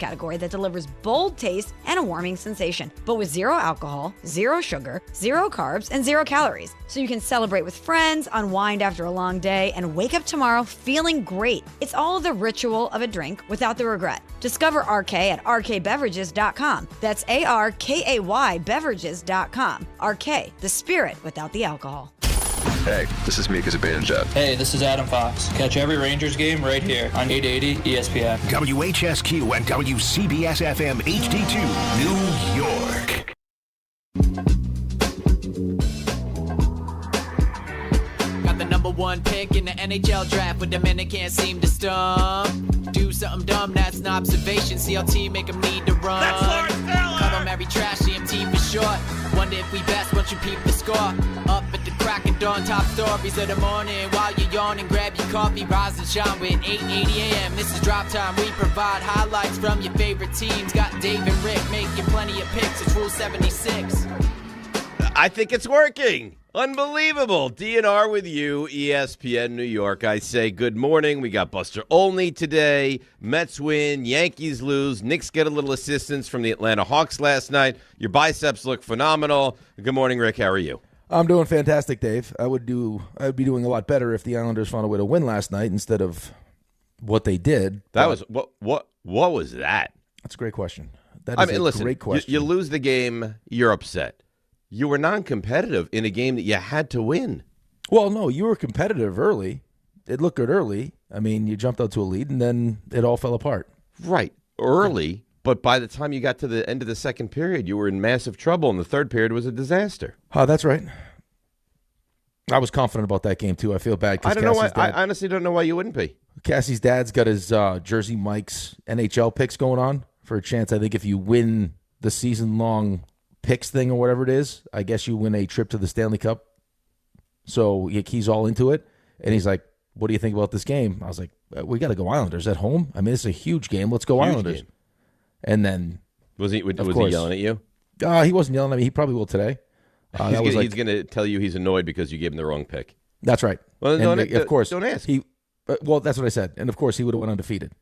category that delivers bold taste and a warming sensation, but with 0 alcohol, 0 sugar, 0 carbs, and 0 calories. So you can celebrate with friends, unwind after a long day, and wake up tomorrow feeling great. It's all the ritual of a drink without the regret. Discover RK at rkbeverages.com. That's ARKAY beverages.com. RK, the spirit without the alcohol. Hey, this is Mika Zibanejad. Hey, this is Adam Fox. Catch every Rangers game right here on 880 ESPN. WHSQ and WCBS FM HD2, New York. Got the #1 pick in the NHL draft, but the men they can't seem to stump. Do something dumb, that's an observation. CLT make them need to run. That's Lawrence Taylor! Cuddle, Mary Trash, CMT for short. Wonder if we best once you peep the score. Up at the crack of dawn, top stories of the morning. While you're yawning, grab your coffee, rise and shine with 8:80 a.m. This is Drop Time. We provide highlights from your favorite teams. Got Dave and Rick making plenty of picks. It's Rule 76. I think it's working. Unbelievable. DNR with you, ESPN New York. I say good morning. We got Buster Olney today. Mets win. Yankees lose. Knicks get a little assistance from the Atlanta Hawks last night. Your biceps look phenomenal. Good morning, Rick. How are you? I'm doing fantastic, Dave. I would be doing a lot better if the Islanders found a way to win last night instead of what they did. That was what was that? That's a great question. That is a great question. You lose the game, you're upset. You were non-competitive in a game that you had to win. Well, no, you were competitive early. It looked good early. I mean, you jumped out to a lead, and then it all fell apart. Right, early, but by the time you got to the end of the second period, you were in massive trouble, and the third period was a disaster. Oh, that's right. I was confident about that game, too. I feel bad. I don't know why. I honestly don't know why you wouldn't be. Cassie's dad's got his Jersey Mike's NHL picks going on for a chance. I think if you win the season-long picks thing or whatever it is, I guess you win a trip to the Stanley Cup. So he's all into it, and he's like, what do you think about this game? I was like, we got to go Islanders at home. I mean, it's a huge game. Let's go Islanders. Game. And then was he yelling at you? He wasn't yelling at me. He probably will today. He's going to tell you he's annoyed because you gave him the wrong pick. That's right. Well, of course, don't ask. Well, that's what I said. And, of course, he would have went undefeated.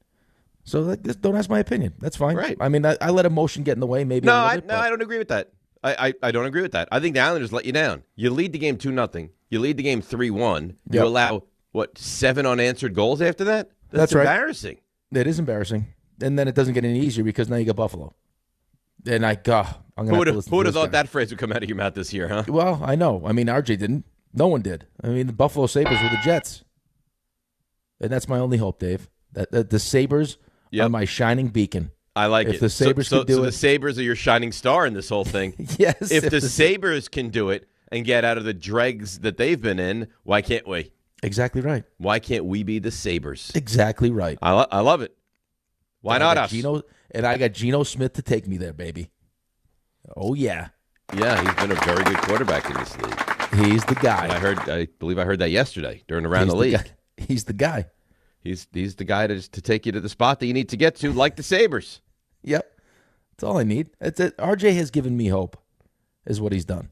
So don't ask my opinion. That's fine. Right. I mean, I let emotion get in the way. Maybe. No, I don't agree with that. I don't agree with that. I think the Islanders let you down. You lead the game 2-0. You lead the game 3-1. You allow, 7 unanswered goals after that? That's right. Embarrassing. It is embarrassing. And then it doesn't get any easier because now you got Buffalo. And I'm going to Who would have thought that phrase would come out of your mouth this year, huh? Well, I know. I mean, RJ didn't. No one did. I mean, the Buffalo Sabres were the Jets. And that's my only hope, Dave. That the Sabres are my shining beacon. I like it. If the Sabres can do it. The Sabres are your shining star in this whole thing. Yes. If the Sabres can do it and get out of the dregs that they've been in, why can't we? Exactly right. Why can't we be the Sabres? Exactly right. I love it. Why not us? I got Geno Smith to take me there, baby. Oh, yeah. Yeah, he's been a very good quarterback in this league. He's the guy. I believe I heard that yesterday during Around the League. He's the guy. He's the guy to take you to the spot that you need to get to, like the Sabres. Yep. That's all I need. RJ has given me hope, is what he's done.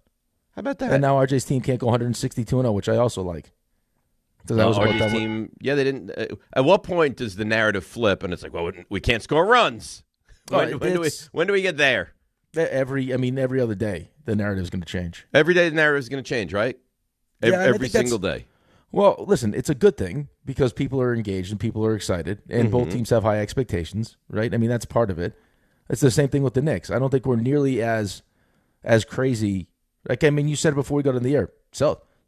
How about that? And now RJ's team can't go 162-0, which I also like. RJ's team, they didn't. At what point does the narrative flip and it's like, well, we can't score runs? When do we get there? Every other day, the narrative is going to change. Every day, the narrative is going to change, right? Every single day. Well, listen, it's a good thing because people are engaged and people are excited, and both teams have high expectations, right? I mean, that's part of it. It's the same thing with the Knicks. I don't think we're nearly as crazy. Like, I mean, you said it before we got in the air.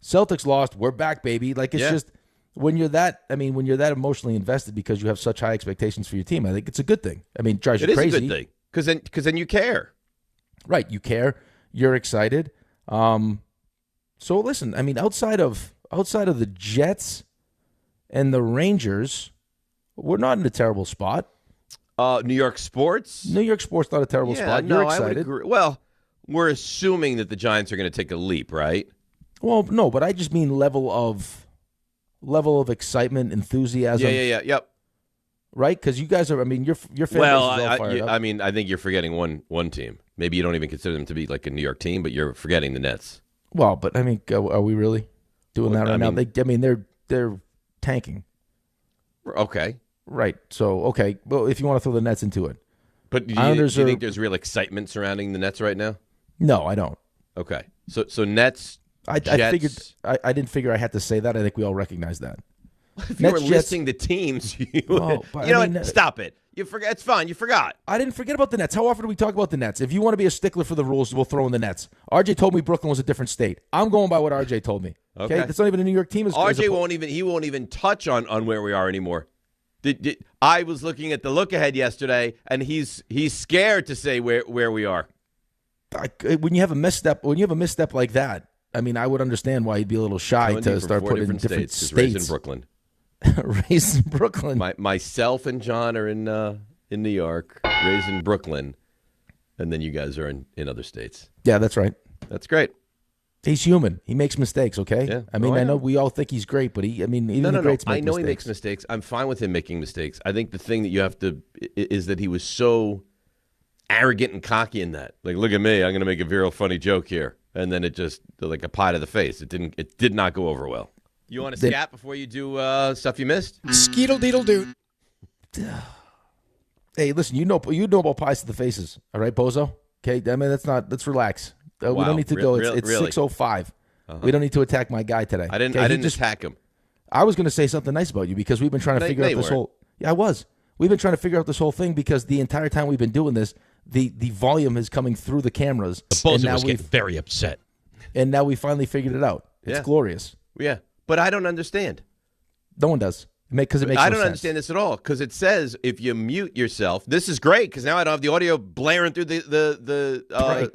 Celtics lost. We're back, baby. Like, it's just when you're that emotionally invested because you have such high expectations for your team, I think it's a good thing. I mean, it drives you crazy. It is a good thing because then you care. Right, you care. You're excited. So listen, I mean, outside of the Jets and the Rangers, we're not in a terrible spot. New York sports? New York sports not a terrible spot. You're excited. I would agree. Well, we're assuming that the Giants are going to take a leap, right? Well, no, but I just mean level of excitement, enthusiasm. Yep. Right? Because you guys are. I mean, your fan base is all fired up. I mean, I think you're forgetting one team. Maybe you don't even consider them to be like a New York team, but you're forgetting the Nets. Well, but I mean, are we really doing that right now? They're tanking. Okay. Right. So, okay. Well, if you want to throw the Nets into it. But do you think there's real excitement surrounding the Nets right now? No, I don't. Okay. So Nets, I figured I didn't figure I had to say that. I think we all recognize that. If you were listing the teams, stop it. You forgot. It's fine. You forgot. I didn't forget about the Nets. How often do we talk about the Nets? If you want to be a stickler for the rules, we'll throw in the Nets. RJ told me Brooklyn was a different state. I'm going by what RJ told me. Okay. It's not even a New York team. RJ won't even touch on where we are anymore. I was looking at the look ahead yesterday, and he's scared to say where we are. When you have a misstep like that, I mean, I would understand why he'd be a little shy to start putting in different states. Raised in Brooklyn. Raised in Brooklyn. Myself and John are in New York, raised in Brooklyn, and then you guys are in other states. Yeah, that's right. That's great. He's human. He makes mistakes, okay? Yeah. I mean, I know we all think he's great, but even the greats make mistakes. I know he makes mistakes. I'm fine with him making mistakes. I think the thing that you have to is that he was so arrogant and cocky in that. Like, look at me. I'm going to make a real funny joke here. And then it just, like a pie to the face. It did not go over well. You want to scat before you do stuff you missed? Skeetle deedle doot. Hey, listen, you know about pies to the faces, all right, bozo? Okay, I mean, let's relax. Wow. We don't need to go. It's really? 6:05. We don't need to attack my guy today. I didn't attack him. I was going to say something nice about you because we've been trying to figure out this whole. Yeah, I was. We've been trying to figure out this whole thing because the entire time we've been doing this, the volume is coming through the cameras. The bozo was getting very upset. And now we finally figured it out. It's glorious. Yeah, but I don't understand. No one does. Because it makes I no don't sense. understand this at all because it says if you mute yourself, this is great because now I don't have the audio blaring through the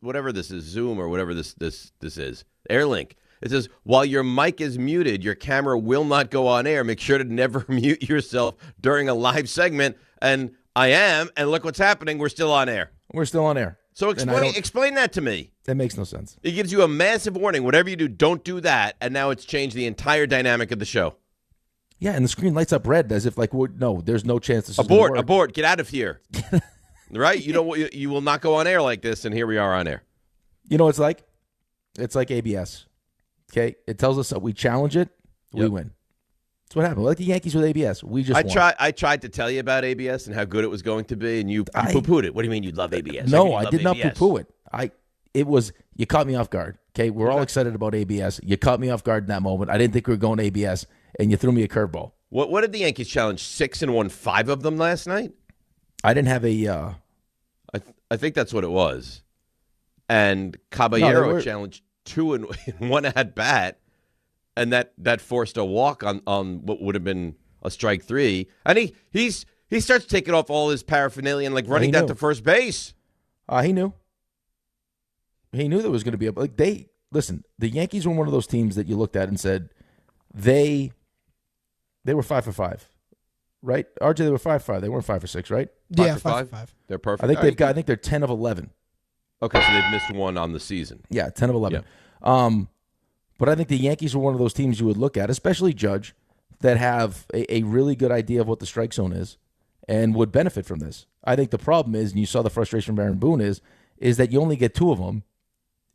whatever this is, Zoom or whatever this is, Airlink. It says while your mic is muted, your camera will not go on air. Make sure to never mute yourself during a live segment. And I am, and look what's happening. We're still on air. We're still on air. So explain that to me. That makes no sense. It gives you a massive warning. Whatever you do, don't do that. And now it's changed the entire dynamic of the show. Yeah, and the screen lights up red as if no, there's no chance this is gonna work. Abort, get out of here. Right? You will not go on air like this, and here we are on air. You know what it's like? It's like ABS. Okay? It tells us that we challenge it, we win. That's what happened. Like the Yankees with ABS. We just won. I tried to tell you about ABS and how good it was going to be, and you poo-pooed it. What do you mean you love ABS? No, I did not poo-poo it. You caught me off guard. Okay? We're all excited about ABS. You caught me off guard in that moment. I didn't think we were going to ABS, and you threw me a curveball. What did the Yankees challenge? 6 and won 5 of them last night? I didn't have a I think that's what it was. And Caballero challenged 2 and 1 at bat, and that forced a walk on what would have been a strike 3. And he starts taking off all his paraphernalia and like running down to first base. He knew. He knew there was going to be listen, the Yankees were one of those teams that you looked at and said they were 5 for 5. Right? RJ, they were 5 for 5. They weren't 5 for 6, right? 5 for 5. They're perfect. I think they're 10 of 11. Okay, so they've missed 1 on the season. Yeah, 10 of 11. Yeah. But I think the Yankees were one of those teams you would look at, especially Judge, that have a really good idea of what the strike zone is and would benefit from this. I think the problem is, and you saw the frustration from Aaron Boone is that you only get 2 of them,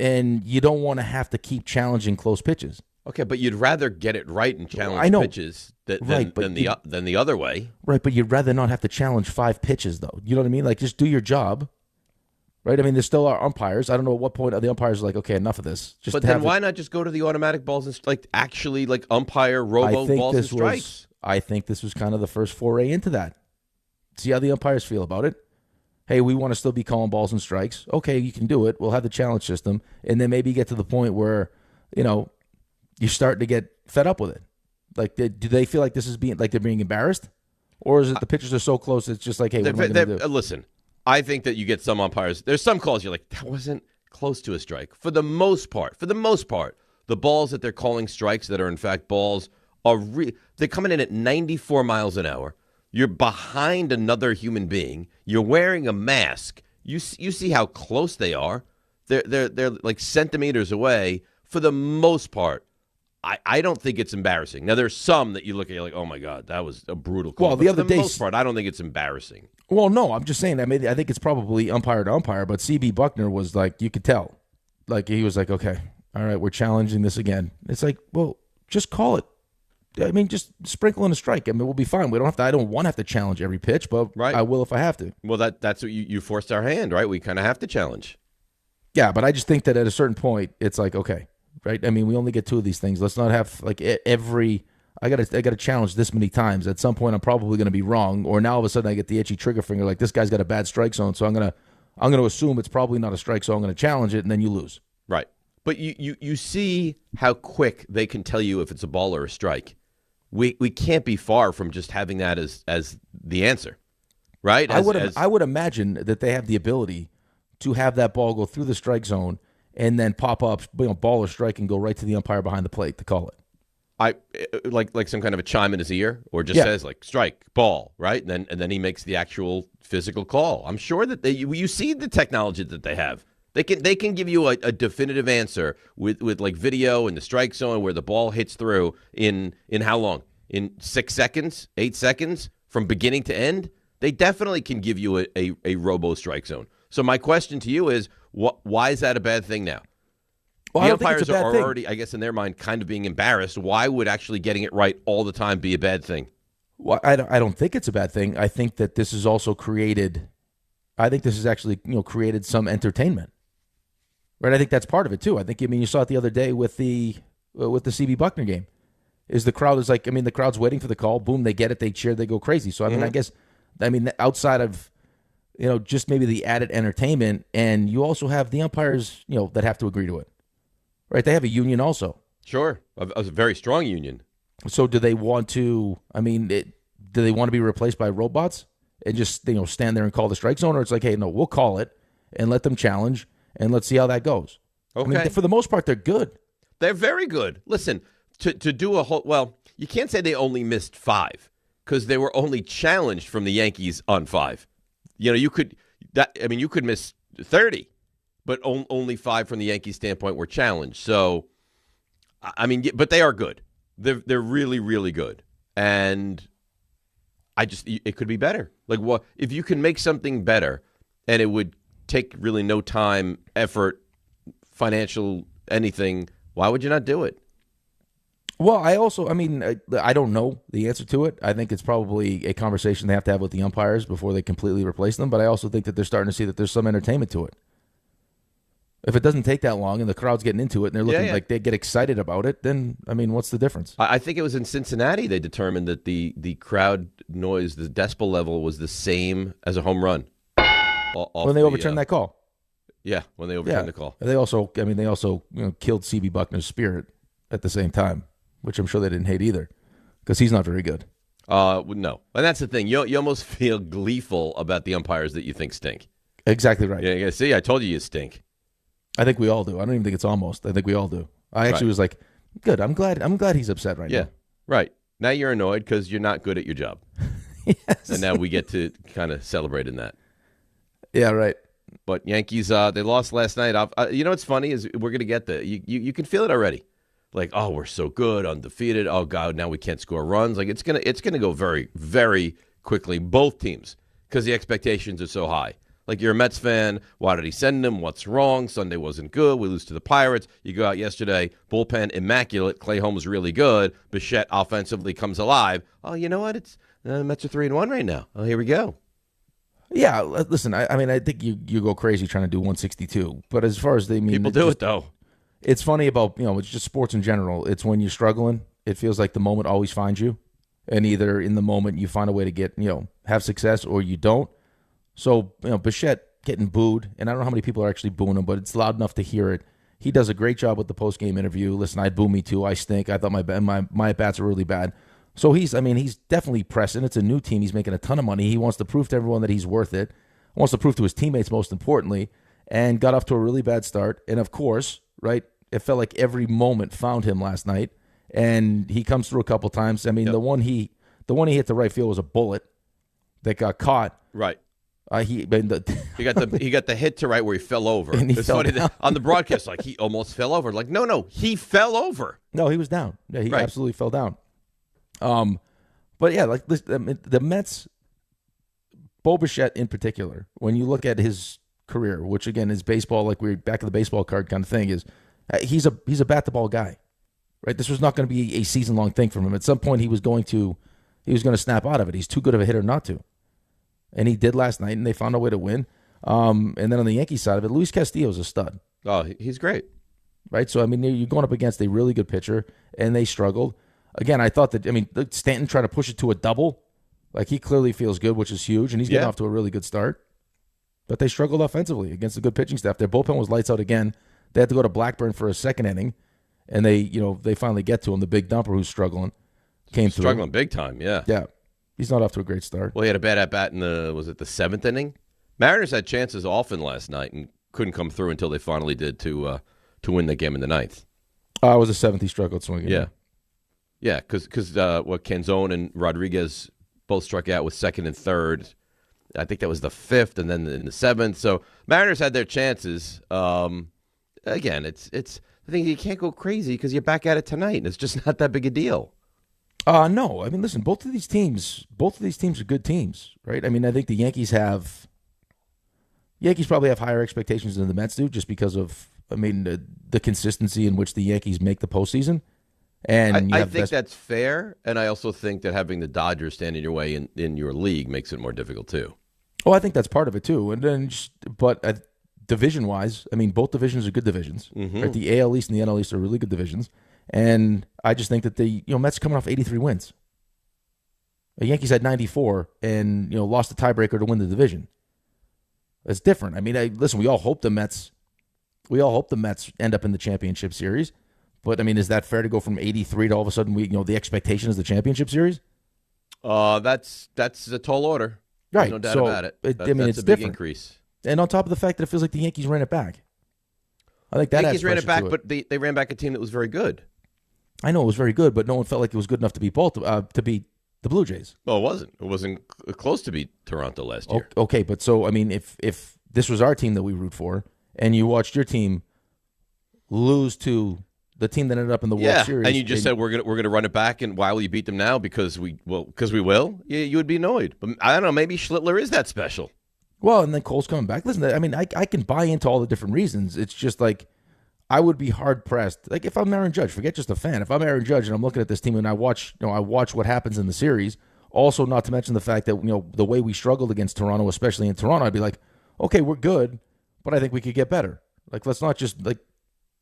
and you don't want to have to keep challenging close pitches. Okay, but you'd rather get it right and challenge pitches than the other way. Right, but you'd rather not have to challenge 5 pitches, though. You know what I mean? Like, just do your job. Right? I mean, there still are umpires. I don't know at what point the umpires are like, okay, enough of this. But then why not just go to the automatic balls and actually umpire balls and strikes? I think this was kind of the first foray into that. See how the umpires feel about it. Hey, we want to still be calling balls and strikes. Okay, you can do it. We'll have the challenge system. And then maybe get to the point where, you're starting to get fed up with it. Like, do they feel like this is they're being embarrassed? Or is it the pitchers are so close it's just like, hey, what am I going to do? Listen, I think that you get some umpires. There's some calls you're like, that wasn't close to a strike. For the most part, the balls that they're calling strikes that are in fact balls they're coming in at 94 miles an hour. You're behind another human being. You're wearing a mask. You see how close they are. They're like centimeters away. For the most part, I don't think it's embarrassing. Now, there's some that you look at, you're like, oh, my God, that was a brutal call. Well, for the most part, I don't think it's embarrassing. Well, no, I'm just saying. I think it's probably umpire to umpire, but CB Buckner was like, you could tell. Like, he was like, okay, all right, we're challenging this again. It's like, well, just call it. I mean, just sprinkle in a strike. I mean, we'll be fine. We don't have to. I don't want to have to challenge every pitch, but I will if I have to. Well, that's what you forced our hand, right? We kind of have to challenge. Yeah, but I just think that at a certain point, it's like, okay, right? I mean, we only get 2 of these things. Let's not have like every. I gotta challenge this many times. At some point, I'm probably gonna be wrong, or now all of a sudden I get the itchy trigger finger. Like this guy's got a bad strike zone, so I'm gonna assume it's probably not a strike, so I'm gonna challenge it, and then you lose. Right. But you see how quick they can tell you if it's a ball or a strike. We can't be far from just having that as the answer, right? I would imagine that they have the ability to have that ball go through the strike zone and then pop up, ball or strike, and go right to the umpire behind the plate to call it. Like some kind of a chime in his ear, or just says like strike, ball, right? And then he makes the actual physical call. I'm sure that you see the technology that they have. They can give you a definitive answer with like video in the strike zone where the ball hits through in how long? In 6 seconds, 8 seconds from beginning to end? They definitely can give you a robo strike zone. So my question to you is, why is that a bad thing now? Well, the umpires are already, I guess, in their mind, kind of being embarrassed. Why would actually getting it right all the time be a bad thing? Well, I don't think it's a bad thing. I think that this has also created. I think this has actually created some entertainment. Right, I think that's part of it too. I think you saw it the other day with the CB Buckner game. Is the crowd is like, the crowd's waiting for the call. Boom, they get it, they cheer, they go crazy. So I guess outside of just maybe the added entertainment, and you also have the umpires that have to agree to it. Right, they have a union also. Sure, a very strong union. So do they want to? Do they want to be replaced by robots and just stand there and call the strike zone, or it's like, hey, no, we'll call it and let them challenge. And let's see how that goes. Okay. For the most part, they're good. They're very good. Listen, to do a whole... Well, you can't say they only missed 5 because they were only challenged from the Yankees on 5. You could miss 30, but only 5 from the Yankees standpoint were challenged. So, but they are good. They're really, really good. And it could be better. Like, what if you can make something better and it would take really no time, effort, financial, anything, why would you not do it? Well, I also, I don't know the answer to it. I think it's probably a conversation they have to have with the umpires before they completely replace them, but I also think that they're starting to see that there's some entertainment to it. If it doesn't take that long and the crowd's getting into it and they're looking like they get excited about it, then, what's the difference? I think it was in Cincinnati they determined that the crowd noise, the decibel level was the same as a home run. When they overturned that call. Yeah, when they overturned the call. They also killed CB Buckner's spirit at the same time, which I'm sure they didn't hate either, because he's not very good. No. And that's the thing. You almost feel gleeful about the umpires that you think stink. Exactly right. Yeah, see, I told you stink. I think we all do. I don't even think it's almost. I think we all do. I actually was like, good. I'm glad he's upset right now. Yeah, right. Now you're annoyed because you're not good at your job. Yes. And now we get to kind of celebrate in that. Yeah, right. But Yankees, they lost last night. What's funny is we're going to get you can feel it already. Like, oh, we're so good, undefeated. Oh, God, now we can't score runs. Like, it's gonna go very, very quickly, both teams, because the expectations are so high. Like, you're a Mets fan. Why did he send him? What's wrong? Sunday wasn't good. We lose to the Pirates. You go out yesterday, bullpen immaculate. Clay Holmes really good. Bichette offensively comes alive. Oh, you know what? It's the Mets are 3-1 right now. Oh, here we go. Yeah, listen, I think you go crazy trying to do 162. But as far as people do it, though. It's funny about, it's just sports in general. It's when you're struggling, it feels like the moment always finds you. And either in the moment you find a way to get, have success, or you don't. So, Bichette getting booed, and I don't know how many people are actually booing him, but it's loud enough to hear it. He does a great job with the post-game interview. Listen, I'd boo me too. I stink. I thought my bats are really bad. So he's definitely pressing. It's a new team. He's making a ton of money. He wants to prove to everyone that he's worth it. He wants to prove to his teammates, most importantly, and got off to a really bad start. And of course, right, it felt like every moment found him last night. And he comes through a couple times. The one he hit to right field was a bullet that got caught. Right. He got the hit to right where he fell over. It's funny that on the broadcast, like, he almost fell over. Like, no, he fell over. No, he was down. Yeah, he absolutely fell down. But yeah, like the Mets, Bo Bichette in particular, when you look at his career, which again is baseball, like we're back of the baseball card kind of thing, is he's a bat the ball guy. right? This was not going to be a season-long thing from him. At some point, he was going to snap out of it. He's too good of a hitter not to. And he did last night, and they found a way to win. And then on the Yankees side of it, Luis Castillo's a stud. Oh, he's great. Right? So, I mean, you're going up against a really good pitcher, and they struggled. Again, I thought that, Stanton tried to push it to a double. Like, he clearly feels good, which is huge, and he's getting off to a really good start. But they struggled offensively against a good pitching staff. Their bullpen was lights out again. They had to go to Blackburn for a second inning, and they finally get to him. The big dumper who's struggling came through. Struggling big time, yeah. Yeah. He's not off to a great start. Well, he had a bad at-bat in the seventh inning? Mariners had chances often last night and couldn't come through until they finally did to win the game in the ninth. It was the seventh he struggled swinging. Yeah. Yeah, because Canzone and Rodriguez both struck out with second and third. I think that was the fifth, and then in the seventh. So Mariners had their chances. Again, it's I think you can't go crazy because you're back at it tonight, and it's just not that big a deal. No. I mean, listen, both of these teams are good teams, right? I mean, I think the Yankees probably have higher expectations than the Mets do, just because of the consistency in which the Yankees make the postseason. And I think that's fair, and I also think that having the Dodgers stand in your way in your league makes it more difficult too. Oh, I think that's part of it too. And then, division-wise, both divisions are good divisions. Mm-hmm. Right? The AL East and the NL East are really good divisions, and I just think that the Mets are coming off 83 wins. The Yankees had 94 and lost the tiebreaker to win the division. It's different. Listen, we all hope the Mets end up in the championship series. But, is that fair to go from 83 to all of a sudden the expectation is the championship series? That's a tall order. Right. No doubt about it. That's it's a big different. Increase. And on top of the fact that it feels like the Yankees ran it back. I think that Yankees ran it back, but they ran back a team that was very good. I know it was very good, but no one felt like it was good enough to beat the Blue Jays. Well, it wasn't. It wasn't close to beat Toronto last year. Okay, but so, if this was our team that we root for, and you watched your team lose to the team that ended up in the World Series. And you just said we're gonna run it back, and why will you beat them now? Because we will. You would be annoyed. But I don't know. Maybe Schlittler is that special. Well, and then Cole's coming back. Listen, I can buy into all the different reasons. It's just like I would be hard pressed. Like if I'm Aaron Judge, forget just a fan. If I'm Aaron Judge and I'm looking at this team and I watch what happens in the series. Also, not to mention the fact that the way we struggled against Toronto, especially in Toronto, I'd be like, okay, we're good, but I think we could get better. Like let's not just like.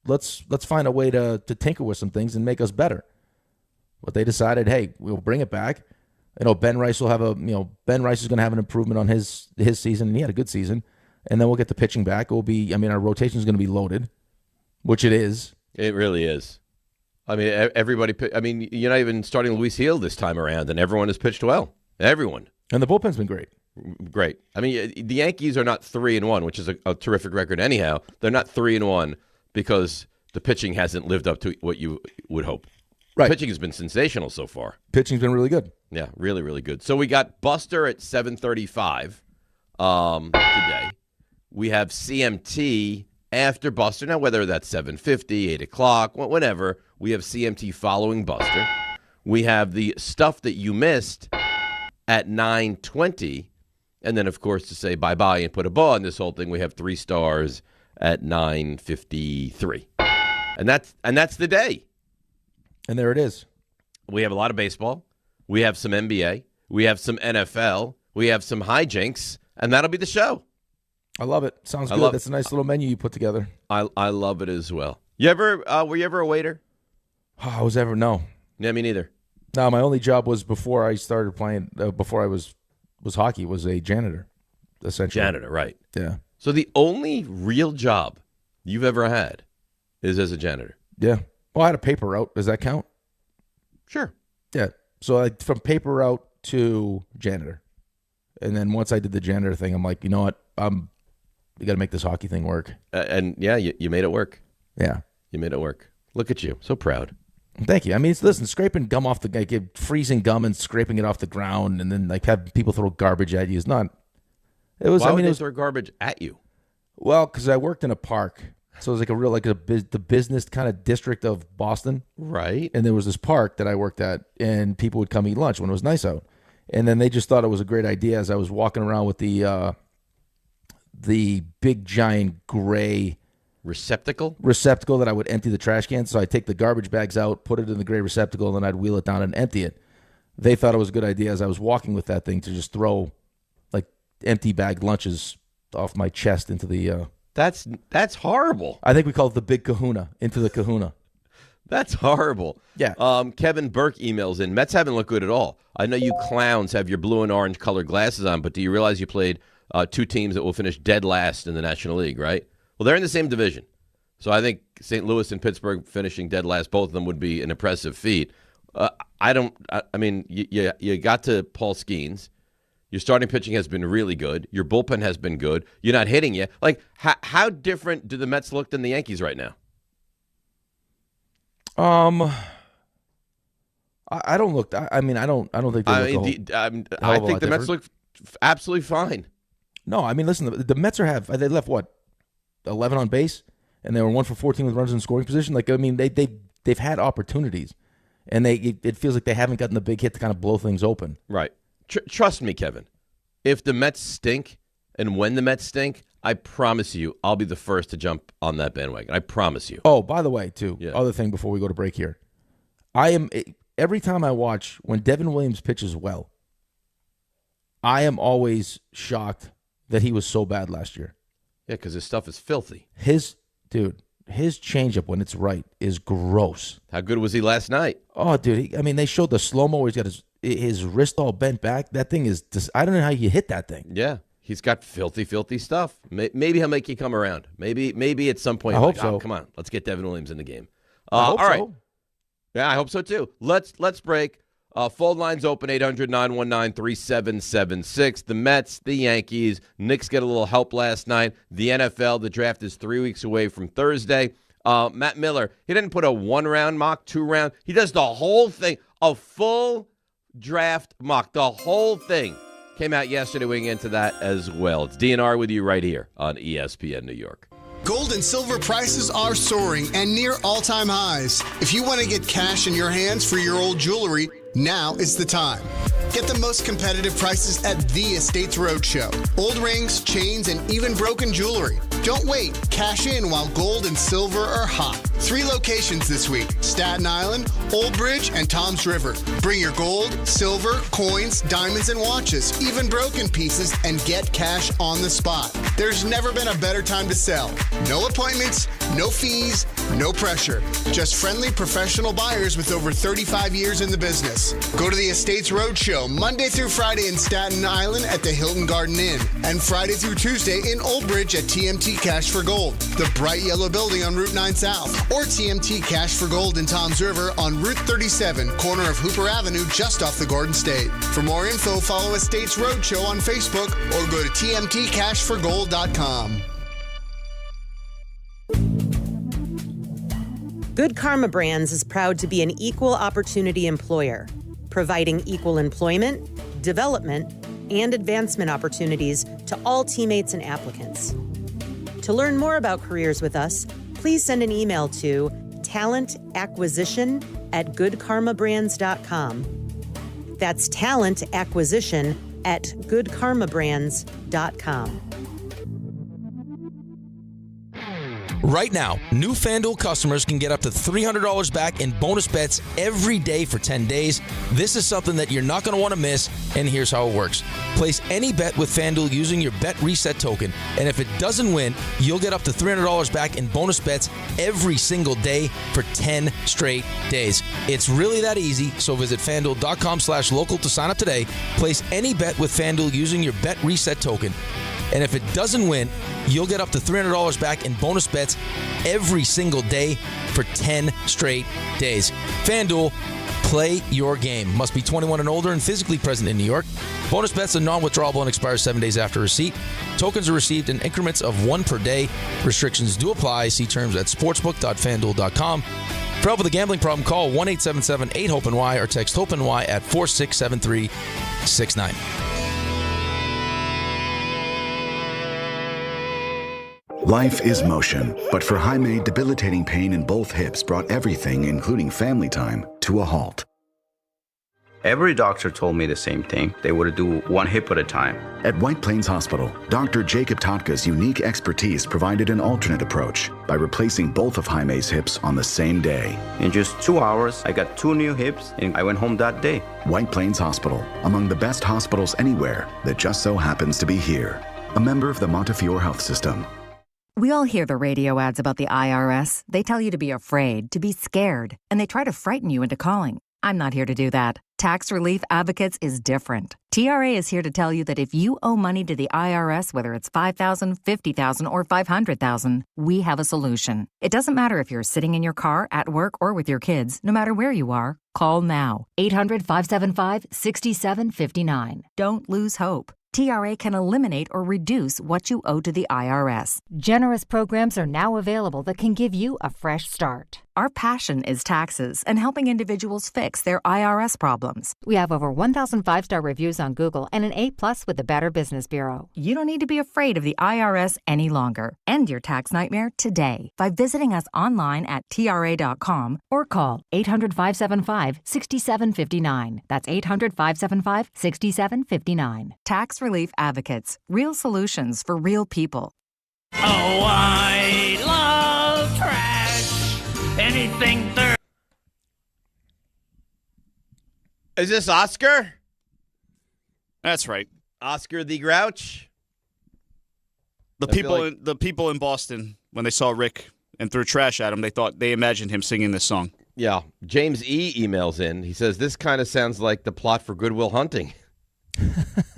Let's find a way to tinker with some things and make us better. But they decided, hey, we'll bring it back. Ben Rice will have Ben Rice is going to have an improvement on his season, and he had a good season. And then we'll get the pitching back. It will be, our rotation is going to be loaded, which it is. It really is. Everybody. You're not even starting Luis Gil this time around, and everyone has pitched well. Everyone. And the bullpen's been great. Great. The Yankees are not 3-1, which is a terrific record anyhow. They're not 3-1. Because the pitching hasn't lived up to what you would hope. Right. Pitching has been sensational so far. Pitching's been really good. Yeah, really, really good. So we got Buster at 7:35 today. We have CMT after Buster. Now, whether that's 7:50, 8 o'clock, whenever, we have CMT following Buster. We have the stuff that you missed at 9:20. And then, of course, to say bye-bye and put a bow on this whole thing, we have 3 stars at 9:53, and that's the day. And there it is. We have a lot of baseball. We have some NBA. We have some NFL. We have some hijinks, and that'll be the show. I love it. Sounds good. That's a nice little menu you put together. I love it as well. Were you ever a waiter? No. Yeah, me neither. No, my only job was before I started playing. Before I was hockey, was a janitor. Essentially, janitor, right? Yeah. So the only real job you've ever had is as a janitor? Yeah. Well, I had a paper route. Does that count? Sure. Yeah. So from paper route to janitor. And then once I did the janitor thing, I'm like, you know what? We got to make this hockey thing work. And yeah, you made it work. Yeah. You made it work. Look at you. So proud. Thank you. Listen, scraping gum off freezing gum and scraping it off the ground and then have people throw garbage at you is not. Why would they throw garbage at you? Well, because I worked in a park, so it was the business kind of district of Boston, right? And there was this park that I worked at, and people would come eat lunch when it was nice out, and then they just thought it was a great idea. As I was walking around with the big giant gray receptacle that I would empty the trash can. So I'd take the garbage bags out, put it in the gray receptacle, and then I'd wheel it down and empty it. They thought it was a good idea as I was walking with that thing to just throw like empty bag lunches off my chest into the... That's horrible. I think we call it the big kahuna, into the kahuna. That's horrible. Yeah. Kevin Burke emails in, Mets haven't looked good at all. I know you clowns have your blue and orange colored glasses on, but do you realize you played two teams that will finish dead last in the National League, right? Well, they're in the same division. So I think St. Louis and Pittsburgh finishing dead last, both of them would be an impressive feat. You got to Paul Skeens. Your starting pitching has been really good. Your bullpen has been good. You're not hitting yet. Like, how different do the Mets look than the Yankees right now? I don't look. I don't think they look. I think the Mets look absolutely fine. No, I mean, listen. The Mets they left what, 11 on base, and they were 1 for 14 with runners in scoring position. Like, I mean, they've had opportunities, and it feels like they haven't gotten the big hit to kind of blow things open. Right. Trust me, Kevin. If the Mets stink, and when the Mets stink, I promise you, I'll be the first to jump on that bandwagon. I promise you. Oh, by the way, too, other thing before we go to break here, every time I watch when Devin Williams pitches well, I am always shocked that he was so bad last year. Yeah, because his stuff is filthy. His changeup when it's right is gross. How good was he last night? Oh, dude, they showed the slow-mo where he's got his wrist all bent back. That thing is just, I don't know how you hit that thing. Yeah. He's got filthy, filthy stuff. Maybe he'll make you come around. Maybe at some point. I hope so. Come on, let's get Devin Williams in the game. I hope all right. so. Yeah, I hope so too. Let's break. Phone lines open 800-919-3776. The Mets, the Yankees, Knicks get a little help last night. The NFL, the draft is 3 weeks away from Thursday. Matt Miller, he didn't put a 1-round mock, 2-round. He does the whole thing, a full draft mock, the whole thing. Came out yesterday. We can get into that as well. It's DNR with you right here on ESPN New York. Gold and silver prices are soaring and near all-time highs. If you want to get cash in your hands for your old jewelry, now is the time. Get the most competitive prices at the Estates Roadshow. Old rings, chains, and even broken jewelry. Don't wait. Cash in while gold and silver are hot. 3 locations this week: Staten Island, Old Bridge, and Toms River. Bring your gold, silver, coins, diamonds, and watches, even broken pieces, and get cash on the spot. There's never been a better time to sell. No appointments, no fees, no pressure. Just friendly professional buyers with over 35 years in the business. Go to the Estates Roadshow Monday through Friday in Staten Island at the Hilton Garden Inn, and Friday through Tuesday in Old Bridge at TMT Cash for Gold, the bright yellow building on Route 9 South, or TMT Cash for Gold in Toms River on Route 37, corner of Hooper Avenue, just off the Garden State. For more info, follow Estates Roadshow on Facebook or go to tmtcashforgold.com. Good Karma Brands is proud to be an equal opportunity employer, providing equal employment, development, and advancement opportunities to all teammates and applicants. To learn more about careers with us, please send an email to talentacquisition@goodkarmabrands.com. That's talentacquisition@goodkarmabrands.com. Right now, new FanDuel customers can get up to $300 back in bonus bets every day for 10 days. This is something that you're not going to want to miss, and here's how it works. Place any bet with FanDuel using your Bet Reset token, and if it doesn't win, you'll get up to $300 back in bonus bets every single day for 10 straight days. It's really that easy, so visit FanDuel.com/local to sign up today. Place any bet with FanDuel using your Bet Reset token, and if it doesn't win, you'll get up to $300 back in bonus bets every single day for 10 straight days. FanDuel, play your game. Must be 21 and older and physically present in New York. Bonus bets are non-withdrawable and expire 7 days after receipt. Tokens are received in increments of 1 per day. Restrictions do apply. See terms at sportsbook.fanduel.com. For help with a gambling problem, call 1-877-8-HOPE-NY or text HOPE-NY at 467-369. Life is motion, but for Jaime, debilitating pain in both hips brought everything, including family time, to a halt. Every doctor told me the same thing. They would do one hip at a time. At White Plains Hospital, Dr. Jacob Totka's unique expertise provided an alternate approach by replacing both of Jaime's hips on the same day. In just 2 hours, I got 2 new hips, and I went home that day. White Plains Hospital, among the best hospitals anywhere that just so happens to be here. A member of the Montefiore Health System. We all hear the radio ads about the IRS. They tell you to be afraid, to be scared, and they try to frighten you into calling. I'm not here to do that. Tax Relief Advocates is different. TRA is here to tell you that if you owe money to the IRS, whether it's $5,000, $50,000, or $500,000, we have a solution. It doesn't matter if you're sitting in your car, at work, or with your kids. No matter where you are, call now. 800-575-6759. Don't lose hope. TRA can eliminate or reduce what you owe to the IRS. Generous programs are now available that can give you a fresh start. Our passion is taxes and helping individuals fix their IRS problems. We have over 1,000 5-star reviews on Google and an A+ with the Better Business Bureau. You don't need to be afraid of the IRS any longer. End your tax nightmare today by visiting us online at TRA.com or call 800-575-6759. That's 800-575-6759. Tax Relief Advocates. Real solutions for real people. Oh, I love trash. Anything there. Is this Oscar? That's right. Oscar the Grouch? The people in Boston, when they saw Rick and threw trash at him, they imagined him singing this song. Yeah. James E. emails in. He says, this kind of sounds like the plot for Good Will Hunting.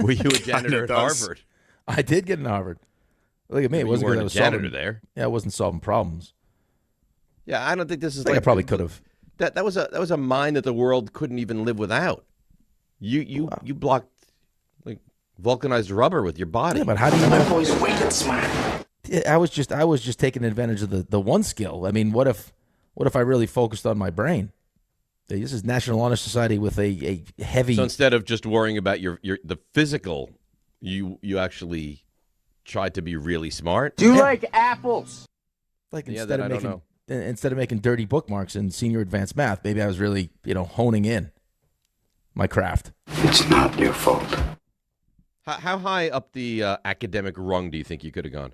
Were you a janitor at Harvard? I did get in Harvard. Look at me. It wasn't you because I weren't was a janitor solving, there. Yeah, I wasn't solving problems. Yeah, I don't think this is I probably could have. That was a mind that the world couldn't even live without. You blocked like vulcanized rubber with your body. Yeah, but how do you know? My boy's wicked smart. I was just taking advantage of the one skill. I mean, what if I really focused on my brain? This is National Honor Society with a heavy. So instead of just worrying about the physical, you actually tried to be really smart. Do you like apples? Like Yeah, instead that of I don't making know. instead of making dirty bookmarks in senior advanced math, maybe I was really honing in my craft. It's not your fault. How high up the academic rung do you think you could have gone?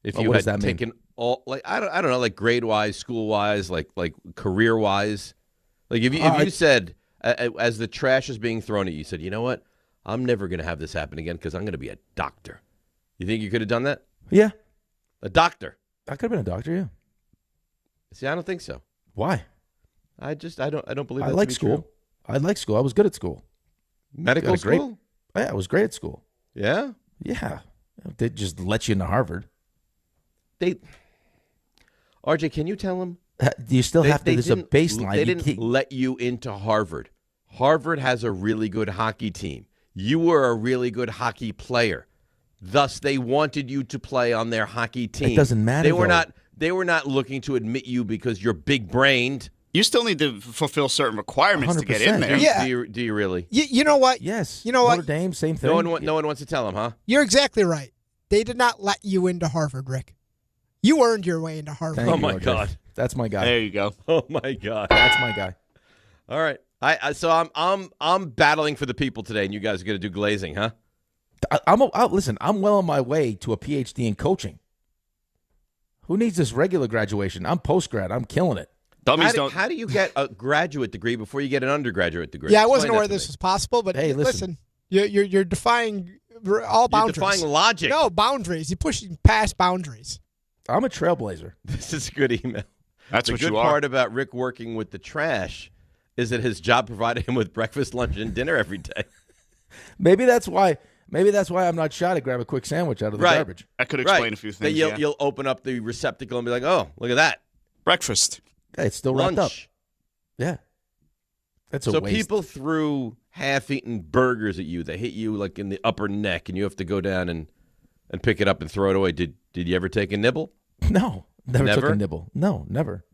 If Well, you what had does that mean? taken all I don't know, like grade wise, school wise, like career wise. Like if you said as the trash is being thrown at you, you said, you know what, I'm never going to have this happen again because I'm going to be a doctor. You think you could have done that? Yeah, a doctor. I could have been a doctor. Yeah. See, I don't think so. Why? I don't believe. I that to like be school. true. I like school. I was good at school. Medical school. Yeah, I was great at school. Yeah. Yeah. They just let you into Harvard. RJ, can you tell them? Do you still have to? There's a baseline. They didn't let you into Harvard. Harvard has a really good hockey team. You were a really good hockey player. Thus, they wanted you to play on their hockey team. It doesn't matter. They were not looking to admit you because you're big-brained. You still need to fulfill certain requirements to get in there. Yeah. Do you really? You know what? Yes. You know what? Notre Dame, same thing. No one wants to tell them, huh? You're exactly right. They did not let you into Harvard, Rick. You earned your way into Harvard. Thank you, RJ. That's my guy. There you go. Oh my God. That's my guy. All right. So I'm battling for the people today, and you guys are going to do glazing, huh? Listen, I'm well on my way to a PhD in coaching. Who needs this regular graduation? I'm post-grad. I'm killing it. How do you get a graduate degree before you get an undergraduate degree? Yeah, I wasn't Explain aware that to this me. was possible, but hey, listen, you're defying all boundaries. You're defying logic. No, boundaries. You're pushing past boundaries. I'm a trailblazer. This is a good email. That's the what good you are. part about Rick working with the trash is that his job provided him with breakfast, lunch, and dinner every day. Maybe that's why I'm not shy to grab a quick sandwich out of the garbage. I could explain a few things. You'll open up the receptacle and be like, oh, look at that. Breakfast. Hey, it's still wrapped up. Yeah. That's a so waste. People threw half-eaten burgers at you. They hit you like in the upper neck, and you have to go down and pick it up and throw it away. Did you ever take a nibble? No. Never took a nibble. No, never.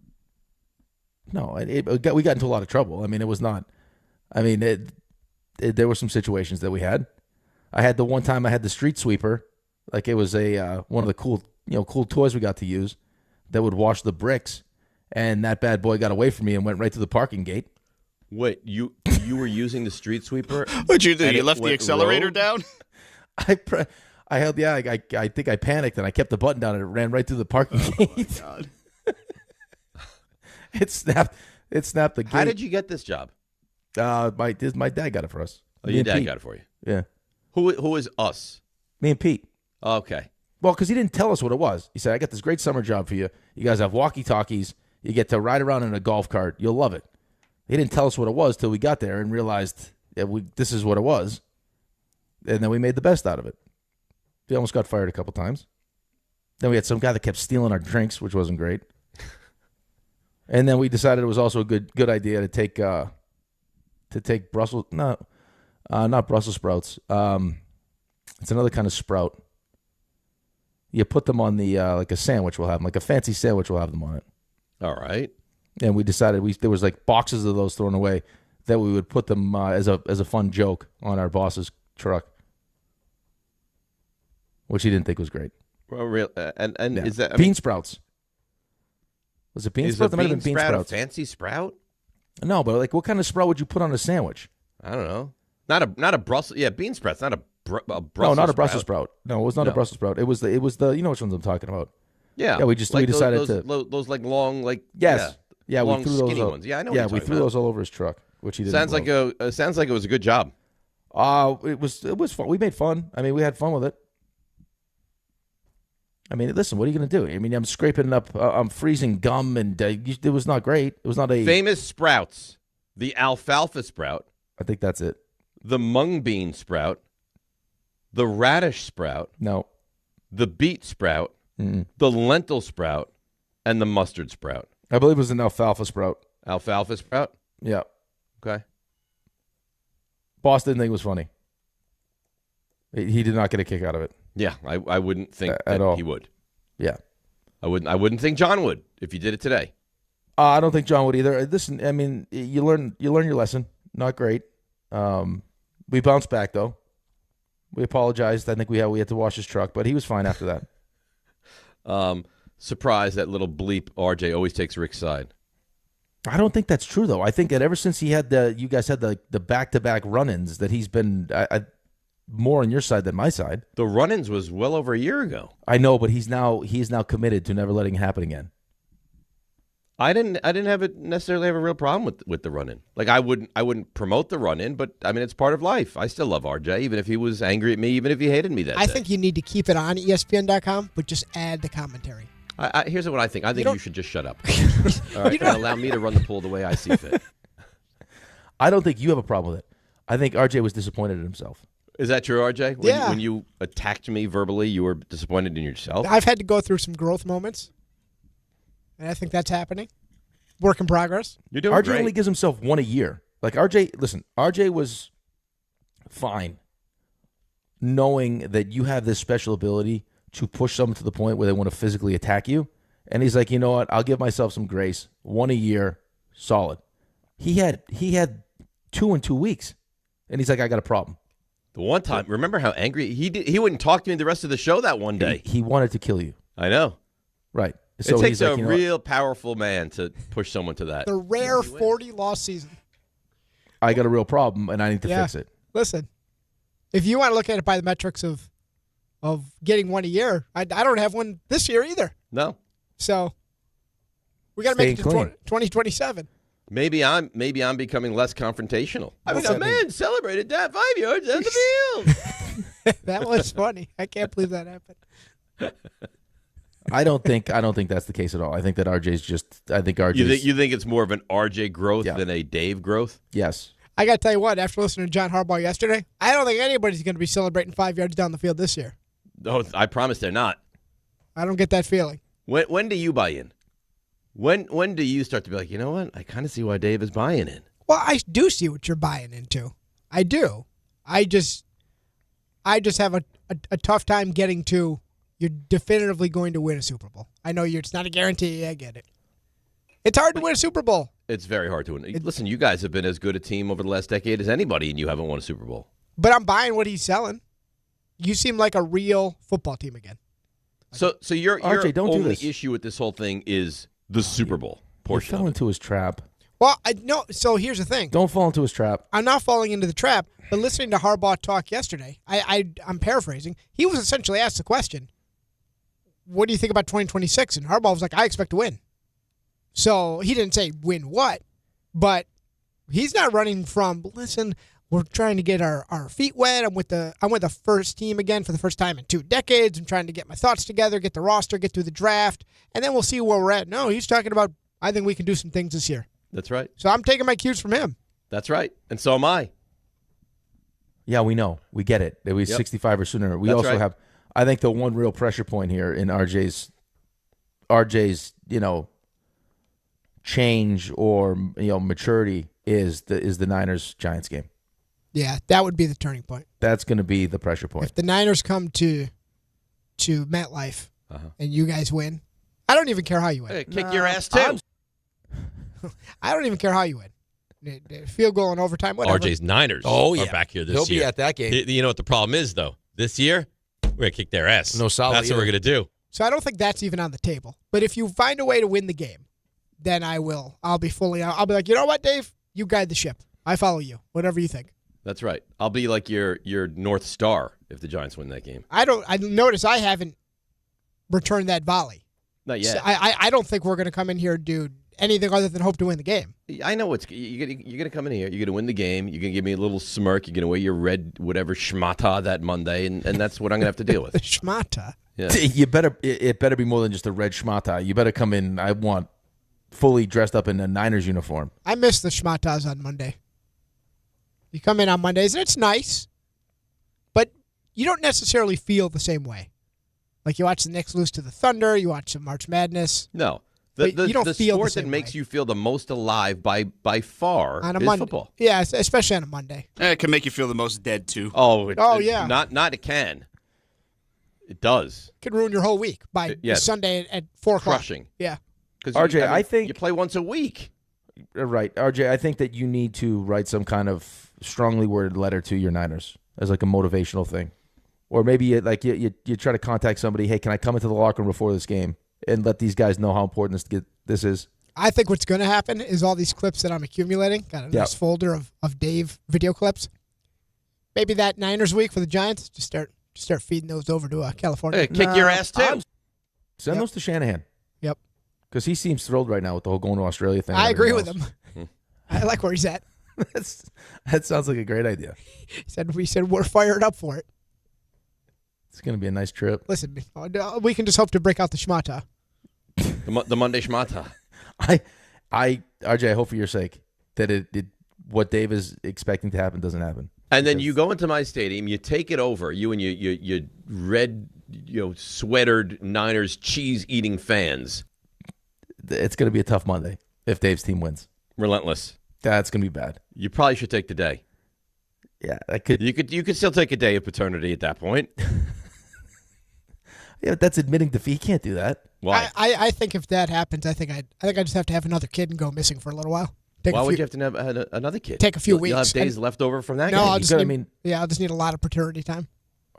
No, we got into a lot of trouble. I mean, it was not. I mean, there were some situations that we had. I had the one time I had the street sweeper, like it was one of the cool toys we got to use that would wash the bricks, and that bad boy got away from me and went right to the parking gate. Wait, you you were using the street sweeper. What'd you do? and You it left the went accelerator rogue? down? I held, I think I panicked and I kept the button down and it ran right through the parking gate. Oh, my God. It snapped the gate. How did you get this job? My dad got it for us. Oh, your dad got it for you. Yeah. Who is us? Me and Pete. Okay. Well, because he didn't tell us what it was. He said, I got this great summer job for you. You guys have walkie-talkies. You get to ride around in a golf cart. You'll love it. He didn't tell us what it was till we got there and realized this is what it was. And then we made the best out of it. We almost got fired a couple times. Then we had some guy that kept stealing our drinks, which wasn't great. And then we decided it was also a good idea to take Brussels, not Brussels sprouts. It's another kind of sprout. You put them on the like a sandwich. We'll have them like a fancy sandwich. We'll have them on it. All right. And we decided there was like boxes of those thrown away that we would put them as a fun joke on our boss's truck, which he didn't think was great. Well, and is that bean sprouts? Was it bean sprouts? It might have been bean sprouts. A fancy sprout? No, but like, what kind of sprout would you put on a sandwich? I don't know. Not a Brussels. Yeah, bean sprouts. Not a Brussels. No, not a Brussels sprout. No, it was not a Brussels sprout. It was the you know which ones I'm talking about. Yeah. Yeah, we decided those like long yes. Yeah, long we threw skinny those ones. Yeah, I know. Yeah, we threw those all over his truck, which he didn't. Sounds like it was a good job. It was fun. We made fun. I mean, we had fun with it. I mean, listen, what are you going to do? I mean, I'm scraping up, I'm freezing gum, and it was not great. It was not a famous sprouts. The alfalfa sprout. I think that's it. The mung bean sprout. The radish sprout. No. The beet sprout. Mm-mm. The lentil sprout, and the mustard sprout. I believe it was an alfalfa sprout. Alfalfa sprout? Yeah. Okay. Boss didn't think it was funny. He did not get a kick out of it. Yeah, I wouldn't think at that all. He would. Yeah. I wouldn't think John would if you did it today. I don't think John would either. Listen, I mean, you learn your lesson. Not great. We bounced back though. We apologized. I think we had to wash his truck, but he was fine after that. Surprised that little bleep RJ always takes Rick's side. I don't think that's true though. I think that ever since you guys had the back-to-back run-ins, that he's been more on your side than my side. The run-ins was well over a year ago. I know, but he's now committed to never letting it happen again. I didn't necessarily have a real problem with the run-in. Like I wouldn't promote the run-in, but I mean it's part of life. I still love RJ, even if he was angry at me, even if he hated me that day. I think you need to keep it on ESPN.com, but just add the commentary. Here's what I think. I think you should just shut up. All right, and allow me to run the pool the way I see fit. I don't think you have a problem with it. I think RJ was disappointed in himself. Is that true, RJ? When you attacked me verbally, you were disappointed in yourself? I've had to go through some growth moments, and I think that's happening. Work in progress. You're doing RJ great. only gives himself one a year. Like RJ was fine knowing that you have this special ability to push someone to the point where they want to physically attack you. And he's like, you know what? I'll give myself some grace. One a year, solid. He had 2 in 2 weeks, and he's like, I got a problem. The one time, remember how angry he wouldn't talk to me the rest of the show that one day. He wanted to kill you. I know. Right. So it takes a real powerful man to push someone to that. The rare 40-loss season. I got a real problem, and I need to fix it. Listen, if you want to look at it by the metrics of getting one a year, I don't have one this year either. No. So we got to make it to 2027. Maybe I'm becoming less confrontational. I mean, a man celebrated that 5 yards down the field. That was funny. I can't believe that happened. I don't think that's the case at all. I think that RJ's just. I think RJ. You think it's more of an RJ growth than a Dave growth? Yes. I got to tell you what. After listening to John Harbaugh yesterday, I don't think anybody's going to be celebrating 5 yards down the field this year. No, I promise they're not. I don't get that feeling. When do you buy in? When do you start to be like, you know what? I kind of see why Dave is buying in. Well, I do see what you're buying into. I do. I just have a tough time getting to you're definitively going to win a Super Bowl. I know it's not a guarantee. I get it. It's hard to win a Super Bowl. It's very hard to win. Listen, you guys have been as good a team over the last decade as anybody, and you haven't won a Super Bowl. But I'm buying what he's selling. You seem like a real football team again. So your RJ, don't do only this. issue with this whole thing is the Super Bowl portion. He fell into his trap. Well, no. So here's the thing. Don't fall into his trap. I'm not falling into the trap, but listening to Harbaugh talk yesterday, I'm paraphrasing. He was essentially asked the question, what do you think about 2026? And Harbaugh was like, I expect to win. So he didn't say win what, but he's not running from, listen, we're trying to get our feet wet. I'm with the first team again for the first time in 2 decades. I'm trying to get my thoughts together, get the roster, get through the draft, and then we'll see where we're at. No, he's talking about, I think we can do some things this year. That's right. So I'm taking my cues from him. That's right. And so am I. Yeah, we know. We get it. It was 65 or sooner. We also have, I think, the one real pressure point here in RJ's, change or maturity is the Niners-Giants game. Yeah, that would be the turning point. That's going to be the pressure point. If the Niners come to MetLife and you guys win, I don't even care how you win. Hey, kick your ass too. I don't even care how you win. Field goal in overtime, whatever. RJ's Niners are back here this He'll year. Be at that game. You know what the problem is, though? This year, we're going to kick their ass. No solid. That's what we're going to do. So I don't think that's even on the table. But if you find a way to win the game, then I will. I'll be like, you know what, Dave? You guide the ship. I follow you. Whatever you think. That's right. I'll be like your North Star if the Giants win that game. I notice I haven't returned that volley. Not yet. So I don't think we're going to come in here and do anything other than hope to win the game. I know you're going to come in here. You're going to win the game. You're going to give me a little smirk. You're going to wear your red whatever schmata that Monday, and that's what I'm going to have to deal with. Schmata. Yeah. It better be more than just a red schmata. You better come in. I want fully dressed up in a Niners uniform. I miss the schmatas on Monday. You come in on Mondays, and it's nice, but you don't necessarily feel the same way. Like you watch the Knicks lose to the Thunder, you watch some March Madness. No. You don't the feel sport the same that makes way. you feel the most alive by far On a is Monday. football. Yeah, especially on a Monday. It can make you feel the most dead, too. Yeah. Not it can. It does. It could ruin your whole week by Sunday at 4 o'clock. Crushing. Yeah. RJ, I think you play once a week. Right. RJ, I think that you need to write some kind of strongly worded letter to your Niners as like a motivational thing. Or maybe you try to contact somebody, hey, can I come into the locker room before this game and let these guys know how important this is? I think what's going to happen is all these clips that I'm accumulating, got a nice folder of Dave video clips. Maybe that Niners week for the Giants, just start feeding those over to California. Hey, kick your ass too. Send those to Shanahan. Yep. Because he seems thrilled right now with the whole going to Australia thing. I agree with him. I like where he's at. That sounds like a great idea. We said we're fired up for it. It's going to be a nice trip. Listen, we can just hope to break out the schmata. The Monday schmata. RJ, I hope for your sake that what Dave is expecting to happen doesn't happen. And then you go into my stadium, you take it over, you and your red, sweatered Niners cheese-eating fans. It's going to be a tough Monday if Dave's team wins. Relentless. That's going to be bad. You probably should take the day. Yeah, I could. You could still take a day of paternity at that point. Yeah, but that's admitting defeat. You can't do that. Why? I think if that happens, I think I just have to have another kid and go missing for a little while. Why would you have to have another kid? Take a few weeks. You'll have days left over from that. No, game. I'll just need a lot of paternity time.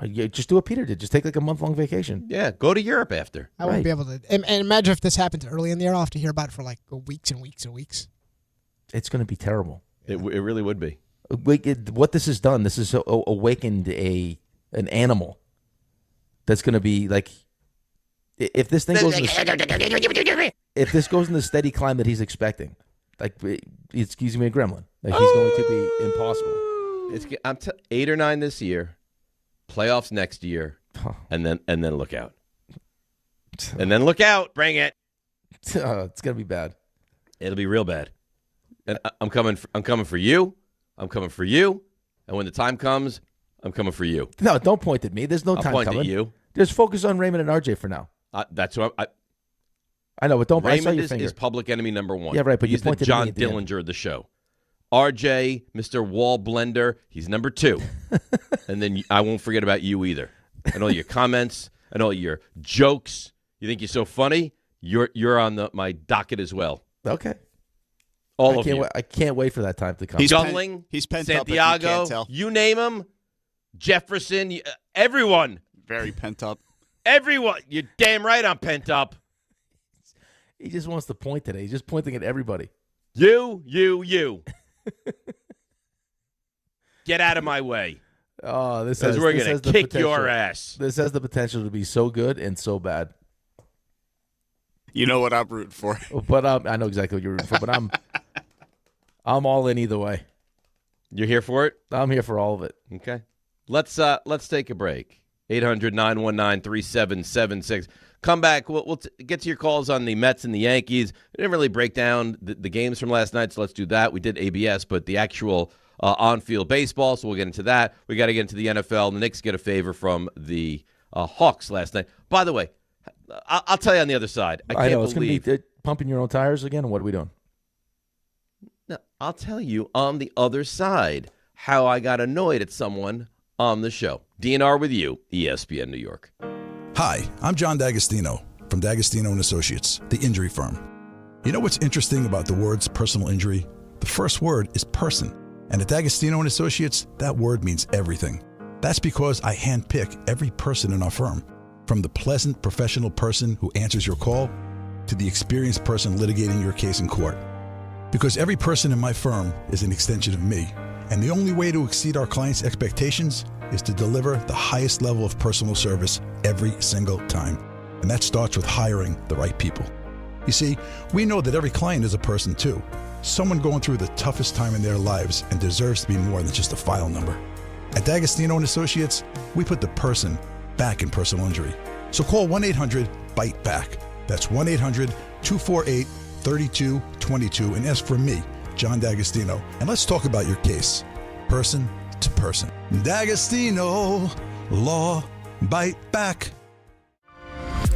Just do what Peter did. Just take like a month-long vacation. Yeah, go to Europe after. I won't be able to. And imagine if this happens early in the year, I'll have to hear about it for like weeks and weeks and weeks. It's going to be terrible. It really would be. What this has done, this has awakened an animal that's going to be like, if this thing goes if this goes in the steady climb that he's expecting, like, excuse me, a gremlin, like he's going to be impossible. I'm 8 or 9 this year, playoffs next year, and then look out, and then look out, bring it. It's going to be bad. It'll be real bad, and I'm coming for you. I'm coming for you, and when the time comes, I'm coming for you. No, don't point at me. There's no time point coming. At you. Just focus on Raymond and RJ for now. That's what I know, but don't. Raymond I saw your finger. is public enemy number 1. Yeah, right. But he's you pointed the John at me at the Dillinger of the show. RJ, Mr. Wall Blender, he's number 2, and then I won't forget about you either. And all your comments and all your jokes. You think you're so funny? You're on my docket as well. Okay. All of you. I can't wait for that time to come. He's Gunling, he's pent Santiago, up. If you can't tell. You name him, Jefferson, everyone. Very pent up. Everyone. You're damn right I'm pent up. He just wants to point today. He's just pointing at everybody. You. Get out of my way. Oh, because we're going to kick your ass. This has the potential to be so good and so bad. You know what I'm rooting for. But I know exactly what you're rooting for, but I'm all in either way. You're here for it? I'm here for all of it. Okay. Let's take a break. 800-919-3776. Come back. We'll get to your calls on the Mets and the Yankees. We didn't really break down the games from last night, so let's do that. We did ABS, but the actual on-field baseball, so we'll get into that. We got to get into the NFL. The Knicks get a favor from the Hawks last night. By the way, I'll tell you on the other side. I know it's going to be pumping your own tires again, or what are we doing? No, I'll tell you on the other side how I got annoyed at someone on the show. DNR with you, ESPN New York. Hi, I'm John D'Agostino from D'Agostino & Associates, the injury firm. You know what's interesting about the words personal injury? The first word is person. And at D'Agostino & Associates, that word means everything. That's because I handpick every person in our firm, from the pleasant professional person who answers your call to the experienced person litigating your case in court. Because every person in my firm is an extension of me, and the only way to exceed our clients' expectations is to deliver the highest level of personal service every single time. And that starts with hiring the right people. You see, we know that every client is a person too. Someone going through the toughest time in their lives and deserves to be more than just a file number. At D'Agostino & Associates, we put the person back in personal injury. So call 1-800-BITE-BACK. That's 1-800-248-3222 and ask for me, John D'Agostino, and let's talk about your case, person to person. D'Agostino, law, bite back.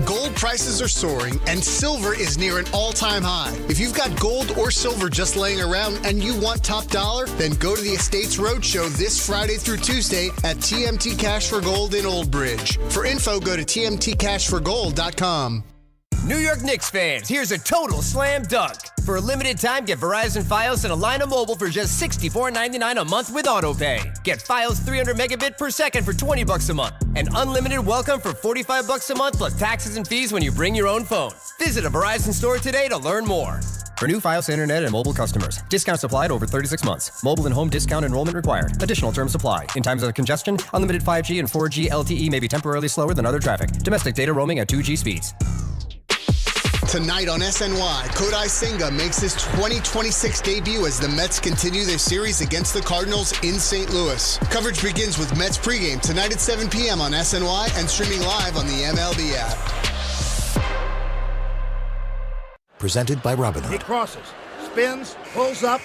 Gold prices are soaring and silver is near an all-time high. If you've got gold or silver just laying around and you want top dollar, then go to the Estates Roadshow this Friday through Tuesday at TMT Cash for Gold in Old Bridge. For info, go to tmtcashforgold.com. New York Knicks fans, here's a total slam dunk. For a limited time, get Verizon Fios and a line of mobile for just $64.99 a month with AutoPay. Get Fios 300 megabit per second for $20 a month. And unlimited welcome for $45 a month plus taxes and fees when you bring your own phone. Visit a Verizon store today to learn more. For new Fios internet and mobile customers, discounts applied over 36 months. Mobile and home discount enrollment required. Additional terms apply. In times of congestion, unlimited 5G and 4G LTE may be temporarily slower than other traffic. Domestic data roaming at 2G speeds. Tonight on SNY, Kodai Senga makes his 2026 debut as the Mets continue their series against the Cardinals in St. Louis. Coverage begins with Mets pregame tonight at 7 p.m. on SNY and streaming live on the MLB app. Presented by Robinhood. He crosses, spins, pulls up.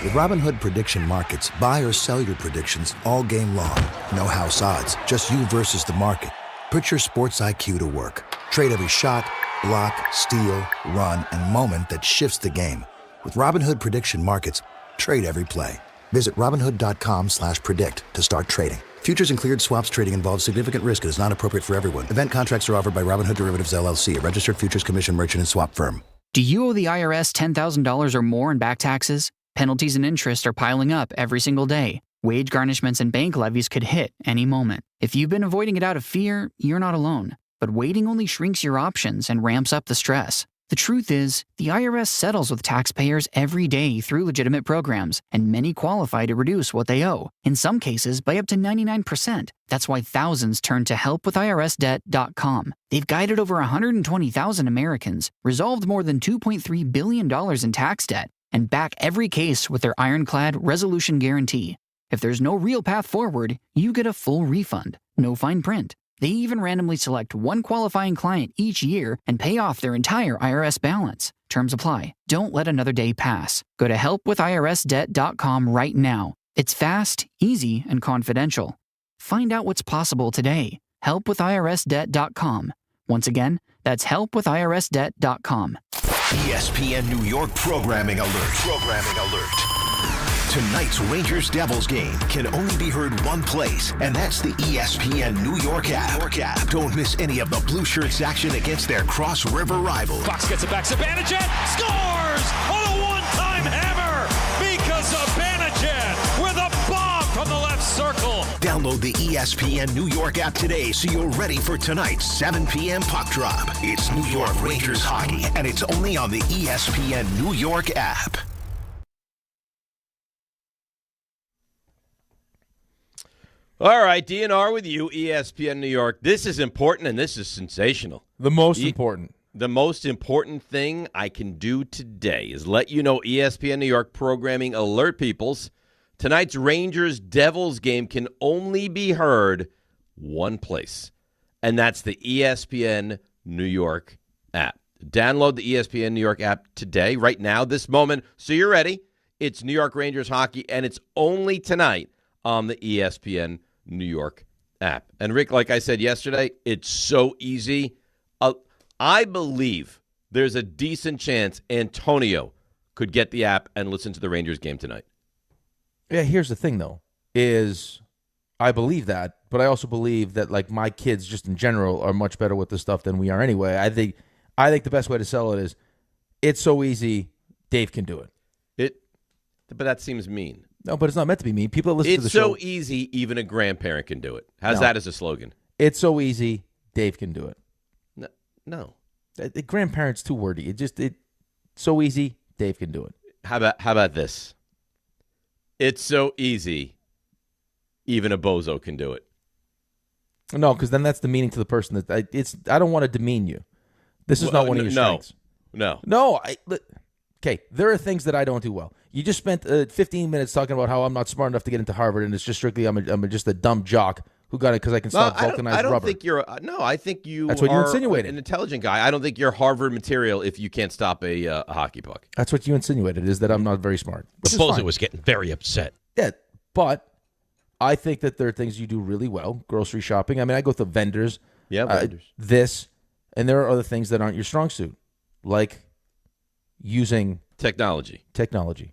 With Robinhood Prediction Markets, buy or sell your predictions all game long. No house odds, just you versus the market. Put your sports IQ to work. Trade every shot, block, steal, run, and moment that shifts the game. With Robinhood Prediction Markets, trade every play. Visit Robinhood.com/predict to start trading. Futures and cleared swaps trading involves significant risk and is not appropriate for everyone. Event contracts are offered by Robinhood Derivatives LLC, a registered futures commission merchant and swap firm. Do you owe the IRS $10,000 or more in back taxes? Penalties and interest are piling up every single day. Wage garnishments and bank levies could hit any moment. If you've been avoiding it out of fear, you're not alone. But waiting only shrinks your options and ramps up the stress. The truth is, the IRS settles with taxpayers every day through legitimate programs, and many qualify to reduce what they owe, in some cases by up to 99%. That's why thousands turn to helpwithirsdebt.com. They've guided over 120,000 Americans, resolved more than $2.3 billion in tax debt, and back every case with their ironclad resolution guarantee. If there's no real path forward, you get a full refund, no fine print. They even randomly select one qualifying client each year and pay off their entire IRS balance. Terms apply. Don't let another day pass. Go to helpwithirsdebt.com right now. It's fast, easy, and confidential. Find out what's possible today. Helpwithirsdebt.com. Once again, that's helpwithirsdebt.com. ESPN New York programming alert. Tonight's Rangers-Devils game can only be heard one place, and that's the ESPN New York app. Don't miss any of the Blue Shirts action against their Cross River rivals. Fox gets it back. Zibanejad scores on a one-time hammer because Zibanejad with a bomb from the left circle. Download the ESPN New York app today so you're ready for tonight's 7 p.m. puck drop. It's New York Rangers hockey, and it's only on the ESPN New York app. All right, DNR with you, ESPN New York. This is important, and this is sensational. The most important. The most important thing I can do today is let you know ESPN New York programming alert peoples. Tonight's Rangers-Devils game can only be heard one place, and that's the ESPN New York app. Download the ESPN New York app today, right now, this moment, so you're ready. It's New York Rangers hockey, and it's only tonight on the ESPN New York app. And, Rick, like I said yesterday, it's so easy. I believe there's a decent chance Antonio could get the app and listen to the Rangers game tonight. Yeah, here's the thing, though, is I believe that, but I also believe that, like, my kids just in general are much better with this stuff than we are anyway. I think the best way to sell it is it's so easy, Dave can do it. But that seems mean. No, but it's not meant to be mean. People that listen to the show. It's so easy, even a grandparent can do it. How's that as a slogan? It's so easy, Dave can do it. No. The grandparent's too wordy. It's so easy, Dave can do it. How about this? It's so easy, even a bozo can do it. No, because then that's demeaning to the person. I don't want to demean you. This is not one of your strengths. No. Okay, there are things that I don't do well. You just spent 15 minutes talking about how I'm not smart enough to get into Harvard, and it's just strictly I'm just a dumb jock who got it because I can stop vulcanized rubber. I think you That's what you insinuated. An intelligent guy. I don't think you're Harvard material if you can't stop a hockey puck. That's what you insinuated, is that I'm not very smart. Suppose it was getting very upset. Yeah, but I think that there are things you do really well. Grocery shopping. I mean, I go to vendors. Yeah, vendors. And there are other things that aren't your strong suit, like using technology.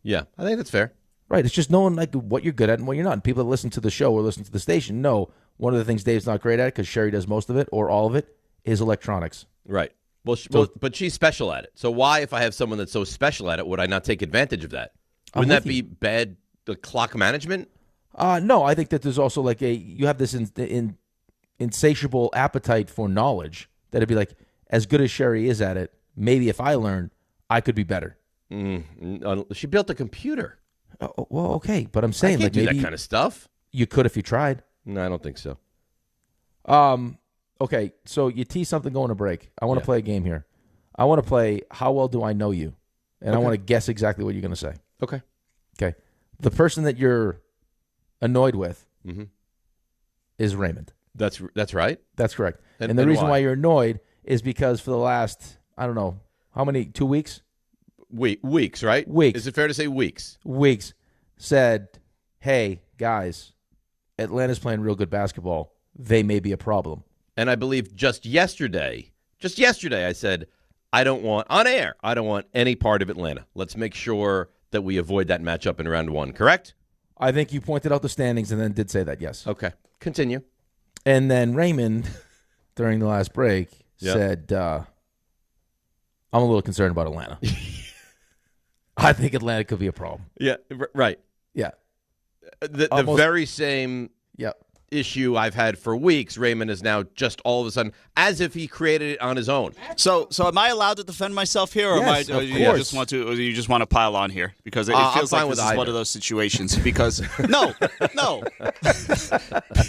Yeah, I think that's fair. Right. It's just knowing like what you're good at and what you're not. And people that listen to the show or listen to the station know one of the things Dave's not great at, because Sherry does most of it or all of it, is electronics. Right. Well, but she's special at it. So why, if I have someone that's so special at it, would I not take advantage of that? Wouldn't that be bad clock management? No, I think that there's also like you have this insatiable appetite for knowledge that it'd be like, as good as Sherry is at it, maybe if I learn, I could be better. She built a computer. Oh, well, okay, but I'm saying I can't like do maybe that kind of stuff. You could if you tried. No, I don't think so. Okay, so you tease something going to break. I want to play a game here. I want to play How Well Do I Know You? And I want to guess exactly what you're going to say. Okay. Okay. The person that you're annoyed with is Raymond. That's right? That's correct. And the reason why you're annoyed is because for the last, I don't know, how many, 2 weeks? Weeks, right? Weeks. Is it fair to say weeks? Weeks. Said, hey, guys, Atlanta's playing real good basketball. They may be a problem. And I believe just yesterday I said, I don't want any part of Atlanta. Let's make sure that we avoid that matchup in round one, correct? I think you pointed out the standings and then did say that, yes. Okay. Continue. And then Raymond, during the last break, said, I'm a little concerned about Atlanta. I think Atlanta could be a problem. Yeah, right. Yeah. The very same issue I've had for weeks, Raymond is now just all of a sudden, as if he created it on his own. So am I allowed to defend myself here, or yes, do you just want to pile on here? Because it feels like this is one of those situations. Because no,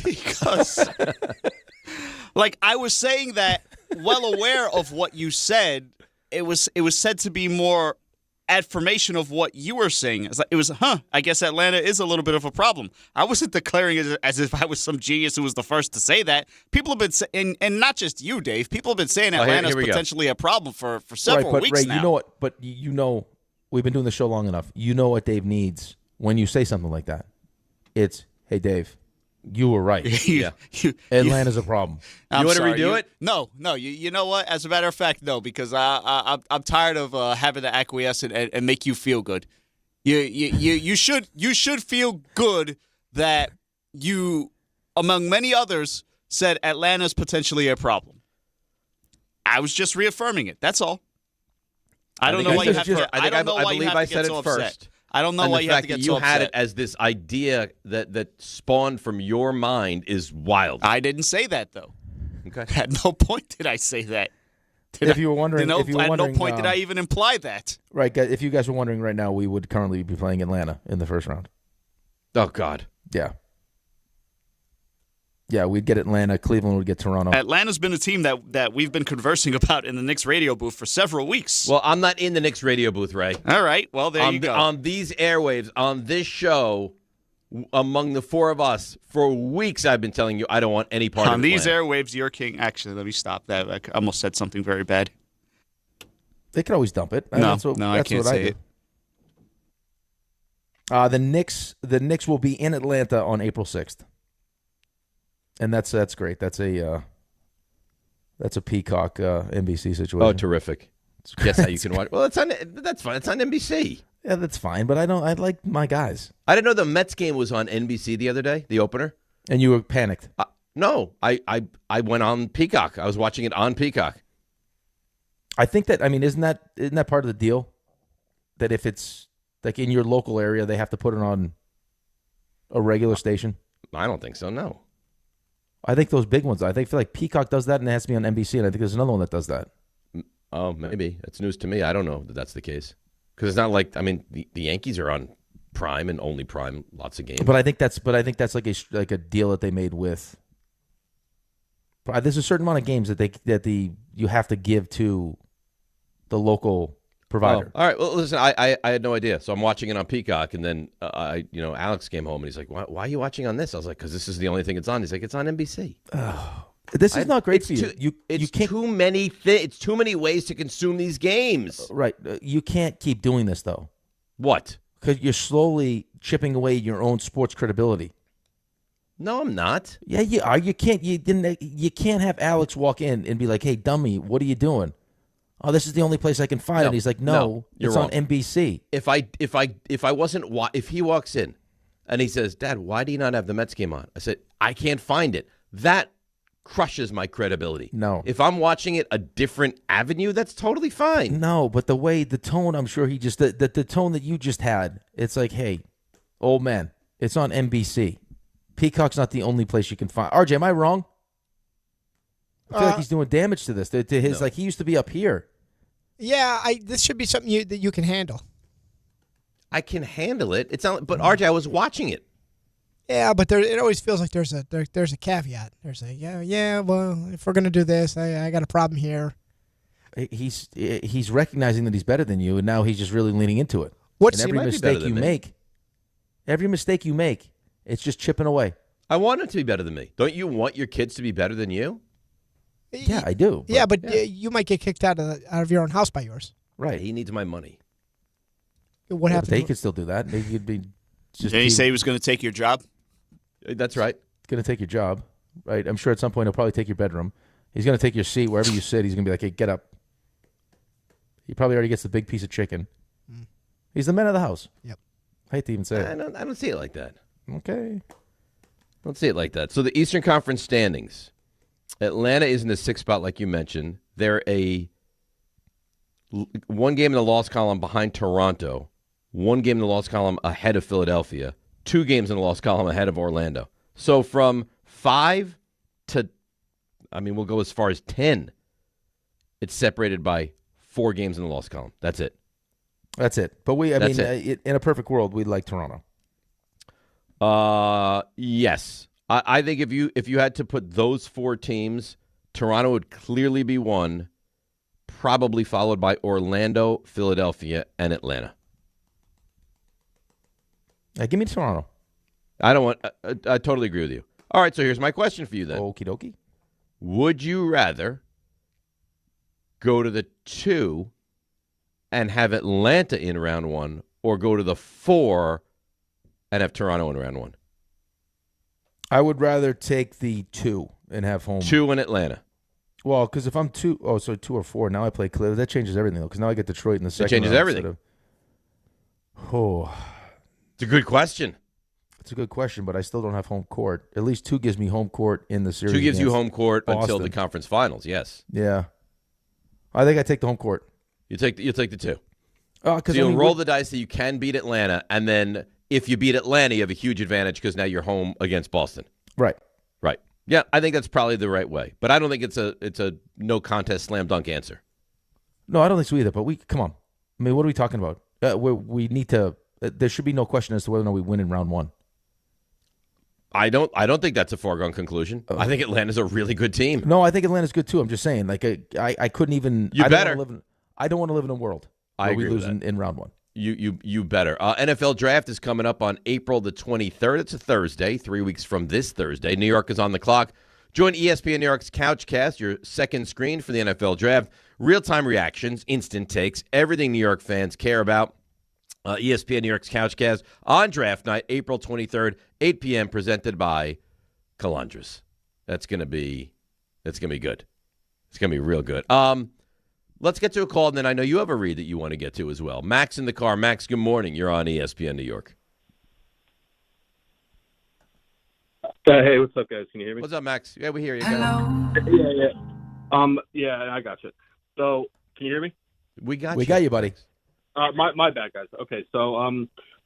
because like I was saying that, well aware of what you said, it was said to be more affirmation of what you were saying. It was, I guess Atlanta is a little bit of a problem. I wasn't declaring it as if I was some genius who was the first to say that. People have been saying, and not just you, Dave, people have been saying Atlanta's potentially a problem for several weeks now. You know what? But you know, we've been doing the show long enough. You know what Dave needs when you say something like that. It's, hey, Dave, you were right. Atlanta's a problem. You want to redo it? No. You know what? As a matter of fact, no, because I'm tired of having to acquiesce and make you feel good. You should feel good that you, among many others, said Atlanta's potentially a problem. I was just reaffirming it. That's all. I don't know why you have to. I believe I said it first. I don't know why you have to get so upset. You had it as this idea that spawned from your mind is wild. I didn't say that, though. Okay. At no point did I say that. If you were wondering, at no point did I even imply that. Right. If you guys were wondering right now, we would currently be playing Atlanta in the first round. Oh, God. Yeah. Yeah, we'd get Atlanta. Cleveland would get Toronto. Atlanta's been a team that we've been conversing about in the Knicks radio booth for several weeks. Well, I'm not in the Knicks radio booth, Ray. All right. Well, there you go. On these airwaves, on this show, among the four of us, for weeks I've been telling you I don't want any part of it. On these airwaves, you're king. Actually, let me stop that. I almost said something very bad. They could always dump it. I can't say it. The Knicks will be in Atlanta on April 6th. And that's great. That's a Peacock NBC situation. Oh, terrific! Guess how you can watch. Well, that's fine. It's on NBC. Yeah, that's fine. But I like my guys. I didn't know the Mets game was on NBC the other day, the opener. And you were panicked. No, I went on Peacock. I was watching it on Peacock. I think that isn't that part of the deal? That if it's like in your local area, they have to put it on a regular station. I don't think so. No. I think those big ones. I feel like Peacock does that, and it has to be on NBC. And I think there's another one that does that. Oh, maybe it's news to me. I don't know that that's the case because it's not like the Yankees are on Prime and only Prime, lots of games. But I think that's like a deal that they made with. There's a certain amount of games that you have to give to the local provider. Oh, all right. Well, listen, I had no idea, so I'm watching it on Peacock, and then Alex came home and he's like, "Why are you watching on this?" I was like, "Because this is the only thing it's on." He's like, "It's on NBC." This is not great for you. It's too many. It's too many ways to consume these games. Right. You can't keep doing this though. What? Because you're slowly chipping away your own sports credibility. No, I'm not. Yeah, you are. You can't. You can't have Alex walk in and be like, "Hey, dummy, what are you doing?" Oh, this is the only place I can find it. He's like, no, it's wrong. on NBC. If he walks in and he says, "Dad, why do you not have the Mets game on?" I said, "I can't find it." That crushes my credibility. No. If I'm watching it a different avenue, that's totally fine. No, but the tone, I'm sure he just, the tone that you just had, it's like, hey, old man, it's on NBC. Peacock's not the only place you can find. RJ, am I wrong? I feel like he's doing damage to this. To his, like, he used to be up here. Yeah, this should be something that you can handle. I can handle it. It's not, but RJ, I was watching it. Yeah, but it always feels like there's a caveat. There's well, if we're gonna do this, I got a problem here. He's recognizing that he's better than you, and now he's just really leaning into it. Every mistake you make, it's just chipping away. I want him to be better than me. Don't you want your kids to be better than you? Yeah, I do. But you might get kicked out of your own house by yours. Right. He needs my money. What happened? They could still do that. They could be. Did he say he was going to take your job? That's right. Going to take your job, right? I'm sure at some point he'll probably take your bedroom. He's going to take your seat wherever you sit. He's going to be like, "Hey, get up." He probably already gets the big piece of chicken. He's the man of the house. Yep. I hate to even say it. I don't see it like that. Okay. Don't see it like that. So the Eastern Conference standings. Atlanta is in the 6th spot, like you mentioned. They're one game in the loss column behind Toronto, one game in the loss column ahead of Philadelphia, 2 games in the loss column ahead of Orlando. So from 5 to, we'll go as far as 10. It's separated by 4 games in the loss column. That's it. That's it. But in a perfect world, we'd like Toronto. Yes. I think if you had to put those 4 teams, Toronto would clearly be 1, probably followed by Orlando, Philadelphia, and Atlanta. Give me Toronto. I totally agree with you. All right, so here's my question for you then. Okie dokie. Would you rather go to the 2 and have Atlanta in round 1, or go to the 4 and have Toronto in round 1? I would rather take the 2 and have home. 2 in Atlanta. Well, because if I'm 2 or 4, now I play Cleveland. That changes everything, though, because now I get Detroit in the second round. It changes everything. It's a good question. It's a good question, but I still don't have home court. At least 2 gives me home court in the series. 2 gives you home court Boston. until the conference finals, yes. Yeah. I think I take the home court. You take the 2. So you'll roll the dice that you can beat Atlanta, and then if you beat Atlanta, you have a huge advantage because now you're home against Boston. Right. Right. Yeah, I think that's probably the right way. But I don't think it's a no contest slam dunk answer. No, I don't think so either. But come on. What are we talking about? We need to. There should be no question as to whether or not we win in round 1. I don't think that's a foregone conclusion. I think Atlanta's a really good team. No, I think Atlanta's good too. I'm just saying, like I couldn't even. You better. I don't want to live in a world where we lose in round one. You better. NFL draft is coming up on April the 23rd. It's a Thursday, 3 weeks from this Thursday. New York is on the clock. Join ESPN New York's Couchcast, your second screen for the NFL draft. Real-time reactions, instant takes, everything New York fans care about. ESPN New York's Couchcast on draft night, April 23rd, 8 p.m., presented by Calandras. That's gonna be good. It's gonna be real good. Let's get to a call, and then I know you have a read that you want to get to as well. Max in the car. Max, good morning. You're on ESPN New York. Hey, what's up, guys? Can you hear me? What's up, Max? Yeah, we hear you. Yeah. Yeah, I got you. So, can you hear me? We got you, buddy. My bad, guys. Okay, so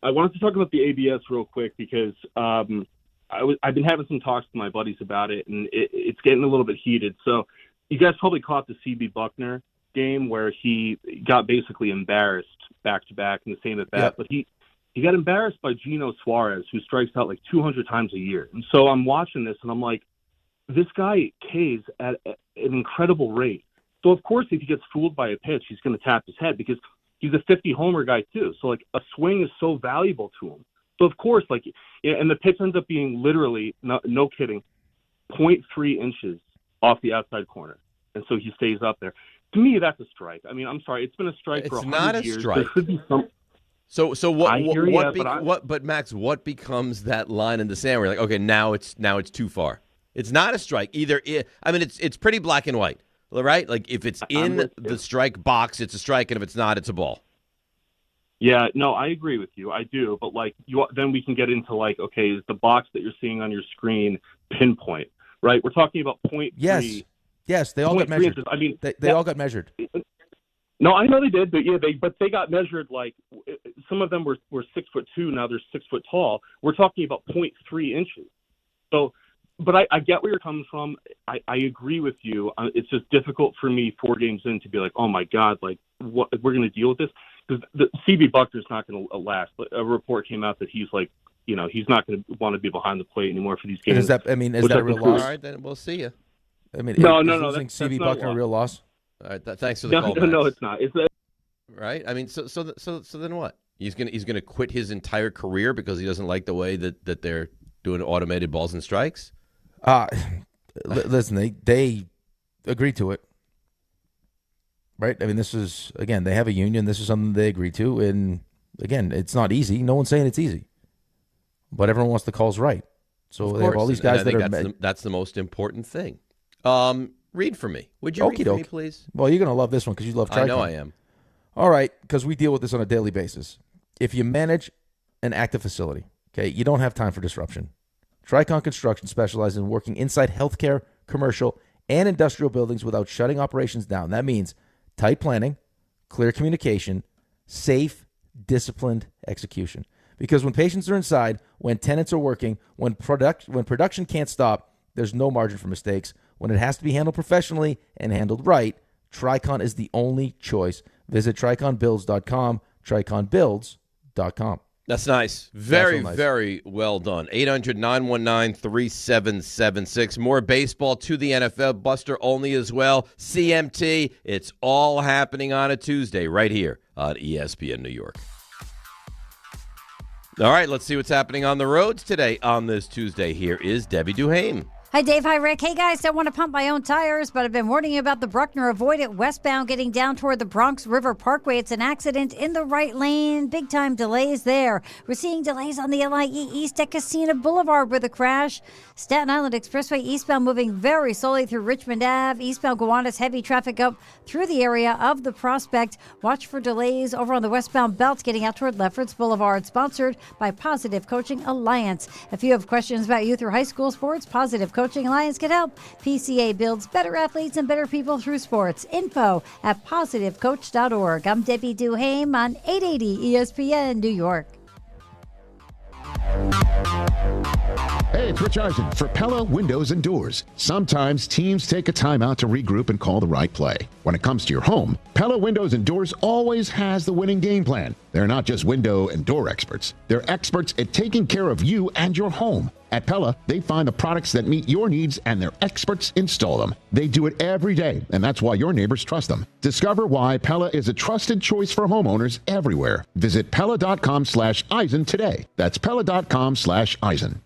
I wanted to talk about the ABS real quick because I've been having some talks with my buddies about it, and it's getting a little bit heated. So, you guys probably caught the CB Buckner game where he got basically embarrassed back-to-back in the same at bat, Yep. but he got embarrassed by Geno Suarez, who strikes out like 200 times a year. And so I'm watching this, and I'm like, this guy K's at an incredible rate. So, of course, if he gets fooled by a pitch, he's going to tap his head because he's a 50-homer guy, too. So, like, a swing is so valuable to him. So, of course, like, and the pitch ends up being literally, no kidding, 0.3 inches off the outside corner. And so he stays up there. To me, that's a strike. I mean, I'm sorry. It's been a strike for 100 years. It's not a strike. There should be some... So but Max, what becomes that line in the sand where you're like, okay, now it's too far? It's not a strike either. I mean, it's pretty black and white, right? Like if it's in the strike box, it's a strike, and if it's not, it's a ball. Yeah, no, I agree with you. I do, but like then we can get into like, okay, is the box that you're seeing on your screen pinpoint, right? We're talking about 0.3. Yes, they all got measured. Inches. I mean, they all got measured. No, I know they did, but they got measured. Like some of them were 6'2", now they're 6 foot tall. We're talking about 0.3 inches. So, but I get where you're coming from. I agree with you. It's just difficult for me 4 games in to be like, oh my God, like what we're going to deal with this because the CB Buckner's not going to last. A report came out that he's like, he's not going to want to be behind the plate anymore for these games. Is that a real loss? All right, then we'll see you. I mean, no. That's CB Buckner a real loss? All right, thanks for the call. No, it's not. Right. I mean, so then what? He's gonna quit his entire career because he doesn't like the way that they're doing automated balls and strikes. Listen, they agreed to it, right? I mean, this is again they have a union. This is something they agreed to, and again, it's not easy. No one's saying it's easy, but everyone wants the calls right. So they have all these guys that's the most important thing. Read for me. Would you read for me, please? Well, you're going to love this one because you love Tricon. I know I am. All right, because we deal with this on a daily basis. If you manage an active facility, okay, you don't have time for disruption. Tricon Construction specializes in working inside healthcare, commercial, and industrial buildings without shutting operations down. That means tight planning, clear communication, safe, disciplined execution. Because when patients are inside, when tenants are working, when production can't stop, there's no margin for mistakes. When it has to be handled professionally and handled right, Tricon is the only choice. Visit TriconBuilds.com, TriconBuilds.com. That's nice. Very well done. 800-919-3776. More baseball to the NFL. Buster Olney as well. CMT. It's all happening on a Tuesday right here on ESPN New York. All right, let's see what's happening on the roads today on this Tuesday. Here is Debbie Duhame. Hi, Dave. Hi, Rick. Hey, guys. Don't want to pump my own tires, but I've been warning you about the Bruckner Avoid It westbound getting down toward the Bronx River Parkway. It's an accident in the right lane. Big-time delays there. We're seeing delays on the LIE East at Casino Boulevard with a crash. Staten Island Expressway eastbound moving very slowly through Richmond Ave. Eastbound Gowanus, heavy traffic up through the area of the Prospect. Watch for delays over on the westbound belt getting out toward Lefferts Boulevard. Sponsored by Positive Coaching Alliance. If you have questions about youth or high school sports, Positive Coaching Alliance can help. PCA builds better athletes and better people through sports. Info at positivecoach.org. I'm Debbie Duhame on 880 ESPN New York. Hey, it's Rich Eisen for Pella Windows and Doors. Sometimes teams take a timeout to regroup and call the right play. When it comes to your home, Pella Windows and Doors always has the winning game plan. They're not just window and door experts. They're experts at taking care of you and your home. At Pella, they find the products that meet your needs and their experts install them. They do it every day, and that's why your neighbors trust them. Discover why Pella is a trusted choice for homeowners everywhere. Visit Pella.com/Eisen today. That's Pella.com/Eisen.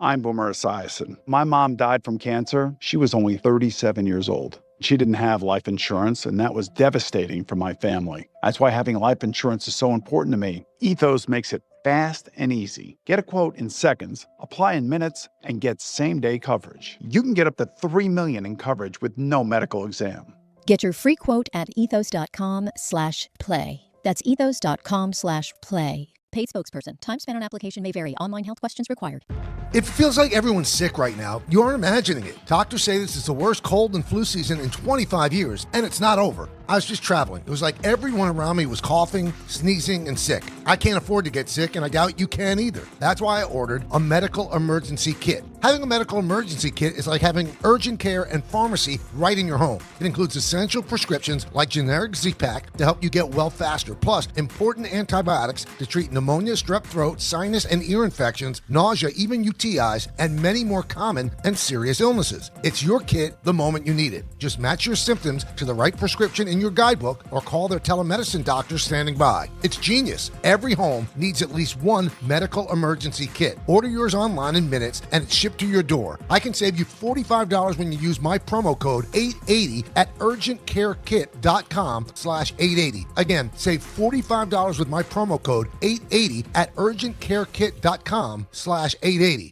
I'm Boomer Esiason. My mom died from cancer. She was only 37 years old. She didn't have life insurance, and that was devastating for my family. That's why having life insurance is so important to me. Ethos makes it fast and easy. Get a quote in seconds, apply in minutes, and get same-day coverage. You can get up to $3 million in coverage with no medical exam. Get your free quote at ethos.com/play. That's ethos.com/play. Paid spokesperson. Time spent on application may vary. Online health questions required. It feels like everyone's sick right now. You aren't imagining it. Doctors say this is the worst cold and flu season in 25 years, and it's not over. I was just traveling. It was like everyone around me was coughing, sneezing, and sick. I can't afford to get sick, and I doubt you can either. That's why I ordered a medical emergency kit. Having a medical emergency kit is like having urgent care and pharmacy right in your home. It includes essential prescriptions like generic Z-Pak to help you get well faster, plus important antibiotics to treat pneumonia, strep throat, sinus and ear infections, nausea, even UTIs, and many more common and serious illnesses. It's your kit the moment you need it. Just match your symptoms to the right prescription in your guidebook or call their telemedicine doctor standing by. It's genius. Every home needs at least one medical emergency kit. Order yours online in minutes and it's shipped to your door. I can save you $45 when you use my promo code 880 at urgentcarekit.com/880. Again, save $45 with my promo code 880 at urgentcarekit.com/880.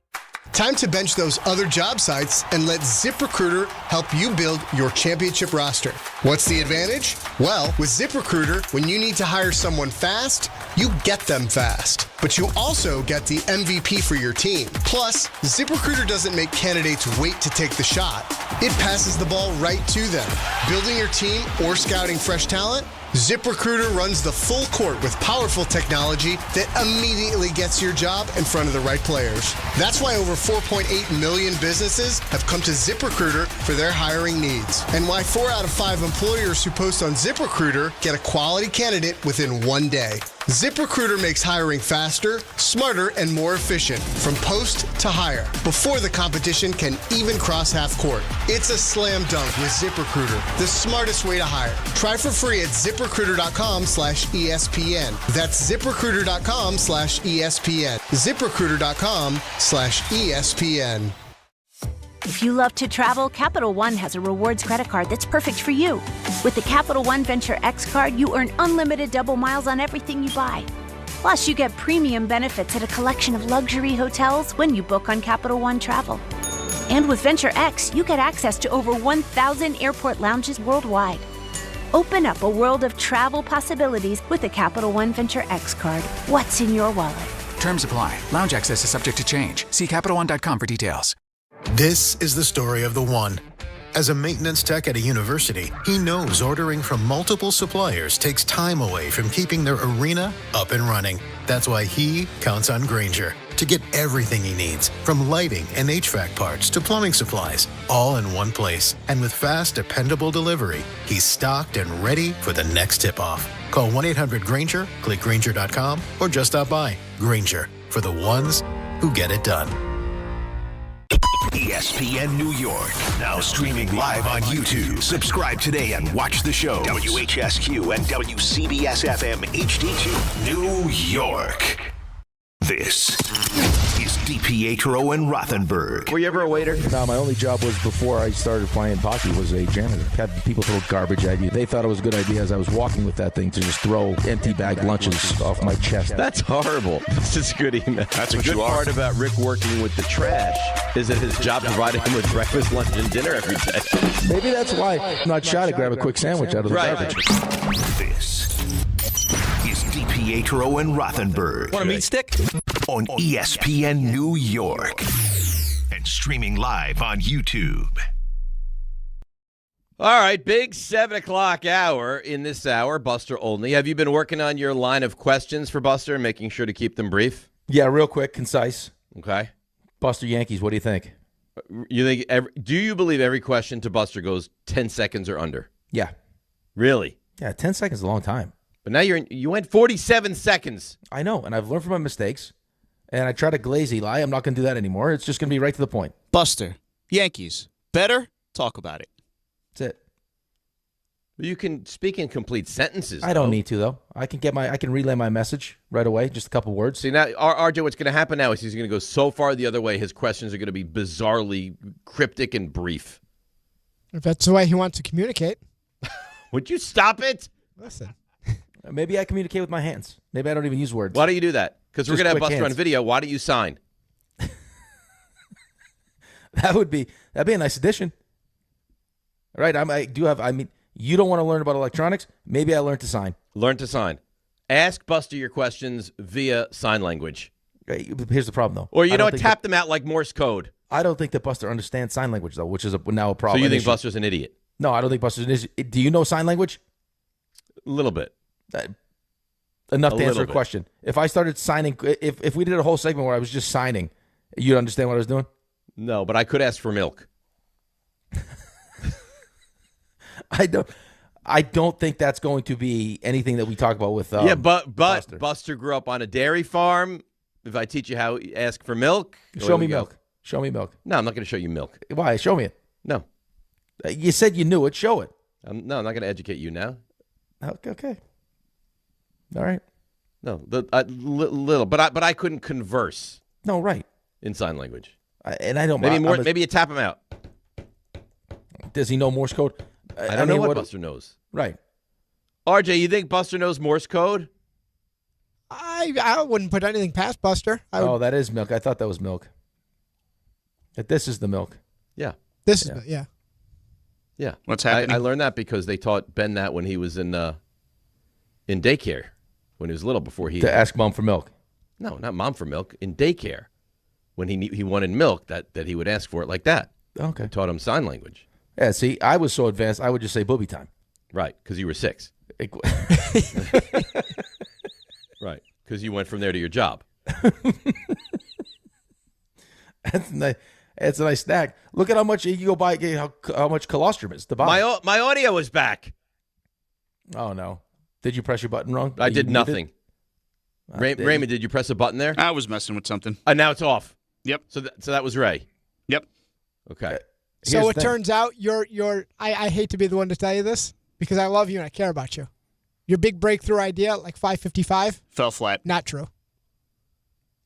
Time to bench those other job sites and let ZipRecruiter help you build your championship roster. What's the advantage? Well, with ZipRecruiter, when you need to hire someone fast, you get them fast. But you also get the MVP for your team. Plus, ZipRecruiter doesn't make candidates wait to take the shot. It passes the ball right to them. Building your team or scouting fresh talent? ZipRecruiter runs the full court with powerful technology that immediately gets your job in front of the right players. That's why over 4.8 million businesses have come to ZipRecruiter for their hiring needs. And why 4 out of 5 employers who post on ZipRecruiter get a quality candidate within 1 day. ZipRecruiter makes hiring faster, smarter, and more efficient from post to hire before the competition can even cross half court. It's a slam dunk with ZipRecruiter, the smartest way to hire. Try for free at ZipRecruiter.com/ESPN. That's ZipRecruiter.com/ESPN. ZipRecruiter.com/ESPN. If you love to travel, Capital One has a rewards credit card that's perfect for you. With the Capital One Venture X card, you earn unlimited double miles on everything you buy. Plus, you get premium benefits at a collection of luxury hotels when you book on Capital One Travel. And with Venture X, you get access to over 1,000 airport lounges worldwide. Open up a world of travel possibilities with the Capital One Venture X card. What's in your wallet? Terms apply. Lounge access is subject to change. See CapitalOne.com for details. This is the story of the one. As a maintenance tech at a university, he knows ordering from multiple suppliers takes time away from keeping their arena up and running. That's why he counts on Grainger to get everything he needs, from lighting and HVAC parts to plumbing supplies, all in one place. And with fast, dependable delivery, he's stocked and ready for the next tip-off. Call 1-800-GRAINGER, click Grainger.com, or just stop by. Grainger, for the ones who get it done. ESPN New York, now streaming live on YouTube. Subscribe today and watch the show. WHSQ and WCBS-FM HD2, New York. This is DiPietro and Rothenberg. Were you ever a waiter? No, my only job was before I started playing hockey was a janitor. Had people throw garbage at you. They thought it was a good idea as I was walking with that thing to just throw empty bag lunches off my chest. That's horrible. This is good email. That's what the good you are. part about Rick working with the trash is that his job provided him with breakfast, lunch, and dinner every day. Maybe that's why I'm not shy to grab a quick sandwich out of the garbage. This is DiPietro and Rothenberg. Want a meat stick? On ESPN New York. And streaming live on YouTube. All right, big 7 o'clock hour. In this hour, Buster Olney. Have you been working on your line of questions for Buster and making sure to keep them brief? Yeah, real quick, concise. Okay. Buster Yankees, what do you think? Do you believe every question to Buster goes 10 seconds or under? Yeah. Really? Yeah, 10 seconds is a long time. But now you went 47 seconds. I know, and I've learned from my mistakes. and I try to glaze Eli. I'm not going to do that anymore. It's just going to be right to the point. Buster, Yankees, better? Talk about it. That's it. You can speak in complete sentences. I don't need to, though. I can relay my message right away, just a couple words. See, now, RJ, what's going to happen now is he's going to go so far the other way, his questions are going to be bizarrely cryptic and brief. If that's the way he wants to communicate. Would you stop it? Listen. Maybe I communicate with my hands. Maybe I don't even use words. Why don't you do that? Because we're going to have Buster hands. on video. Why don't you sign? That'd be a nice addition. All right, you don't want to learn about electronics? Maybe I learned to sign. Learn to sign. Ask Buster your questions via sign language. Here's the problem, though. Or tap them out like Morse code. I don't think that Buster understands sign language, though, which is now a problem. So you think Buster's an idiot? No, I don't think Buster's an idiot. Do you know sign language? A little bit. Enough to answer a question. If I started signing, if we did a whole segment where I was just signing, you'd understand what I was doing? No, but I could ask for milk. I don't think that's going to be anything that we talk about with but Buster grew up on a dairy farm. If I teach you how to ask for milk, show me milk. Show me milk. No, I'm not going to show you milk. Why? Show me it. No. You said you knew it. Show it. No, I'm not going to educate you now. Okay. All right. No, little, but I couldn't converse. No, right. In sign language. And I don't. Maybe you tap him out. Does he know Morse code? I don't know what Buster knows. Right. RJ, you think Buster knows Morse code? I wouldn't put anything past Buster. That is milk. I thought that was milk. That this is the milk. Yeah. This is yeah. Yeah. What's happening? I learned that because they taught Ben that when he was in daycare when he was little before he to ask mom for milk. No, not mom for milk. In daycare, when he wanted milk, that he would ask for it like that. Okay. Taught him sign language. Yeah. See, I was so advanced. I would just say booby time. Right, because you were 6. Right, because you went from there to your job. It's a nice snack. Look at how much you go buy. How much colostrum is to buy. My audio is back. Oh no! Did you press your button wrong? I did nothing. Raymond, did you press a button there? I was messing with something. And now it's off. Yep. So that was Ray. Yep. Okay. So it turns out you're. I hate to be the one to tell you this because I love you and I care about you. Your big breakthrough idea, like 555, fell flat. Not true.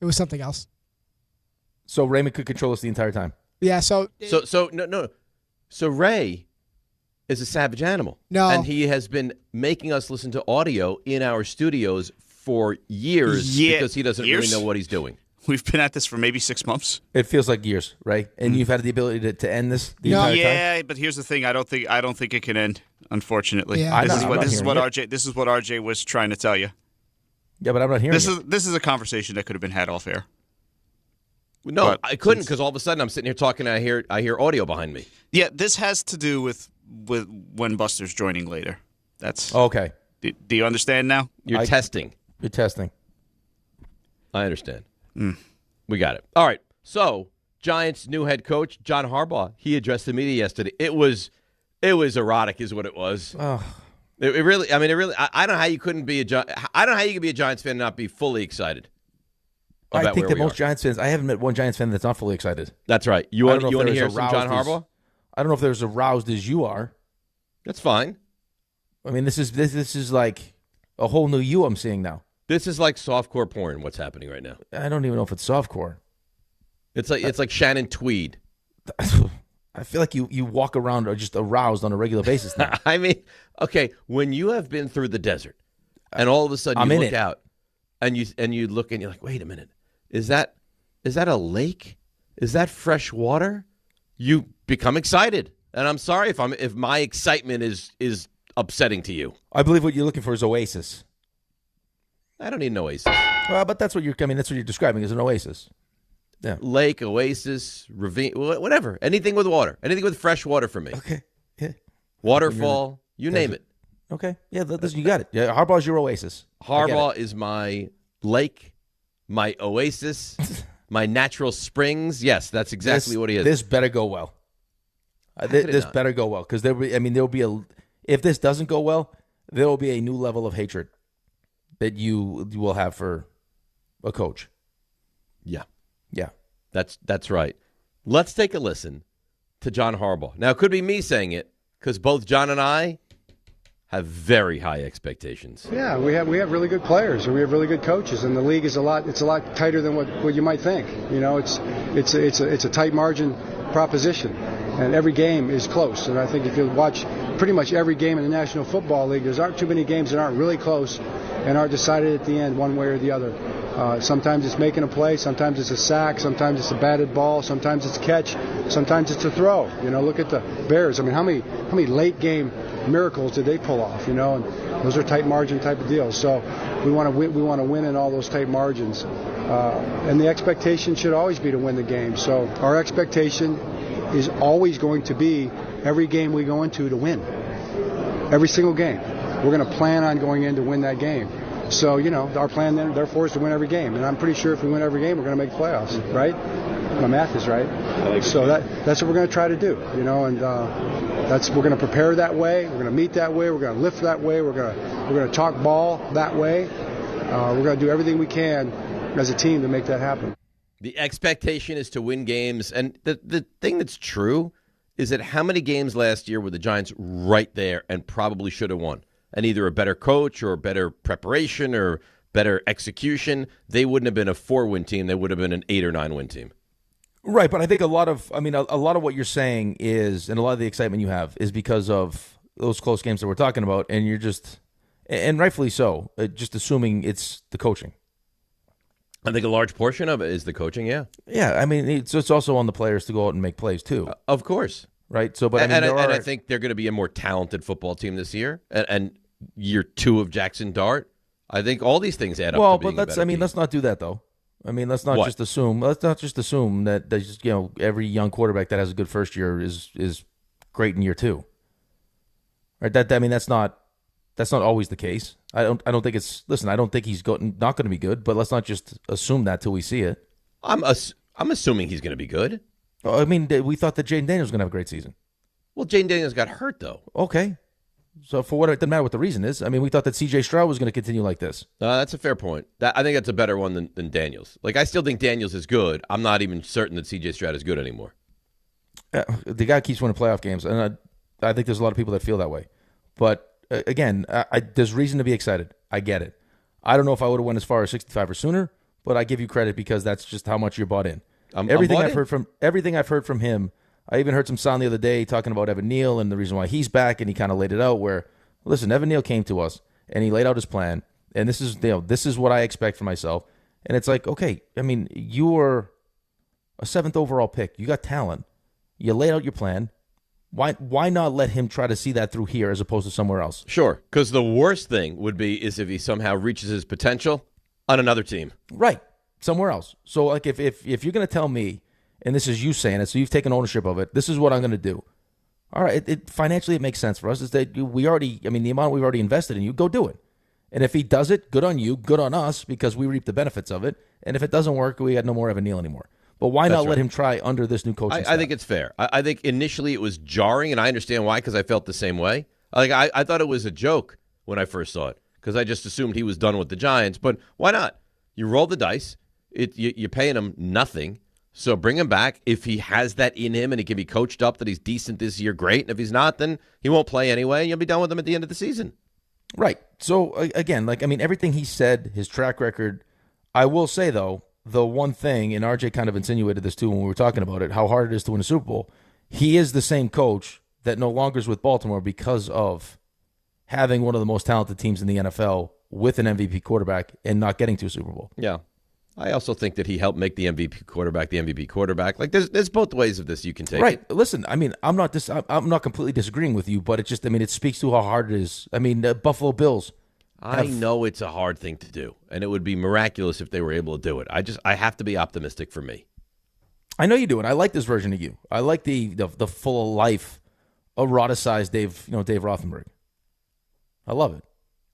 It was something else. So Raymond could control us the entire time. Yeah. So no. So Ray is a savage animal. No. And he has been making us listen to audio in our studios for years because he doesn't really know what he's doing. We've been at this for maybe 6 months. It feels like years, right? And you've had the ability to end this the entire time? Yeah, but here's the thing. I don't think it can end, unfortunately. Yeah. This is what RJ was trying to tell you. Yeah, but I'm not hearing This is a conversation that could have been had off air. No, I couldn't because all of a sudden I'm sitting here talking and I hear audio behind me. Yeah, this has to do with when Buster's joining later. That's okay. Do you understand now? You're testing. You're testing. I understand. We got it. All right. So, Giants' new head coach, John Harbaugh, he addressed the media yesterday. It was erotic, is what it was. Oh. It really. I don't know how you couldn't be I don't know how you could be a Giants fan and not be fully excited. I think that most Giants fans. I haven't met one Giants fan that's not fully excited. That's right. You want to hear some John Harbaugh? I don't know if they're as aroused as you are. That's fine. I mean, this is like a whole new you I'm seeing now. This is like softcore porn. What's happening right now? I don't even know if it's softcore. It's like Shannon Tweed. I feel like you walk around just aroused on a regular basis now. I mean, okay, when you have been through the desert, and all of a sudden you look out, and you look and you're like, wait a minute, is that a lake? Is that fresh water? You become excited, and I'm sorry if my excitement is upsetting to you. I believe what you're looking for is oasis. I don't need an oasis. Well, but that's what you're describing as an oasis. Yeah. Lake, oasis, ravine, whatever. Anything with water. Anything with fresh water for me. Okay. Yeah. Waterfall, you name it. Okay. Yeah, you got it. Yeah, Harbaugh's your oasis. Harbaugh is my lake, my oasis, my natural springs. Yes, that's exactly what he is. This better go well. This better go well because there'll be if this doesn't go well, there will be a new level of hatred that you will have for a coach. Yeah. Yeah. That's right. Let's take a listen to John Harbaugh. Now, it could be me saying it because both John and I have very high expectations. Yeah, we have really good players and we have really good coaches, and the league is a lot tighter than what you might think. You know, it's a tight margin proposition, and every game is close. And I think if you watch pretty much every game in the National Football League, there aren't too many games that aren't really close and aren't decided at the end one way or the other. Sometimes it's making a play, sometimes it's a sack, sometimes it's a batted ball, sometimes it's a catch, sometimes it's a throw. You know, look at the Bears. I mean, how many late game miracles did they pull off? You know, and those are tight margin type of deals. So we want to win in all those tight margins, and the expectation should always be to win the game. So our expectation is always going to be every game we go into to win. Every single game, we're going to plan on going in to win that game. So, you know, our plan then, therefore, is to win every game. And I'm pretty sure if we win every game, we're going to make the playoffs, right? My math is right. So that's what we're going to try to do, you know, and we're going to prepare that way. We're going to meet that way. We're going to lift that way. We're going to talk ball that way. We're going to do everything we can as a team to make that happen. The expectation is to win games. And the thing that's true is that how many games last year were the Giants right there and probably should have won? And either a better coach or better preparation or better execution, they wouldn't have been a 4-win team. They would have been an 8 or 9-win team. Right, but I think a lot of what you're saying is, and a lot of the excitement you have is because of those close games that we're talking about, and you're just, and rightfully so, just assuming it's the coaching. I think a large portion of it is the coaching, yeah. Yeah, I mean, it's also on the players to go out and make plays too. Of course. Right, so, but and I think they're going to be a more talented football team this year, and year 2 of Jaxson Dart. I think all these things add up. Well, to being but let's not do that though. I mean, let's not just assume. Let's not just assume that just, you know, every young quarterback that has a good first year is great in year 2. Right? That's not always the case. I don't think it's. Listen, I don't think he's not going to be good. But let's not just assume that till we see it. I'm assuming he's going to be good. I mean, we thought that Jaden Daniels was going to have a great season. Well, Jaden Daniels got hurt though. Okay. So for what, it doesn't matter what the reason is. I mean, we thought that C.J. Stroud was going to continue like this. That's a fair point. I think that's a better one than Daniels. Like, I still think Daniels is good. I'm not even certain that C.J. Stroud is good anymore. The guy keeps winning playoff games, and I think there's a lot of people that feel that way. But again, there's reason to be excited. I get it. I don't know if I would have went as far as 65 or sooner, but I give you credit because that's just how much you're bought in. Everything I've heard from him. I even heard some sound the other day talking about Evan Neal and the reason why he's back, and he kind of laid it out where, listen, Evan Neal came to us, and he laid out his plan, and this is what I expect for myself. And it's like, okay, I mean, you were a 7th overall pick. You got talent. You laid out your plan. Why not let him try to see that through here as opposed to somewhere else? Sure, because the worst thing would be is if he somehow reaches his potential on another team. Right, somewhere else. So, like, if you're going to tell me, and this is you saying it, so you've taken ownership of it, this is what I'm going to do. All right, financially it makes sense for us. Is that the amount we've already invested in you, go do it. And if he does it, good on you, good on us, because we reap the benefits of it. And if it doesn't work, we got no more Evan Neal anymore. But why not let him try under this new coaching staff? I think it's fair. I think initially it was jarring, and I understand why, because I felt the same way. Like I thought it was a joke when I first saw it, because I just assumed he was done with the Giants. But why not? You roll the dice. You're paying him nothing. So bring him back. If he has that in him and he can be coached up that he's decent this year, great. And if he's not, then he won't play anyway, and you'll be done with him at the end of the season. Right. So, again, everything he said, his track record, I will say, though, the one thing, and RJ kind of insinuated this too when we were talking about it, how hard it is to win a Super Bowl. He is the same coach that no longer is with Baltimore because of having one of the most talented teams in the NFL with an MVP quarterback and not getting to a Super Bowl. Yeah. I also think that he helped make the MVP quarterback. Like, there's both ways of this you can take. Right. It. Listen, I mean, I'm not completely disagreeing with you, but it speaks to how hard it is. I mean, Buffalo Bills. I know it's a hard thing to do, and it would be miraculous if they were able to do it. I have to be optimistic for me. I know you do, and I like this version of you. I like the full of life, eroticized Dave Rothenberg. I love it.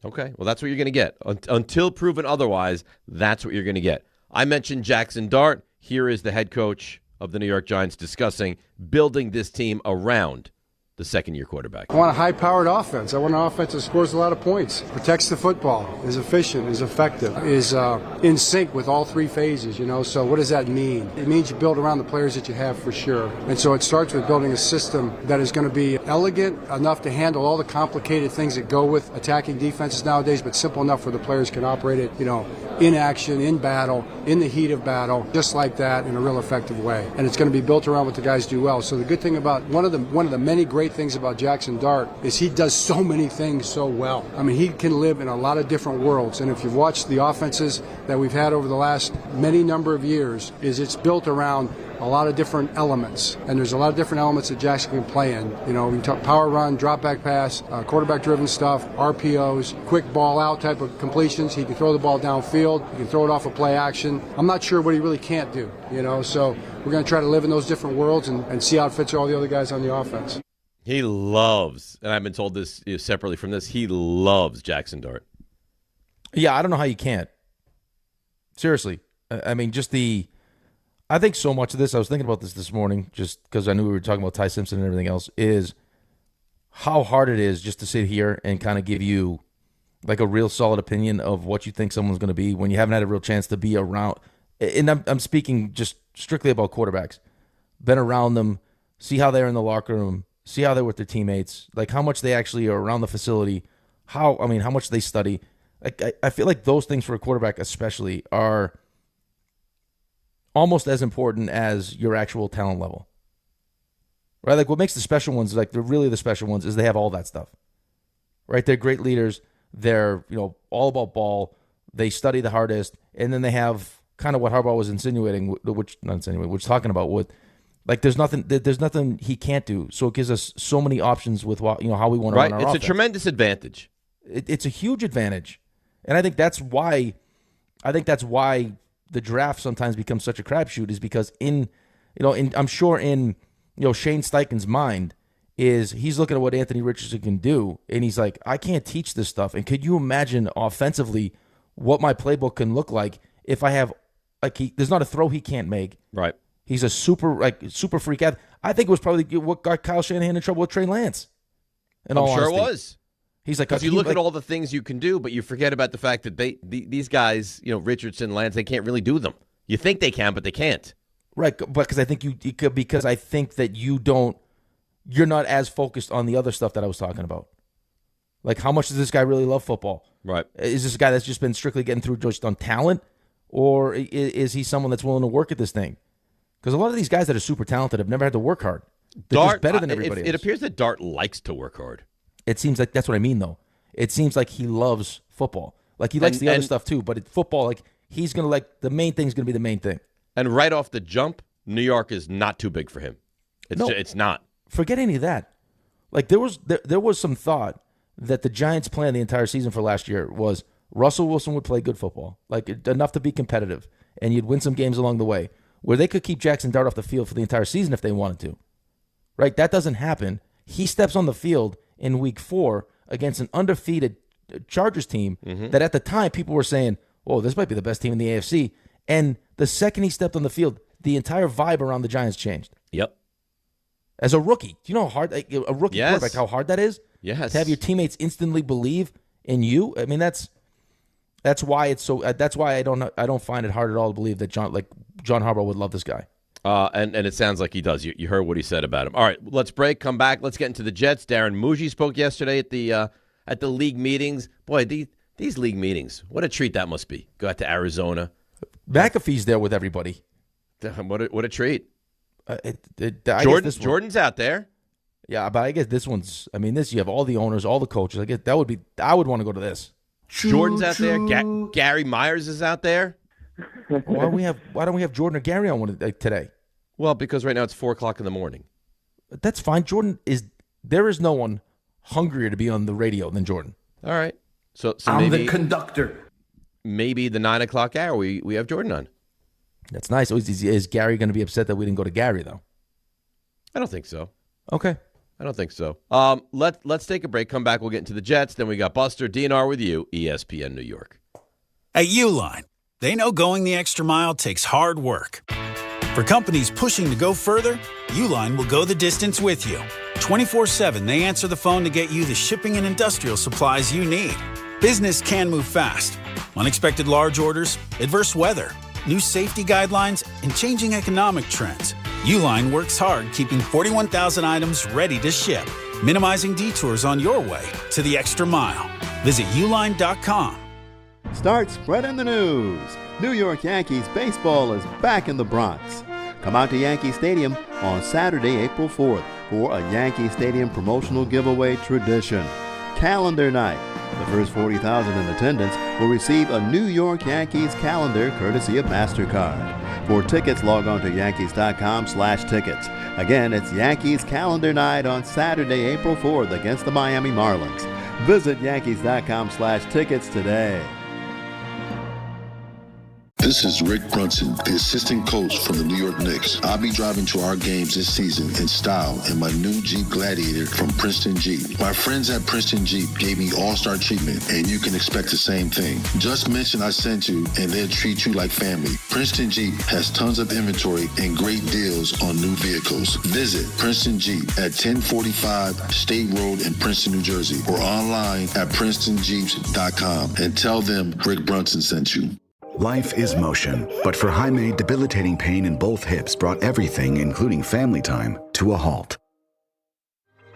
Okay, well, that's what you're going to get. Until proven otherwise, that's what you're going to get. I mentioned Jaxson Dart. Here is the head coach of the New York Giants discussing building this team around the second-year quarterback. I want a high-powered offense. I want an offense that scores a lot of points, protects the football, is efficient, is effective, is in sync with all three phases, So what does that mean? It means you build around the players that you have for sure. And so it starts with building a system that is going to be elegant enough to handle all the complicated things that go with attacking defenses nowadays, but simple enough where the players can operate it, in action, in battle, in the heat of battle, just like that in a real effective way. And it's going to be built around what the guys do well. So the good thing about one of the many great things about Jaxson Dart is he does so many things so well. I mean, he can live in a lot of different worlds. And if you've watched the offenses that we've had over the last many number of years, it's built around a lot of different elements. And there's a lot of different elements that Jaxson can play in. We talk power run, drop back pass, quarterback-driven stuff, RPOs, quick ball out type of completions. He can throw the ball downfield. He can throw it off a play action. I'm not sure what he really can't do, So we're going to try to live in those different worlds and see how it fits all the other guys on the offense. He loves, and I've been told this separately from this, he loves Jaxson Dart. Yeah, I don't know how you can't. Seriously. I mean, I think so much of this, I was thinking about this morning, just because I knew we were talking about Ty Simpson and everything else, is how hard it is just to sit here and kind of give you like a real solid opinion of what you think someone's going to be when you haven't had a real chance to be around. And I'm speaking just strictly about quarterbacks. Been around them, see how they're in the locker room, see how they're with their teammates, like how much they actually are around the facility, how much they study. I feel like those things for a quarterback especially are almost as important as your actual talent level. Right? Like what makes the special ones, like they're really the special ones, is they have all that stuff. Right? They're great leaders. They're, all about ball. They study the hardest. And then they have kind of what Harbaugh was talking about with, like there's nothing he can't do. So it gives us so many options with how we want to run our offense. It's a tremendous advantage. It's a huge advantage. And I think that's why the draft sometimes becomes such a crapshoot, is because I'm sure in Shane Steichen's mind is he's looking at what Anthony Richardson can do, and he's like, I can't teach this stuff. And could you imagine offensively what my playbook can look like if I have there's not a throw he can't make. Right. He's a super freak athlete. I think it was probably what got Kyle Shanahan in trouble with Trey Lance. I'm sure it was. He's like, because you look at all the things you can do, but you forget about the fact that these guys, Richardson, Lance, they can't really do them. You think they can, but they can't. Right, but because I think because I think that you're not as focused on the other stuff that I was talking about. Like, how much does this guy really love football? Right. Is this a guy that's just been strictly getting through just on talent, or is he someone that's willing to work at this thing? Because a lot of these guys that are super talented have never had to work hard. They're just better than everybody else. It appears that Dart likes to work hard. It seems like that's what I mean, though. It seems like he loves football. Like, he likes the other stuff, too. But football, like, he's going to, the main thing's going to be the main thing. And right off the jump, New York is not too big for him. It's not. Forget any of that. Like, there was some thought that the Giants' plan the entire season for last year was Russell Wilson would play good football, like enough to be competitive, and you'd win some games along the way, where they could keep Jaxson Dart off the field for the entire season if they wanted to. Right? That doesn't happen. He steps on the field in week 4 against an undefeated Chargers team that at the time people were saying, oh, this might be the best team in the AFC. And the second he stepped on the field, the entire vibe around the Giants changed. Yep. As a rookie, do you know how hard a rookie quarterback, how hard that is? Yes. To have your teammates instantly believe in you. I mean, that's why it's so. That's why I don't find it hard at all to believe that John Harbaugh would love this guy. And it sounds like he does. You heard what he said about him. All right, let's break. Come back. Let's get into the Jets. Darren Mougey spoke yesterday at the league meetings. Boy, these league meetings, what a treat that must be. Go out to Arizona. McAfee's there with everybody. What a treat. Jordan's out there. Yeah, but I guess this one's. I mean, you have all the owners, all the coaches. I guess I would want to go to this. Jordan's out there. Gary Myers is out there. Why don't we have Jordan or Gary on one today? Well, because right now it's 4:00 in the morning. That's fine. There is no one hungrier to be on the radio than Jordan. All right. So I'm the conductor. Maybe the 9:00 hour we have Jordan on. That's nice. Is Gary going to be upset that we didn't go to Gary though? I don't think so. Okay. I don't think so. Let's take a break. Come back. We'll get into the Jets. Then we got Buster DNR with you, ESPN New York. At Uline, they know going the extra mile takes hard work. For companies pushing to go further, Uline will go the distance with you. 24/7, they answer the phone to get you the shipping and industrial supplies you need. Business can move fast. Unexpected large orders, adverse weather, new safety guidelines, and changing economic trends. Uline works hard keeping 41,000 items ready to ship, minimizing detours on your way to the extra mile. Visit uline.com. Start spreading the news. New York Yankees baseball is back in the Bronx. Come out to Yankee Stadium on Saturday, April 4th for a Yankee Stadium promotional giveaway tradition. Calendar night. The first 40,000 in attendance will receive a New York Yankees calendar courtesy of MasterCard. For tickets, log on to Yankees.com/tickets. Again, it's Yankees calendar night on Saturday, April 4th against the Miami Marlins. Visit Yankees.com/tickets today. This is Rick Brunson, the assistant coach from the New York Knicks. I'll be driving to our games this season in style in my new Jeep Gladiator from Princeton Jeep. My friends at Princeton Jeep gave me all-star treatment, and you can expect the same thing. Just mention I sent you, and they'll treat you like family. Princeton Jeep has tons of inventory and great deals on new vehicles. Visit Princeton Jeep at 1045 State Road in Princeton, New Jersey, or online at PrincetonJeeps.com and tell them Rick Brunson sent you. Life is motion, but for Jaime, debilitating pain in both hips brought everything, including family time, to a halt.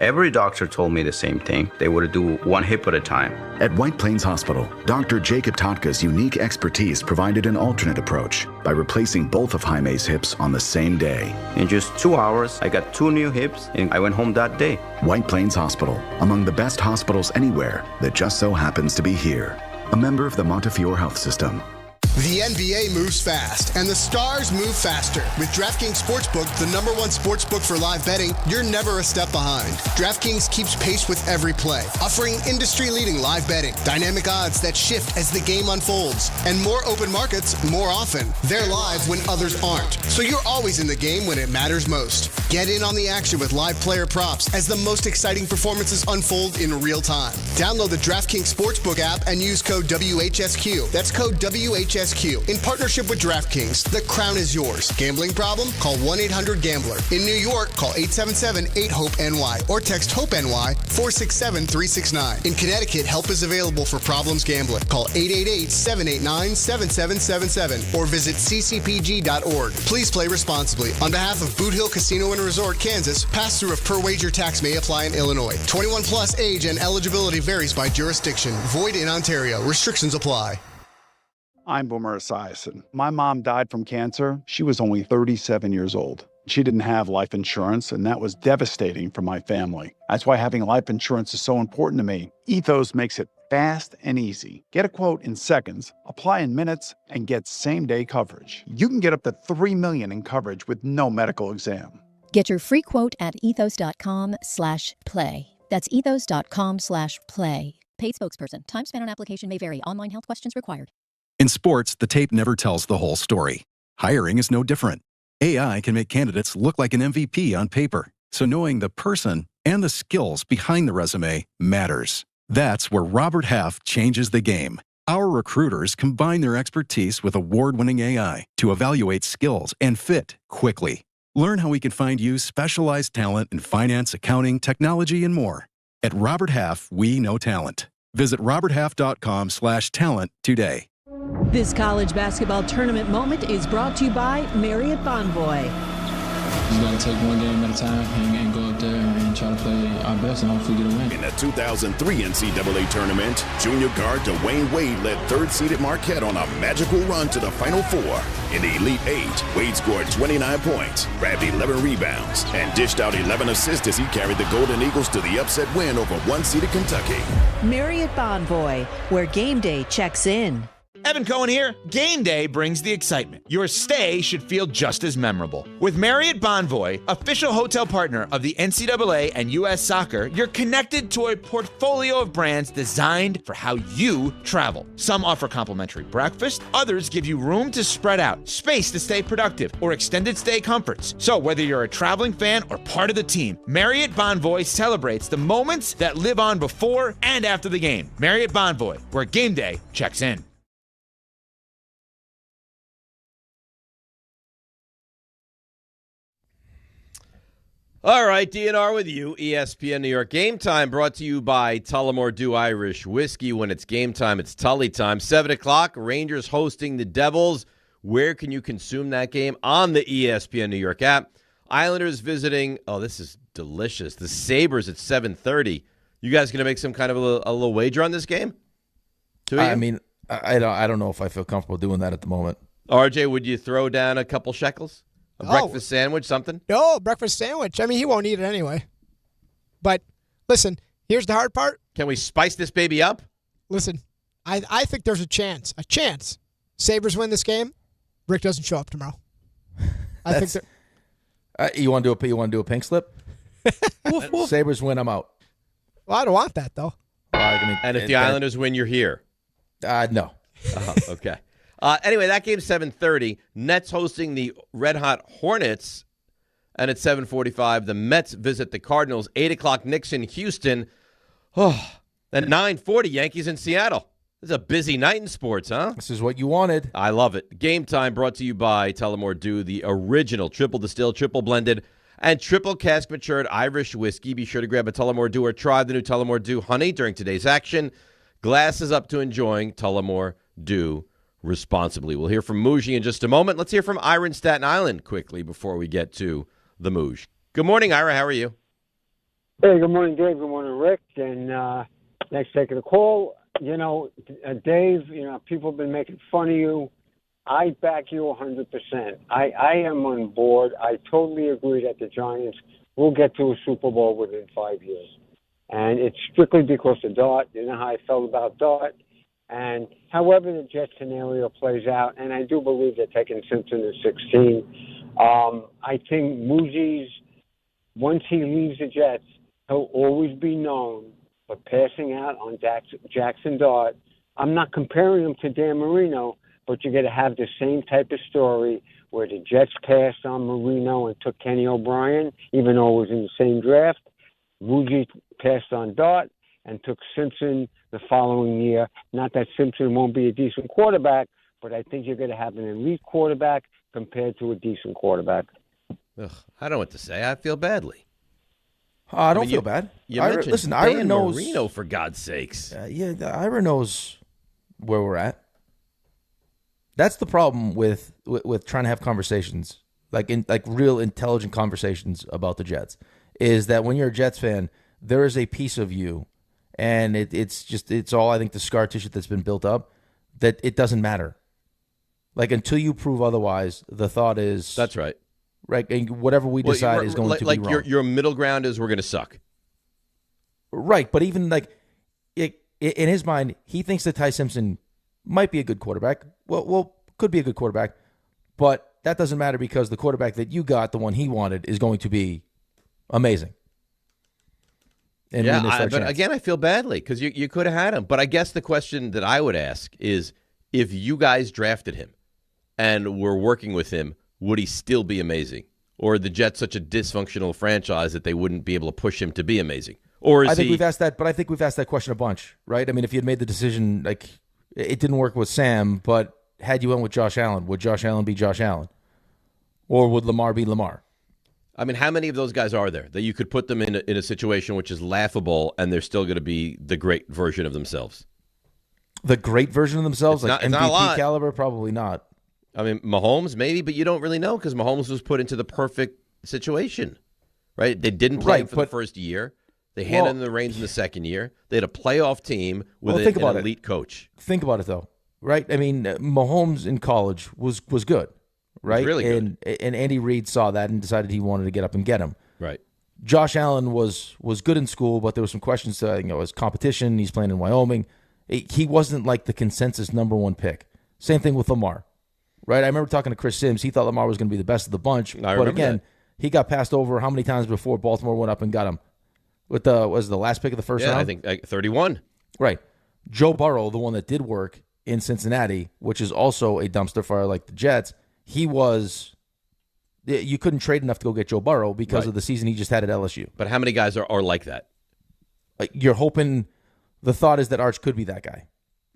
Every doctor told me the same thing. They would do one hip at a time. At White Plains Hospital, Dr. Jacob Totka's unique expertise provided an alternate approach by replacing both of Jaime's hips on the same day. In just 2 hours, I got 2 new hips, and I went home that day. White Plains Hospital, among the best hospitals anywhere that just so happens to be here. A member of the Montefiore Health System. The NBA moves fast, and the stars move faster. With DraftKings Sportsbook, the #1 sportsbook for live betting, you're never a step behind. DraftKings keeps pace with every play, offering industry-leading live betting, dynamic odds that shift as the game unfolds, and more open markets more often. They're live when others aren't, so you're always in the game when it matters most. Get in on the action with live player props as the most exciting performances unfold in real time. Download the DraftKings Sportsbook app and use code WHSQ. That's code WHSQ. In partnership with DraftKings, the crown is yours. Gambling problem? Call 1-800-GAMBLER. In New York, call 877-8-HOPE-NY or text HOPE-NY 467-369. In Connecticut, help is available for problems gambling. Call 888-789-7777 or visit ccpg.org. Please play responsibly. On behalf of Boot Hill Casino and Resort, Kansas, pass-through of per-wager tax may apply in Illinois. 21 plus age and eligibility varies by jurisdiction. Void in Ontario. Restrictions apply. I'm Boomer Esiason. My mom died from cancer. She was only 37 years old. She didn't have life insurance, and that was devastating for my family. That's why having life insurance is so important to me. Ethos makes it fast and easy. Get a quote in seconds, apply in minutes, and get same-day coverage. You can get up to $3 million in coverage with no medical exam. Get your free quote at ethos.com/play. That's ethos.com/play. Paid spokesperson. Time spent on application may vary. Online health questions required. In sports, the tape never tells the whole story. Hiring is no different. AI can make candidates look like an MVP on paper, so knowing the person and the skills behind the resume matters. That's where Robert Half changes the game. Our recruiters combine their expertise with award-winning AI to evaluate skills and fit quickly. Learn how we can find you specialized talent in finance, accounting, technology, and more. At Robert Half, we know talent. Visit roberthalf.com/talent today. This college basketball tournament moment is brought to you by Marriott Bonvoy. Just got to take one game at a time and go up there and try to play our best and hopefully get a win. In the 2003 NCAA tournament, junior guard Dwayne Wade led third-seeded Marquette on a magical run to the Final Four. In the Elite Eight, Wade scored 29 points, grabbed 11 rebounds, and dished out 11 assists as he carried the Golden Eagles to the upset win over one-seeded Kentucky. Marriott Bonvoy, where game day checks in. Evan Cohen here. Game day brings the excitement. Your stay should feel just as memorable. With Marriott Bonvoy, official hotel partner of the NCAA and U.S. Soccer, you're connected to a portfolio of brands designed for how you travel. Some offer complimentary breakfast, others give you room to spread out, space to stay productive, or extended stay comforts. So whether you're a traveling fan or part of the team, Marriott Bonvoy celebrates the moments that live on before and after the game. Marriott Bonvoy, where game day checks in. All right, DNR with you. ESPN New York Game Time brought to you by Tullamore Dew Irish Whiskey. When it's game time, it's Tully time. 7 o'clock, Rangers hosting the Devils. Where can you consume that game? On the ESPN New York app. Islanders visiting, this is delicious, the Sabres at 7:30. You guys going to make some kind of a little wager on this game? I mean, I don't know if I feel comfortable doing that at the moment. RJ, would you throw down a couple shekels? A breakfast sandwich, something? No, breakfast sandwich. I mean, he won't eat it anyway. But listen, here's the hard part. Can we spice this baby up? Listen, I think there's a chance. Sabres win this game. Rick doesn't show up tomorrow. I think you want to do a pink slip? Sabres win, I'm out. Well, I don't want that though. And if the Islanders win, you're here. No. Okay. Anyway, that game's 7:30. Nets hosting the red-hot Hornets. And at 7:45, the Mets visit the Cardinals. 8 o'clock, Knicks in Houston. At 9:40, Yankees in Seattle. This is a busy night in sports, huh? This is what you wanted. I love it. Game Time brought to you by Tullamore Dew, the original triple distilled, triple blended, and triple cask matured Irish whiskey. Be sure to grab a Tullamore Dew or try the new Tullamore Dew Honey during today's action. Glasses up to enjoying Tullamore Dew responsibly. We'll hear from Mougey in just a moment. Let's hear from Ira in Staten Island quickly before we get to the Mougey. Good morning, Ira. How are you? Hey, good morning, Dave. Good morning, Rick. And thanks for taking the call. You know, Dave, people have been making fun of you. I back you 100%. I am on board. I totally agree that the Giants will get to a Super Bowl within 5 years. And it's strictly because of Dart. You know how I felt about Dart. And however the Jets scenario plays out, and I do believe they're taking Simpson at 16, I think Mougey's, once he leaves the Jets, he'll always be known for passing out on Jaxson Dart. I'm not comparing him to Dan Marino, but you're going to have the same type of story where the Jets passed on Marino and took Kenny O'Brien, even though it was in the same draft. Mougey passed on Dart and took Simpson the following year. Not that Simpson won't be a decent quarterback, but I think you're going to have an elite quarterback compared to a decent quarterback. Ugh, I don't know what to say. I feel badly. I don't feel bad. You mentioned listen, Dan Ira knows Marino, for God's sakes. Ira knows where we're at. That's the problem with trying to have conversations, like real intelligent conversations about the Jets, is that when you're a Jets fan, there is a piece of you, and it's all, I think, the scar tissue that's been built up, that it doesn't matter. Like, until you prove otherwise, the thought is that's right. Right, and whatever we decide is going to be wrong. Your middle ground is we're going to suck. Right, but even in his mind, he thinks that Ty Simpson might be a good quarterback. Well, could be a good quarterback, but that doesn't matter because the quarterback that you got, the one he wanted, is going to be amazing. But again, I feel badly because you could have had him. But I guess the question that I would ask is, if you guys drafted him and were working with him, would he still be amazing? Or are the Jets such a dysfunctional franchise that they wouldn't be able to push him to be amazing? Or is we've asked that, but I think we've asked that question a bunch, right? I mean, if you had made the decision, like, it didn't work with Sam, but had you went with Josh Allen, would Josh Allen be Josh Allen? Or would Lamar be Lamar? I mean, how many of those guys are there that you could put them in a situation which is laughable and they're still going to be the great version of themselves? The great version of themselves? It's like not MVP a lot. caliber? Probably not. I mean, Mahomes, maybe, but you don't really know because Mahomes was put into the perfect situation, right? They didn't play him for the first year. They handed him the reins in the second year. They had a playoff team with an elite coach. Think about it, though, right? I mean, Mahomes in college was good, right? Really good. And Andy Reid saw that and decided he wanted to get up and get him. Right. Josh Allen was good in school, but there were some questions to, his competition. He's playing in Wyoming. He wasn't like the consensus number one pick. Same thing with Lamar. Right, I remember talking to Chris Sims. He thought Lamar was going to be the best of the bunch. But again, he got passed over how many times before Baltimore went up and got him? With the last pick of the first round? I think 31. Right. Joe Burrow, the one that did work in Cincinnati, which is also a dumpster fire like the Jets, you couldn't trade enough to go get Joe Burrow because of the season he just had at LSU. But how many guys are like that? You're hoping, the thought is that Arch could be that guy.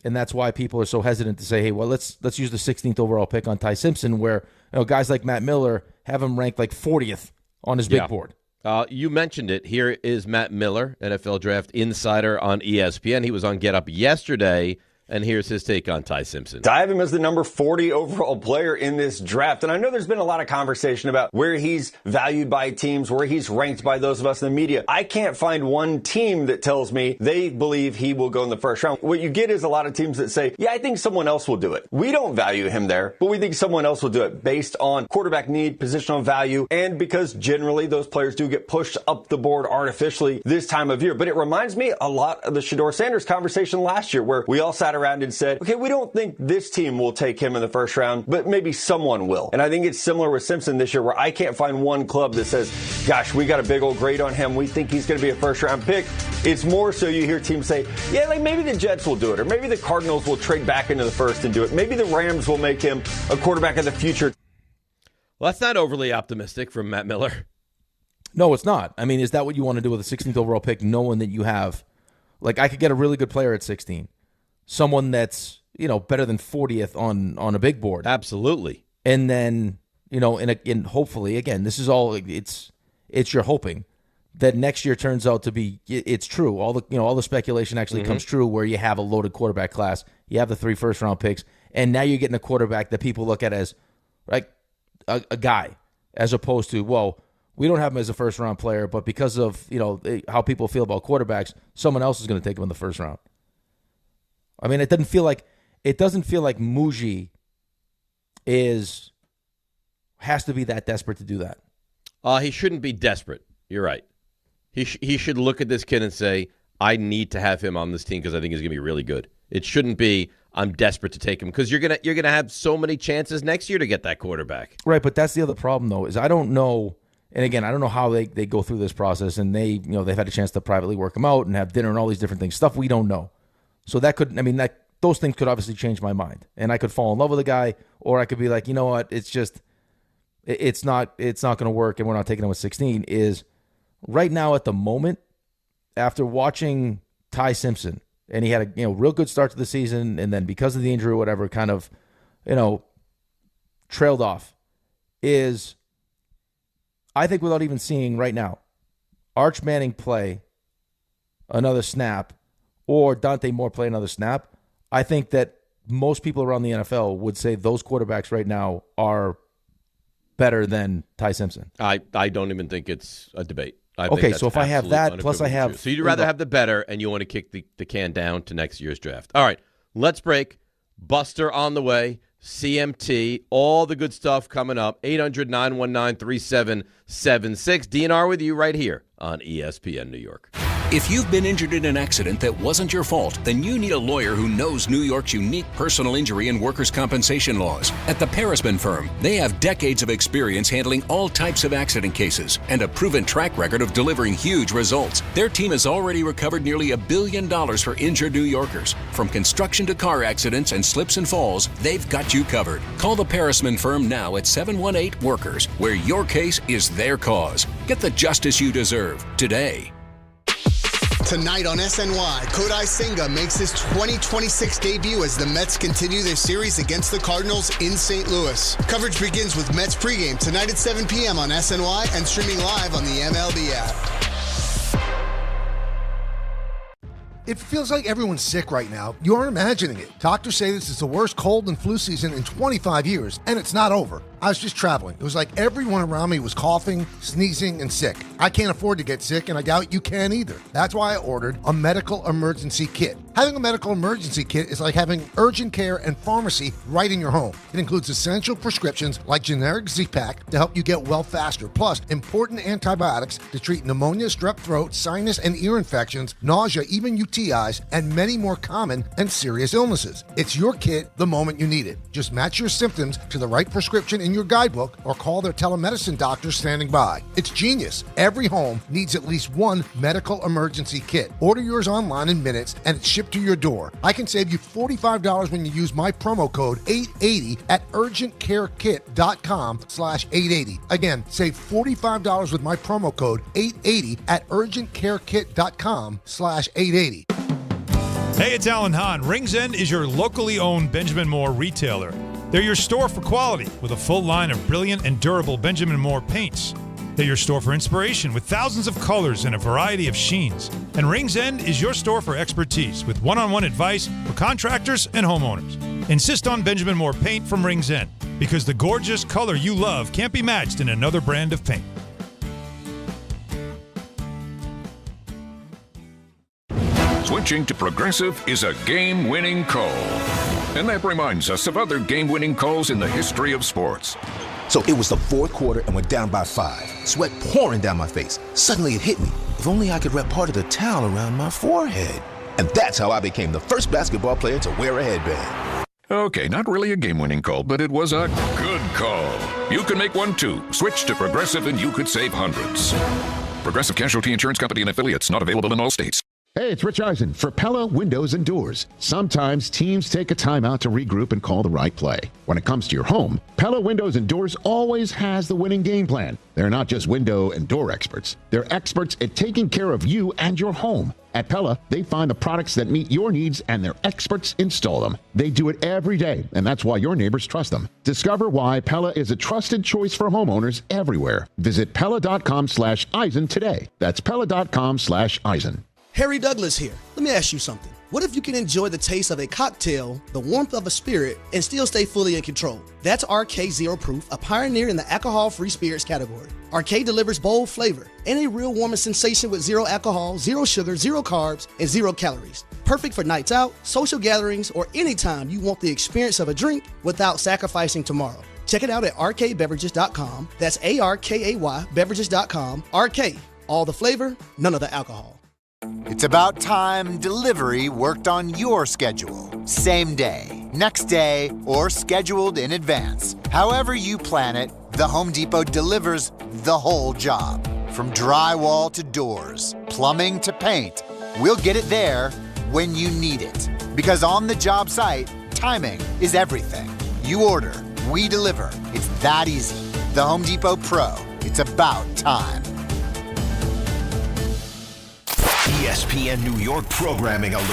And that's why people are so hesitant to say, hey, well, let's use the 16th overall pick on Ty Simpson, where guys like Matt Miller have him ranked like 40th on his big board. You mentioned it. Here is Matt Miller, NFL Draft Insider on ESPN. He was on Get Up yesterday, and here's his take on Ty Simpson. I have him as the number 40 overall player in this draft. And I know there's been a lot of conversation about where he's valued by teams, where he's ranked by those of us in the media. I can't find one team that tells me they believe he will go in the first round. What you get is a lot of teams that say, yeah, I think someone else will do it. We don't value him there, but we think someone else will do it based on quarterback need, positional value, and because generally those players do get pushed up the board artificially this time of year. But it reminds me a lot of the Shedeur Sanders conversation last year, where we all sat around and said, okay, we don't think this team will take him in the first round, but maybe someone will. And I think it's similar with Simpson this year, where I can't find one club that says, gosh, we got a big old grade on him. We think he's going to be a first round pick. It's more so you hear teams say, yeah, like maybe the Jets will do it, or maybe the Cardinals will trade back into the first and do it. Maybe the Rams will make him a quarterback of the future. Well, that's not overly optimistic from Matt Miller. No, it's not. I mean, is that what you want to do with a 16th overall pick, knowing that you have, like, I could get a really good player at 16. Someone that's, better than 40th on a big board. Absolutely. And then, and hopefully, again, this is all, it's you're hoping that next year turns out to be, it's true. All the speculation actually comes true, where you have a loaded quarterback class, you have the 3 first-round picks, and now you're getting a quarterback that people look at as, like, a guy, as opposed to, well, we don't have him as a first-round player, but because of, how people feel about quarterbacks, someone else is going to take him in the first round. I mean, it doesn't feel like Mougey has to be that desperate to do that. He shouldn't be desperate. You're right. He should look at this kid and say, I need to have him on this team because I think he's going to be really good. It shouldn't be, I'm desperate to take him, because you're gonna have so many chances next year to get that quarterback. Right, but that's the other problem though, is I don't know. And again, I don't know how they go through this process, and they've had a chance to privately work him out and have dinner and all these different things, stuff we don't know. So those things could obviously change my mind, and I could fall in love with a guy, or I could be like, you know what, it's not going to work, and we're not taking him with 16. Is right now at the moment, after watching Ty Simpson, and he had a real good start to the season, and then because of the injury or whatever, kind of trailed off. Is I think without even seeing right now Arch Manning play another snap, or Dante Moore play another snap, I think that most people around the NFL would say those quarterbacks right now are better than Ty Simpson. I don't even think it's a debate. Okay, so if I have that, plus I have... So you'd rather have the better, and you want to kick the can down to next year's draft. All right, let's break. Buster on the way. CMT, all the good stuff coming up. 800-919-3776. DNR with you right here on ESPN New York. If you've been injured in an accident that wasn't your fault, then you need a lawyer who knows New York's unique personal injury and workers' compensation laws. At the Parisman Firm, they have decades of experience handling all types of accident cases and a proven track record of delivering huge results. Their team has already recovered nearly $1 billion for injured New Yorkers. From construction to car accidents and slips and falls, they've got you covered. Call the Parisman Firm now at 718-WORKERS, where your case is their cause. Get the justice you deserve today. Tonight on SNY, Kodai Senga makes his 2026 debut as the Mets continue their series against the Cardinals in St. Louis. Coverage begins with Mets pregame tonight at 7 p.m. on SNY and streaming live on the MLB app. It feels like everyone's sick right now. You aren't imagining it. Doctors say this is the worst cold and flu season in 25 years, and it's not over. I was just traveling. It was like everyone around me was coughing, sneezing, and sick. I can't afford to get sick, and I doubt you can either. That's why I ordered a medical emergency kit. Having a medical emergency kit is like having urgent care and pharmacy right in your home. It includes essential prescriptions like generic Z-Pak to help you get well faster, plus important antibiotics to treat pneumonia, strep throat, sinus and ear infections, nausea, even UTIs, and many more common and serious illnesses. It's your kit the moment you need it. Just match your symptoms to the right prescription in your guidebook or call their telemedicine doctor standing by. It's genius. Every home needs at least one medical emergency kit. Order yours online in minutes and it's shipped to your door. I can save you $45 when you use my promo code 880 at urgentcarekit.com/880. Again, save $45 with my promo code 880 at urgentcarekit.com/880. Hey, it's Alan Hahn. Rings End is your locally owned Benjamin Moore retailer. They're your store for quality with a full line of brilliant and durable Benjamin Moore paints. They're your store for inspiration with thousands of colors and a variety of sheens. And Rings End is your store for expertise with one-on-one advice for contractors and homeowners. Insist on Benjamin Moore paint from Rings End because the gorgeous color you love can't be matched in another brand of paint. Switching to Progressive is a game-winning call. And that reminds us of other game-winning calls in the history of sports. So it was the fourth quarter and we're down by 5. Sweat pouring down my face. Suddenly it hit me. If only I could wrap part of the towel around my forehead. And that's how I became the first basketball player to wear a headband. Okay, not really a game-winning call, but it was a good call. You can make one too. Switch to Progressive and you could save hundreds. Progressive Casualty Insurance Company and affiliates, not available in all states. Hey, it's Rich Eisen for Pella Windows and Doors. Sometimes teams take a timeout to regroup and call the right play. When it comes to your home, Pella Windows and Doors always has the winning game plan. They're not just window and door experts. They're experts at taking care of you and your home. At Pella, they find the products that meet your needs and their experts install them. They do it every day, and that's why your neighbors trust them. Discover why Pella is a trusted choice for homeowners everywhere. Visit Pella.com/Eisen today. That's Pella.com/Eisen. Harry Douglas here. Let me ask you something. What if you can enjoy the taste of a cocktail, the warmth of a spirit, and still stay fully in control? That's RK Zero Proof, a pioneer in the alcohol-free spirits category. RK delivers bold flavor and a real warming sensation with zero alcohol, zero sugar, zero carbs, and 0 calories. Perfect for nights out, social gatherings, or anytime you want the experience of a drink without sacrificing tomorrow. Check it out at rkbeverages.com. That's ARKAY beverages.com. RK, all the flavor, none of the alcohol. It's about time delivery worked on your schedule. Same day, next day, or scheduled in advance. However you plan it, the Home Depot delivers the whole job. From drywall to doors, plumbing to paint, we'll get it there when you need it. Because on the job site, timing is everything. You order, we deliver. It's that easy. The Home Depot Pro. It's about time. ESPN New York Programming Alert.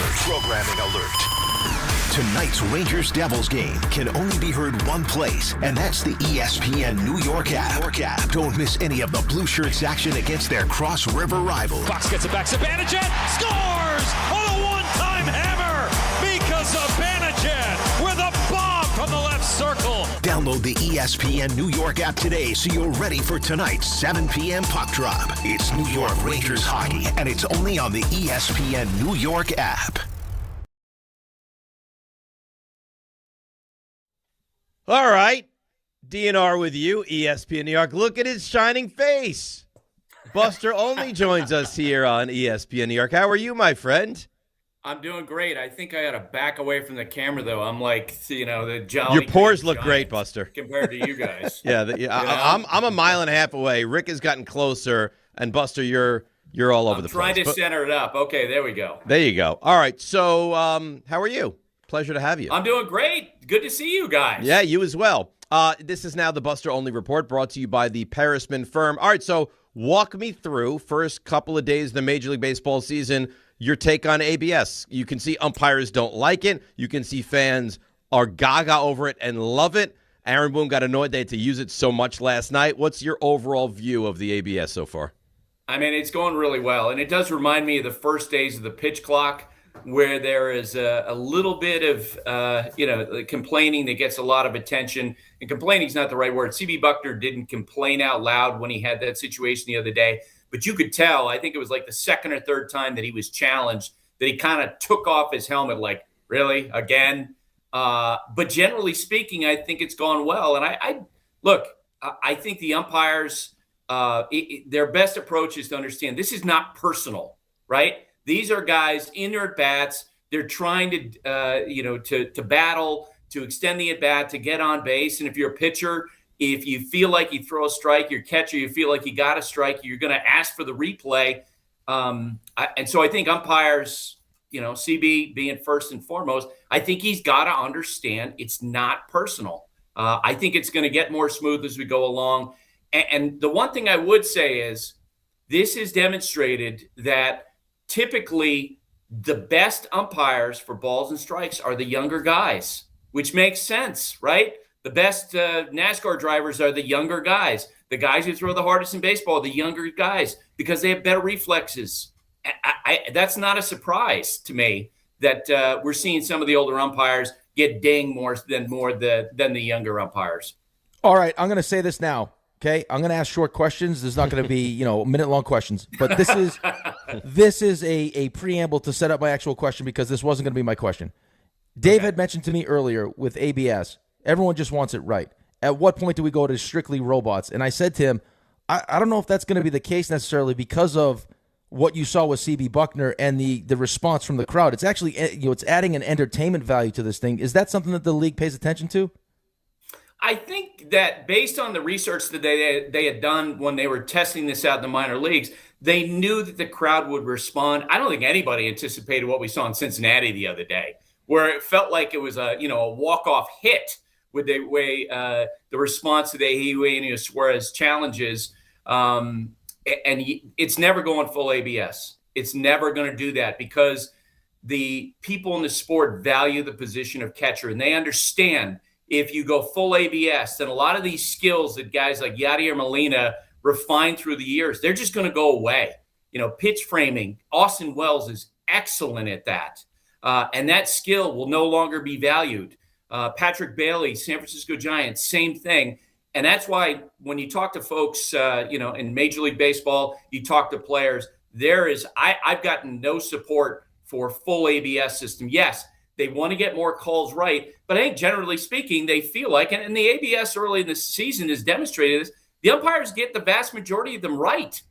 Tonight's Rangers-Devils game can only be heard one place, and that's the ESPN New York app. Don't miss any of the Blue Shirts action against their Cross River rivals. Fox gets it back. Zibanejad scores on a one-time hammer. Mika Zibanejad with a bomb from the left circle. Download the ESPN New York app today so you're ready for tonight's 7 p.m. puck drop. It's New York Rangers hockey, and it's only on the ESPN New York app. All right. DNR with you, ESPN New York. Look at his shining face. Buster Olney joins us here on ESPN New York. How are you, my friend? I'm doing great. I think I got to back away from the camera, though. I'm like, the Jolly. Your pores Green look Giant great, Buster. Compared to you guys. I'm a mile and a half away. Rick has gotten closer, and Buster, you're all over the place. Trying to center it up. Okay, there we go. There you go. All right. So, how are you? Pleasure to have you. I'm doing great. Good to see you guys. Yeah, you as well. This is now the Buster Olney Report, brought to you by the Parisman firm. All right, so walk me through first couple of days of the Major League Baseball season. Your take on ABS. You can see umpires don't like it. You can see fans are gaga over it and love it. Aaron Boone got annoyed they had to use it so much last night. What's your overall view of the ABS so far? I mean, it's going really well, and it does remind me of the first days of the pitch clock, where there is a little bit of, complaining that gets a lot of attention. And complaining is not the right word. C.B. Buckner didn't complain out loud when he had that situation the other day. But you could tell, I think it was like the second or third time that he was challenged, that he kind of took off his helmet like, really, again? But generally speaking, I think it's gone well. And I think the umpires, their best approach is to understand this is not personal, right? These are guys in their at-bats. They're trying to battle, to extend the at-bat, to get on base. And if you're a pitcher, if you feel like you throw a strike, your catcher, you feel like you got a strike, you're going to ask for the replay. And so I think umpires, CB being first and foremost, I think he's got to understand it's not personal. I think it's going to get more smooth as we go along. And the one thing I would say is this has demonstrated that typically the best umpires for balls and strikes are the younger guys, which makes sense, right? The best NASCAR drivers are the younger guys. The guys who throw the hardest in baseball are the younger guys because they have better reflexes. That's not a surprise to me that we're seeing some of the older umpires get dinged more than the younger umpires. All right, I'm going to say this now. Okay, I'm going to ask short questions. There's not going to be, minute-long questions. But this is a preamble to set up my actual question because this wasn't going to be my question. Dave had mentioned to me earlier with ABS, everyone just wants it right. At what point do we go to strictly robots? And I said to him, I don't know if that's going to be the case necessarily because of what you saw with CB Buckner and the response from the crowd. It's actually, it's adding an entertainment value to this thing. Is that something that the league pays attention to? I think that based on the research that they had done when they were testing this out in the minor leagues, they knew that the crowd would respond. I don't think anybody anticipated what we saw in Cincinnati the other day, where it felt like it was a walk-off hit with the way the response to the Eugenio Suarez challenges. And it's never going full ABS. It's never going to do that because the people in the sport value the position of catcher, and they understand if you go full ABS, then a lot of these skills that guys like Yadier Molina refined through the years, they're just going to go away. Pitch framing, Austin Wells is excellent at that. And that skill will no longer be valued. Patrick Bailey, San Francisco Giants, same thing. And that's why when you talk to folks, in Major League Baseball, you talk to players, I've gotten no support for full ABS system. Yes, they want to get more calls right, but I think generally speaking, they feel like, and the ABS early in the season has demonstrated this, the umpires get the vast majority of them right.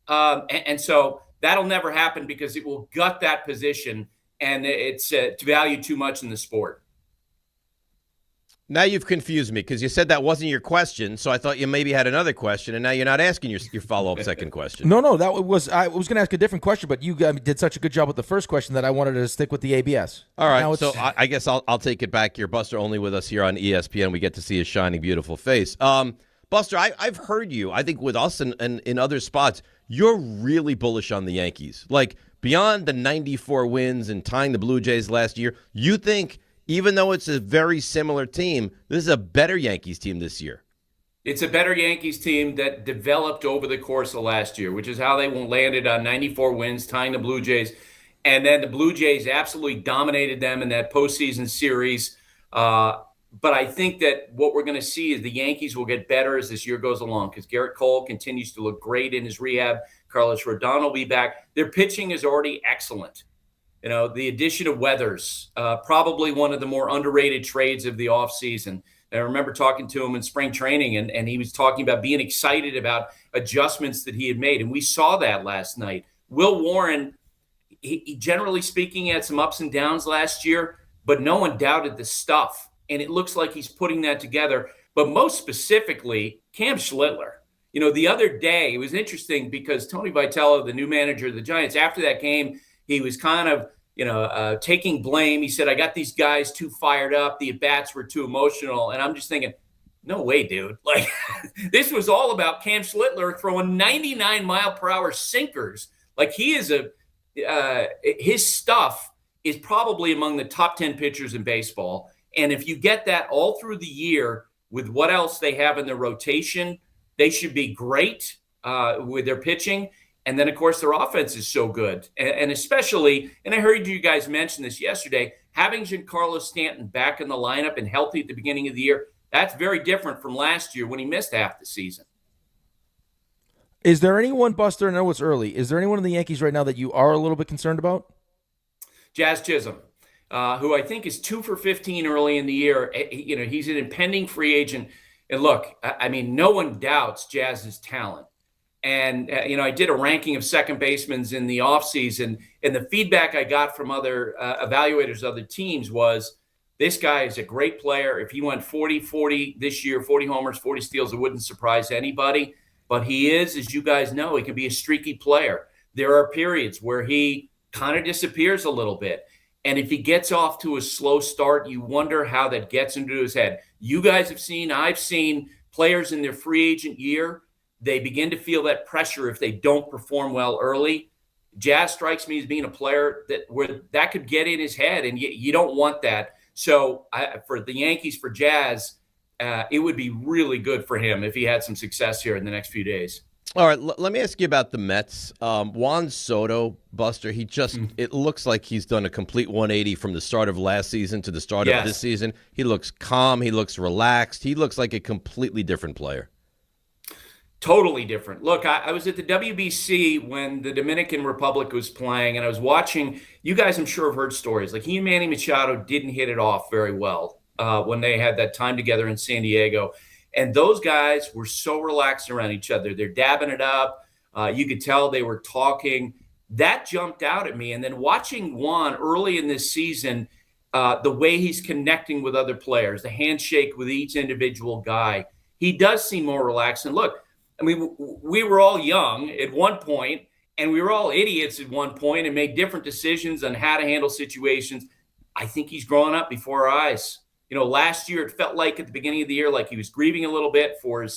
And so that'll never happen because it will gut that position, and it's valued too much in the sport. Now you've confused me because you said that wasn't your question, so I thought you maybe had another question, and now you're not asking your follow-up second question. No, I was going to ask a different question, but you did such a good job with the first question that I wanted to stick with the ABS. All right, so I guess I'll take it back. You're Buster Olney with us here on ESPN. We get to see his shining, beautiful face. Buster, I've heard you, I think with us and in other spots, you're really bullish on the Yankees. Like, beyond the 94 wins and tying the Blue Jays last year, you think – even though it's a very similar team, this is a better Yankees team this year. It's a better Yankees team that developed over the course of last year, which is how they landed on 94 wins, tying the Blue Jays. And then the Blue Jays absolutely dominated them in that postseason series. But I think that what we're going to see is the Yankees will get better as this year goes along because Garrett Cole continues to look great in his rehab. Carlos Rodon will be back. Their pitching is already excellent. The addition of Weathers, probably one of the more underrated trades of the offseason. I remember talking to him in spring training, and he was talking about being excited about adjustments that he had made, and we saw that last night. Will Warren, he generally speaking, had some ups and downs last year, but no one doubted the stuff, and it looks like he's putting that together. But most specifically, Cam Schlittler. The other day, it was interesting because Tony Vitello, the new manager of the Giants, after that game, he was kind of, taking blame. He said, I got these guys too fired up. The at-bats were too emotional. And I'm just thinking, no way, dude. Like, this was all about Cam Schlittler throwing 99-mile-per-hour sinkers. Like, he is his stuff is probably among the top 10 pitchers in baseball. And if you get that all through the year with what else they have in their rotation, they should be great with their pitching. And then, of course, their offense is so good. And especially, and I heard you guys mention this yesterday, having Giancarlo Stanton back in the lineup and healthy at the beginning of the year, that's very different from last year when he missed half the season. Is there anyone, Buster, I know it's early, is there anyone in the Yankees right now that you are a little bit concerned about? Jazz Chisholm, who I think is 2 for 15 early in the year. He's an impending free agent. And look, I mean, no one doubts Jazz's talent. And, I did a ranking of second basemen in the offseason, and the feedback I got from other evaluators, other teams, was this guy is a great player. If he went 40-40 this year, 40 homers, 40 steals, it wouldn't surprise anybody. But he is, as you guys know, he can be a streaky player. There are periods where he kind of disappears a little bit. And if he gets off to a slow start, you wonder how that gets into his head. You guys have seen, I've seen players in their free agent year, they begin to feel that pressure if they don't perform well early. Jazz strikes me as being a player where that could get in his head, and you don't want that. So for the Yankees, for Jazz, it would be really good for him if he had some success here in the next few days. All right, let me ask you about the Mets. Juan Soto, Buster, it looks like he's done a complete 180 from the start of last season to the start of this season. He looks calm. He looks relaxed. He looks like a completely different player. Totally different. Look, I was at the WBC when the Dominican Republic was playing, and I was watching. You guys, I'm sure, have heard stories. Like, he and Manny Machado didn't hit it off very well when they had that time together in San Diego. And those guys were so relaxed around each other. They're dabbing it up. You could tell they were talking. That jumped out at me. And then watching Juan early in this season, the way he's connecting with other players, the handshake with each individual guy, he does seem more relaxed. And look, I mean, we were all young at one point, and we were all idiots at one point and made different decisions on how to handle situations. I think he's growing up before our eyes. Last year it felt like at the beginning of the year like he was grieving a little bit for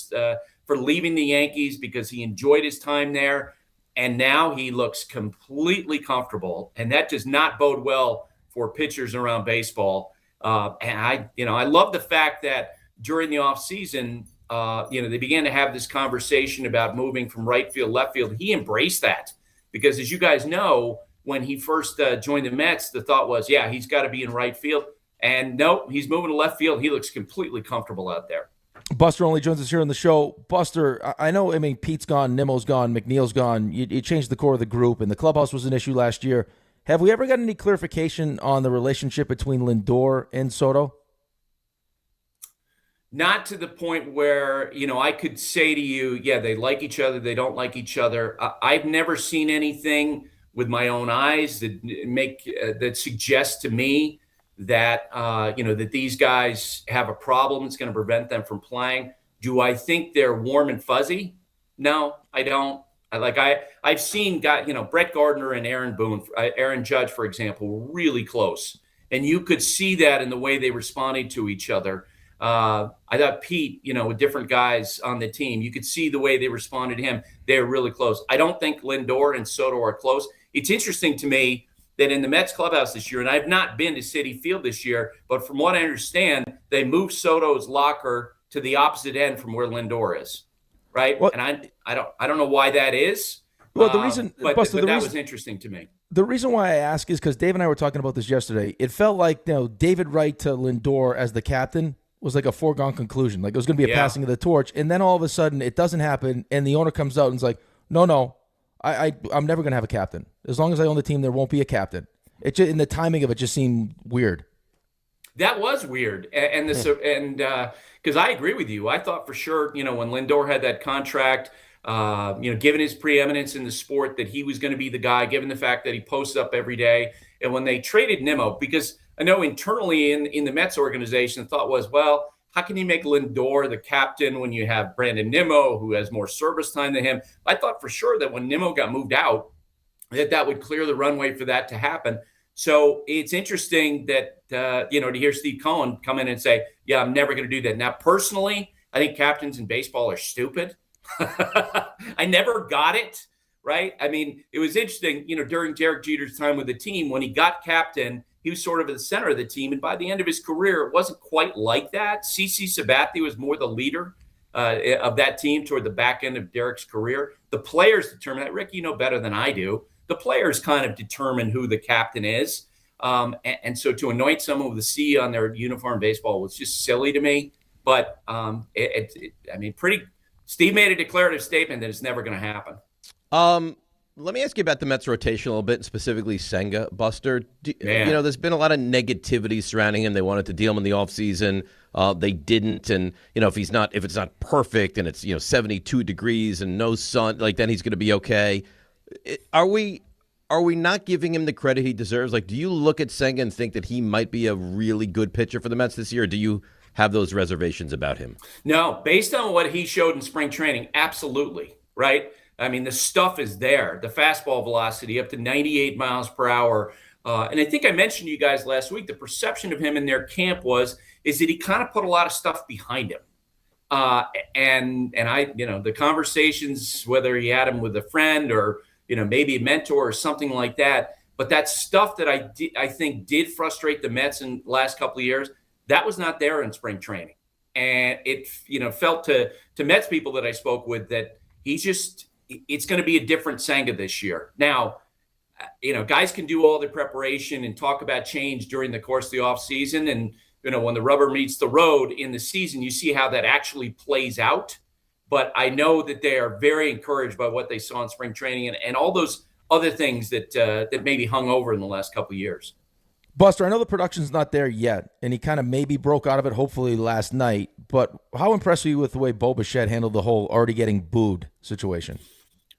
leaving the Yankees because he enjoyed his time there, and now he looks completely comfortable, and that does not bode well for pitchers around baseball. And I love the fact that during the offseason, they began to have this conversation about moving from right field, left field. He embraced that because, as you guys know, when he first joined the Mets, the thought was, he's got to be in right field. And nope, he's moving to left field. He looks completely comfortable out there. Buster Olney joins us here on the show. Buster, I know, Pete's gone, Nimmo's gone, McNeil's gone. You changed the core of the group, and the clubhouse was an issue last year. Have we ever got any clarification on the relationship between Lindor and Soto? Not to the point where, I could say to you, they like each other, they don't like each other. I've never seen anything with my own eyes that suggests to me that that these guys have a problem that's going to prevent them from playing. Do I think they're warm and fuzzy? No, I don't. I've seen guys, Brett Gardner and Aaron Judge, for example, were really close, and you could see that in the way they responded to each other. I thought Pete, with different guys on the team, you could see the way they responded to him. They're really close. I don't think Lindor and Soto are close. It's interesting to me that in the Mets clubhouse this year, and I've not been to Citi Field this year, but from what I understand, they moved Soto's locker to the opposite end from where Lindor is, right? Well, and I don't know why that is. Well, the reason, but that was interesting to me. The reason why I ask is because Dave and I were talking about this yesterday. It felt like David Wright to Lindor as the captain was like a foregone conclusion. Like it was going to be a passing of the torch, and then all of a sudden it doesn't happen, and the owner comes out and is like, "No, I'm never going to have a captain. As long as I own the team, there won't be a captain." It just, in the timing of it, just seemed weird. That was weird, and because I agree with you, I thought for sure, when Lindor had that contract, given his preeminence in the sport, that he was going to be the guy. Given the fact that he posts up every day, and when they traded Nimmo, because I know internally in the Mets organization, the thought was, well, how can you make Lindor the captain when you have Brandon Nimmo, who has more service time than him? I thought for sure that when Nimmo got moved out, that would clear the runway for that to happen. So it's interesting that, to hear Steve Cohen come in and say, I'm never going to do that. Now, personally, I think captains in baseball are stupid. I never got it, right? I mean, it was interesting, during Derek Jeter's time with the team, when he got captain, he was sort of at the center of the team. And by the end of his career, it wasn't quite like that. CC Sabathia was more the leader of that team toward the back end of Derek's career. The players determine that. Rick, you know better than I do. The players kind of determine who the captain is. And so to anoint someone with a C on their uniform baseball was just silly to me. But Steve made a declarative statement that it's never going to happen. Let me ask you about the Mets rotation a little bit, specifically Senga, Buster. There's been a lot of negativity surrounding him. They wanted to deal him in the offseason. They didn't. And, if it's not perfect and it's, 72 degrees and no sun, then he's going to be okay. Are we not giving him the credit he deserves? Do you look at Senga and think that he might be a really good pitcher for the Mets this year? Or do you have those reservations about him? No, based on what he showed in spring training, absolutely, right? I mean, the stuff is there. The fastball velocity up to 98 miles per hour. And I think I mentioned to you guys last week, the perception of him in their camp is that he kind of put a lot of stuff behind him. And I, the conversations, whether he had him with a friend or, maybe a mentor or something like that, but that stuff that I think did frustrate the Mets in the last couple of years, that was not there in spring training. And it, felt to Mets people that I spoke with that it's going to be a different Senga this year. Now, guys can do all the preparation and talk about change during the course of the offseason. And, when the rubber meets the road in the season, you see how that actually plays out. But I know that they are very encouraged by what they saw in spring training and all those other things that maybe hung over in the last couple of years. Buster, I know the production's not there yet, and he kind of maybe broke out of it hopefully last night, but how impressed were you with the way Bo Bichette handled the whole already getting booed situation?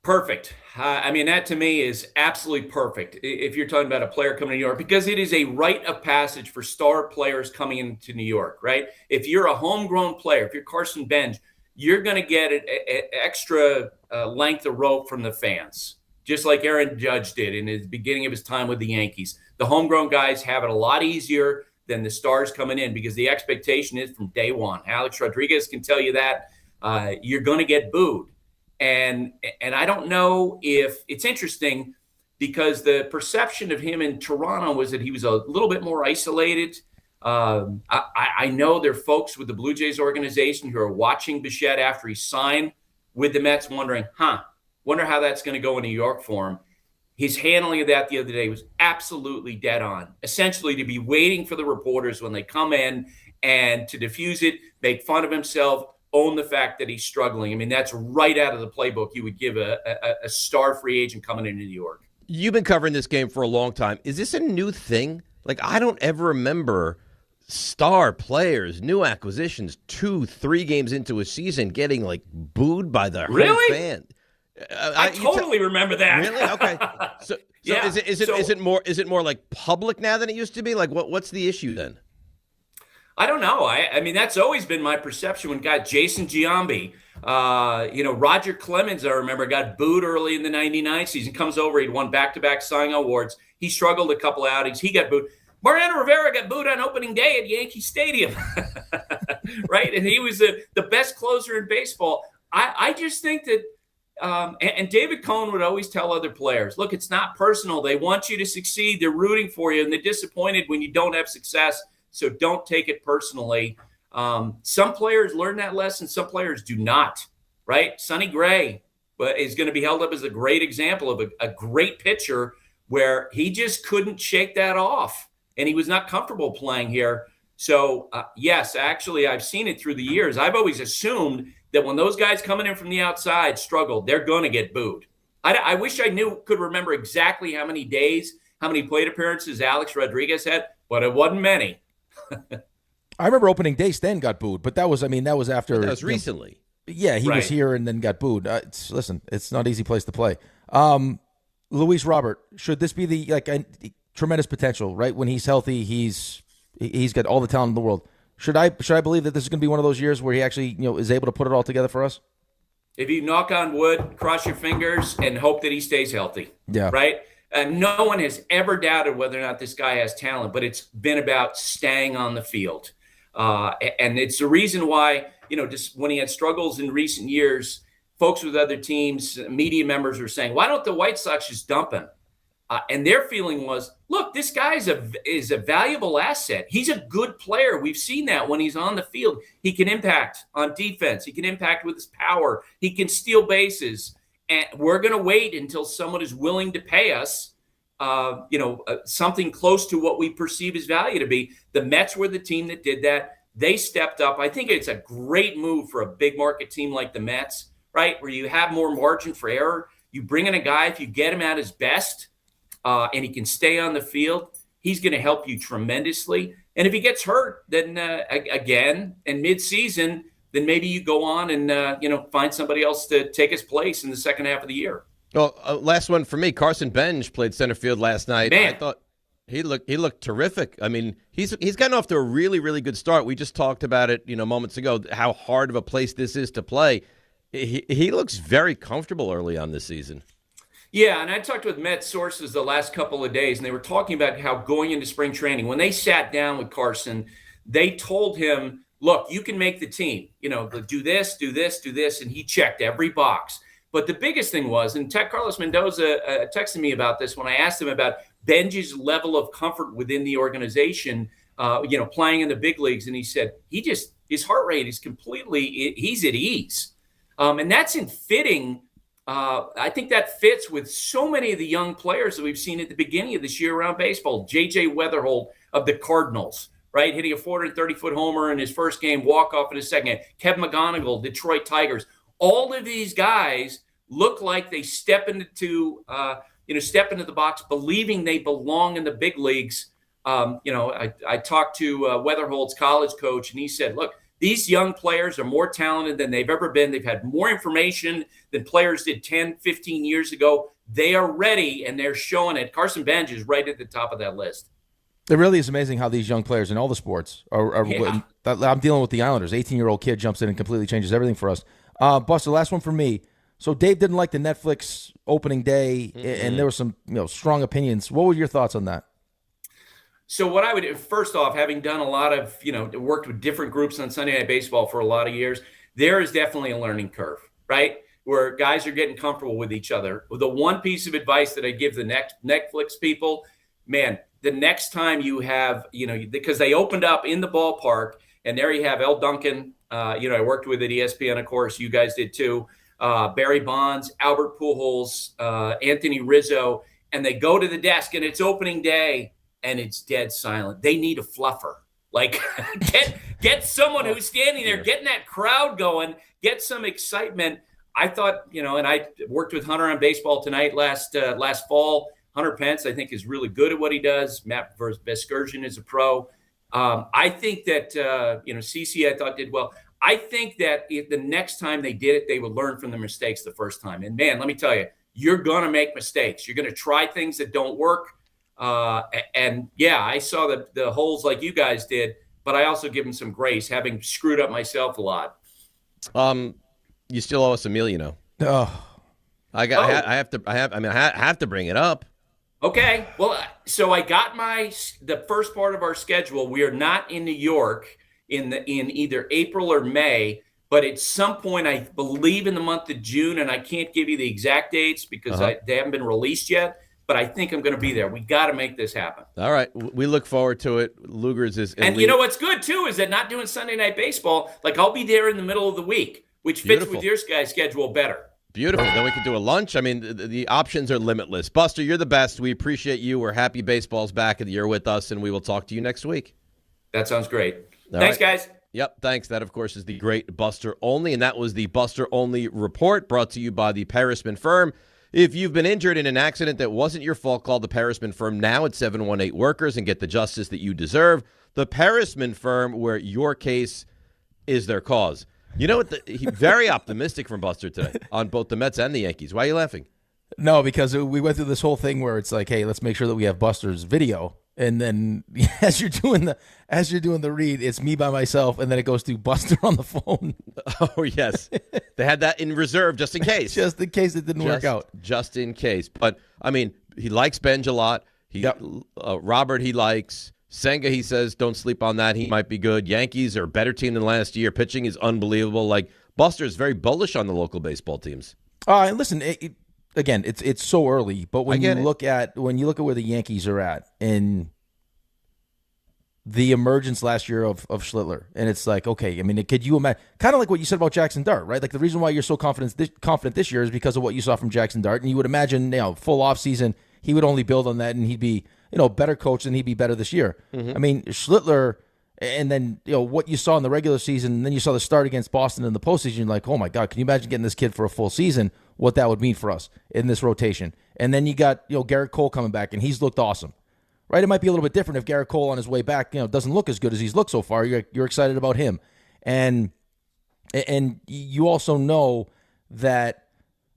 Perfect. That to me is absolutely perfect if you're talking about a player coming to New York, because it is a rite of passage for star players coming into New York, right? If you're a homegrown player, if you're Carson Benj, you're going to get an extra length of rope from the fans, just like Aaron Judge did in the beginning of his time with the Yankees. The homegrown guys have it a lot easier than the stars coming in because the expectation is from day one. Alex Rodriguez can tell you that you're going to get booed. And I don't know if it's interesting because the perception of him in Toronto was that he was a little bit more isolated. I know there are folks with the Blue Jays organization who are watching Bichette after he signed with the Mets wondering, wonder how that's going to go in New York for him. His handling of that the other day was absolutely dead on. Essentially, to be waiting for the reporters when they come in and to diffuse it, make fun of himself, own the fact that he's struggling. That's right out of the playbook you would give a star free agent coming into New York. You've been covering this game for a long time. Is this a new thing? I don't ever remember star players, new acquisitions, 2-3 games into a season getting booed by the home fan. I totally remember that. Really? Okay. So yeah. Is it more like public now than it used to be? What's the issue then? I don't know. That's always been my perception when Jason Giambi, Roger Clemens, I remember, got booed early in the 99 season, comes over, he'd won back-to-back Cy Young Awards. He struggled a couple of outings. He got booed. Mariano Rivera got booed on opening day at Yankee Stadium, right? And he was the best closer in baseball. I just think that, and David Cohn would always tell other players, look, it's not personal. They want you to succeed. They're rooting for you, and they're disappointed when you don't have success. So don't take it personally. Some players learn that lesson. Some players do not, right? Sonny Gray is going to be held up as a great example of a great pitcher where he just couldn't shake that off. And he was not comfortable playing here. So, yes, actually, I've seen it through the years. I've always assumed that when those guys coming in from the outside struggle, they're going to get booed. I wish I could remember exactly how many days, how many plate appearances Alex Rodriguez had, but it wasn't many. I remember opening day, Stan got booed, but that was after. That was recently. Yeah, he was here and then got booed. It's not an easy place to play. Luis Robert, should this be the tremendous potential, right? When he's healthy, he's got all the talent in the world. Should I believe that this is going to be one of those years where he actually is able to put it all together for us? If you knock on wood, cross your fingers, and hope that he stays healthy. Yeah. Right? No one has ever doubted whether or not this guy has talent, but it's been about staying on the field. And it's the reason why, just when he had struggles in recent years, folks with other teams, media members were saying, why don't the White Sox just dump him? And their feeling was, look, this guy is a valuable asset. He's a good player. We've seen that when he's on the field. He can impact on defense. He can impact with his power. He can steal bases. And we're going to wait until someone is willing to pay us, something close to what we perceive his value to be. The Mets were the team that did that. They stepped up. I think it's a great move for a big market team like the Mets, right, where you have more margin for error. You bring in a guy, if you get him at his best, and he can stay on the field, he's going to help you tremendously. And if he gets hurt, then again, in midseason, then maybe you go on and, find somebody else to take his place in the second half of the year. Well, last one for me, Carson Benj played center field last night. Man. I thought he looked terrific. He's gotten off to a really, really good start. We just talked about it, moments ago, how hard of a place this is to play. He looks very comfortable early on this season. Yeah, and I talked with Mets sources the last couple of days, and they were talking about how going into spring training, when they sat down with Carson, they told him, look, you can make the team. Do this, do this, do this, and he checked every box. But the biggest thing was, and Carlos Mendoza texted me about this when I asked him about Benji's level of comfort within the organization, playing in the big leagues, and he said he just his heart rate is completely, he's at ease. And that's in fitting. I think that fits with so many of the young players that we've seen at the beginning of this year around baseball. J.J. Weatherholt of the Cardinals, right? Hitting a 430-foot homer in his first game, walk-off in his second game. Kevin McGonigal, Detroit Tigers. All of these guys look like they step into the box, believing they belong in the big leagues. I talked to Weatherholt's college coach, and he said, look, these young players are more talented than they've ever been. They've had more information than players did 10, 15 years ago. They are ready, and they're showing it. Carson Bench is right at the top of that list. It really is amazing how these young players in all the sports are. I'm dealing with the Islanders. 18-year-old kid jumps in and completely changes everything for us. Buster, last one for me. So Dave didn't like the Netflix opening day, and there were some strong opinions. What were your thoughts on that? So what I would, first off, having done a lot of, worked with different groups on Sunday Night Baseball for a lot of years, there is definitely a learning curve, right? Where guys are getting comfortable with each other. The one piece of advice that I give the Netflix people, man, the next time you have, because they opened up in the ballpark, and there you have El Duncan, I worked with at ESPN, of course, you guys did too, Barry Bonds, Albert Pujols, Anthony Rizzo, and they go to the desk, and it's opening day, and it's dead silent. They need a fluffer. Like, get someone who's standing there, getting that crowd going, get some excitement. I thought, and I worked with Hunter on Baseball Tonight last fall. Hunter Pence, I think, is really good at what he does. Matt Vescursion is a pro. I think that, CC, I thought, did well. I think that if the next time they did it, they would learn from their mistakes the first time. And, man, let me tell you, you're going to make mistakes. You're going to try things that don't work. I saw the holes like you guys did, but I also give them some grace, having screwed up myself a lot. You still owe us a meal, Oh, I have to bring it up. Okay. Well, so I got the first part of our schedule. We are not in New York in either April or May, but at some point, I believe in the month of June, and I can't give you the exact dates because they haven't been released yet. But I think I'm going to be there. We got to make this happen. All right. We look forward to it. Luger's is elite. And you know what's good, too, is that not doing Sunday Night Baseball, like I'll be there in the middle of the week, which fits with your guys' schedule better. Beautiful. Then we can do a lunch. I mean, the options are limitless. Buster, you're the best. We appreciate you. We're happy baseball's back of the year with us, and we will talk to you next week. That sounds great. Thanks, guys. Yep, thanks. That, of course, is the great Buster Olney, and that was the Buster Olney Report brought to you by the Parisman Firm. If you've been injured in an accident that wasn't your fault, call the Parisman Firm now at 718-WORKERS and get the justice that you deserve. The Parisman Firm, where your case is their cause. You know what? Very optimistic from Buster today on both the Mets and the Yankees. Why are you laughing? No, because we went through this whole thing where it's like, hey, let's make sure that we have Buster's video. And then as you're doing the read, it's me by myself, and then it goes to Buster on the phone. Oh, yes. They had that in reserve just in case. Just in case it didn't work out. Just in case. But, I mean, he likes Benj a lot. Robert he likes. Senga, he says, don't sleep on that. He might be good. Yankees are a better team than last year. Pitching is unbelievable. Like, Buster is very bullish on the local baseball teams. And listen, again, it's so early, but when you look at where the Yankees are at and the emergence last year of Schlittler, and it's like, okay, I mean, could you imagine? Kind of like what you said about Jaxson Dart, right? Like the reason why you're so confident this year is because of what you saw from Jaxson Dart, and you would imagine, full off season, he would only build on that, and he'd be, better coach, and he'd be better this year. Mm-hmm. I mean, Schlittler, and then what you saw in the regular season, and then you saw the start against Boston in the postseason. You're like, oh my God, can you imagine getting this kid for a full season? What that would mean for us in this rotation. And then you got Garrett Cole coming back, and he's looked awesome, right? It might be a little bit different if Garrett Cole on his way back, doesn't look as good as he's looked so far. You're excited about him, and you also know that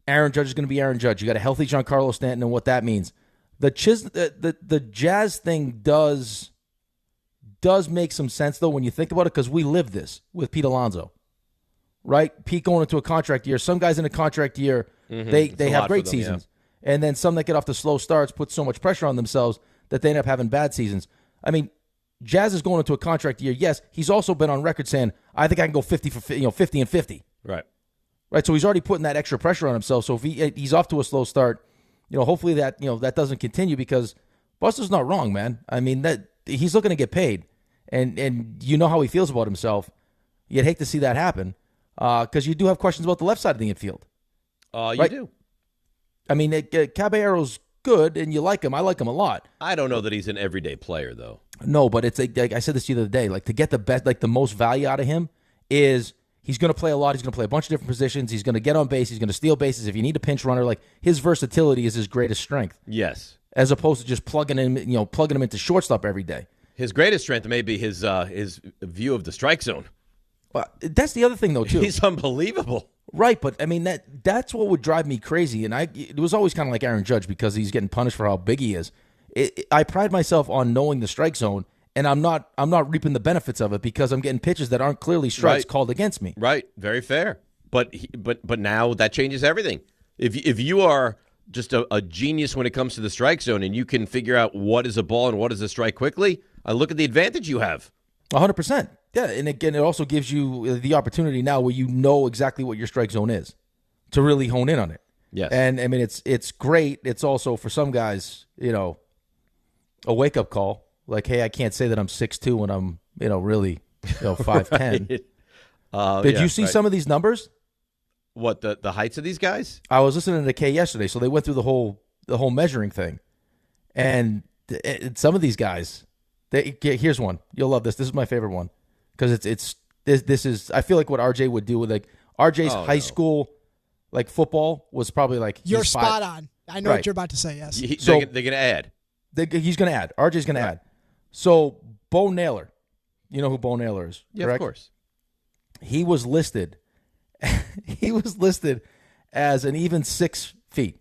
Aaron Judge is going to be Aaron Judge. You got a healthy Giancarlo Stanton, and what that means. The Jazz thing does make some sense though when you think about it, because we live this with Pete Alonso. Right? Pete going into a contract year. Some guys in a contract year, they have great seasons. Yeah. And then some that get off the slow starts put so much pressure on themselves that they end up having bad seasons. I mean, Jazz is going into a contract year. Yes, he's also been on record saying, I think I can go 50 and 50. Right. Right. So he's already putting that extra pressure on himself. So if he's off to a slow start, hopefully that doesn't continue, because Buster's not wrong, man. I mean, that he's looking to get paid. And you know how he feels about himself. You'd hate to see that happen because you do have questions about the left side of the infield. You do. I mean, Caballero's good, and you like him. I like him a lot. I don't know that he's an everyday player, though. No, but it's like I said this the other day. Like to get the best, like the most value out of him is he's going to play a lot. He's going to play a bunch of different positions. He's going to get on base. He's going to steal bases. If you need a pinch runner, like his versatility is his greatest strength. Yes, as opposed to just plugging him into shortstop every day. His greatest strength may be his view of the strike zone. Well, that's the other thing, though, too. He's unbelievable. Right, but, I mean, that's what would drive me crazy. And it was always kind of like Aaron Judge because he's getting punished for how big he is. I pride myself on knowing the strike zone, and I'm not reaping the benefits of it because I'm getting pitches that aren't clearly strikes called against me. Right, very fair. But now that changes everything. If you are just a genius when it comes to the strike zone and you can figure out what is a ball and what is a strike quickly, I look at the advantage you have. 100%. Yeah, and again, it also gives you the opportunity now where you know exactly what your strike zone is to really hone in on it. Yes. And, I mean, it's great. It's also, for some guys, a wake-up call. Like, hey, I can't say that I'm 6'2" when I'm, really, 5'10". Did you see some of these numbers? What, the heights of these guys? I was listening to K yesterday, so they went through the whole measuring thing. And some of these guys, here's one. You'll love this. This is my favorite one. Because this is I feel like what RJ would do with like RJ's high school like football was probably like you're spot on. I know what you're about to say. Yes, so they're going to add. He's going to add. RJ's going to add. So Bo Naylor, you know who Bo Naylor is? Yeah, correct? Of course. He was listed. He was listed as an even 6 feet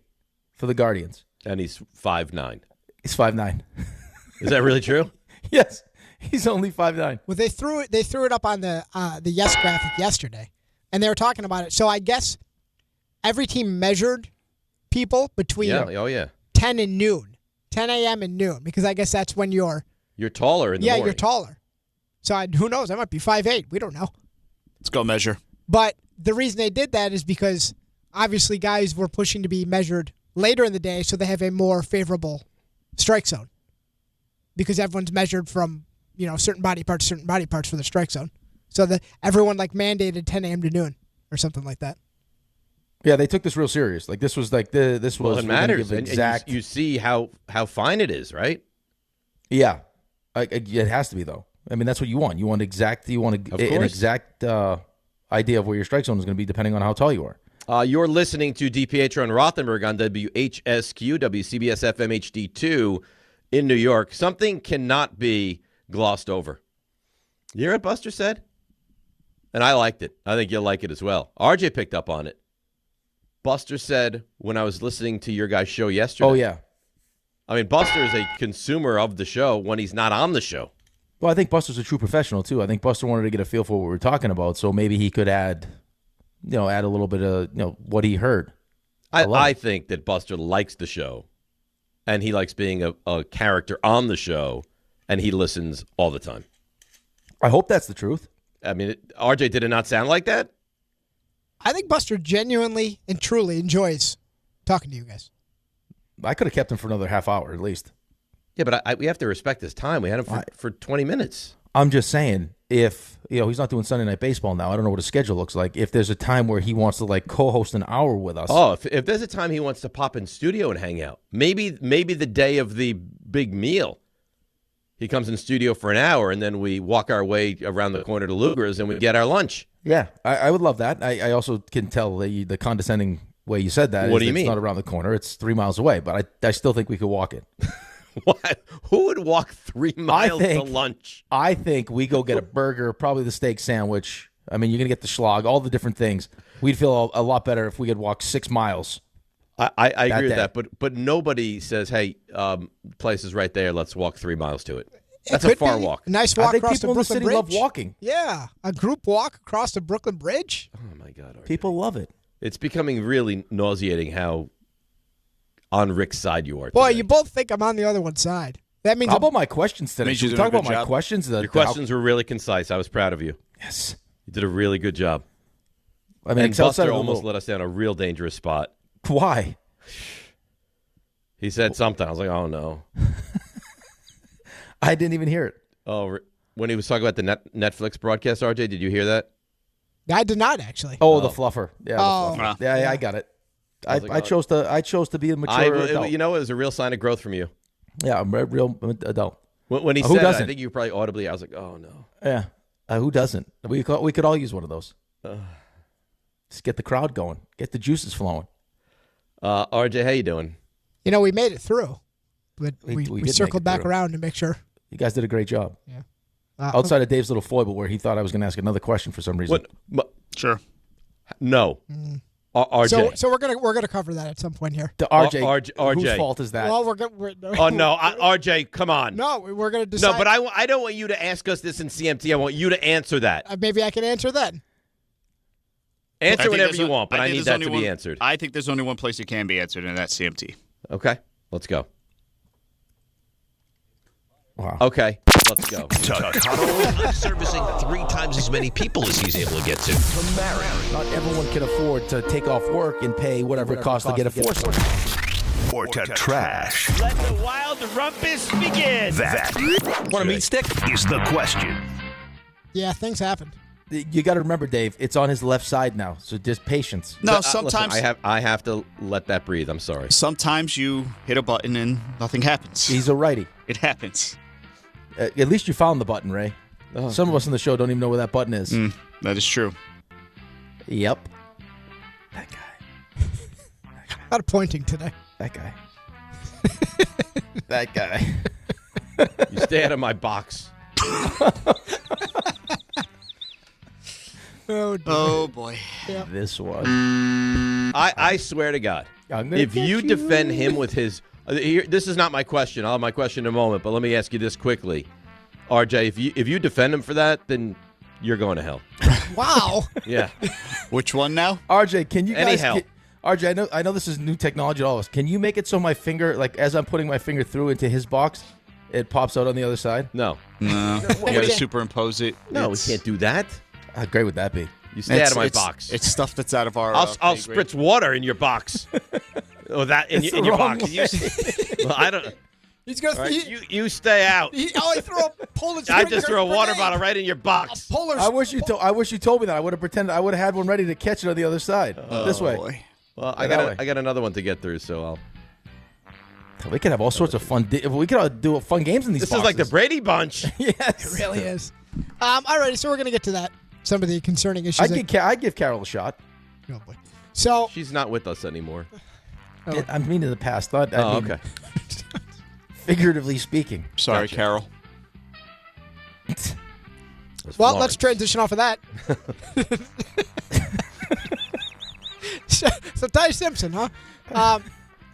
for the Guardians, and he's 5'9". He's 5'9". Is that really true? Yes. He's only 5'9". Well, they threw it up on the Yes graphic yesterday, and they were talking about it. So I guess every team measured people between 10 and noon, 10 a.m. and noon, because I guess that's when you're taller in the morning. Yeah, you're taller. So who knows? I might be 5'8". We don't know. Let's go measure. But the reason they did that is because obviously guys were pushing to be measured later in the day, so they have a more favorable strike zone because everyone's measured from certain body parts for the strike zone. So that everyone mandated 10 a.m. to noon or something like that. Yeah, they took this real serious. Like this was this was. Well, it matters. Exact. And you see how fine it is, right? Yeah, it has to be though. I mean, that's what you want. You want exact. You want an exact idea of where your strike zone is going to be, depending on how tall you are. You're listening to DiPietro and Rothenberg on WHSQ, WCBS FM HD2 in New York. Something cannot be glossed over. You hear what Buster said? And I liked it. I think you'll like it as well. RJ picked up on it. Buster said when I was listening to your guys' show yesterday. Oh, yeah. I mean, Buster is a consumer of the show when he's not on the show. Well, I think Buster's a true professional, too. I think Buster wanted to get a feel for what we were talking about, so maybe he could add a little bit of, what he heard. I think that Buster likes the show, and he likes being a character on the show, and he listens all the time. I hope that's the truth. I mean, RJ, did it not sound like that? I think Buster genuinely and truly enjoys talking to you guys. I could have kept him for another half hour at least. Yeah, but we have to respect his time. We had him for 20 minutes. I'm just saying, if he's not doing Sunday Night Baseball now, I don't know what his schedule looks like. If there's a time where he wants to co-host an hour with us. Oh, if there's a time he wants to pop in studio and hang out, maybe the day of the big meal, he comes in studio for an hour and then we walk our way around the corner to Luger's and we get our lunch. Yeah, I would love that. I also can tell the condescending way you said that. What do you mean? It's not around the corner. It's 3 miles away, but I still think we could walk it. What? Who would walk 3 miles to lunch? I think we go get a burger, probably the steak sandwich. I mean, you're going to get the schlag, all the different things. We'd feel a lot better if we could walk 6 miles. I agree with that, but nobody says, hey, place is right there. Let's walk 3 miles to it. That's a far walk. A nice walk across the people in the Brooklyn city Bridge. love walking. Yeah, a group walk across the Brooklyn Bridge. Oh, my God. RJ. People love it. It's becoming really nauseating how on Rick's side you are today. Boy, you both think I'm on the other one's side. That means How about my questions today? Should we talk about my questions? Your questions were really concise. I was proud of you. Yes. You did a really good job. I mean, and Buster almost let us down a real dangerous spot. Why? He said something. I was like, oh, no. I didn't even hear it. Oh, when he was talking about the Netflix broadcast, RJ, did you hear that? I did not actually. Oh, the fluffer. Yeah, Oh. the fluffer. Yeah, I got it. I was like, I chose to be a mature adult. You know, it was a real sign of growth from you. Yeah, I'm a real adult. When he Who said it, doesn't? I think you probably audibly, I was like, oh, no. Yeah. Who doesn't? We could all use one of those. Just get the crowd going. Get the juices flowing. RJ, how you doing? You know, we made it through, but We we did circled make it back through. around to make sure. You guys did a great job. Yeah. Outside of Dave's little foible where he thought I was going to ask another question for some reason. Sure. No. RJ. So we're gonna cover that at some point here. The RJ. RJ. Whose fault is that? Well, Oh, no. RJ, come on. No, we're gonna decide. No, but I don't want you to ask us this in CMT. I want you to answer that. Maybe I can answer then. Answer whatever you want, but I need that to be answered. I think there's only one place it can be answered, and that's CMT. Okay. Let's go. Wow. Okay. Let's go. Cuddle, servicing 3 times as many people as he's able to get to. Not everyone can afford to take off work and pay whatever it costs to get a foursome. Or to trash. Let the wild rumpus begin. That. Want a meat stick? Is the question. Yeah, things happened. You got to remember, Dave, it's on his left side now, so just patience. No, Listen, sometimes I have to let that breathe. I'm sorry. Sometimes you hit a button and nothing happens. He's a righty. It happens. At least you found the button, Ray. Oh. Some of us on the show don't even know where that button is. That is true. Yep. A lot of pointing today. That guy. That guy. You stay out of my box. Oh, boy. Yeah. This one. I swear to God, if you defend him with his... this is not my question. I'll have my question in a moment, but let me ask you this quickly. RJ, if you defend him for that, then you're going to hell. Wow. Yeah. Which one now? RJ, can you guys... Anyhow. RJ, I know this is new technology to all of us. Can you make it so my finger, like as I'm putting my finger through into his box, it pops out on the other side? No. No. You got to superimpose it. No, we can't do that. How great would that be? You stay out of my box. It's stuff that's out of our... I'll spritz water in your box. Or that in your box. Well, I don't... He's gonna. Right, you stay out. He threw a Polish. I just threw a water bottle right in your box. I wish you told me that. I would have pretended. I would have had one ready to catch it on the other side. This way. Boy. Well, I got another one to get through, so I'll. We could have all sorts of fun. We could do fun games in these. This boxes. is like the Brady Bunch. Yes, it really is. Alrighty, so we're gonna get to that. Some of the concerning issues. I'd give Carol a shot. Oh boy. So she's not with us anymore. I mean in the past. Okay. Figuratively speaking. Sorry, Carol. Well, let's transition off of that. so Ty Simpson, huh? A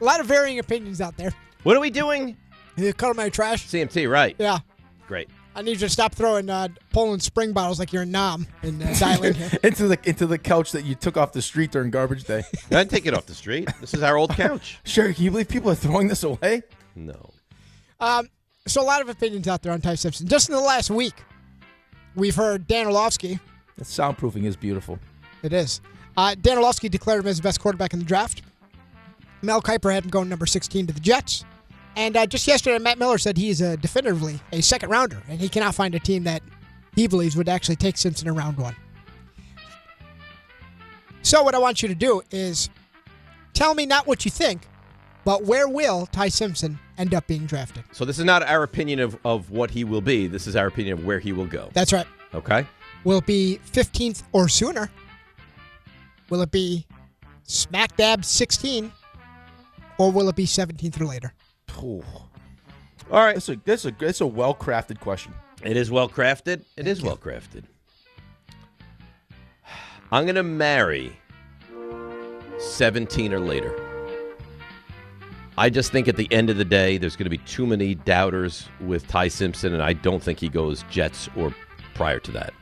lot of varying opinions out there. What are we doing? You cut my trash. CMT, right? Yeah. Great. I need you to stop throwing Poland spring bottles like you're a nom and dial in here. into the couch that you took off the street during garbage day. I didn't take it off the street. This is our old couch. Sure, can you believe people are throwing this away? No. So a lot of opinions out there on Ty Simpson. Just in the last week, we've heard Dan Orlovsky. The soundproofing is beautiful. It is. Dan Orlovsky declared him as the best quarterback in the draft. Mel Kiper had him going number 16 to the Jets. And just yesterday, Matt Miller said he is definitively a second-rounder, and he cannot find a team that he believes would actually take Simpson in round 1. So what I want you to do is tell me not what you think, but where will Ty Simpson end up being drafted? So this is not our opinion of what he will be. This is our opinion of where he will go. That's right. Okay. Will it be 15th or sooner? Will it be smack dab 16? Or will it be 17th or later? Ooh. All right. That's a well-crafted question. It is well-crafted. It is well-crafted. I'm going to marry 17 or later. I just think at the end of the day, there's going to be too many doubters with Ty Simpson, and I don't think he goes Jets or prior to that.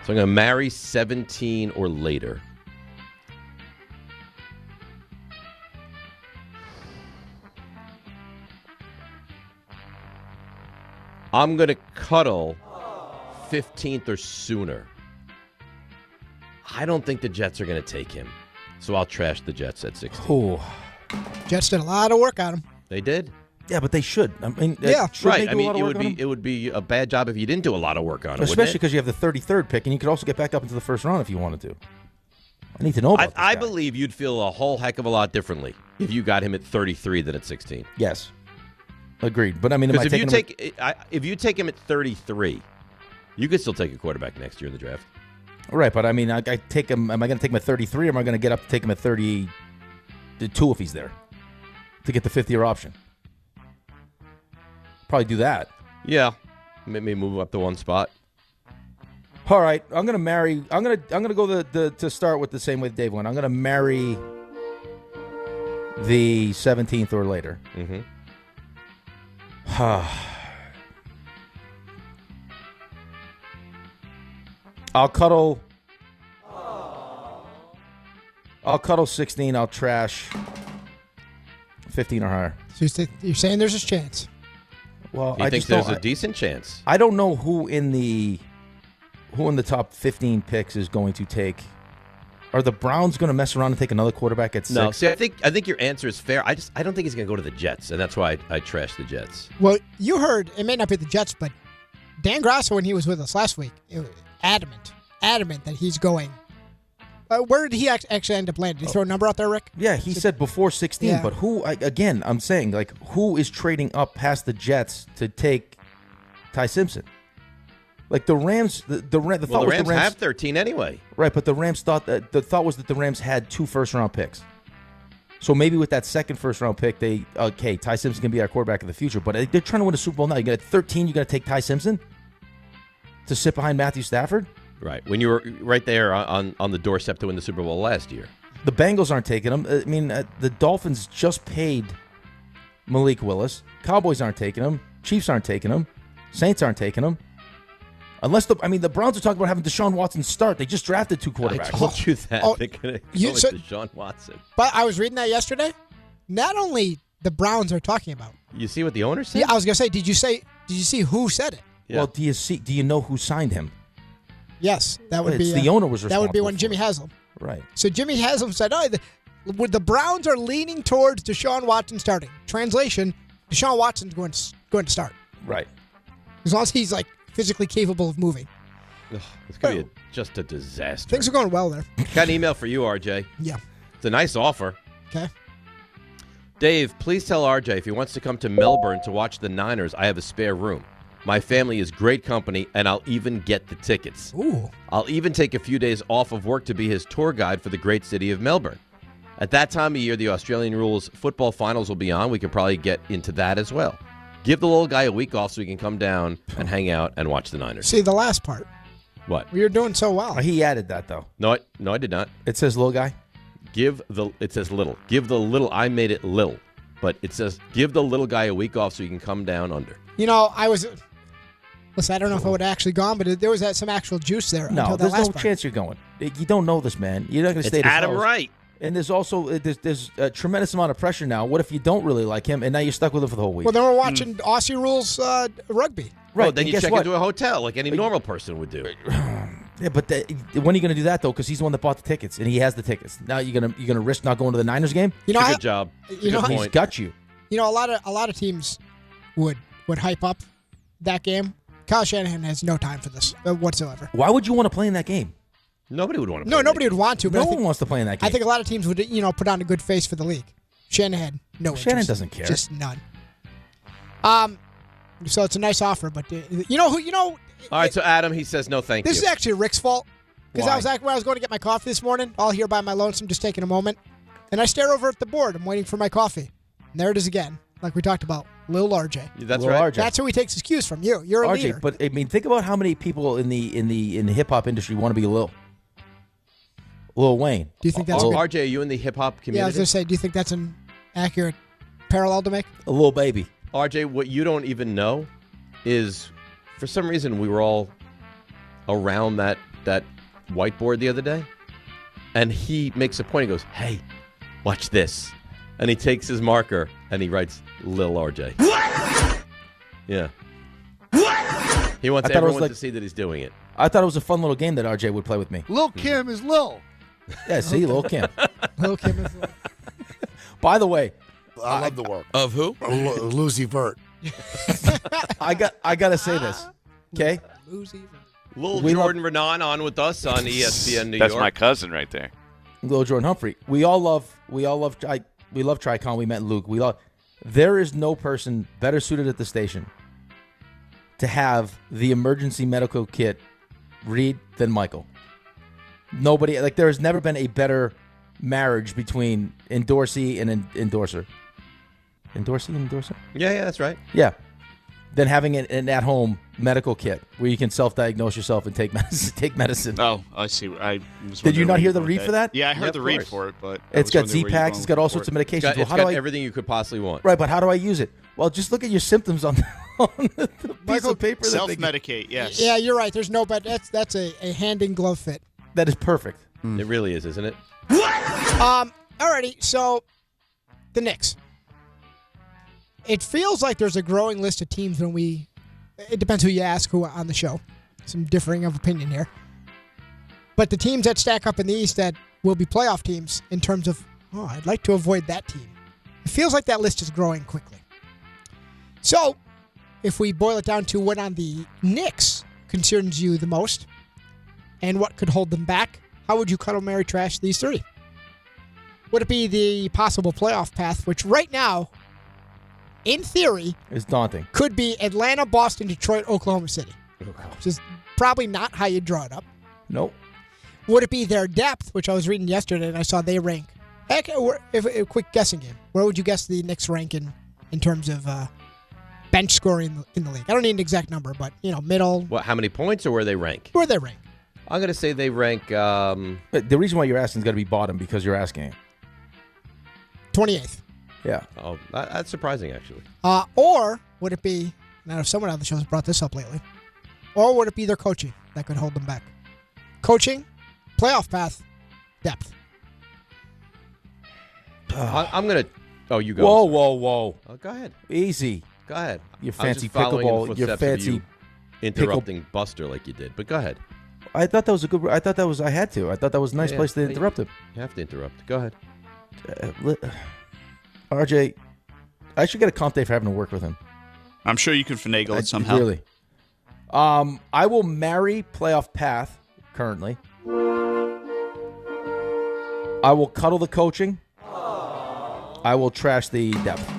So I'm going to marry 17 or later. I'm going to Cuddle 15th or sooner. I don't think the Jets are going to take him, so I'll trash the Jets at 16. Ooh. Jets did a lot of work on him. They did. Yeah, but they should. I mean, should right. They do I mean, a lot of work on him? it would be a bad job if you didn't do a lot of work on it, Especially because you have the 33rd pick, and you could also get back up into the first round if you wanted to. I need to know about this I guy. believe you'd feel a whole heck of a lot differently if you got him at 33 than at 16. Yes. Agreed. But I mean, because if you take him at 33, you could still take a quarterback next year in the draft. Right, but I mean, I take him. Am I going to take him at 33, or am I going to get up to take him at 32 if he's there to get the 5th-year option? Probably do that. Yeah, maybe move up to one spot. All right, I'm going to marry. I'm going to go to start with the same way Dave went. I'm going to marry the 17th or later. Mm-hmm. I'll cuddle 16. I'll trash 15 or higher. So you're saying there's a chance? Well, I think there's a decent chance. I don't know who in the top 15 picks is going to take. Are the Browns going to mess around and take another quarterback at 6? No, see, I think your answer is fair. I don't think he's going to go to the Jets, and that's why I trash the Jets. Well, you heard it may not be the Jets, but Dan Grasso, when he was with us last week, adamant that he's going. Where did he actually end up landing? Did he throw a number out there, Rick? Yeah, he said before 16. Yeah. But who? Again, I'm saying who is trading up past the Jets to take Ty Simpson? Like the Rams, the thought was the Rams have 13 anyway. Right, but the Rams thought that the thought was that the Rams had 2 first-round picks. So maybe with that second first-round pick, Ty Simpson can be our quarterback of the future. But they're trying to win a Super Bowl now. You got 13. You got to take Ty Simpson to sit behind Matthew Stafford. Right, when you were right there on the doorstep to win the Super Bowl last year. The Bengals aren't taking him. I mean, the Dolphins just paid Malik Willis. Cowboys aren't taking him. Chiefs aren't taking him. Saints aren't taking him. Unless the Browns are talking about having Deshaun Watson start. They just drafted 2 quarterbacks. I told you that. They're going to go with Deshaun Watson. But I was reading that yesterday. Not only the Browns are talking about. You see what the owner said? Yeah, I was going to say. Did you see who said it? Yeah. Well, do you know who signed him? Yes, that would be the owner was responsible. That would be when Jimmy Haslam. Right. So Jimmy Haslam said, the Browns are leaning towards Deshaun Watson starting. Translation: Deshaun Watson's going to start. Right. As long as he's physically capable of moving. It's going to be just a disaster. Things are going well there. Got an email for you, RJ. Yeah. It's a nice offer. Okay. Dave, please tell RJ if he wants to come to Melbourne to watch the Niners, I have a spare room. My family is great company, and I'll even get the tickets. Ooh. I'll even take a few days off of work to be his tour guide for the great city of Melbourne. At that time of year, the Australian rules football finals will be on. We can probably get into that as well. Give the little guy a week off so he can come down and hang out and watch the Niners. See the last part. What? You're doing so well. He added that, though. No, I did not. It says little guy? It says little. Give the little, I made it little. But it says give the little guy a week off so he can come down under. Listen, I don't know if I would have actually gone, but there was some actual juice there. No, until there's that last no part. chance you're going. You don't know this man. You're not going to stay. It's Adam Wright. And there's also there's a tremendous amount of pressure now. What if you don't really like him, and now you're stuck with him for the whole week? Well, then we're watching Aussie rules rugby. Right. Well, then you check into a hotel like any normal person would do. Yeah, but when are you going to do that though? Because he's the one that bought the tickets, and he has the tickets. Now you're gonna risk not going to the Niners game. Good job. Good point. He's got you. A lot of teams would hype up that game. Kyle Shanahan has no time for this whatsoever. Why would you want to play in that game? Nobody would want to. No, nobody would want to. But No I think, one wants to play in that game. I think a lot of teams would, put on a good face for the league. Shanahan, no interest. Shanahan doesn't care. Just none. So it's a nice offer, but All right, so Adam, he says no, thank you. This is actually Rick's fault because Why? when I was going to get my coffee this morning, all here by my lonesome, just taking a moment, and I stare over at the board. I'm waiting for my coffee, and there it is again, like we talked about, Lil RJ. That's Lil right. RJ. That's who he takes his cues from. You're a RJ, leader. but I mean, think about how many people in the hip hop industry want to be Lil Wayne. Do you think that's RJ? Are you in the hip hop community? Yeah, I was going to say, do you think that's an accurate parallel to make? A little baby. RJ, what you don't even know is, for some reason, we were all around that whiteboard the other day, and he makes a point. He goes, "Hey, watch this," and he takes his marker and he writes "Lil RJ." What? Yeah. What? He wants everyone to see that he's doing it. I thought it was a fun little game that RJ would play with me. Lil Kim is Lil. Yeah, see, Lil Kim. Lil Kim is Lil. By the way, I love the work. Of who? Lucy Vert. I got to say this, okay? Little We Jordan Renan on with us on ESPN New York. That's my cousin right there. Little Jordan Humphrey. We love Tricon. We met Luke. There is no person better suited at the station to have the emergency medical kit read than Michael. Nobody, like, there has never been a better marriage between endorsee and endorser. Endorsee and endorser? Yeah, that's right. Yeah. Than having an at-home medical kit where you can self-diagnose yourself and take medicine. Oh, I see. Did you not hear the read for that? Yeah, I heard the read for it, but it's got Z-Packs. It's got all sorts of medications. It's got everything you could possibly want. Right, but how do I use it? Well, just look at your symptoms on the piece of paper. Self-medicate, yes. Yeah, you're right. There's no bet. That's a hand-in-glove fit. That is perfect. It really is, isn't it? Alrighty, so the Knicks. It feels like there's a growing list of teams it depends who you ask who on the show. Some differing of opinion here. But the teams that stack up in the East that will be playoff teams in terms of, I'd like to avoid that team. It feels like that list is growing quickly. So, if we boil it down to what on the Knicks concerns you the most and what could hold them back, how would you cuddle, marry, trash these three? Would it be the possible playoff path, which right now, in theory, it's daunting. Could be Atlanta, Boston, Detroit, Oklahoma City. Which is probably not how you draw it up. Nope. Would it be their depth, which I was reading yesterday and I saw they rank? Heck, if a quick guessing game. Where would you guess the Knicks rank in terms of bench scoring in the league? I don't need an exact number, but middle. What? How many points or where they rank? Where they rank. I'm going to say they rank. But the reason why you're asking is going to be bottom because you're asking it. 28th. Yeah. Oh, that's surprising, actually. Or would it be, now someone on the show has brought this up lately, or would it be their coaching that could hold them back? Coaching, playoff path, depth. I'm going to, you go. Whoa. Oh, go ahead. Easy. Go ahead. Your fancy pickleball, your fancy interrupting Buster like you did, but go ahead. I thought that was a good, I thought that was a nice place to interrupt him. You have to interrupt. Go ahead. RJ, I should get a comp day for having to work with him. I'm sure you can finagle it somehow. Really. I will marry playoff path currently. I will cuddle the coaching. I will trash the depth.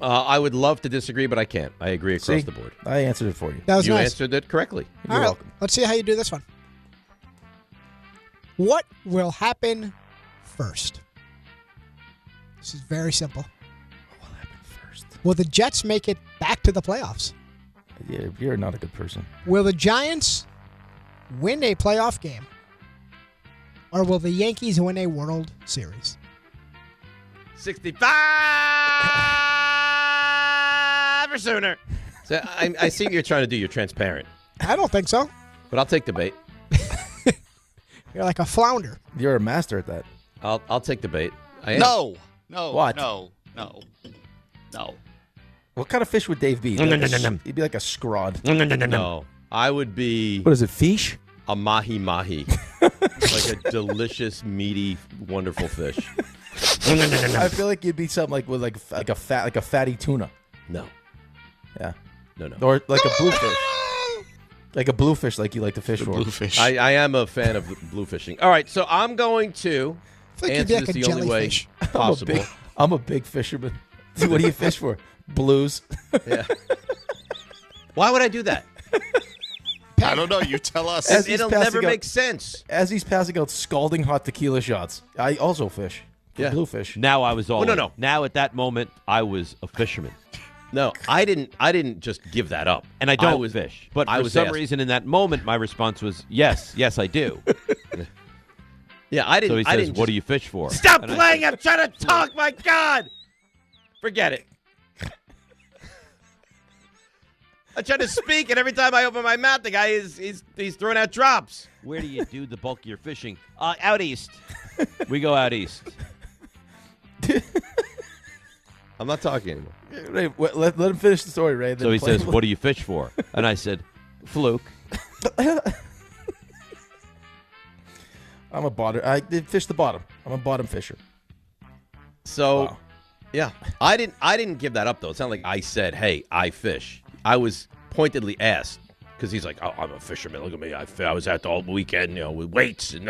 I would love to disagree, but I can't. I agree across the board. I answered it for you. That was nice. You answered it correctly. You're welcome. Let's see how you do this one. What will happen first? This is very simple. What will happen first? Will the Jets make it back to the playoffs? Yeah, you're not a good person. Will the Giants win a playoff game? Or will the Yankees win a World Series? 65 or sooner. So I see what you're trying to do. You're transparent. I don't think so. But I'll take the bait. You're like a flounder. You're a master at that. I'll take the bait. I am. No. What? No. What kind of fish would Dave be? He'd be like a scrod. No. I would be... What is it, fish? A mahi-mahi. Like a delicious, meaty, wonderful fish. I feel like you'd be something like with like a fatty tuna. No. Yeah. No. Or like a bluefish. Like a bluefish, like you like to fish for. Bluefish. I am a fan of blue fishing. All right, so I'm going to answer this the only way possible. I'm a big fisherman. What do you fish for? Blues. Yeah. Why would I do that? I don't know. You tell us. It'll never make sense. As he's passing out scalding hot tequila shots, I also fish. Yeah. Bluefish. Now I was all no, in. no. Now at that moment, I was a fisherman. No, I didn't just give that up. And I don't fish. But for some reason in that moment, my response was, yes, I do. Yeah, I didn't. So he says, what do you fish for? Stop playing! I'm trying to talk, my God! Forget it. I try to speak, and every time I open my mouth, the guy he's throwing out drops. Where do you do the bulk of your fishing? Out east. We go out east. I'm not talking anymore. Ray, let him finish the story, Ray. So he says, what do you fish for? And I said, fluke. I'm a bottom. I fish the bottom. I'm a bottom fisher. So Yeah, I didn't give that up though. It's not like I said, "Hey, I fish." I was pointedly asked because he's like, "Oh, I'm a fisherman. Look at me. I was out the whole weekend, with weights." And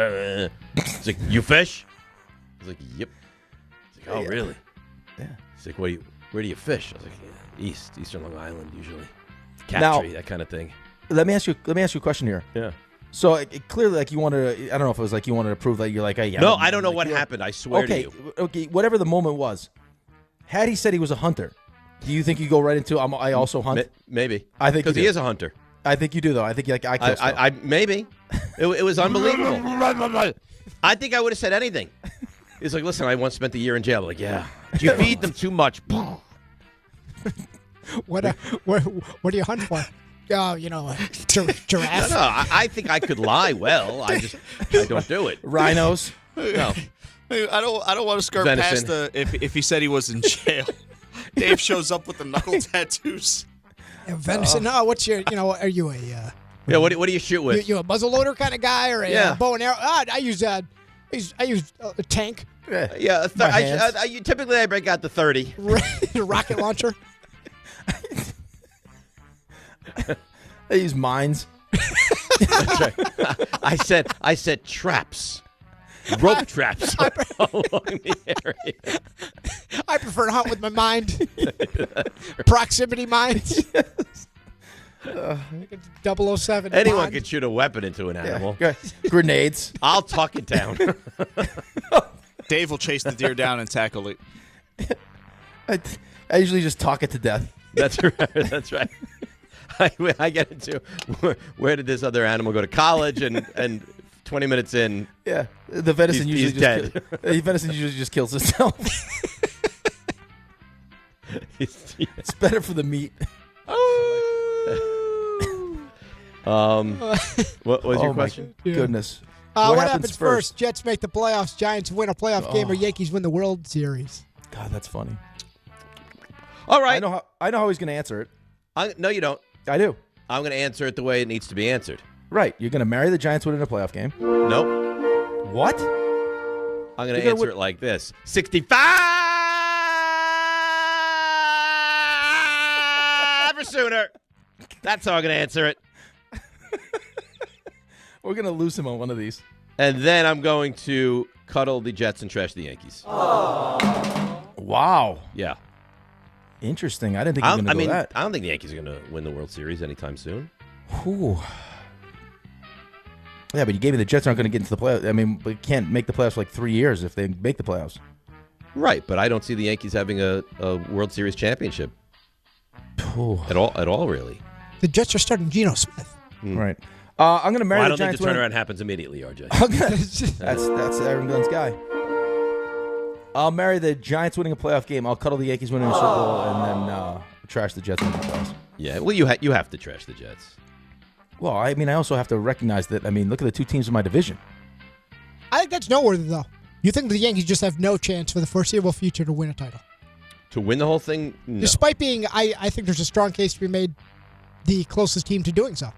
it's like, "You fish?" I was like, "Yep." He's like, "Oh, really?" Yeah. He's like, "Where do you fish?" I was like, Eastern Long Island usually, Now- Captree, that kind of thing. Let me ask you a question here. Yeah. So clearly, like you wanted to, I don't know if it was like you wanted to prove that you're like, hey, yeah. No, I don't know what happened. I swear to you. Okay, whatever the moment was, had he said he was a hunter, do you think you go right into I also hunt? Maybe. I think because he is a hunter. I think you do though. I think I kill stuff. I maybe. It was unbelievable. I think I would have said anything. He's like, listen, I once spent a year in jail. I'm like, yeah. You feed them too much. What do you hunt for? Giraffe. No, I think I could lie well. I don't do it. Rhinos. No. I don't want to skirt Venison. past if he said he was in jail. Dave shows up with the knuckle tattoos. Venison. No, what's your? Are you a? Yeah. What do you shoot with? You a muzzleloader kind of guy or a bow and arrow? I use a tank. Yeah. Typically I break out the 30. Rocket launcher. I use mines. That's right. I said traps. Rope traps along the area. I prefer to hunt with my mind. Proximity mines. Like it's 007. Anyone Bond. can shoot a weapon into an animal. Grenades. I'll tuck it down. Dave will chase the deer down and tackle it. I usually just talk it to death. That's right. That's right. I get into where did this other animal go to college and 20 minutes in. Yeah, the venison he's usually dead. The venison usually just kills itself. It's better for the meat. What was your question? My goodness. What happens first? Jets make the playoffs. Giants win a playoff game, or Yankees win the World Series. God, that's funny. All right. I know how he's going to answer it. No, you don't. I do. I'm going to answer it the way it needs to be answered. Right. You're going to marry the Giants winning a playoff game. Nope. What? I'm going to answer it like this. 65 or sooner. That's how I'm going to answer it. We're going to lose him on one of these. And then I'm going to cuddle the Jets and trash the Yankees. Wow. Yeah. Interesting. I didn't think you were going to go that. I don't think the Yankees are going to win the World Series anytime soon. Ooh. Yeah, but you gave me the Jets aren't going to get into the playoffs. I mean, we can't make the playoffs for like 3 years if they make the playoffs. Right, but I don't see the Yankees having a World Series championship. Ooh. At all, really. The Jets are starting Geno Smith. Right. I'm going to marry the Giants. I don't think the turnaround happens immediately, RJ. That's Aaron Gunn's guy. I'll marry the Giants winning a playoff game. I'll cuddle the Yankees winning a Super Bowl, and then trash the Jets winning the playoffs. Yeah, well, you have to trash the Jets. Well, I mean, I also have to recognize that. I mean, look at the two teams in my division. I think that's noteworthy, though. You think the Yankees just have no chance for the foreseeable future to win a title? To win the whole thing? No. Despite being, I think there's a strong case to be made the closest team to doing so.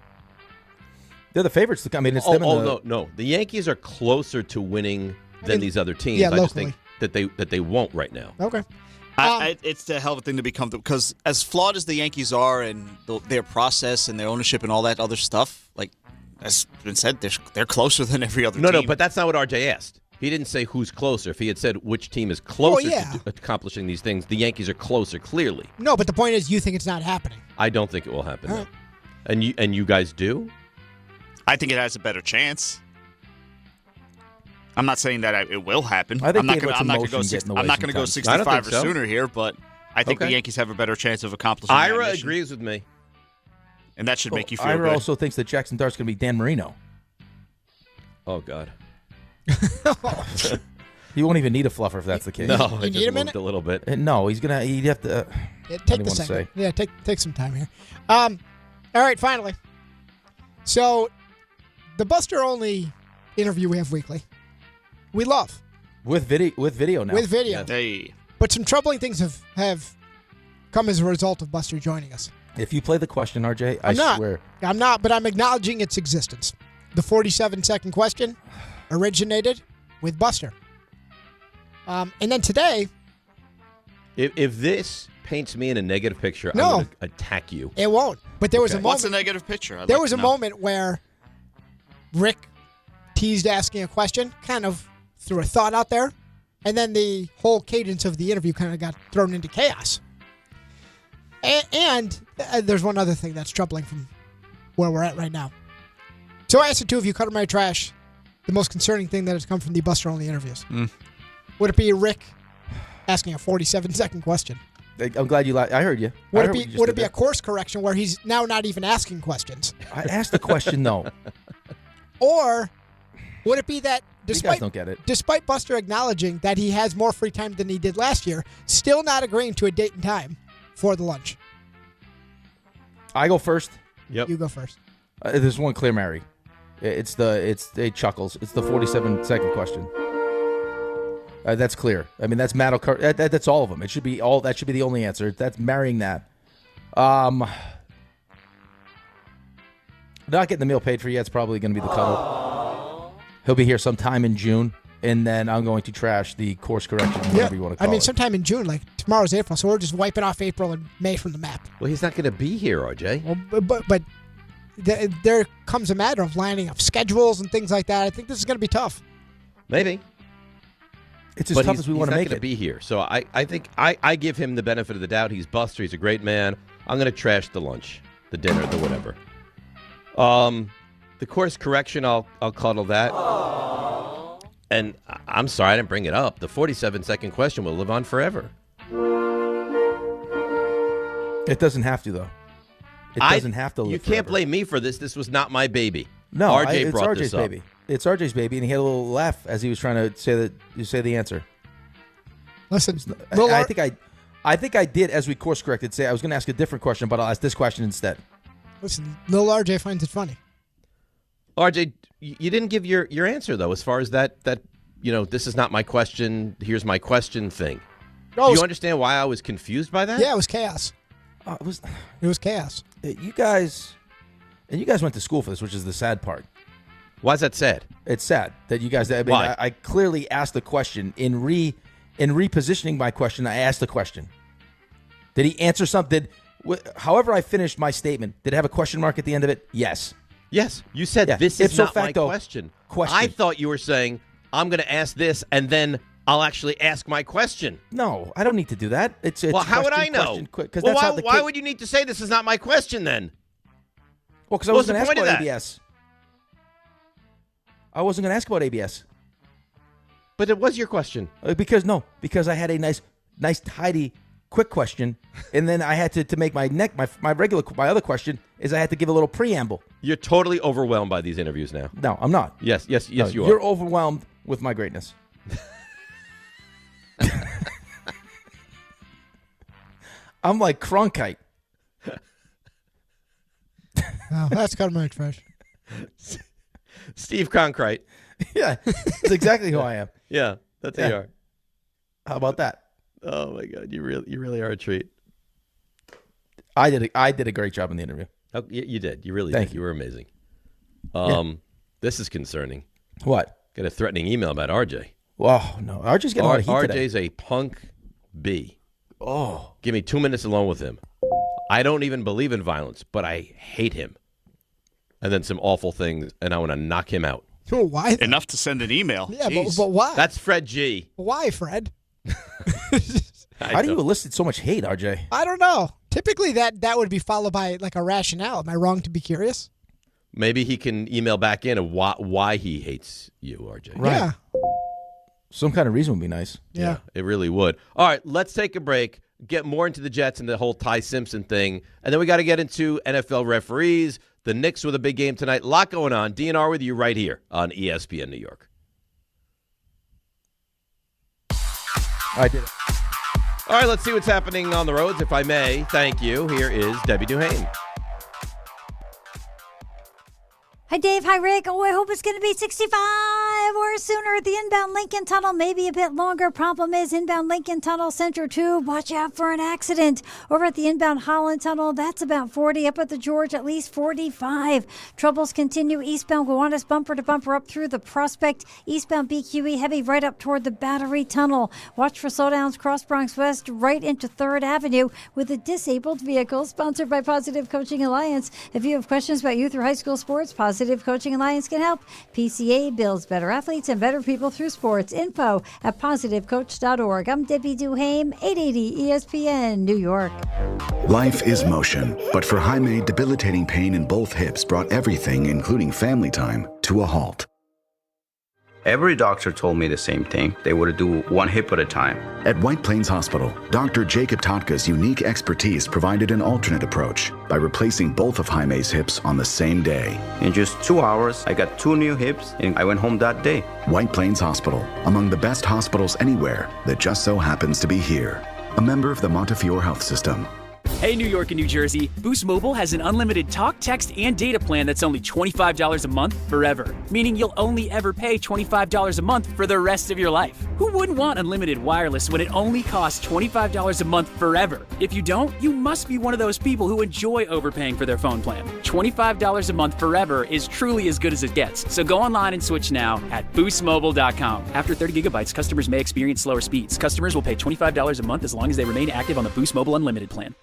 They're the favorites. I mean, it's them. No. The Yankees are closer to winning than these other teams. Yeah, I just think that they won't right now. Okay. It's a hell of a thing to become, because as flawed as the Yankees are and their process and their ownership and all that other stuff, like as been said, they're closer than every other team. No, but that's not what RJ asked. He didn't say who's closer. If he had said which team is closer to accomplishing these things, the Yankees are closer, clearly. No, but the point is, you think it's not happening. I don't think it will happen. No. And you guys do? I think it has a better chance. I'm not saying that it will happen. I think I'm not going to go 65 or sooner here, but I think the Yankees have a better chance of accomplishing that Ira mission. agrees with me. And that should make you feel Ira good. also thinks that Jackson Dart's going to be Dan Marino. Oh, God. He won't even need a fluffer if that's the case. No, you need a minute? A little bit. No, he'd have to. Take the second. Yeah, take some time here. All right, finally. So, the Buster Olney interview we have weekly, we love with video now. With video. Hey. But some troubling things have come as a result of Buster joining us. If you play the question, RJ, I swear. I'm not, but I'm acknowledging its existence. The 47-second question originated with Buster. And then today, If this paints me in a negative picture, No. I'm going to attack you. It won't. But there was a moment. What's the negative picture? There was a moment where Rick teased asking a question, kind of threw a thought out there, and then the whole cadence of the interview kind of got thrown into chaos. And there's one other thing that's troubling from where we're at right now. So I asked the two of you, Cuddle My Trash, the most concerning thing that has come from the Buster Only interviews. Would it be Rick asking a 47-second question? I'm glad you I heard you. Would it be a course correction where he's now not even asking questions? I asked the question, though. Or would it be that You guys don't get it. despite Buster acknowledging that he has more free time than he did last year, still not agreeing to a date and time for the lunch? I go first. Yep. You go first. There's one clear Mary. It chuckles. It's the 47-second question. That's clear. I mean, that's Matt O'Car- that's all of them. That should be the only answer. That's marrying that. Not getting the meal paid for yet. It's probably going to be the Cuddle. He'll be here sometime in June, and then I'm going to trash the course correction, whatever you want to call it. Sometime in June, like tomorrow's April, so we're just wiping off April and May from the map. Well, he's not going to be here, RJ. Well, but there comes a matter of lining up schedules and things like that. I think this is going to be tough. Maybe. It's as tough as we want to make it. He's not going to be here. So I think I give him the benefit of the doubt. He's Buster. He's a great man. I'm going to trash the lunch, the dinner, the whatever. The course correction, I'll cuddle that. And I'm sorry I didn't bring it up. The 47-second question will live on forever. It doesn't have to, though. It doesn't have to live You forever. can't blame me for this. This was not my baby. No, RJ brought it's this RJ's up. baby. It's RJ's baby, and he had a little laugh as he was trying to say the answer. Listen, I think I did, as we course corrected, say I was going to ask a different question, but I'll ask this question instead. Listen, little RJ finds it funny. RJ, you didn't give your answer, though, as far as that this is not my question, here's my question thing. Do you understand why I was confused by that? Yeah, it was chaos. It was chaos. You guys went to school for this, which is the sad part. Why is that sad? It's sad that you guys. Why? I clearly asked the question in repositioning my question. I asked the question. Did he answer something? However, I finished my statement. Did it have a question mark at the end of it? Yes. Yes. You said this is Ipso not facto, my question. I thought you were saying I'm going to ask this and then I'll actually ask my question. No, I don't need to do that. It's well, how would I know? Why would you need to say this is not my question then? Well, because I wasn't going to ask about ABS. I wasn't going to ask about ABS. But it was your question. Because I had a nice, tidy, quick question, and then I had to make my other question is I had to give a little preamble. You're totally overwhelmed by these interviews now. No, I'm not. Yes, you are. You're overwhelmed with my greatness. I'm like Cronkite. Oh, that's got my trash. Steve Cronkite. Yeah, that's exactly who I am. Yeah, that's who you are. How about that? Oh my God, you really are a treat. I did a great job in the interview. Oh, you did. You really Thank did. you. You were amazing. This is concerning. What? Got a threatening email about RJ. Oh no, RJ's getting a lot of heat RJ's today. a punk B. Oh, give me 2 minutes alone with him. I don't even believe in violence, but I hate him. And then some awful things, and I want to knock him out. Oh, why? Enough to send an email. Yeah, but why? That's Fred G. Why, Fred? How do you elicit so much hate, RJ? I don't know. Typically, that would be followed by like a rationale. Am I wrong to be curious? Maybe he can email back in of why he hates you, RJ. Right. Yeah. Some kind of reason would be nice. Yeah, it really would. All right, let's take a break. Get more into the Jets and the whole Ty Simpson thing, and then we got to get into NFL referees. The Knicks with a big game tonight. A lot going on. DNR with you right here on ESPN New York. I did it. All right, let's see what's happening on the roads, if I may. Thank you. Here is Debbie Duhane. Hi, Dave. Hi, Rick. Oh, I hope it's going to be 65 or sooner at the inbound Lincoln Tunnel, maybe a bit longer. Problem is, inbound Lincoln Tunnel, center tube, watch out for an accident. Over at the inbound Holland Tunnel, that's about 40. Up at the George, at least 45. Troubles continue eastbound Gowanus, bumper to bumper up through the Prospect. Eastbound BQE, heavy right up toward the Battery Tunnel. Watch for slowdowns cross Bronx West right into 3rd Avenue with a disabled vehicle. Sponsored by Positive Coaching Alliance. If you have questions about youth or high school sports, Positive Coaching Alliance can help. PCA builds better athletes and better people through sports. Info at positivecoach.org. I'm Debbie Duhame, 880 ESPN, New York. Life is motion, but for Jaime, debilitating pain in both hips brought everything, including family time, to a halt. Every doctor told me the same thing. They would do one hip at a time. At White Plains Hospital, Dr. Jacob Totka's unique expertise provided an alternate approach by replacing both of Jaime's hips on the same day. In just 2 hours, I got 2 new hips, and I went home that day. White Plains Hospital, among the best hospitals anywhere that just so happens to be here. A member of the Montefiore Health System. Hey, New York and New Jersey, Boost Mobile has an unlimited talk, text, and data plan that's only $25 a month forever, meaning you'll only ever pay $25 a month for the rest of your life. Who wouldn't want unlimited wireless when it only costs $25 a month forever? If you don't, you must be one of those people who enjoy overpaying for their phone plan. $25 a month forever is truly as good as it gets. So go online and switch now at boostmobile.com. After 30 gigabytes, customers may experience slower speeds. Customers will pay $25 a month as long as they remain active on the Boost Mobile Unlimited plan.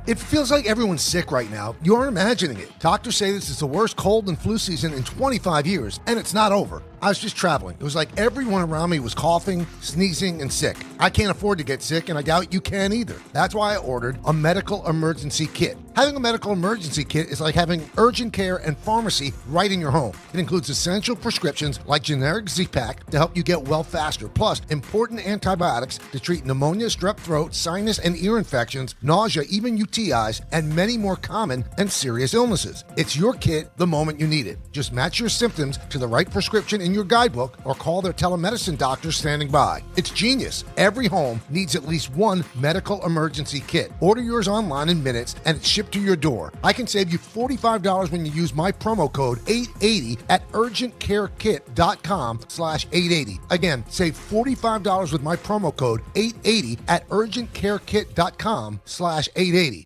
It feels like everyone's sick right now. You aren't imagining it. Doctors say this is the worst cold and flu season in 25 years, and it's not over. I was just traveling. It was like everyone around me was coughing, sneezing, and sick. I can't afford to get sick, and I doubt you can either. That's why I ordered a medical emergency kit. Having a medical emergency kit is like having urgent care and pharmacy right in your home. It includes essential prescriptions like generic Z-Pak to help you get well faster, plus important antibiotics to treat pneumonia, strep throat, sinus and ear infections, nausea, even UTIs, and many more common and serious illnesses. It's your kit the moment you need it. Just match your symptoms to the right prescription in your guidebook or call their telemedicine doctor standing by. It's genius. Every home needs at least one medical emergency kit. Order yours online in minutes and it's shipped to your door. I can save you $45 when you use my promo code 880 at urgentcarekit.com/880. Again, save $45 with my promo code 880 at urgentcarekit.com/880.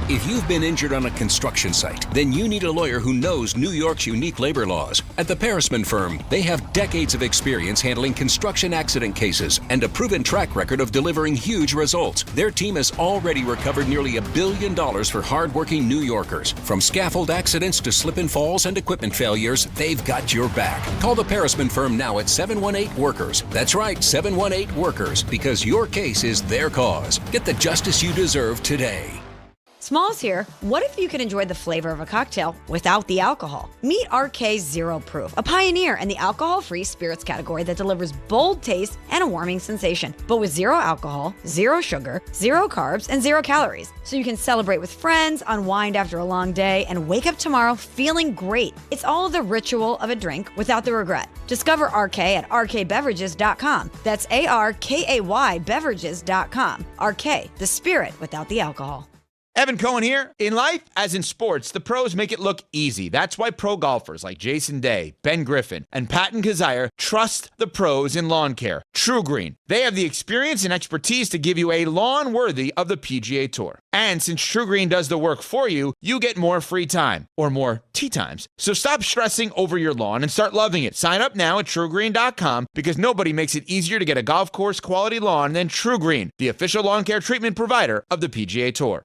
If you've been injured on a construction site, then you need a lawyer who knows New York's unique labor laws. At the Parisman Firm, they have decades of experience handling construction accident cases and a proven track record of delivering huge results. Their team has already recovered nearly $1 billion for hardworking New Yorkers. From scaffold accidents to slip and falls and equipment failures, they've got your back. Call the Parisman Firm now at 718-WORKERS. That's right, 718-WORKERS, because your case is their cause. Get the justice you deserve today. Smalls here. What if you could enjoy the flavor of a cocktail without the alcohol? Meet RK Zero Proof, a pioneer in the alcohol-free spirits category that delivers bold taste and a warming sensation, but with zero alcohol, zero sugar, zero carbs, and zero calories. So you can celebrate with friends, unwind after a long day, and wake up tomorrow feeling great. It's all the ritual of a drink without the regret. Discover RK at rkbeverages.com. That's ARKAY beverages.com. RK, the spirit without the alcohol. Evan Cohen here. In life, as in sports, the pros make it look easy. That's why pro golfers like Jason Day, Ben Griffin, and Patton Kazire trust the pros in lawn care. True Green. They have the experience and expertise to give you a lawn worthy of the PGA Tour. And since True Green does the work for you, you get more free time, or more tee times. So stop stressing over your lawn and start loving it. Sign up now at TrueGreen.com because nobody makes it easier to get a golf course quality lawn than True Green, the official lawn care treatment provider of the PGA Tour.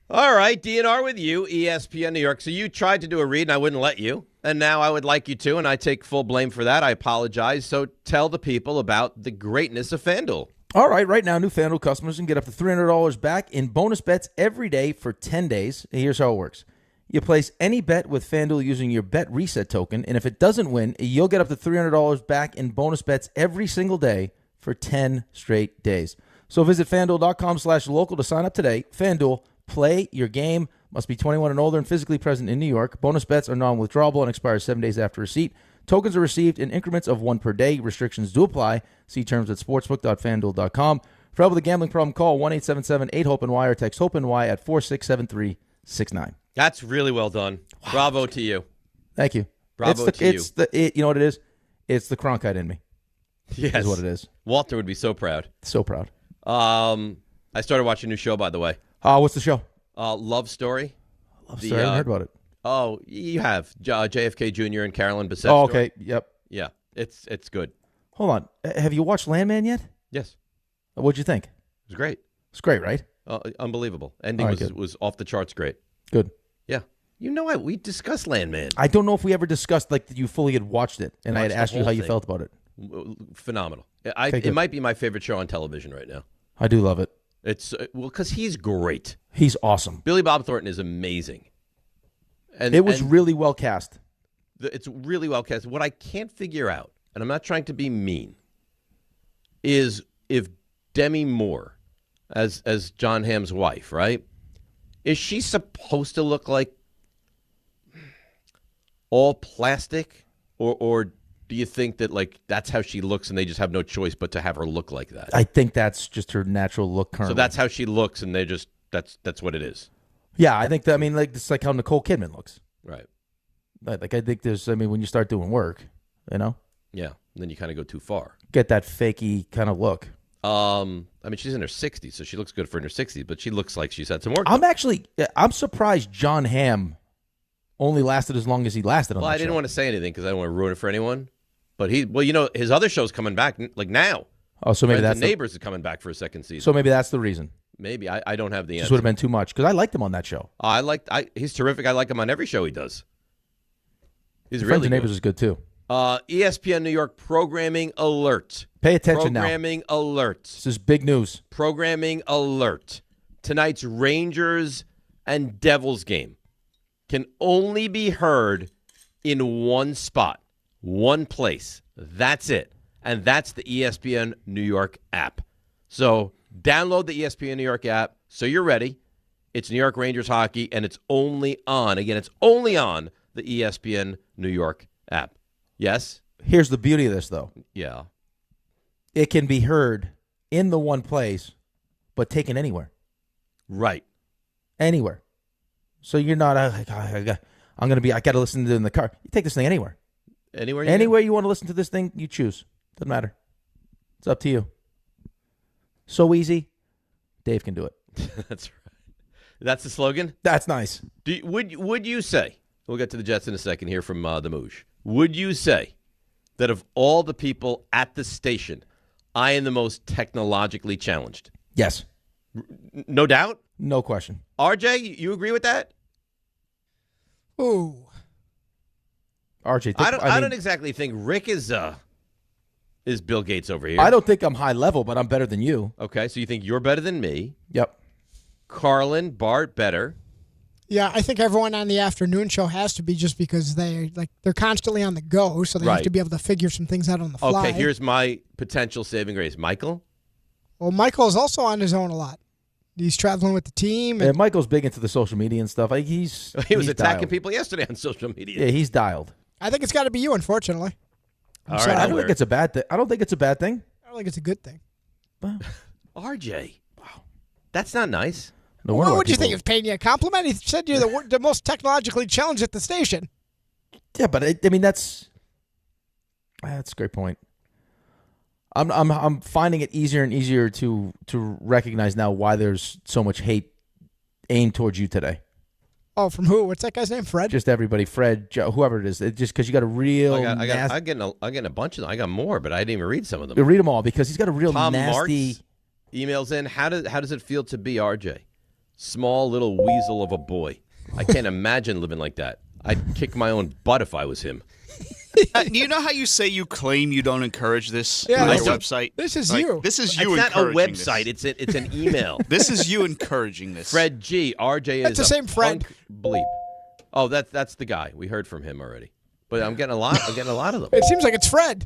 All right, DNR with you, ESPN New York. So you tried to do a read, and I wouldn't let you. And now I would like you to, and I take full blame for that. I apologize. So tell the people about the greatness of FanDuel. All right, right now, new FanDuel customers can get up to $300 back in bonus bets every day for 10 days. Here's how it works. You place any bet with FanDuel using your bet reset token, and if it doesn't win, you'll get up to $300 back in bonus bets every single day for 10 straight days. So visit FanDuel.com/local to sign up today. FanDuel. Play your game. Must be 21 and older and physically present in New York. Bonus bets are non-withdrawable and expire 7 days after receipt. Tokens are received in increments of 1 per day. Restrictions do apply. See terms at sportsbook.fanduel.com. For help with a gambling problem, call 1-877-8-HOPE-NY or text HOPE-NY at 467-369. That's really well done. Wow. Bravo to you. Thank you. Bravo to you. You know what it is? It's the Cronkite in me. Yes. Is what it is. Walter would be so proud. So proud. I started watching a new show, by the way. What's the show? Love Story. Love Story. I haven't heard about it. Oh, you have. JFK Jr. and Carolyn Bessette. Oh, okay. Story. Yep. Yeah, it's good. Hold on. Have you watched Landman yet? Yes. What'd you think? It was great. It's great, right? Unbelievable. Ending was off the charts great. Good. Yeah. You know what? We discussed Landman. I don't know if we ever discussed that you fully had watced it, and I had asked you how you felt about it. Phenomenal. It might be my favorite show on television right now. I do love it. It's because he's great. He's awesome. Billy Bob Thornton is amazing. And it was really well cast. It's really well cast. What I can't figure out, and I'm not trying to be mean, is if Demi Moore, as John Hamm's wife, right, is she supposed to look like all plastic, or do you think that that's how she looks and they just have no choice but to have her look like that? I think that's just her natural look currently. So that's how she looks, and they just that's what it is. Yeah, I think that. I mean, it's like how Nicole Kidman looks. Right. I think there's. I mean, when you start doing work, Yeah. And then you kind of go too far. Get that fakey kind of look. I mean, she's in her 60s, so she looks good for in her 60s, but she looks like she's had some work. I'm surprised John Hamm only lasted as long as he lasted on that show. I didn't want to say anything because I don't want to ruin it for anyone. But his other show's coming back now. Oh, so maybe that's Neighbors is coming back for a second season. So maybe that's the reason. Maybe I don't have the answer. This would have been too much because I liked him on that show. He's terrific. I like him on every show he does. He's Friends really and Neighbors is good too. ESPN New York programming alert. Pay attention now. Programming alert. This is big news. Programming alert. Tonight's Rangers and Devils game can only be heard in one spot, one place. That's it. And that's the ESPN New York app. So download the ESPN New York app so you're ready. It's New York Rangers hockey, and it's only on. Again, it's only on the ESPN New York app. Yes? Here's the beauty of this, though. Yeah. It can be heard in the one place, but taken anywhere. Right. Anywhere. So you're not, I got to listen to it in the car. You take this thing anywhere. Anywhere you want to listen to this thing, you choose. Doesn't matter. It's up to you. So easy. Dave can do it. That's right. That's the slogan? That's nice. Would you say, we'll get to the Jets in a second here from the Mougey. Would you say that of all the people at the station, I am the most technologically challenged? Yes. No doubt? No question. RJ, you agree with that? Ooh. RJ, I don't exactly think Rick is Bill Gates over here. I don't think I'm high level, but I'm better than you. Okay, so you think you're better than me. Yep. Carlin, Bart, better. Yeah, I think everyone on the afternoon show has to be just because they're constantly on the go, so they have to be able to figure some things out on the fly. Okay, here's my potential saving grace. Michael? Well, Michael is also on his own a lot. He's traveling with the team. And Michael's big into the social media and stuff. He was attacking dialed. people yesterday on social media. Yeah, he's dialed. I think it's got to be you, unfortunately. All right, I don't think it's a bad thing. I don't think it's a bad thing. I don't think it's a good thing. RJ, wow, that's not nice. No what would you think? He was paying you a compliment? He said you're the most technologically challenged at the station. Yeah, but I mean that's a great point. I'm finding it easier and easier to recognize now why there's so much hate aimed towards you today. Oh, from who? What's that guy's name? Fred? Just everybody. Fred, Joe, whoever it is. It's just because you got a real I'm getting a bunch of them. I got more, but I didn't even read some of them. You read them all because he's got a real Tom nasty. Martz emails in. How does it feel to be RJ? Small little weasel of a boy. I can't imagine living like that. I'd kick my own butt if I was him. Do you know how you say you claim you don't encourage this Yeah, on this your is- website? this is you. This is you It's not a encouraging website. this. It's an email. This is you encouraging this. Fred G. RJ That's is the a same Fred. punk bleep. Oh, that's the guy. We heard from him already. But I'm getting a lot of them. It seems like it's Fred.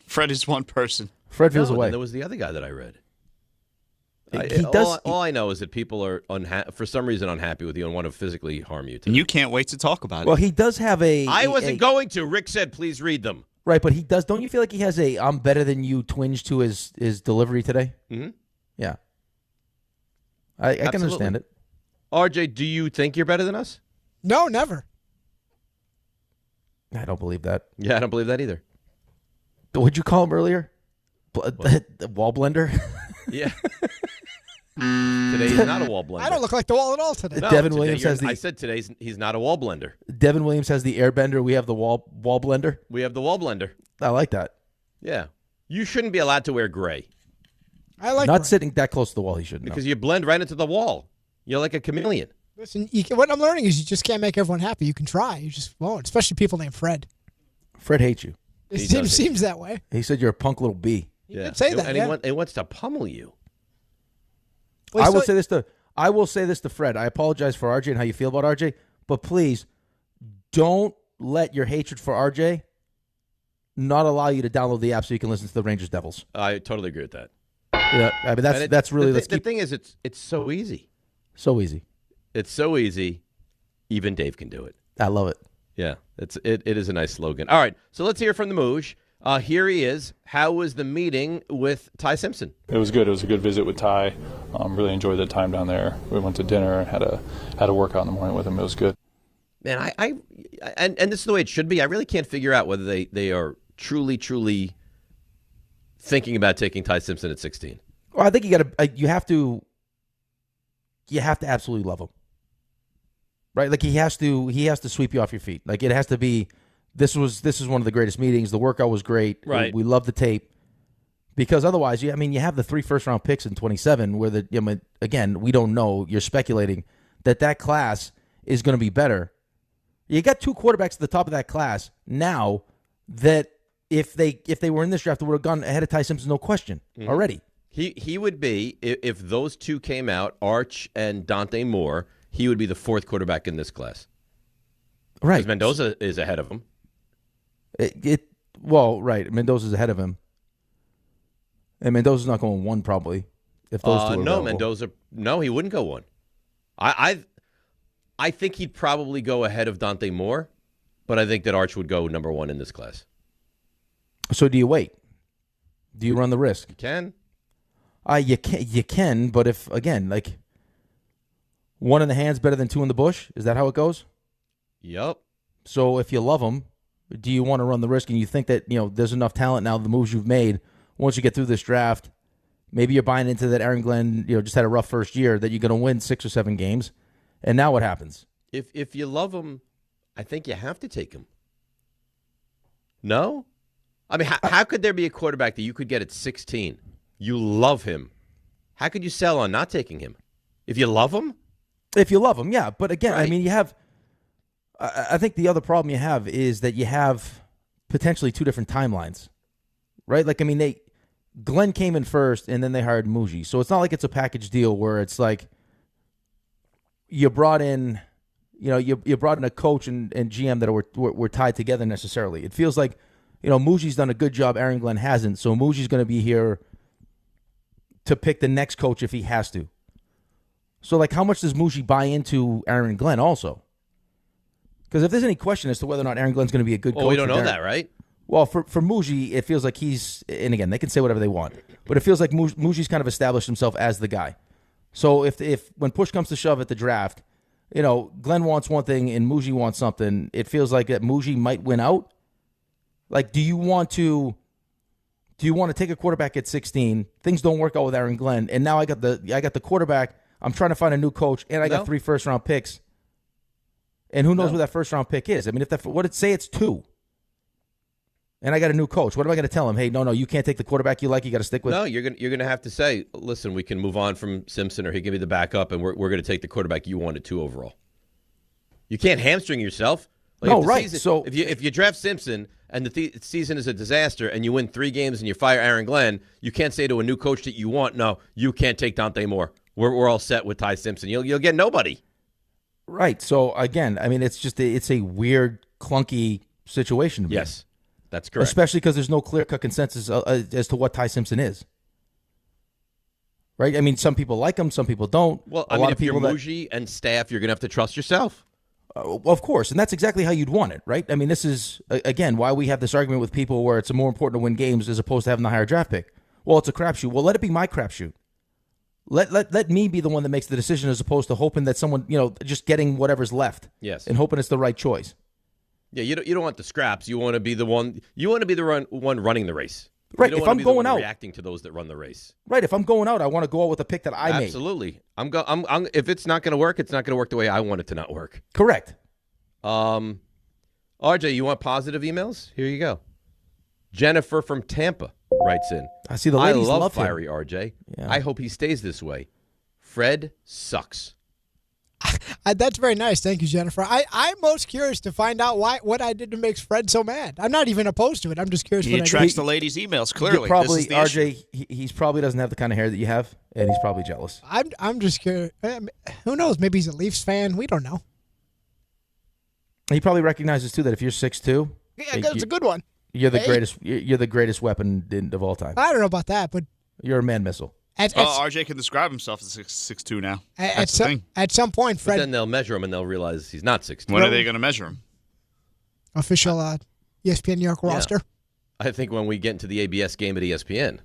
Fred is one person. Fred feels No, away. There was the other guy that I read. All I know is that people are for some reason unhappy with you and want to physically harm you. And you can't wait to talk about it. Well, he does have a. I wasn't going to. Rick said, please read them. Right, but he does. Don't you feel like he has a "I'm better than you" twinge to his delivery today? Mm-hmm. Yeah, I can understand it. RJ, do you think you're better than us? No, never. I don't believe that. Yeah, I don't believe that either. What'd you call him earlier? The wall blender? Yeah. Today he's not a wall blender. I don't look like the wall at all today. No, Devin today Williams has the. I said he's not a wall blender. Devin Williams has the air bender. We have the wall blender. We have the wall blender. I like that. Yeah. You shouldn't be allowed to wear gray. I like not gray. sitting that close to the wall. He shouldn't. Because you blend right into the wall. You're like a chameleon. Listen, what I'm learning is you just can't make everyone happy. You can try. You just won't, especially people named Fred. Fred hates you. It seems that way. He said you're a punk little bee. He did say that, and he wants to pummel you. I will say this to Fred. I apologize for RJ and how you feel about RJ, but please don't let your hatred for RJ not allow you to download the app so you can listen to the Rangers Devils. I totally agree with that. Yeah, I mean that's really the thing is it's so easy. So easy. It's so easy. Even Dave can do it. I love it. Yeah, it is a nice slogan. All right, so let's hear from the Mougey. Here he is. How was the meeting with Ty Simpson? It was good. It was a good visit with Ty. Really enjoyed the time down there. We went to dinner and had a workout in the morning with him. It was good. Man, and this is the way it should be. I really can't figure out whether they are truly thinking about taking Ty Simpson at 16. Well, I think you have to absolutely love him. Right? Like he has to sweep you off your feet. Like it has to be this is one of the greatest meetings. The workout was great. Right. We love the tape. Because otherwise, you have the 3 first-round picks in 27 where again, we don't know. You're speculating that class is going to be better. You got 2 quarterbacks at the top of that class now that if they were in this draft, they would have gone ahead of Ty Simpson, no question, already. He would be, if those 2 came out, Arch and Dante Moore, he would be the 4th quarterback in this class. Right. Because Mendoza is ahead of him. Right. Mendoza's ahead of him. And Mendoza's not going 1 probably. If those 2 are available. Mendoza. No, he wouldn't go 1. I think he'd probably go ahead of Dante Moore, but I think that Arch would go number 1 in this class. So do you wait? Do you run the risk? You can. You can, but if again, like 1 in the hand's better than 2 in the bush, is that how it goes? Yep. So if you love him, do you want to run the risk and you think that, there's enough talent now, the moves you've made, once you get through this draft, maybe you're buying into that Aaron Glenn, just had a rough first year, that you're going to win 6 or 7 games. And now what happens? If you love him, I think you have to take him. No? I mean, how could there be a quarterback that you could get at 16? You love him. How could you sell on not taking him? If you love him? If you love him, yeah. But again, right. I mean, I think the other problem you have is that you have potentially 2 different timelines, right? Like, I mean, Glenn came in first, and then they hired Mougey. So it's not like it's a package deal where it's like you brought in, you brought in a coach and GM that were tied together necessarily. It feels like, Mougey's done a good job. Aaron Glenn hasn't. So Mougey's going to be here to pick the next coach if he has to. So, like, how much does Mougey buy into Aaron Glenn also? Because if there's any question as to whether or not Aaron Glenn's going to be a good coach. Well, we don't know that, right? Well, for Mougey, it feels like and again, they can say whatever they want, but it feels like Mougey's kind of established himself as the guy. So if when push comes to shove at the draft, Glenn wants one thing and Mougey wants something, it feels like that Mougey might win out. Like, do you want to take a quarterback at 16? Things don't work out with Aaron Glenn, and now I got the quarterback. I'm trying to find a new coach, and I got 3 first-round picks. And who knows who that first-round pick is? I mean, say it's 2, and I got a new coach. What am I going to tell him? Hey, no, you can't take the quarterback you like. You got to stick with. No, you're going to have to say, listen, we can move on from Simpson, or he can be the backup, and we're going to take the quarterback you wanted 2 overall. You can't hamstring yourself. Like no, right. So if you draft Simpson and the season is a disaster and you win 3 games and you fire Aaron Glenn, you can't say to a new coach that you want, no, you can't take Dante Moore. We're all set with Ty Simpson. You'll get nobody. Right. So again, I mean, it's a weird, clunky situation to me. Yes, that's correct. Especially because there's no clear-cut consensus as to what Ty Simpson is. Right. I mean, some people like him, some people don't. Well, if you're Mougey and staff, you're going to have to trust yourself. Of course, and that's exactly how you'd want it, right? I mean, this is, again, why we have this argument with people where it's more important to win games as opposed to having the higher draft pick. Well, it's a crapshoot. Well, let it be my crapshoot. Let me be the one that makes the decision as opposed to hoping that someone, just getting whatever's left. Yes. And hoping it's the right choice. Yeah, you don't want the scraps. You want to be the one. You want to be the one running the race. Right. You don't If want I'm to be the going one out, reacting to those that run the race. Right. If I'm going out, I want to go out with a pick that I made. Absolutely. If it's not going to work, it's not going to work the way I want it to not work. Correct. RJ, you want positive emails? Here you go. Jennifer from Tampa writes in. I see the ladies love love him. fiery RJ. Yeah. I hope he stays this way. Fred sucks. That's very nice. Thank you, Jennifer. I'm most curious to find out what I did to make Fred so mad. I'm not even opposed to it. I'm just curious He what I did. tracks the ladies' emails, clearly. Probably, This is the RJ, he's probably doesn't have the kind of hair that you have, and he's probably jealous. I'm just curious. Who knows? Maybe he's a Leafs fan. We don't know. He probably recognizes, too, that if you're 6'2", Yeah, it's a good one. You're the greatest. You're the greatest weapon of all time. I don't know about that, but You're a man missile. RJ can describe himself as 6'2" now. That's the thing. At some point, Fred. But then they'll measure him and they'll realize he's not 6'2". When are they going to measure him? Official ESPN New York roster. I think when we get into the ABS game at ESPN.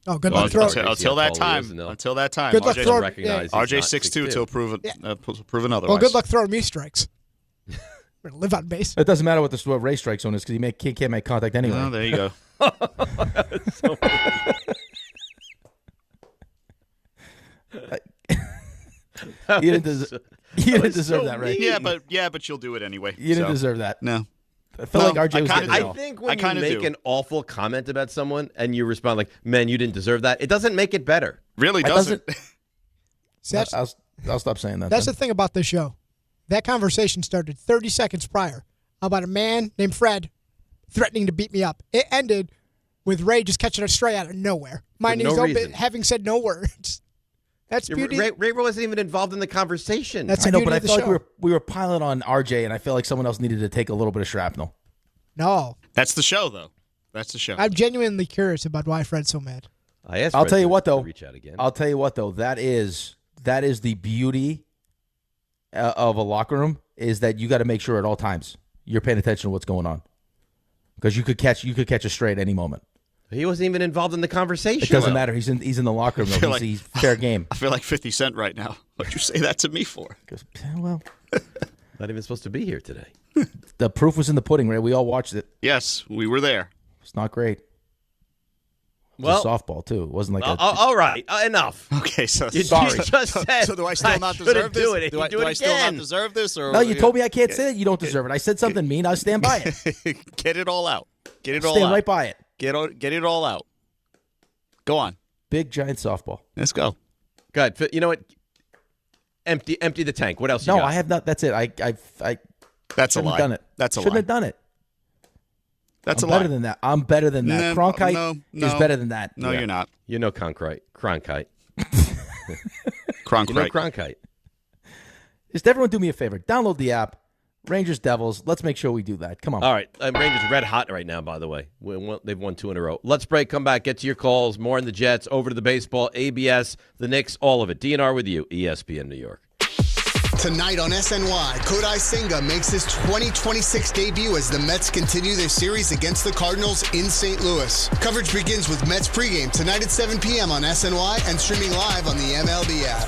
Oh, good luck throwing. Until that time. Good luck throwing. RJ 6'2" till prove otherwise. Well, good luck throwing me strikes. We're going to live on base. It doesn't matter what the race strike zone is because he can't make contact anyway. Oh, there you go. You didn't deserve that, right? Yeah, but you'll do it anyway. You didn't deserve that. No. I felt like RJ was getting it I all. think when you make an awful comment about someone and you respond like, man, you didn't deserve that, it doesn't make it better. Really doesn't. See, I'll stop saying that. That's the thing about this show. That conversation started 30 seconds prior about a man named Fred threatening to beat me up. It ended with Ray just catching a stray out of nowhere, minding his own bit, having said no words. That's beauty. Ray wasn't even involved in the conversation. That's I the know, but beauty I of the felt like show. we were piling on RJ, and I felt like someone else needed to take a little bit of shrapnel. No. That's the show, though. That's the show. I'm genuinely curious about why Fred's so mad. I'll tell you what, though. Reach out again. I'll tell you what, though. That is the beauty of a locker room, is that you got to make sure at all times you're paying attention to what's going on, because you could catch a stray at any moment. He wasn't even involved in the conversation. It doesn't matter. He's in the locker room. Though. He's fair game. I feel like 50 Cent right now. What'd you say that to me for? Well, not even supposed to be here today. The proof was in the pudding, Ray. We all watched it. Yes, we were there. It's not great. It was a softball too. It wasn't like all right, enough. Okay, so you just said. So do I still not deserve this? Do I still not deserve this? Or no, you told me I can't say that you don't deserve it. I said something mean. I stand by it. Get it all out. Get it all Stand out. right by it. Get it all out. Go on. Big giant softball. Let's go. Good. You know what? Empty the tank. What else? No, you got? I have not. That's it. I That's a lie. Done it. That's a shouldn't lie. have done it. That's I'm a lie. better than that. I'm better than that. No, Cronkite no. is better than that. No, you're not. You know Cronkite. Cronkite. You know Cronkite. Just everyone do me a favor. Download the app. Rangers Devils. Let's make sure we do that. Come on. All right. Rangers red hot right now, by the way. They've won 2 in a row. Let's break, come back, get to your calls. More on the Jets, over to the baseball, ABS, the Knicks, all of it. DNR with you, ESPN New York. Tonight on SNY, Kodai Senga makes his 2026 debut as the Mets continue their series against the Cardinals in St. Louis. Coverage begins with Mets pregame tonight at 7 p.m. on SNY and streaming live on the MLB app.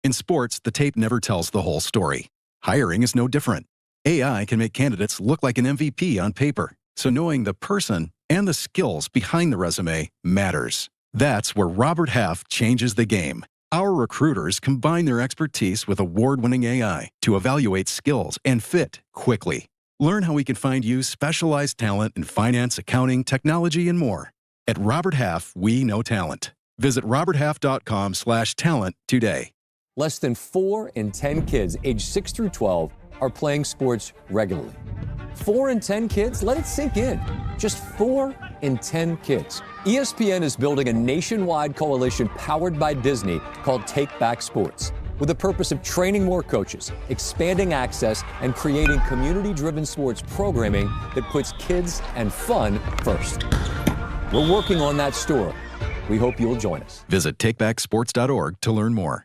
In sports, the tape never tells the whole story. Hiring is no different. AI can make candidates look like an MVP on paper, so knowing the person and the skills behind the resume matters. That's where Robert Half changes the game. Our recruiters combine their expertise with award-winning AI to evaluate skills and fit quickly. Learn how we can find you specialized talent in finance, accounting, technology, and more. At Robert Half, we know talent. Visit roberthalf.com/talent today. Less than 4 in 10 kids aged 6 through 12 are playing sports regularly. 4 in 10 kids? Let it sink in. Just 4 in 10 kids. ESPN is building a nationwide coalition powered by Disney called Take Back Sports, with the purpose of training more coaches, expanding access, and creating community-driven sports programming that puts kids and fun first. We're working on that story. We hope you'll join us. Visit takebacksports.org to learn more.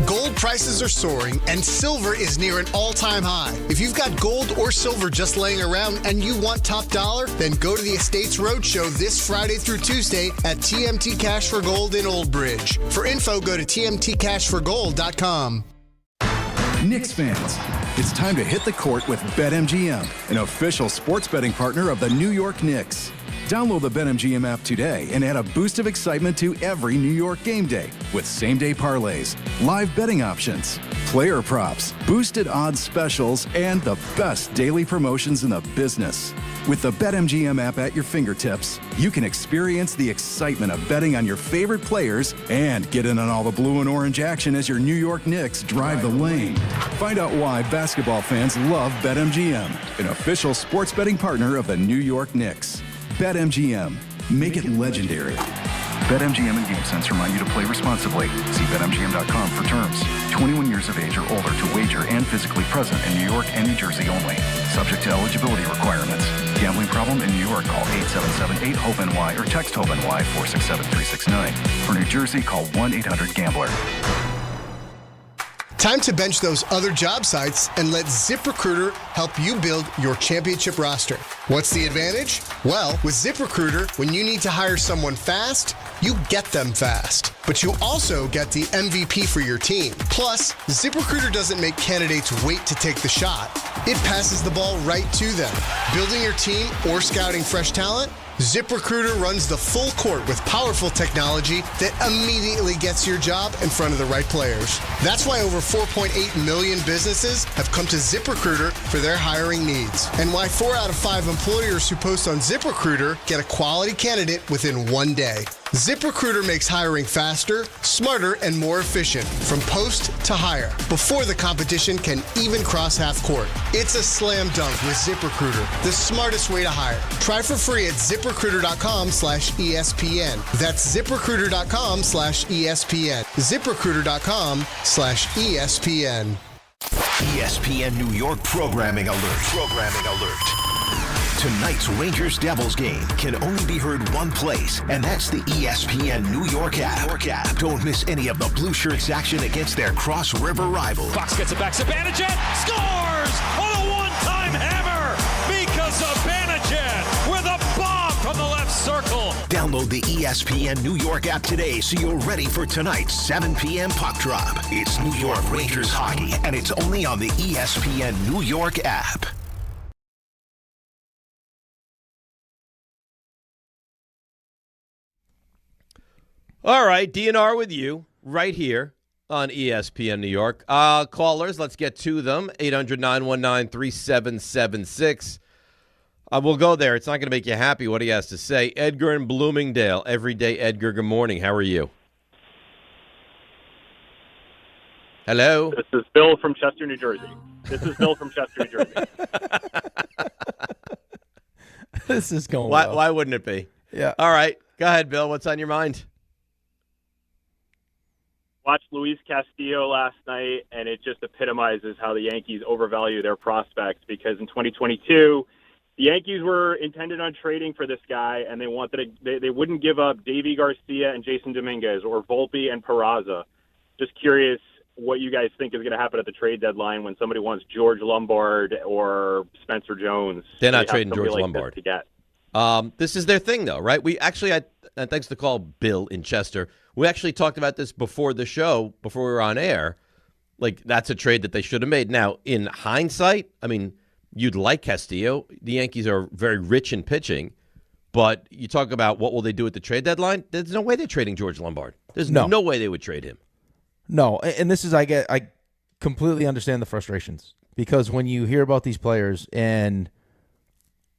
Gold prices are soaring, and silver is near an all-time high. If you've got gold or silver just laying around and you want top dollar, then go to the Estates Roadshow this Friday through Tuesday at TMT Cash for Gold in Old Bridge. For info, go to tmtcashforgold.com. Knicks fans, it's time to hit the court with BetMGM, an official sports betting partner of the New York Knicks. Download the BetMGM app today and add a boost of excitement to every New York game day with same-day parlays, live betting options, player props, boosted odds specials, and the best daily promotions in the business. With the BetMGM app at your fingertips, you can experience the excitement of betting on your favorite players and get in on all the blue and orange action as your New York Knicks drive the lane. Find out why basketball fans love BetMGM, an official sports betting partner of the New York Knicks. BetMGM. Make it legendary. BetMGM and GameSense remind you to play responsibly. See BetMGM.com for terms. 21 years of age or older to wager and physically present in New York and New Jersey only. Subject to eligibility requirements. Gambling problem in New York? Call 877-8-HOPE-NY or text HOPE-NY 467-369. For New Jersey, call 1-800-GAMBLER. Time to bench those other job sites and let ZipRecruiter help you build your championship roster. What's the advantage? Well, with ZipRecruiter, when you need to hire someone fast, you get them fast. But you also get the MVP for your team. Plus, ZipRecruiter doesn't make candidates wait to take the shot. It passes the ball right to them. Building your team or scouting fresh talent? ZipRecruiter runs the full court with powerful technology that immediately gets your job in front of the right players. That's why over 4.8 million businesses have come to ZipRecruiter for their hiring needs. And why 4 out of 5 employers who post on ZipRecruiter get a quality candidate within 1 day. ZipRecruiter makes hiring faster, smarter, and more efficient from post to hire before the competition can even cross half court. It's a slam dunk with ZipRecruiter, the smartest way to hire. Try for free at ZipRecruiter.com/ESPN. That's ZipRecruiter.com/ESPN. ZipRecruiter.com/ESPN. ESPN New York programming alert. Tonight's Rangers-Devils game can only be heard one place, and that's the ESPN New York app. Don't miss any of the Blue Shirts action against their cross-river rivals. Fox gets it back. Zibanejad scores on a one-time hammer because Zibanejad with a bomb from the left circle. Download the ESPN New York app today so you're ready for tonight's 7 p.m. puck drop. It's New York Rangers hockey, and it's only on the ESPN New York app. All right, DNR with you right here on ESPN New York. Callers, let's get to them. 800-919-3776. We'll go there. It's not going to make you happy what he has to say. Edgar in Bloomingdale. Everyday Edgar, good morning. How are you? Hello? This is Bill from Chester, New Jersey. This is going Why wouldn't it be? Yeah. All right. Go ahead, Bill. What's on your mind? Watched Luis Castillo last night, and it just epitomizes how the Yankees overvalue their prospects because in 2022, the Yankees were intended on trading for this guy, and they wouldn't give up Davy Garcia and Jason Dominguez or Volpe and Peraza. Just curious what you guys think is going to happen at the trade deadline when somebody wants George Lombard or Spencer Jones. They're not trading George Lombard. To get. This is their thing, though, right? We actually, thanks to the call, Bill in Chester, we actually talked about this before the show, before we were on air. Like, that's a trade that they should have made. Now, in hindsight, I mean, you'd like Castillo. The Yankees are very rich in pitching. But you talk about what will they do at the trade deadline? There's no way they're trading George Lombard. There's no way they would trade him. No, and this is, I completely understand the frustrations. Because when you hear about these players and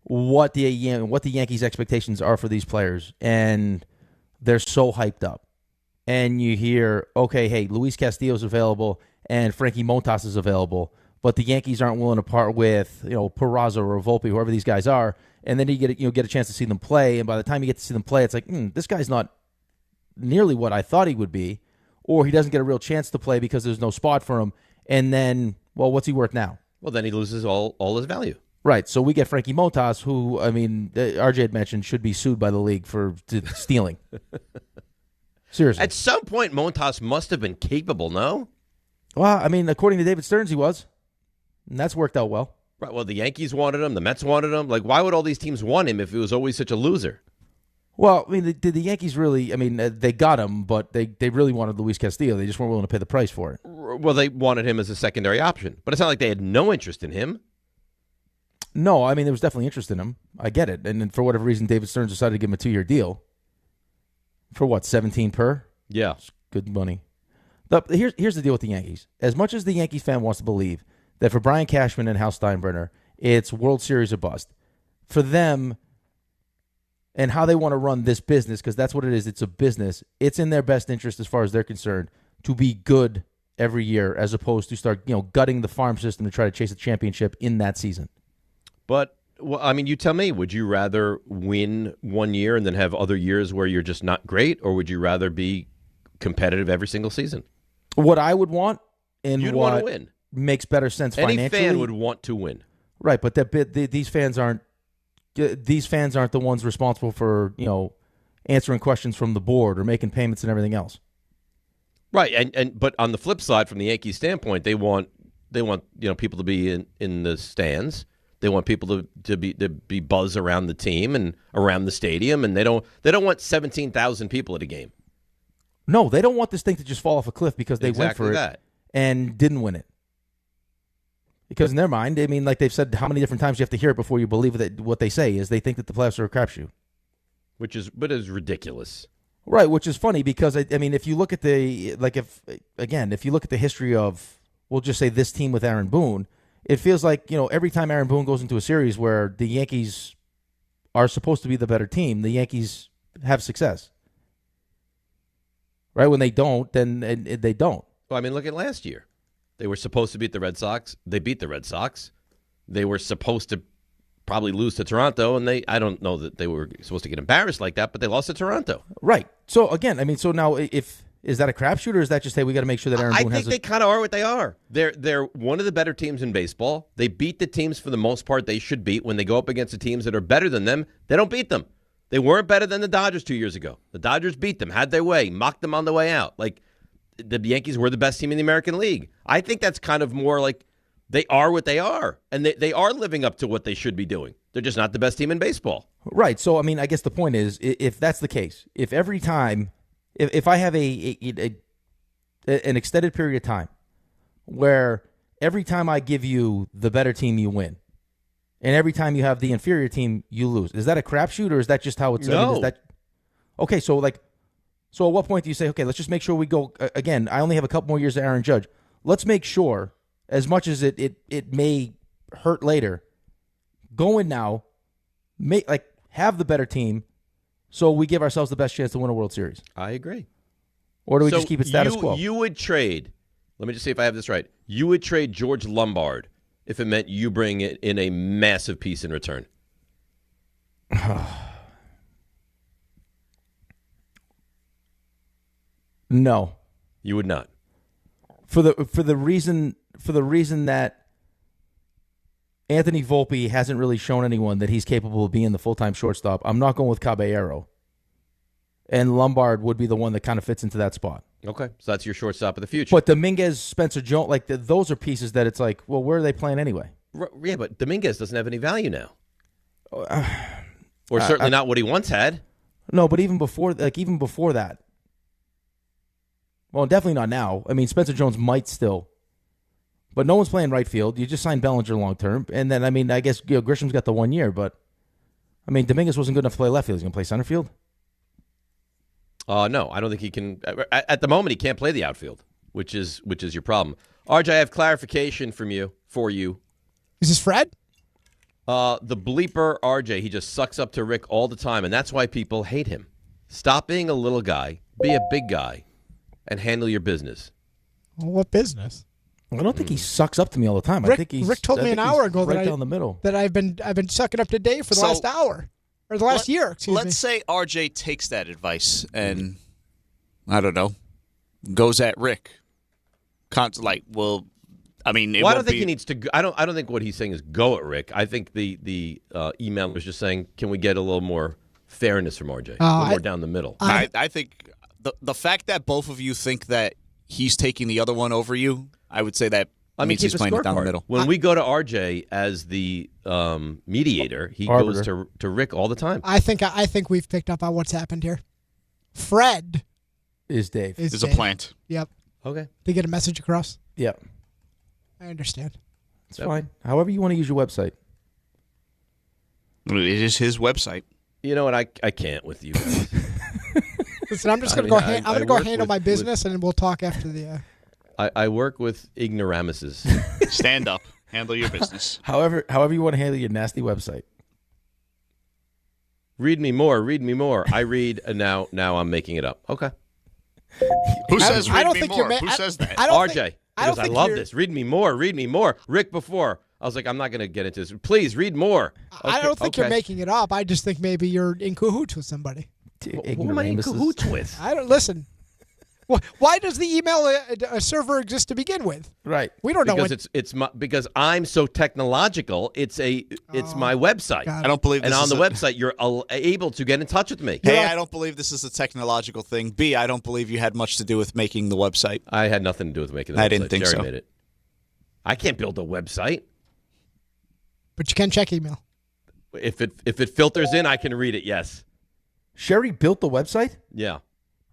what the Yankees' expectations are for these players, and they're so hyped up. And you hear, okay, hey, Luis Castillo's available and Frankie Montas is available, but the Yankees aren't willing to part with, Peraza or Volpe, whoever these guys are. And then you get a chance to see them play, and by the time you get to see them play, it's like, this guy's not nearly what I thought he would be, or he doesn't get a real chance to play because there's no spot for him. And then, well, what's he worth now? Well, then he loses all his value. Right, so we get Frankie Montas, who, RJ had mentioned, should be sued by the league for stealing. Seriously. At some point, Montas must have been capable, no? Well, I mean, according to David Stearns, he was. And that's worked out well. Right. Well, the Yankees wanted him. The Mets wanted him. Like, why would all these teams want him if he was always such a loser? Well, I mean, did the Yankees really? I mean, they got him, but they really wanted Luis Castillo. They just weren't willing to pay the price for it. Well, they wanted him as a secondary option. But it's not like they had no interest in him. No, I mean, there was definitely interest in him. I get it. And then for whatever reason, David Stearns decided to give him a 2-year deal. For what, 17 per? Yeah. It's good money. Here's the deal with the Yankees. As much as the Yankees fan wants to believe that for Brian Cashman and Hal Steinbrenner, it's World Series or bust. For them and how they want to run this business, because that's what it is, it's a business, it's in their best interest as far as they're concerned to be good every year as opposed to start gutting the farm system to try to chase a championship in that season. But, well, I mean, you tell me, would you rather win one year and then have other years where you're just not great, or would you rather be competitive every single season? What I would want and You'd what want to win. Makes better sense financially. Any fan would want to win. Right, but these fans aren't the ones responsible for, answering questions from the board or making payments and everything else. Right, but on the flip side, from the Yankees' standpoint, they want people to be in the stands. They want people to be buzz around the team and around the stadium, and they don't want 17,000 people at a game. No, they don't want this thing to just fall off a cliff because they went for it and didn't win it. Because in their mind, I mean, like they've said how many different times you have to hear it before you believe that what they say is they think that the playoffs are a crapshoot. But is ridiculous. Right, which is funny because, I mean, if you look at if you look at the history of, we'll just say this team with Aaron Boone, it feels like, every time Aaron Boone goes into a series where the Yankees are supposed to be the better team, the Yankees have success. Right? When they don't, then they don't. Well, I mean, look at last year. They were supposed to beat the Red Sox. They beat the Red Sox. They were supposed to probably lose to Toronto, and I don't know that they were supposed to get embarrassed like that, but they lost to Toronto. Right. So, again, I mean, so now is that a crapshoot, or is that just, hey, we got to make sure that Aaron Boone has I think they kind of are what they are. They're one of the better teams in baseball. They beat the teams for the most part they should beat. When they go up against the teams that are better than them, they don't beat them. They weren't better than the Dodgers 2 years ago. The Dodgers beat them, had their way, mocked them on the way out. Like, the Yankees were the best team in the American League. I think that's kind of more like they are what they are, and they are living up to what they should be doing. They're just not the best team in baseball. Right. So, I mean, I guess the point is, if that's the case, if every time, if I have an extended period of time where every time I give you the better team, you win, and every time you have the inferior team, you lose, is that a crapshoot, or is that just how it's? No. I mean, is that okay? So, So at what point do you say, okay, let's just make sure we go, again, I only have a couple more years of Aaron Judge. Let's make sure, as much as it may hurt later, go in now, have the better team so we give ourselves the best chance to win a World Series. I agree. Or do we just keep it status quo? You would trade, let me just see if I have this right, you would trade George Lombard if it meant you bring in a massive piece in return. No, you would not. For the reason that Anthony Volpe hasn't really shown anyone that he's capable of being the full-time shortstop. I'm not going with Caballero, and Lombard would be the one that kind of fits into that spot. Okay, so that's your shortstop of the future. But Dominguez, Spencer Jones, those are pieces that it's like, well, where are they playing anyway? Yeah, but Dominguez doesn't have any value now, or certainly not what he once had. No, but even before that. Well, definitely not now. I mean, Spencer Jones might still. But no one's playing right field. You just signed Bellinger long-term. And then, I mean, I guess Grisham's got the 1 year. But, I mean, Dominguez wasn't good enough to play left field. He's going to play center field? No, I don't think he can. At the moment, he can't play the outfield, which is your problem. RJ, I have clarification for you. Is this Fred? The bleeper RJ, he just sucks up to Rick all the time, and that's why people hate him. Stop being a little guy. Be a big guy. And handle your business. Well, what business? I don't think he sucks up to me all the time. Rick told me an hour ago right down the middle. that I've been sucking up to Dave for the last hour or the last year. Let's say RJ takes that advice and I don't know, goes at Rick. I don't think he needs to. I don't think what he's saying is go at Rick. I think the email was just saying, can we get a little more fairness from RJ, a little more down the middle. I think. The fact that both of you think that he's taking the other one over you I would say that means keep he's a playing it down the scorecard. middle. When we go to RJ as the mediator, he goes to Rick all the time. I think we've picked up on what's happened here. Fred is Dave. Is a plant. Yep. Okay. To get a message across. Yep. I understand. It's fine. However you want to use your website. It is his website. You know what? I can't with you guys. Listen, I'm just going to go. I'm going to go handle my business, and then we'll talk after the. I work with ignoramuses. Stand up. Handle your business. However you want to handle your nasty website. Read me more. Read me more. I read, and now I'm making it up. Okay. Who says read me more? Who says that? RJ. Because I love this. Read me more. Read me more. Rick before. I was like, I'm not going to get into this. Please read more. Okay, I don't think you're making it up. I just think maybe you're in cahoots with somebody. Who am I in cahoots with? I don't listen. Why does the email server exist to begin with? Right. We don't know because I'm so technological. It's my website. I don't believe. And on the website, you're able to get in touch with me. A, I don't believe this is a technological thing. B, I don't believe you had much to do with making the website. I had nothing to do with making the website. I didn't think Jerry so. made it. I can't build a website. But you can check email. If it filters in, I can read it. Yes. Sherry built the website? Yeah.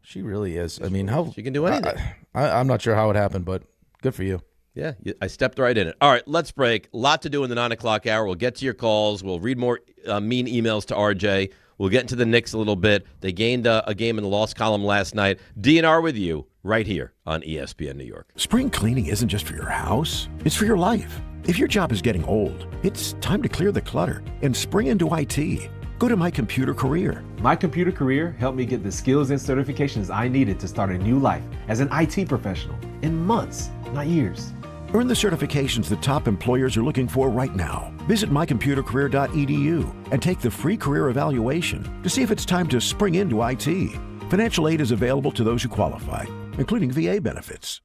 She really is. I mean, how she can do anything. I'm not sure how it happened, but good for you. Yeah, I stepped right in it. All right, let's break. A lot to do in the 9 o'clock hour. We'll get to your calls. We'll read more mean emails to RJ. We'll get into the Knicks a little bit. They gained a game in the loss column last night. DNR with you right here on ESPN New York. Spring cleaning isn't just for your house. It's for your life. If your job is getting old, it's time to clear the clutter and spring into IT. Go to My Computer Career. My Computer Career helped me get the skills and certifications I needed to start a new life as an IT professional in months, not years. Earn the certifications that top employers are looking for right now. Visit mycomputercareer.edu and take the free career evaluation to see if it's time to spring into IT. Financial aid is available to those who qualify, including VA benefits.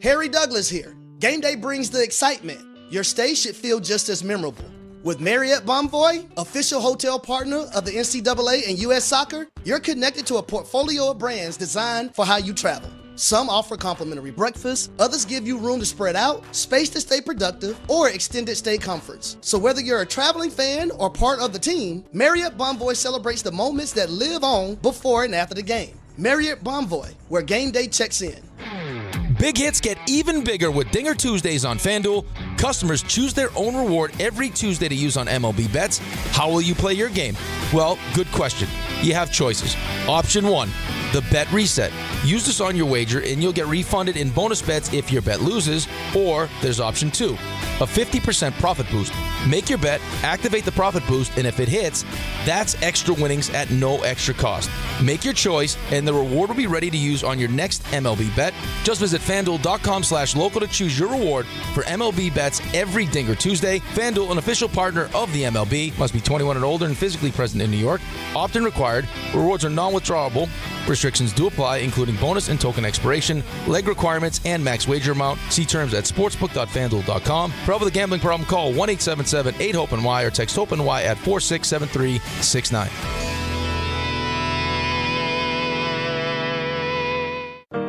Harry Douglas here. Game day brings the excitement. Your stay should feel just as memorable. With Marriott Bonvoy, official hotel partner of the NCAA and U.S. Soccer, you're connected to a portfolio of brands designed for how you travel. Some offer complimentary breakfast, others give you room to spread out, space to stay productive, or extended stay comforts. So whether you're a traveling fan or part of the team, Marriott Bonvoy celebrates the moments that live on before and after the game. Marriott Bonvoy, where game day checks in. Big hits get even bigger with Dinger Tuesdays on FanDuel. Customers choose their own reward every Tuesday to use on MLB bets. How will you play your game? Well, good question. You have choices. Option 1, the bet reset. Use this on your wager and you'll get refunded in bonus bets if your bet loses. Or there's option 2, a 50% profit boost. Make your bet, activate the profit boost, and if it hits, that's extra winnings at no extra cost. Make your choice, and the reward will be ready to use on your next MLB bet. Just visit FanDuel.com/local to choose your reward for MLB bets every Dinger Tuesday. FanDuel, an official partner of the MLB. Must be 21 and older and physically present in New York. Opt-in required. Rewards are non-withdrawable. Restrictions do apply, including bonus and token expiration, leg requirements, and max wager amount. See terms at sportsbook.fanduel.com. For help with a gambling problem, call 1-877-8-HOPE-NY or text HOPE-NY at 467369.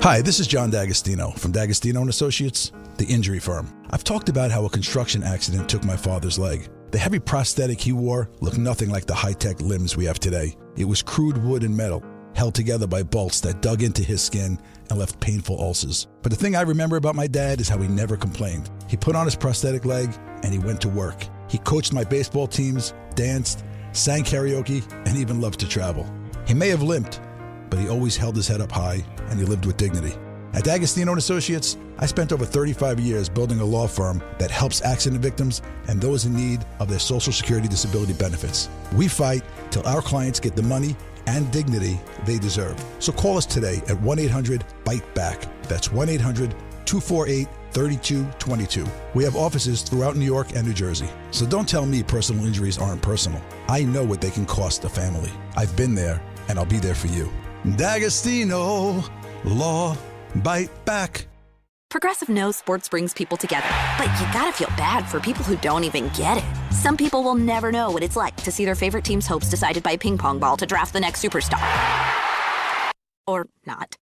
Hi, this is John D'Agostino from D'Agostino & Associates, the injury firm. I've talked about how a construction accident took my father's leg. The heavy prosthetic he wore looked nothing like the high-tech limbs we have today. It was crude wood and metal, held together by bolts that dug into his skin and left painful ulcers. But the thing I remember about my dad is how he never complained. He put on his prosthetic leg and he went to work. He coached my baseball teams, danced, sang karaoke, and even loved to travel. He may have limped, but he always held his head up high and he lived with dignity. At D'Agostino & Associates, I spent over 35 years building a law firm that helps accident victims and those in need of their Social Security disability benefits. We fight till our clients get the money and dignity they deserve. So call us today at 1-800-BITE-BACK. That's 1-800-248-3222. We have offices throughout New York and New Jersey. So don't tell me personal injuries aren't personal. I know what they can cost a family. I've been there, and I'll be there for you. D'Agostino Law. Bite back. Progressive knows sports brings people together, but you gotta feel bad for people who don't even get it. Some people will never know what it's like to see their favorite team's hopes decided by a ping pong ball to draft the next superstar. Or not.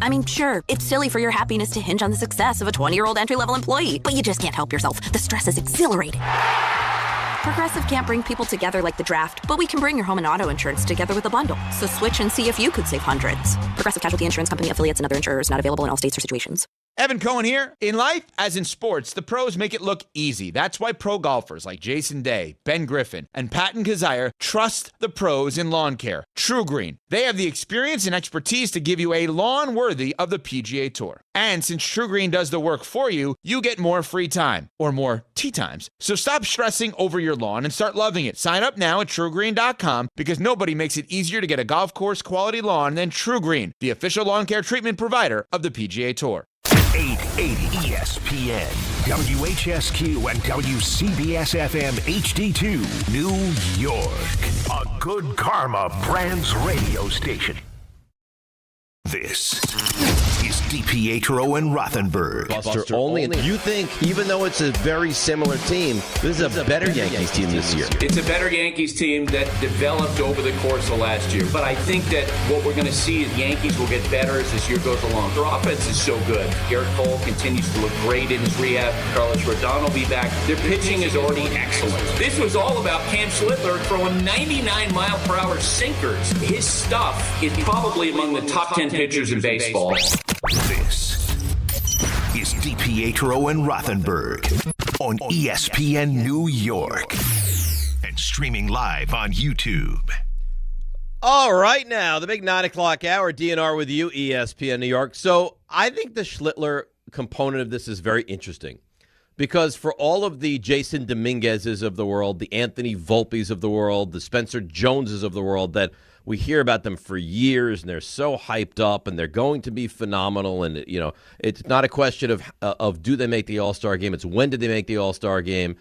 I mean, sure, it's silly for your happiness to hinge on the success of a 20-year-old entry-level employee, but you just can't help yourself. The stress is exhilarating. Progressive can't bring people together like the draft, but we can bring your home and auto insurance together with a bundle. So switch and see if you could save hundreds. Progressive Casualty Insurance Company, affiliates, and other insurers not available in all states or situations. Evan Cohen here. In life, as in sports, the pros make it look easy. That's why pro golfers like Jason Day, Ben Griffin, and Patton Kazire trust the pros in lawn care. True Green. They have the experience and expertise to give you a lawn worthy of the PGA Tour. And since True Green does the work for you, you get more free time, or more tee times. So stop stressing over your lawn and start loving it. Sign up now at TrueGreen.com because nobody makes it easier to get a golf course quality lawn than True Green, the official lawn care treatment provider of the PGA Tour. 880 ESPN, WHSQ, and WCBS-FM HD2, New York. A Good Karma Brands radio station. This is DiPietro and Rothenberg. Buster Olney. You think, even though it's a very similar team, this is a better Yankees team this year? It's a better Yankees team that developed over the course of last year. But I think that what we're going to see is Yankees will get better as this year goes along. Their offense is so good. Garrett Cole continues to look great in his rehab. Carlos Rodon will be back. Their pitching is already excellent. This was all about Cam Schlittler throwing 99-mile-per-hour sinkers. His stuff is probably among the top 10 pitchers in baseball. This is DiPietro and Rothenberg on ESPN New York and streaming live on YouTube. All right, now, the big 9 o'clock hour, DNR with you, ESPN New York. So I think the Schlittler component of this is very interesting because for all of the Jason Dominguez's of the world, the Anthony Volpes of the world, the Spencer Joneses of the world that we hear about them for years, and they're so hyped up, and they're going to be phenomenal. And, you know, it's not a question of do they make the All-Star game. It's when did they make the All-Star game.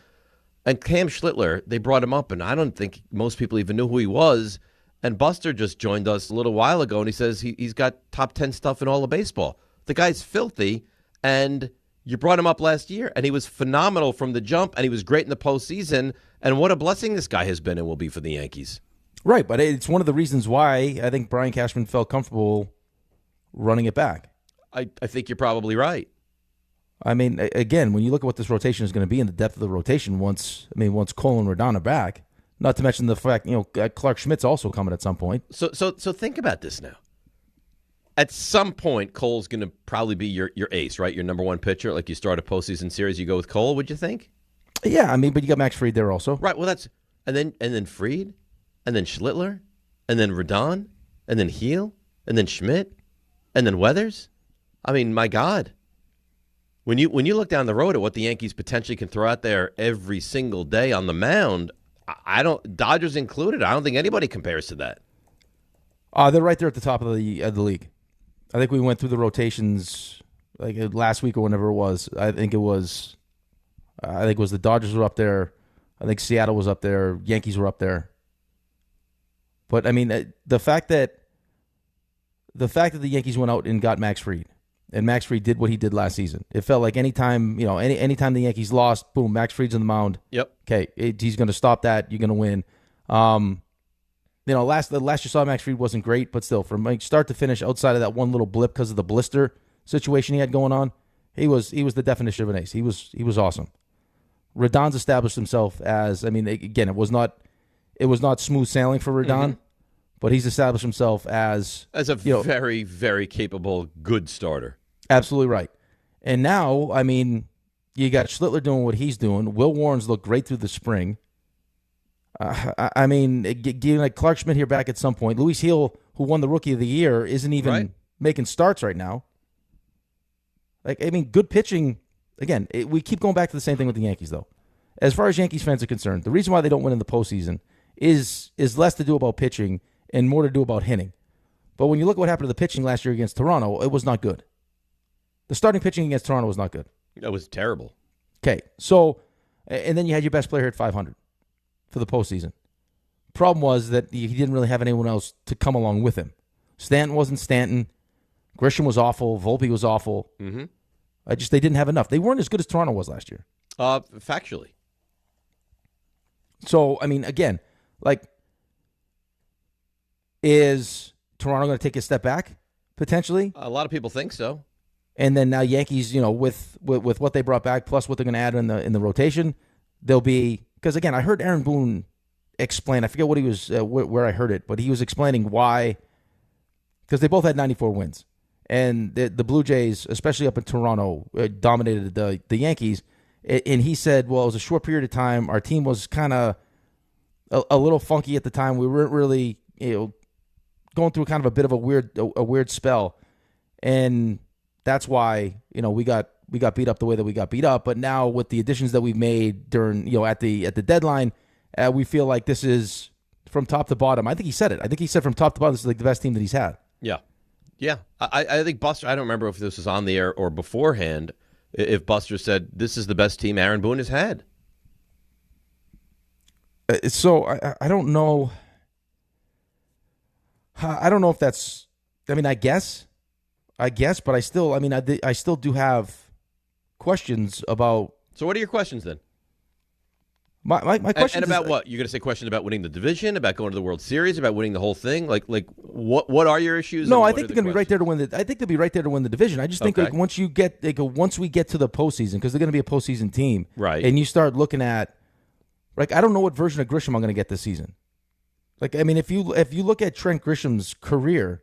And Cam Schlittler, they brought him up, and I don't think most people even knew who he was. And Buster just joined us a little while ago, and he says he's got top 10 stuff in all of baseball. The guy's filthy, and you brought him up last year, and he was phenomenal from the jump, and he was great in the postseason. And what a blessing this guy has been and will be for the Yankees. Right, but it's one of the reasons why I think Brian Cashman felt comfortable running it back. I think you're probably right. I mean, again, when you look at what this rotation is going to be and the depth of the rotation once Cole and Rodon are back, not to mention the fact, Clark Schmidt's also coming at some point. So think about this now. At some point, Cole's going to probably be your ace, right? Your number one pitcher. Like you start a postseason series, you go with Cole, would you think? Yeah, I mean, but you got Max Fried there also. Right, well, that's – and then Fried, and then Schlittler, and then Rodon, and then Heel, and then Schmidt, and then Weathers. I mean, my God. When you look down the road at what the Yankees potentially can throw out there every single day on the mound, Dodgers included, I don't think anybody compares to that. They're right there at the top of the league. I think we went through the rotations like last week or whenever it was. I think it was the Dodgers were up there. I think Seattle was up there. Yankees were up there. But I mean, the fact that the Yankees went out and got Max Fried, and Max Fried did what he did last season. It felt like anytime the Yankees lost, boom, Max Fried's on the mound. Yep. Okay, he's going to stop that. You're going to win. Last you saw Max Fried wasn't great, but still, from like start to finish, outside of that one little blip because of the blister situation he had going on, he was the definition of an ace. He was awesome. Rodon's established himself as, I mean, again, it was not smooth sailing for Rodon, but he's established himself as a very, very capable, good starter. Absolutely right. And now, I mean, you got Schlittler doing what he's doing. Will Warren's looked great through the spring. I mean, getting like Clark Schmidt here back at some point. Luis Heel, who won the Rookie of the Year, isn't even making starts right now. Like, I mean, good pitching. Again, we keep going back to the same thing with the Yankees, though. As far as Yankees fans are concerned, the reason why they don't win in the postseason is less to do about pitching and more to do about hitting. But when you look at what happened to the pitching last year against Toronto, it was not good. The starting pitching against Toronto was not good. It was terrible. Okay, so, and then you had your best player at 500 for the postseason. Problem was that he didn't really have anyone else to come along with him. Stanton wasn't Stanton. Grisham was awful. Volpe was awful. Mm-hmm. They didn't have enough. They weren't as good as Toronto was last year. Factually. So, I mean, again, like, is Toronto going to take a step back? potentially. A lot of people think so. And then now Yankees, with what they brought back, plus what they're going to add in the rotation, they'll be, because again, I heard Aaron Boone explain. I forget what he was where I heard it, but he was explaining why, because they both had 94 wins, and the Blue Jays, especially up in Toronto, dominated the Yankees. And he said, well, it was a short period of time. Our team was kind of a little funky at the time. We weren't really, going through kind of a bit of a weird spell, and that's why we got beat up the way that we got beat up. But now with the additions that we've made during at the deadline, we feel like this is from top to bottom. I think he said it. I think he said from top to bottom, this is like the best team that he's had. Yeah. I think Buster. I don't remember if this was on the air or beforehand. If Buster said this is the best team Aaron Boone has had. So I don't know. I don't know if that's. I mean, I guess, but I still. I mean, I still do have questions about. So, what are your questions then? My question. And about what? You're going to say questions about winning the division, about going to the World Series, about winning the whole thing. Like what are your issues? No, I think they're going to be right there to win I think they'll be right there to win the division. I just think once we get to the postseason, because they're going to be a postseason team, right? And you start looking at, I don't know what version of Grisham I'm going to get this season. I mean, if you look at Trent Grisham's career,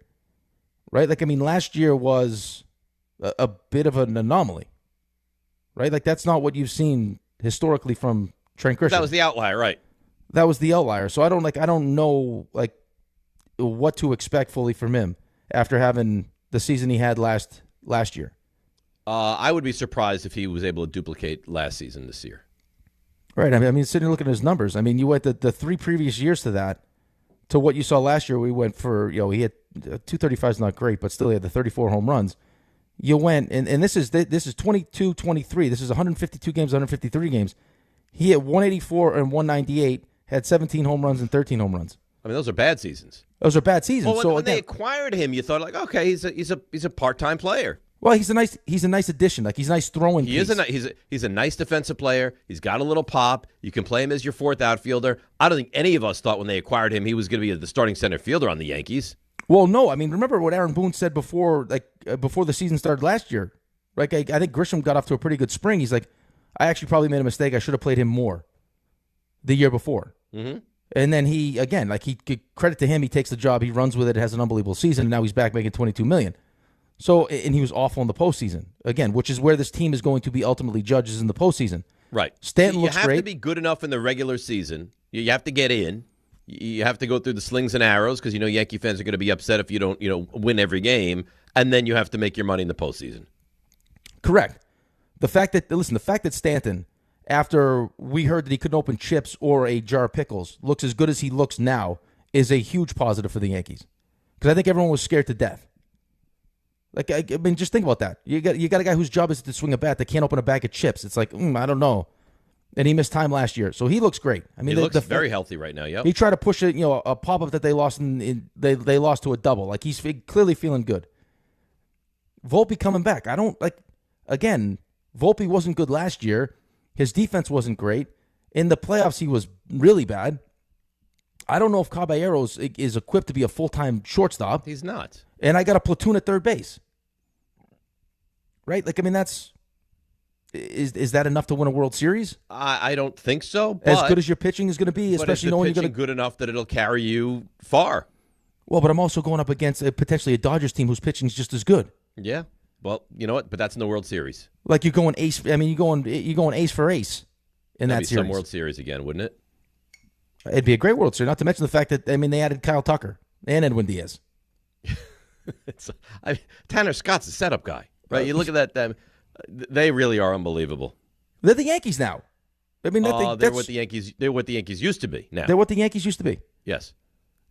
right? Last year was a bit of an anomaly, right? That's not what you've seen historically from Trent Grisham. That was the outlier, right? That was the outlier. So I don't know what to expect fully from him after having the season he had last year. I would be surprised if he was able to duplicate last season this year. Right. I mean, sitting here looking at his numbers. I mean, you went the 3 previous years to that, to what you saw last year. We went for he had 235 is not great, but still he had the 34 home runs. You went and this is 22-23. This is 152 games, 153 games. He had 184 and 198, had 17 home runs and 13 home runs. I mean, those are bad seasons. Those are bad seasons. Well, when they acquired him, you thought okay, he's a part-time player. Well, he's a nice addition. He's a nice throwing piece. He's a nice defensive player. He's got a little pop. You can play him as your fourth outfielder. I don't think any of us thought when they acquired him he was going to be the starting center fielder on the Yankees. Well, no. I mean, remember what Aaron Boone said before the season started last year. Right? I think Grisham got off to a pretty good spring. He's like, I actually probably made a mistake. I should have played him more the year before. Mm-hmm. And then he credit to him, he takes the job, he runs with it, has an unbelievable season, and now he's back making $22 million. So, and he was awful in the postseason, again, which is where this team is going to be ultimately judges in the postseason. Right. Stanton looks great. You have to be good enough in the regular season. You have to get in. You have to go through the slings and arrows because Yankee fans are going to be upset if you don't win every game, and then you have to make your money in the postseason. Correct. The fact that Stanton, after we heard that he couldn't open chips or a jar of pickles, looks as good as he looks now is a huge positive for the Yankees. Because I think everyone was scared to death. I mean, just think about that. You got a guy whose job is to swing a bat that can't open a bag of chips. It's like, I don't know. And he missed time last year, so he looks great. I mean, he looks very healthy right now. Yep. He tried to push it, a pop up that they lost they lost to a double. He's clearly feeling good. Volpe coming back. Again, Volpe wasn't good last year. His defense wasn't great. In the playoffs, he was really bad. I don't know if Caballero is equipped to be a full-time shortstop. He's not. And I got a platoon at third base. Right? Is that enough to win a World Series? I don't think so. But, as good as your pitching is going to be, especially knowing you're going to good enough that it'll carry you far. Well, but I'm also going up against potentially a Dodgers team whose pitching is just as good. Yeah. Well, you know what? But that's in the World Series. You're going ace. I mean, you're going ace for ace in that series. Some World Series again, wouldn't it? It'd be a great World Series. Not to mention the fact that they added Kyle Tucker and Edwin Diaz. Tanner Scott's a setup guy, right? You look at that. They really are unbelievable. They're the Yankees now. I mean, they're what the Yankees. They're what the Yankees used to be. Now they're what the Yankees used to be. Yes.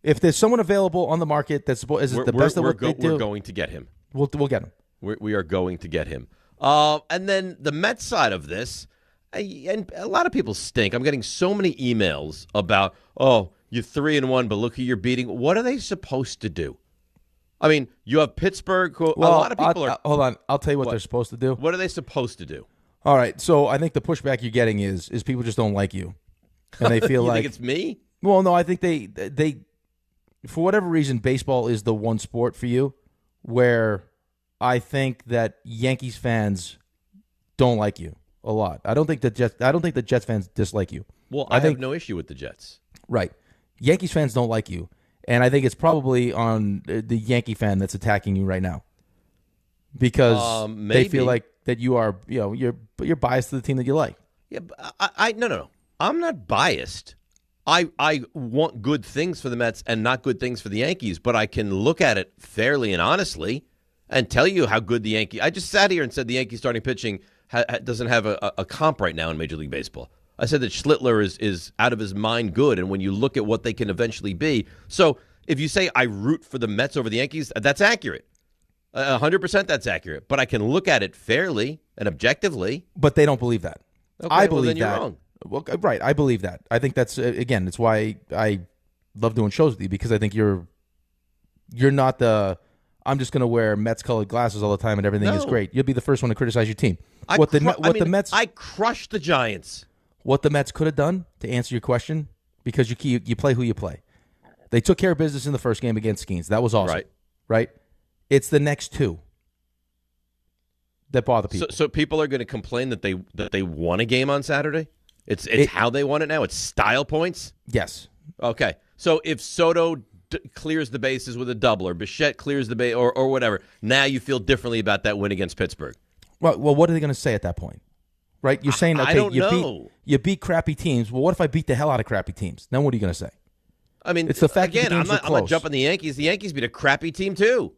If there's someone available on the market that's the best that we're going to get him. We'll get him. We are going to get him. And then the Mets side of this, and a lot of people stink. I'm getting so many emails about, you're 3-1, but look who you're beating. What are they supposed to do? I mean, you have Pittsburgh, who a lot of people are. Hold on, I'll tell you what they're supposed to do. What are they supposed to do? All right, so I think the pushback you're getting is people just don't like you, and they feel you think it's me? Well, no, I think they for whatever reason, baseball is the one sport for you where I think that Yankees fans don't like you a lot. I don't think the Jets fans dislike you. Well, I have no issue with the Jets. Right. Yankees fans don't like you, and I think it's probably on the Yankee fan that's attacking you right now because they feel like that you are, you're biased to the team that you like. Yeah, but no. I'm not biased. I want good things for the Mets and not good things for the Yankees, but I can look at it fairly and honestly and tell you how good the Yankees. I just sat here and said the Yankees starting pitching doesn't have a comp right now in Major League Baseball. I said that Schlittler is out of his mind good, and when you look at what they can eventually be. So if you say I root for the Mets over the Yankees, that's accurate. 100% that's accurate. But I can look at it fairly and objectively. But they don't believe that. Okay, I believe then you're that. wrong. Well, right, I believe that. I think that's, again, it's why I love doing shows with you, because I think you're not the, I'm just going to wear Mets-colored glasses all the time and everything is great. You'll be the first one to criticize your team. I crushed the Giants. What the Mets could have done, to answer your question, because you play who you play. They took care of business in the first game against Skeens. That was awesome. Right? It's the next two that bother people. So people are going to complain that they won a game on Saturday? It's how they won it now? It's style points? Yes. Okay. So if Soto clears the bases with a double, or Bichette clears the base, or whatever, now you feel differently about that win against Pittsburgh. Well, what are they going to say at that point? Right? You're saying, okay, I don't know. You beat crappy teams. Well, what if I beat the hell out of crappy teams? Then what are you going to say? I mean, it's the fact again, that I'm not jumping the Yankees. The Yankees beat a crappy team, too.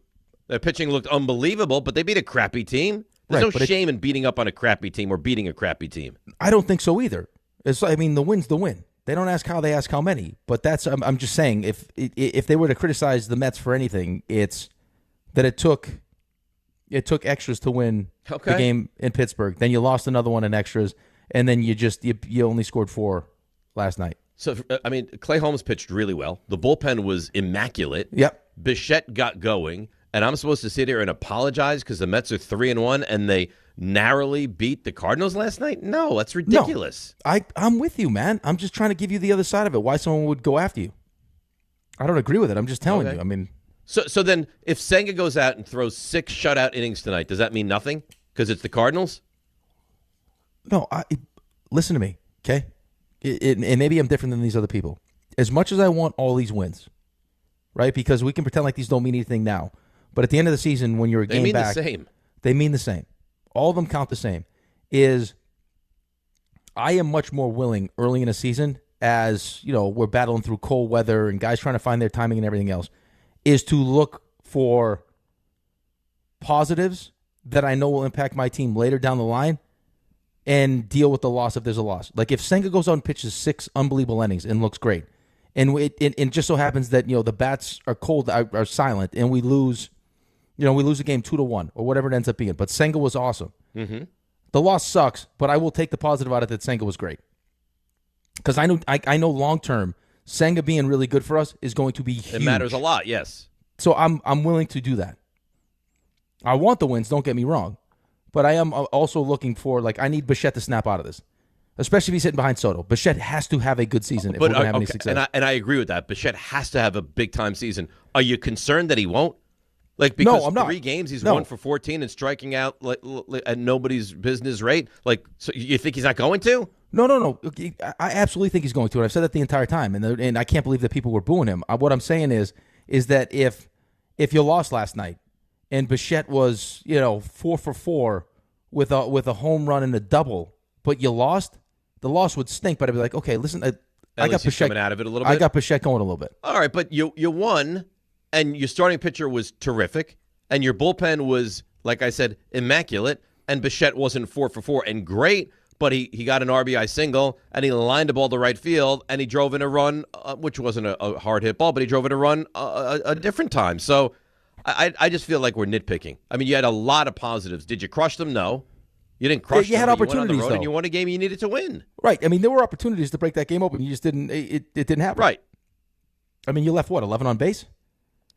Their pitching looked unbelievable, but they beat a crappy team. There's no shame in beating up on a crappy team or beating a crappy team. I don't think so either. The win's the win. They don't ask how, they ask how many. But that's, I'm just saying, if they were to criticize the Mets for anything, it's that it took extras to win the game in Pittsburgh. Then you lost another one in extras, and then you only scored 4 last night. So, Clay Holmes pitched really well. The bullpen was immaculate. Yep. Bichette got going, and I'm supposed to sit here and apologize because the Mets are 3-1 and they narrowly beat the Cardinals last night? No, that's ridiculous. No, I'm with you, man. I'm just trying to give you the other side of it, why someone would go after you. I don't agree with it. I'm just telling you. So then if Senga goes out and throws 6 shutout innings tonight, does that mean nothing because it's the Cardinals? No, listen to me, okay? And maybe I'm different than these other people. As much as I want all these wins, right? Because we can pretend like these don't mean anything now. But at the end of the season, when you're a game back, they mean the same. They mean the same. All of them count the same. I am much more willing early in a season, as we're battling through cold weather and guys trying to find their timing and everything else, is to look for positives that I know will impact my team later down the line and deal with the loss if there's a loss. Like if Senga goes out and pitches 6 unbelievable innings and looks great, and it just so happens that the bats are cold, are silent, and we lose, we lose a game 2-1 or whatever it ends up being. But Senga was awesome. Mm-hmm. The loss sucks, but I will take the positive out of it that Senga was great, because I know long term Senga being really good for us is going to be huge. It matters a lot. Yes. So I'm willing to do that. I want the wins. Don't get me wrong. But I am also looking for, I need Bichette to snap out of this, especially if he's hitting behind Soto. Bichette has to have a good season if we're going to have any success. And I agree with that. Bichette has to have a big-time season. Are you concerned that he won't? Because no, I'm not. 3 games, he's 1 for 14 and striking out at nobody's business rate. So you think he's not going to? No. I absolutely think he's going to, and I've said that the entire time, and I can't believe that people were booing him. What I'm saying is that if you lost last night, and Bichette was, 4 for 4 with a home run and a double, but you lost, the loss would stink. But I'd be like, okay, listen, I got Bichette coming out of it a little bit. I got Bichette going a little bit. All right, but you won, and your starting pitcher was terrific, and your bullpen was, like I said, immaculate, and Bichette wasn't 4 for 4 and great, but he got an RBI single, and he lined the ball to right field, and he drove in a run, which wasn't a hard hit ball, but he drove in a run a different time. So I just feel like we're nitpicking. You had a lot of positives. Did you crush them? No. You didn't crush them. You had opportunities, you went on the road though. And you won a game you needed to win. Right. There were opportunities to break that game open. You just didn't. It didn't happen. Right. You left 11 on base?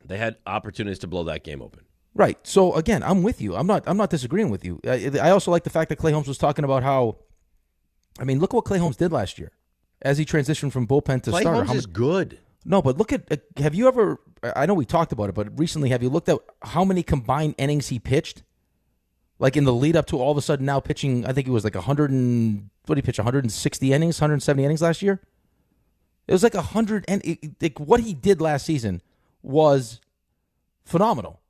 They had opportunities to blow that game open. Right. So again, I'm with you. I'm not disagreeing with you. I also like the fact that Clay Holmes was talking about how. Look at what Clay Holmes did last year, as he transitioned from bullpen to Clay starter. Holmes is good. No, but look at. Have you ever I know we talked about it, but recently, have you looked at how many combined innings he pitched? Like in the lead up to all of a sudden now pitching, I think it was like 160 innings, 170 innings last year? It was like 100, and what he did last season was phenomenal.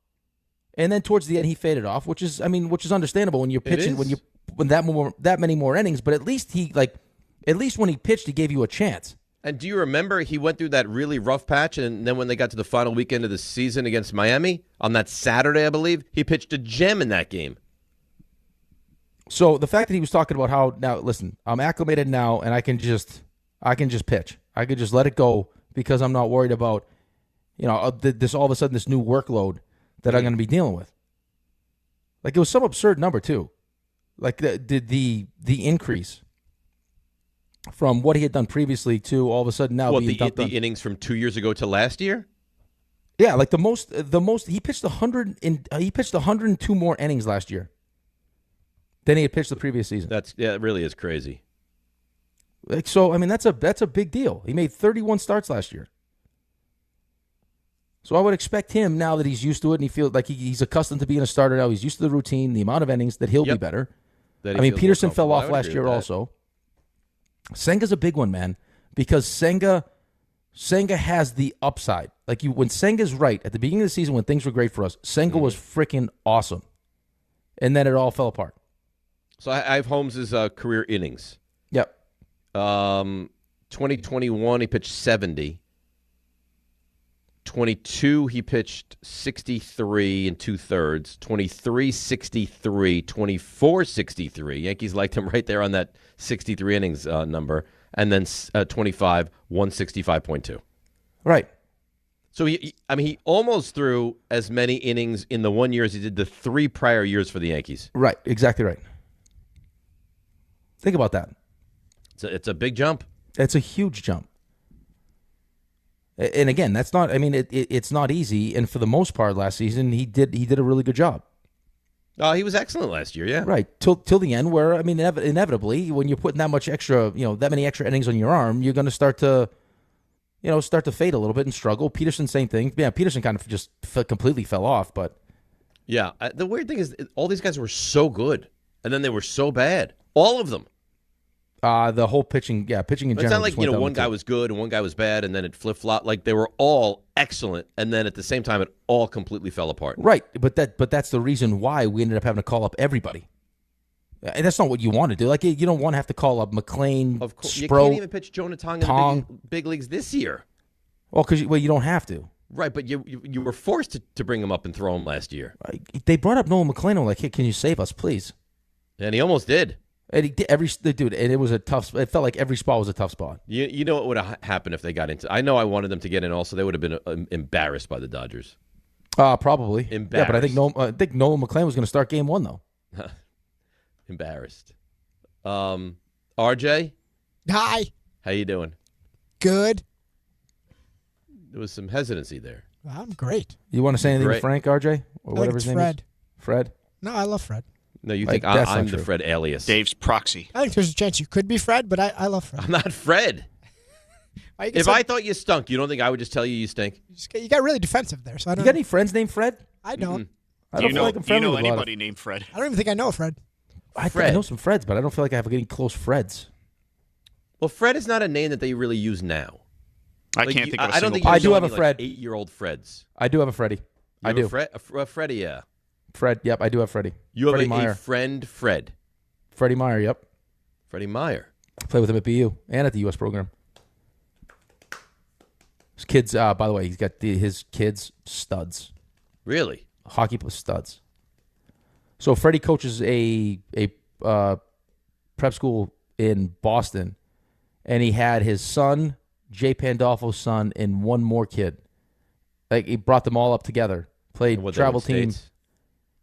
And then towards the end, he faded off, which is understandable when you're pitching when that many more innings. But at least when he pitched, he gave you a chance. And do you remember he went through that really rough patch, and then when they got to the final weekend of the season against Miami on that Saturday, I believe he pitched a gem in that game. So the fact that he was talking about how now, listen, I'm acclimated now, and I can just pitch. I could just let it go because I'm not worried about, this all of a sudden this new workload that I'm going to be dealing with. Like it was some absurd number too, like the increase from what he had done previously to all of a sudden now being dumped on. The innings from 2 years ago to last year. Yeah, like the most he pitched 102 more innings last year than he had pitched the previous season. It really is crazy. Like so, I mean that's a big deal. He made 31 starts last year. So I would expect him, now that he's used to it and he feels like he's accustomed to being a starter now, he's used to the routine, the amount of innings, that he'll be better. I mean, Peterson fell off last year also. Senga's a big one, man, because Senga has the upside. Like when Senga's right, at the beginning of the season when things were great for us, Senga was freaking awesome. And then it all fell apart. So I have Holmes' career innings. Yep. 2021, he pitched 70. 22, he pitched 63 and 2/3. 23, 63. 24, 63. Yankees liked him right there on that 63 innings number. And then 25, 165.2. Right. So he almost threw as many innings in the 1 year as he did the 3 prior years for the Yankees. Right. Exactly right. Think about that. It's a big jump. It's a huge jump. And again, that's not. I mean, it's not easy. And for the most part, last season he did a really good job. Oh, he was excellent last year. Yeah, right. Till the end, where I mean, inevitably, when you're putting that much extra, that many extra innings on your arm, you're going to start to fade a little bit and struggle. Peterson, same thing. Yeah, Peterson kind of just completely fell off. But yeah, the weird thing is, all these guys were so good, and then they were so bad. All of them. The whole pitching in general. It's not like, one guy was good and one guy was bad and then it flip-flopped. Like, they were all excellent, and then at the same time, it all completely fell apart. Right, but that's the reason why we ended up having to call up everybody. And that's not what you want to do. Like, you don't want to have to call up McClain, Of course, Sproat, you can't even pitch Jonah Tong in the big leagues this year. Well, because you don't have to. Right, but you were forced to bring him up and throw him last year. They brought up Noah McClain. I'm like, hey, can you save us, please? And he almost did. And he did and it was a tough. It felt like every spot was a tough spot. You know what would have happened if they got into? I know I wanted them to get in. Also, they would have been embarrassed by the Dodgers. Probably. Embarrassed. Yeah, but I think Noah McClain was going to start game 1 though. Embarrassed. RJ. Hi. How you doing? Good. There was some hesitancy there. I'm great. You want to say anything to Frank, RJ, or whatever his name Fred. is? Fred. No, I love Fred. No, you think I'm the Fred alias. Dave's proxy. I think there's a chance you could be Fred, but I love Fred. I'm not Fred. If I thought you stunk, you don't think I would just tell you stink? You got really defensive there. So I don't. You got any friends named Fred? I don't. I don't feel like I'm friendly with anybody named Fred? I don't even think I know a Fred. I know some Freds, but I don't feel like I have any close Freds. Well, Fred is not a name that they really use now. I can't think of a I don't think I do have a Fred. 8-year-old Freds. I do have a Freddie. I do. A Freddie, yeah. Fred, yep, I do have Freddie. You have Freddie a friend, Fred. Freddie Meyer, yep. Freddie Meyer. I play with him at BU and at the U.S. program. His kids, by the way, he's got his kids studs. Really? Hockey plus studs. So Freddie coaches a prep school in Boston, and he had his son, Jay Pandolfo's son, and one more kid. Like, he brought them all up together. Played travel team. States?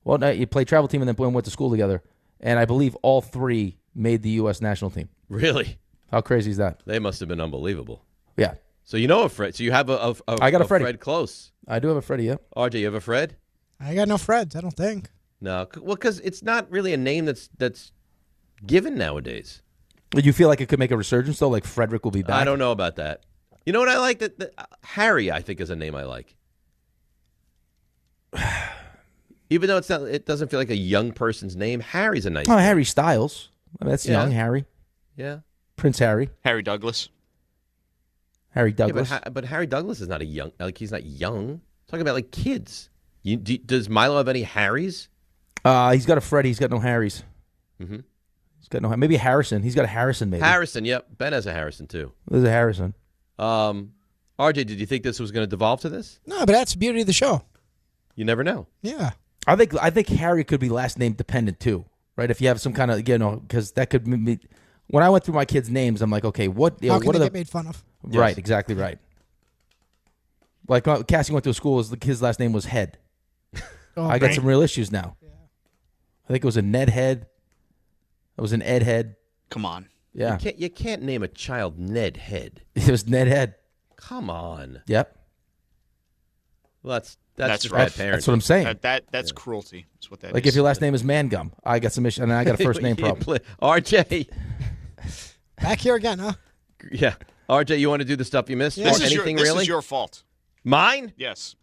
Well, no, you played travel team and then went to school together. And I believe all 3 made the U.S. national team. Really? How crazy is that? They must have been unbelievable. Yeah. So you know a Fred. So you have I got a Freddie. Fred close. I do have a Freddie, yeah. RJ, you have a Fred? I got no Freds, I don't think. No. Well, because it's not really a name that's given nowadays. Do you feel like it could make a resurgence, though? Like Frederick will be back? I don't know about that. You know what I like? That Harry, I think, is a name I like. Even though it doesn't feel like a young person's name. Harry's a nice Oh, name. Harry Styles. I mean, that's young, Harry. Yeah. Prince Harry. Harry Douglas. Harry Douglas. Yeah, but Harry Douglas is not he's not young. Talking about like kids. Does Milo have any Harrys? He's got a Freddie. He's got no Harrys. Mm-hmm. He's got no. Maybe a Harrison. He's got a Harrison. Maybe Harrison. Yep. Ben has a Harrison too. There's a Harrison. RJ, did you think this was going to devolve to this? No, but that's the beauty of the show. You never know. Yeah. I think Harry could be last name dependent too, right? If you have some kind of because that could be. When I went through my kids' names, I'm like, okay, what? How can what they are get made fun of? Right. Yes. Exactly right. Like Cassie went to a school. His last name was Head. I got some real issues now. Yeah. I think it was a Ned Head. It was an Ed Head. Come on. Yeah. You can't name a child Ned Head. It was Ned Head. Come on. Yep. Well, that's just right. bad parenting. That's what I'm saying. That's cruelty. That's what that is. Like if your last name is Mangum, I got some issue, and I got a first name problem. RJ. Back here again, huh? Yeah. RJ, you want to do the stuff you missed? Yeah. This is your fault. Mine? Yes.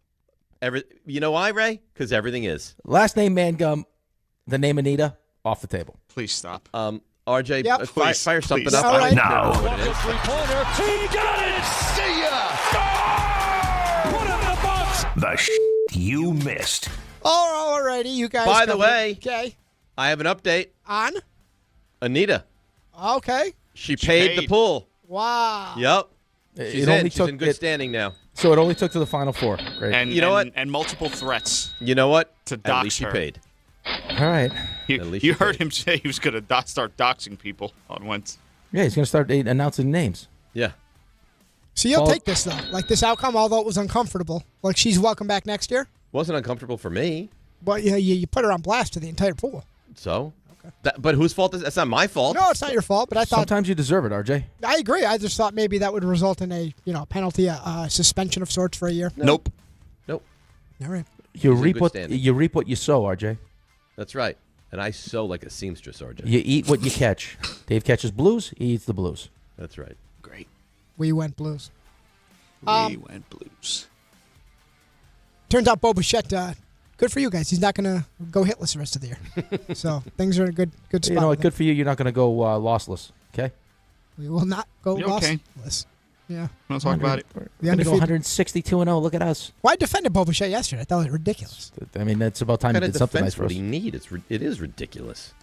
You know why, Ray? Because everything is. Last name Mangum, the name Anita, off the table. Please stop. RJ, Yep. fire something up. All right. Now. He got it! See ya! Score! Put it in the box! The you missed. All righty, you guys. By the covered way, it. Okay. I have an update. On? Anita. Okay. She paid the pool. Wow. Yep. She's in good it, standing now. So it only took to the Final Four. Great. And you know what? And multiple threats. You know what? To At dox least she her. paid. All right. You heard him say he was going to start doxing people on Wednesday. Yeah, he's going to start announcing names. Yeah. So you'll take this, though. Like this outcome, although it was uncomfortable. Like she's welcome back next year? Wasn't uncomfortable for me. But you put her on blast to the entire pool. So? Okay. But whose fault is that's not my fault. No, it's not your fault, but I thought... Sometimes you deserve it, RJ. I agree. I just thought maybe that would result in a penalty, a suspension of sorts for a year. Nope. Nope. All right. You reap what you sow, RJ. That's right. And I sew like a seamstress, RJ. You eat what you catch. Dave catches blues, he eats the blues. That's right. Great. We went blues. We went blues. Turns out Bo Bichette, good for you guys. He's not going to go hitless the rest of the year. So things are in a good spot. You know what? Good for you. You're not going to go lossless, okay? We will not go okay? lossless. Yeah. We'll talk about it. We're going to go 162-0. Look at us. Well, I defended Bo Bichette yesterday. I thought it was ridiculous. I mean, that's about time you did something nice for us. What do you need? It is ridiculous.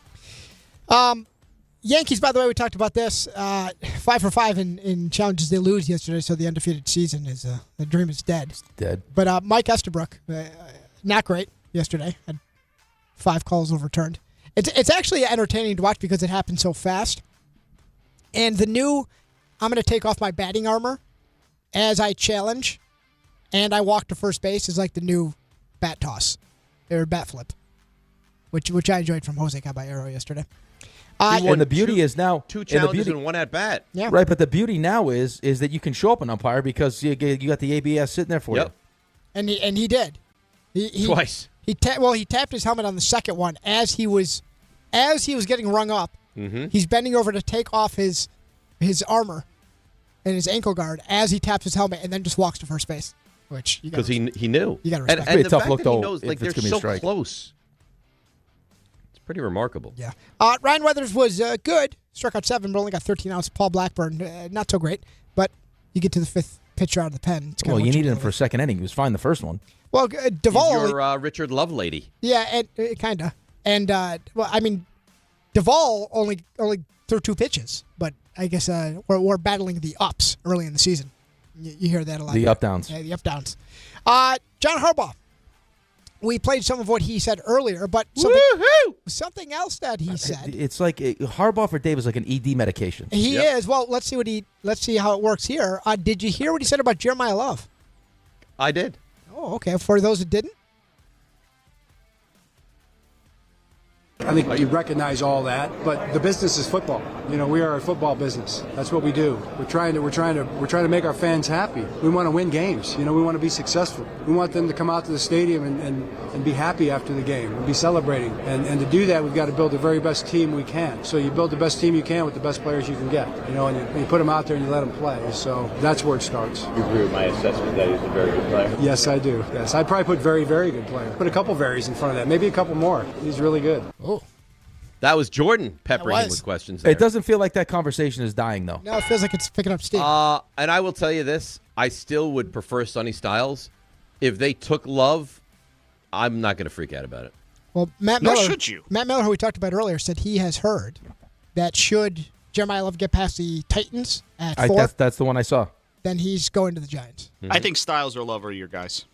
Yankees, by the way, we talked about this. 5 for 5 in challenges they lose yesterday, so the undefeated season is the dream is dead. It's dead. But Mike Estabrook, not great yesterday. Had 5 calls overturned. It's actually entertaining to watch because it happened so fast. And the new, I'm going to take off my batting armor as I challenge, and I walk to first base is like the new bat toss or bat flip, which I enjoyed from Jose Caballero yesterday. And the beauty is now two challenges and one at bat. Yeah. Right, but the beauty now is that you can show up an umpire because you got the ABS sitting there for you. And he did. He Twice. He tapped his helmet on the second one as he was getting rung up. Mm-hmm. He's bending over to take off his armor and his ankle guard as he taps his helmet and then just walks to first base. Which because he knew. You got to respect. And It's the tough fact look, that he though, knows, if like it's they're gonna be a so strike. close. It's pretty remarkable. Yeah. Ryan Weathers was good. Struck out 7, but only got 13 outs. Paul Blackburn, not so great. But you get to the 5th pitcher out of the pen. It's Well, you needed him for a second inning. He was fine the first one. Well, Duvall. He's your Richard Love lady. Yeah, kind of. And Duvall only threw 2 pitches, but I guess we're battling the ups early in the season. You hear that a lot. The up-downs. Yeah, the up-downs. John Harbaugh. We played some of what he said earlier, but something else that he said. It's like Harbaugh for Dave is like an ED medication. He is. Well, let's see how it works here. Did you hear what he said about Jeremiah Love? I did. Oh, okay. For those that didn't. I think you recognize all that, but the business is football. We are a football business. That's what we do. We're trying to make our fans happy. We want to win games. We want to be successful. We want them to come out to the stadium and be happy after the game and be celebrating. And to do that, we've got to build the very best team we can. So you build the best team you can with the best players you can get. And you put them out there and you let them play. So that's where it starts. You agree with my assessment that he's a very good player? Yes, I do. Yes, I'd probably put very, very good player. Put a couple varies in front of that. Maybe a couple more. He's really good. Oh. That was Jordan peppering him with questions there. It doesn't feel like that conversation is dying, though. No, it feels like it's picking up steam. And I will tell you this. I still would prefer Sonny Styles. If they took Love, I'm not going to freak out about it. Well, Matt Miller, should you? Matt Miller, who we talked about earlier, said he has heard that should Jeremiah Love get past the Titans at 4, that's the one I saw. then he's going to the Giants. I think Styles or Love are your guys.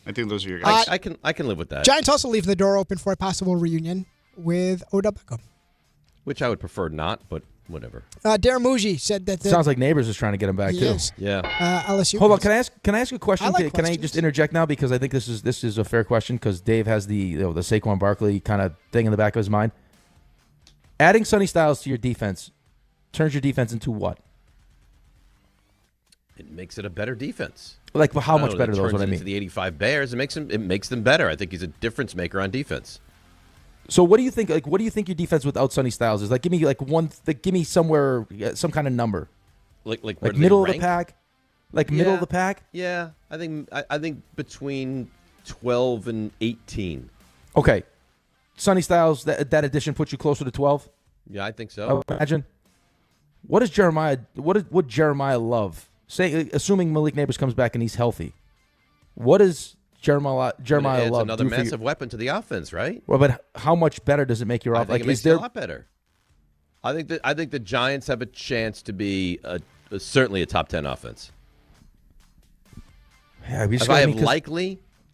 I think those are your guys. I can live with that. Giants also leave the door open for a possible reunion with Odell Beckham. Which I would prefer not, but whatever. Darren Mougey said that Sounds like Neighbors is trying to get him back, he too. is. Yeah. LSU. Hold on, can I ask a question? I like can I just interject now because I think this is a fair question because Dave has the Saquon Barkley kind of thing in the back of his mind. Adding Sonny Styles to your defense turns your defense into what? It makes it a better defense. Like how much better? That's what I mean. Into the 85 Bears, it makes them better. I think he's a difference maker on defense. So what do you think? What do you think your defense without Sonny Styles is? Give me somewhere, some kind of number. Like middle of the pack. Middle of the pack. Yeah, I think between 12 and 18. Okay, Sonny Styles. That addition puts you closer to 12. Yeah, I think so. Imagine. What does Jeremiah? What Jeremiah Love say? Assuming Malik Neighbors comes back and he's healthy, what does Jeremiah Love another do massive weapon to the offense, right? Well, but how much better does it make your offense? I think it makes it a lot better. I think the Giants have a chance to be certainly a top 10 offense. Yeah,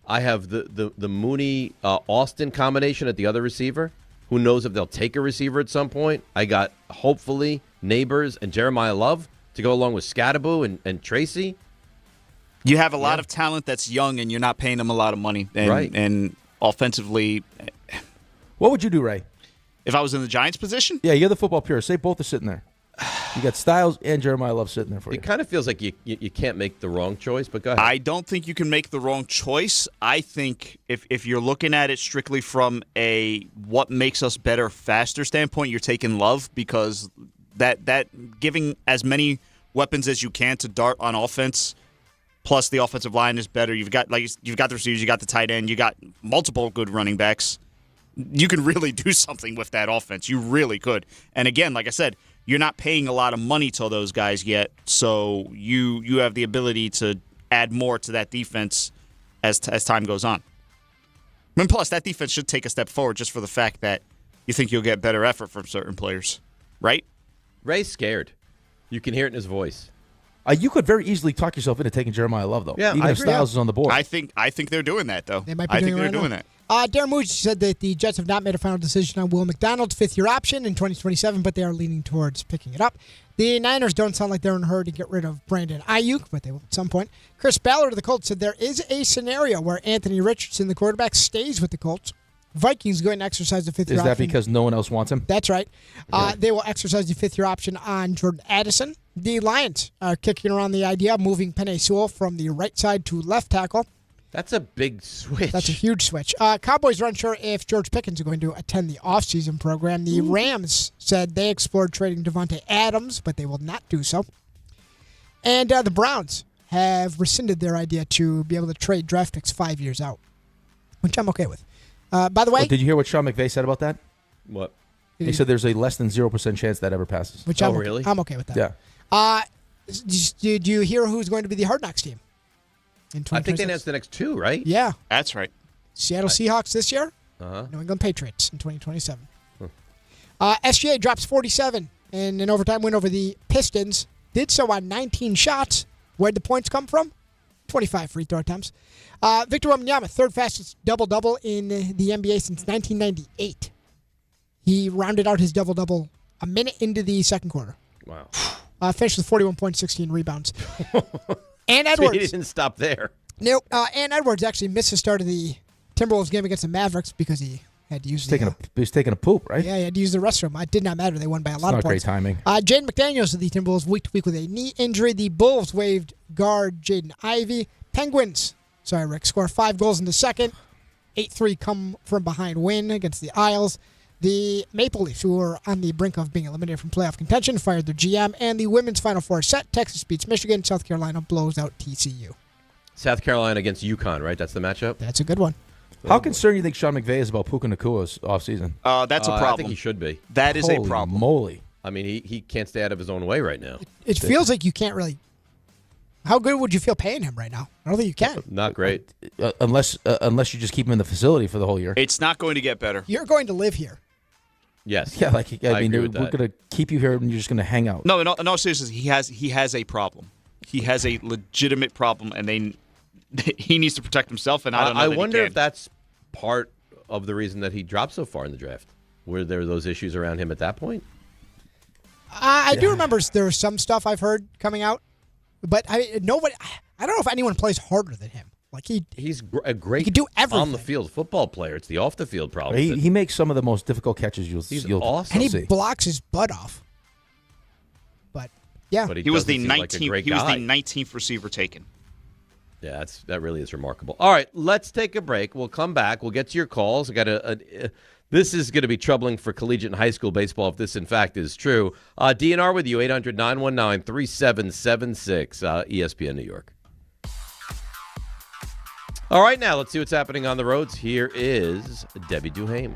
I have the Mooney Austin combination at the other receiver. Who knows if they'll take a receiver at some point? I got hopefully Neighbors and Jeremiah Love to go along with Scadaboo and Tracy. You have a lot of talent that's young, and you're not paying them a lot of money. And, right. And offensively, what would you do, Ray? If I was in the Giants' position? Yeah, you're the football purist. Say both are sitting there. You got Styles and Jeremiah Love sitting there for you. It kind of feels like you can't make the wrong choice, but go ahead. I don't think you can make the wrong choice. I think if you're looking at it strictly from a what makes us better faster standpoint, you're taking Love because that giving as many weapons as you can to dart on offense. Plus, the offensive line is better. You've got the receivers, you got the tight end, you got multiple good running backs. You can really do something with that offense. You really could. And again, like I said, you're not paying a lot of money to those guys yet, so you have the ability to add more to that defense as time goes on. And plus, that defense should take a step forward just for the fact that you think you'll get better effort from certain players, right? Ray's scared. You can hear it in his voice. You could very easily talk yourself into taking Jeremiah Love, though. Yeah, even if Styles is on the board. I think they're doing that, though. They might be doing that. Darren Mougey said that the Jets have not made a final decision on Will McDonald's fifth-year option in 2027, but they are leaning towards picking it up. The Niners don't sound like they're in a hurry to get rid of Brandon Ayuk, but they will at some point. Chris Ballard of the Colts said there is a scenario where Anthony Richardson, the quarterback, stays with the Colts. Vikings going to exercise the fifth-year option. Is that because no one else wants him? That's right. They will exercise the fifth-year option on Jordan Addison. The Lions are kicking around the idea of moving Penei Sewell from the right side to left tackle. That's a big switch. That's a huge switch. Cowboys are unsure if George Pickens is going to attend the offseason program. The Rams said they explored trading Devontae Adams, but they will not do so. And the Browns have rescinded their idea to be able to trade draft picks 5 years out, which I'm okay with. By the way, did you hear what Sean McVay said about that? What? He said there's a less than 0% chance that ever passes. Which really? I'm okay with that. Yeah. Did you hear who's going to be the Hard Knocks team? I think they announced the next two, right? Yeah. That's right. Seattle Seahawks this year. New England Patriots in 2027. SGA drops 47 in an overtime win over the Pistons. Did so on 19 shots. Where'd the points come from? 25 free throw attempts. Victor Wembanyama, third fastest double-double in the NBA since 1998. He rounded out his double-double a minute into the second quarter. Wow. Finished with 41 points, 16 rebounds. And Edwards. So he didn't stop there. Nope. And Edwards actually missed the start of the Timberwolves game against the Mavericks because he Had to use He was taking a poop, right? Yeah, he had to use the restroom. It did not matter. They won by a lot of Not great points. timing. Jaden McDaniels of the Timberwolves week to week with a knee injury. The Bulls waived guard Jaden Ivey. Penguins, score 5 goals in the second. 8-3 come from behind win against the Isles. The Maple Leafs, who were on the brink of being eliminated from playoff contention, fired their GM. And the women's Final Four set. Texas beats Michigan. South Carolina blows out TCU. South Carolina against UConn, right? That's the matchup? That's a good one. How concerned do you think Sean McVay is about Puka Nakua's offseason? That's a problem. I think he should be. That is Holy a problem. moly. I mean, he can't stay out of his own way right now. It feels like you can't really. How good would you feel paying him right now? I don't think you can. Not great. Unless you just keep him in the facility for the whole year. It's not going to get better. You're going to live here. Yes. Yeah, I mean, agree we're with that. going to keep you here and you're just going to hang out. No, no, seriously, he has a problem. He has a legitimate problem, and he needs to protect himself. And I don't know. I that wonder he can. if that's part of the reason that he dropped so far in the draft. Were there those issues around him at that point? I do remember there was some stuff I've heard coming out, but nobody. I don't know if anyone plays harder than him. Like he's a great he can do everything. on the field football player. It's the off the field problem. He makes some of the most difficult catches you'll awesome. And he blocks his butt off. But yeah, But he was the doesn't seem like a 19th. great He was the guy. 19th receiver taken. Yeah, that really is remarkable. All right, let's take a break. We'll come back. We'll get to your calls. I got this is going to be troubling for collegiate and high school baseball if this, in fact, is true. DNR with you, 800-919-3776, ESPN New York. All right, now let's see what's happening on the roads. Here is Debbie Duhame.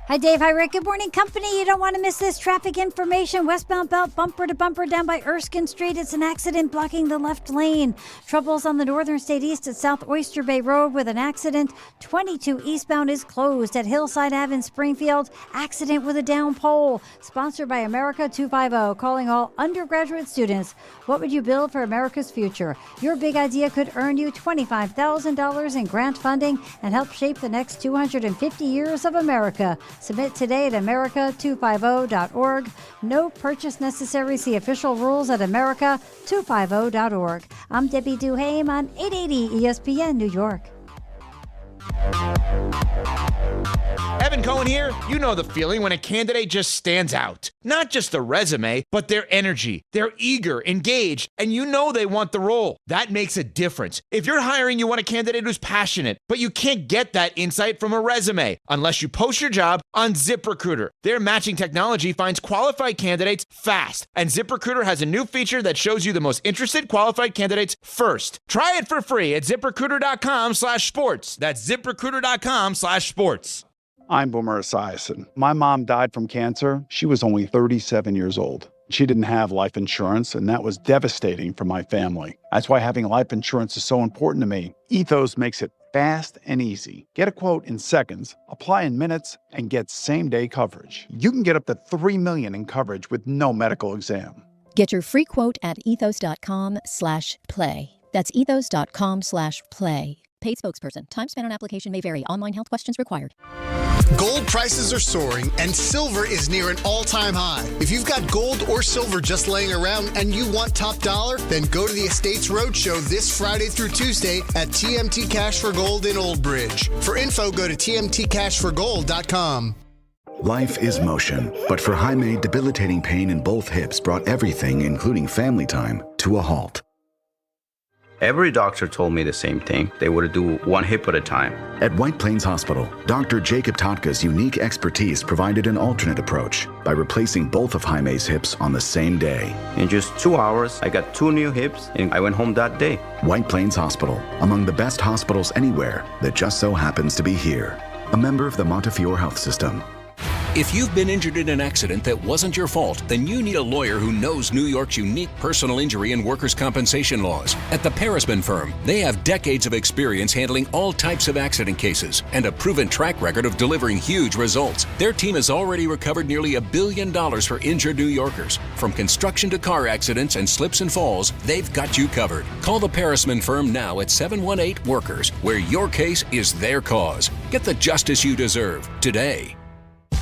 Hi, Dave. Hi, Rick. Good morning, company. You don't want to miss this traffic information. Westbound belt bumper to bumper down by Erskine Street. It's an accident blocking the left lane. Troubles on the Northern State East at South Oyster Bay Road with an accident. 22 eastbound is closed at Hillside Ave in Springfield. Accident with a down pole. Sponsored by America 250. Calling all undergraduate students. What would you build for America's future? Your big idea could earn you $25,000 in grant funding and help shape the next 250 years of America. Submit today at america250.org. No purchase necessary. See official rules at america250.org. I'm Debbie Duhame on 880 ESPN New York. Evan Cohen here. You know the feeling when a candidate just stands out. Not just their resume, but their energy. They're eager, engaged, and you know they want the role. That makes a difference. If you're hiring, you want a candidate who's passionate, but you can't get that insight from a resume unless you post your job on ZipRecruiter. Their matching technology finds qualified candidates fast, and ZipRecruiter has a new feature that shows you the most interested qualified candidates first. Try it for free at ZipRecruiter.com/sports. That's ZipRecruiter.com/sports. I'm Boomer Esiason. My mom died from cancer. She was only 37 years old. She didn't have life insurance, and that was devastating for my family. That's why having life insurance is so important to me. Ethos makes it fast and easy. Get a quote in seconds, apply in minutes, and get same-day coverage. You can get up to $3 million in coverage with no medical exam. Get your free quote at ethos.com/play. That's ethos.com/play. Paid spokesperson. Time spent on application may vary. Online health questions required. Gold prices are soaring and silver is near an all-time high. If you've got gold or silver just laying around and you want top dollar, then go to the Estates Roadshow this Friday through Tuesday at TMT Cash for Gold in Old Bridge. For info, go to tmtcashforgold.com. Life is motion, but for Jaime, debilitating pain in both hips brought everything, including family time, to a halt. Every doctor told me the same thing. They would do one hip at a time. At White Plains Hospital, Dr. Jacob Totka's unique expertise provided an alternate approach by replacing both of Jaime's hips on the same day. In just 2 hours, I got 2 new hips, and I went home that day. White Plains Hospital, among the best hospitals anywhere that just so happens to be here. A member of the Montefiore Health System. If you've been injured in an accident that wasn't your fault, then you need a lawyer who knows New York's unique personal injury and workers' compensation laws. At the Parisman Firm, they have decades of experience handling all types of accident cases and a proven track record of delivering huge results. Their team has already recovered nearly $1 billion for injured New Yorkers. From construction to car accidents and slips and falls, they've got you covered. Call the Parisman Firm now at 718-WORKERS, where your case is their cause. Get the justice you deserve today.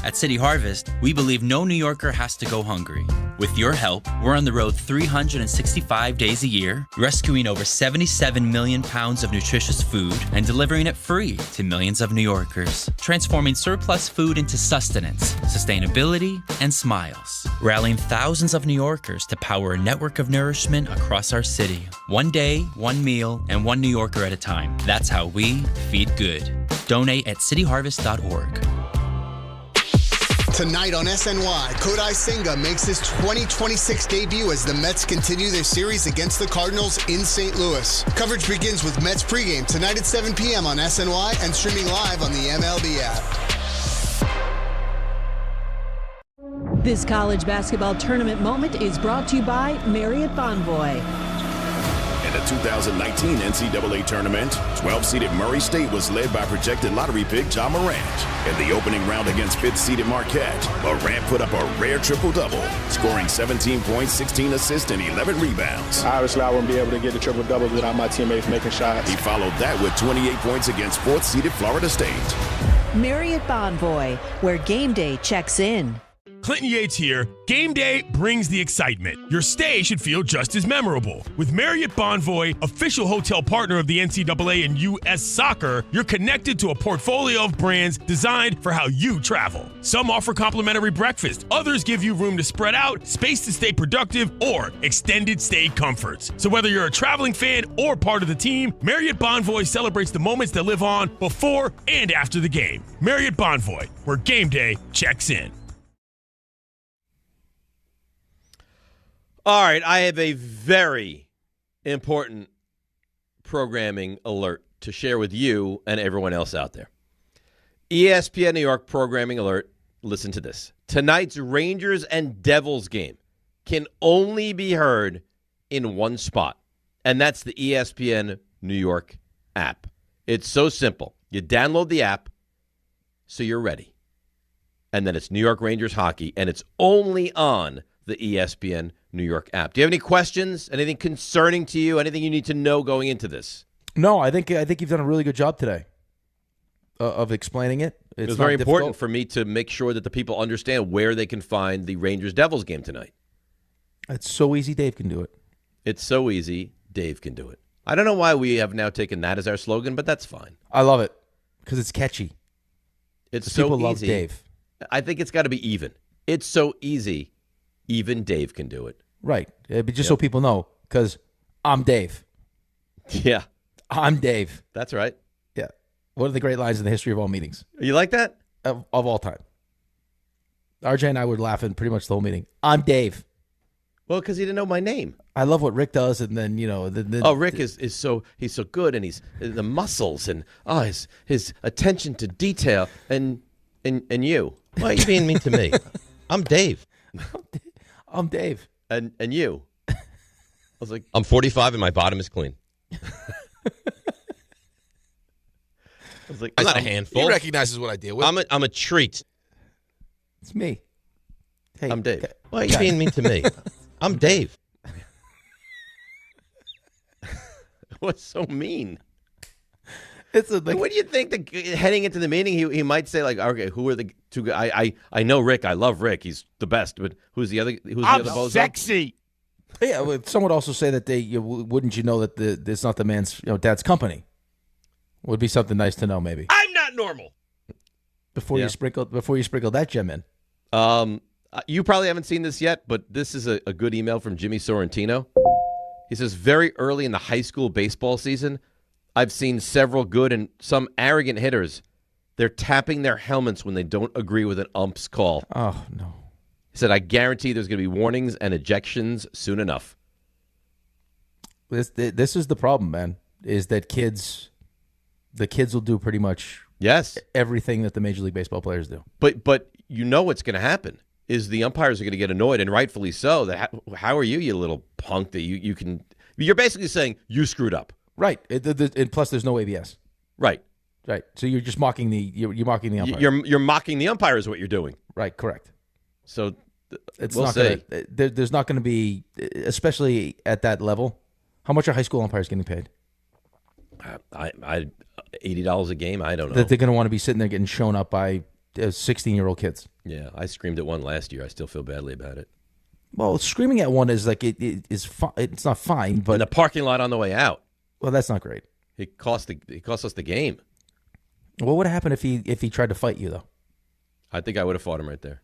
At City Harvest, we believe no New Yorker has to go hungry. With your help, we're on the road 365 days a year, rescuing over 77 million pounds of nutritious food and delivering it free to millions of New Yorkers, transforming surplus food into sustenance, sustainability, and smiles, rallying thousands of New Yorkers to power a network of nourishment across our city. One day, one meal, and one New Yorker at a time. That's how we feed good. Donate at cityharvest.org. Tonight on SNY, Kodai Senga makes his 2026 debut as the Mets continue their series against the Cardinals in St. Louis. Coverage begins with Mets pregame tonight at 7 p.m. on SNY and streaming live on the MLB app. This college basketball tournament moment is brought to you by Marriott Bonvoy. In the 2019 NCAA tournament, 12-seeded Murray State was led by projected lottery pick John Morant. In the opening round against 5th-seeded Marquette, Morant put up a rare triple-double, scoring 17 points, 16 assists, and 11 rebounds. Obviously, I wouldn't be able to get the triple-double without my teammates making shots. He followed that with 28 points against 4th-seeded Florida State. Marriott Bonvoy, where game day checks in. Clinton Yates here. Game day brings the excitement. Your stay should feel just as memorable. With Marriott Bonvoy, official hotel partner of the NCAA and U.S. Soccer, you're connected to a portfolio of brands designed for how you travel. Some offer complimentary breakfast. Others give you room to spread out, space to stay productive, or extended stay comforts. So whether you're a traveling fan or part of the team, Marriott Bonvoy celebrates the moments that live on before and after the game. Marriott Bonvoy, where game day checks in. All right, I have a very important programming alert to share with you and everyone else out there. ESPN New York programming alert. Listen to this. Tonight's Rangers and Devils game can only be heard in one spot, and that's the ESPN New York app. It's so simple. You download the app so you're ready. And then it's New York Rangers hockey, and it's only on the ESPN New York app. Do you have any questions? Anything concerning to you? Anything you need to know going into this? No, I think you've done a really good job today of explaining it. It was very important for me to make sure that the people understand where they can find the Rangers-Devils game tonight. It's so easy, Dave can do it. It's so easy, Dave can do it. I don't know why we have now taken that as our slogan, but that's fine. I love it because it's catchy. It's so people easy. Love Dave. I think it's got to be even. It's so easy. Even Dave can do it. Right. But just so people know, because I'm Dave. Yeah. I'm Dave. That's right. Yeah. One of the great lines in the history of all meetings. You like that? Of all time. RJ and I were laughing pretty much the whole meeting. I'm Dave. Well, because he didn't know my name. I love what Rick does, and then, Rick is so good, and he's the muscles, and his attention to detail, and you. Why are you being mean to me? I'm Dave. I'm Dave. And you? I was like, I'm 45 and my bottom is clean. I was like, I'm not a handful. He recognizes what I deal with. I'm a treat. It's me. Hey, I'm Dave. Why are you being mean to me? I'm Dave. What's so mean? What do you think heading into the meeting he might say, like, okay, who are the two guys? I know Rick. I love Rick. He's the best. But who's the other? Who's the other bozo? Sexy. Yeah, well, some would also say that wouldn't you know that it's not the man's dad's company? Would be something nice to know, maybe. I'm not normal. Before you sprinkle that gem in. You probably haven't seen this yet, but this is a good email from Jimmy Sorrentino. He says, very early in the high school baseball season, I've seen several good and some arrogant hitters. They're tapping their helmets when they don't agree with an ump's call. Oh, no. He said, I guarantee there's going to be warnings and ejections soon enough. This is the problem, man, is that the kids will do pretty much everything that the Major League Baseball players do. But you know what's going to happen is the umpires are going to get annoyed, and rightfully so. How are you little punk, that you can – you're basically saying you screwed up. Right. And plus there's no ABS. Right. Right. So you're just mocking you're mocking the umpire. You're mocking the umpire is what you're doing. Right. Correct. So it's we'll not see. There's not going to be, especially at that level. How much are high school umpires getting paid? I $80 a game. I don't know. That they're going to want to be sitting there getting shown up by 16-year-old kids. Yeah, I screamed at one last year. I still feel badly about it. Well, screaming at one is like it's not fine, but in the parking lot on the way out. Well, that's not great. It cost us the game. What would happen if he tried to fight you though? I think I would have fought him right there.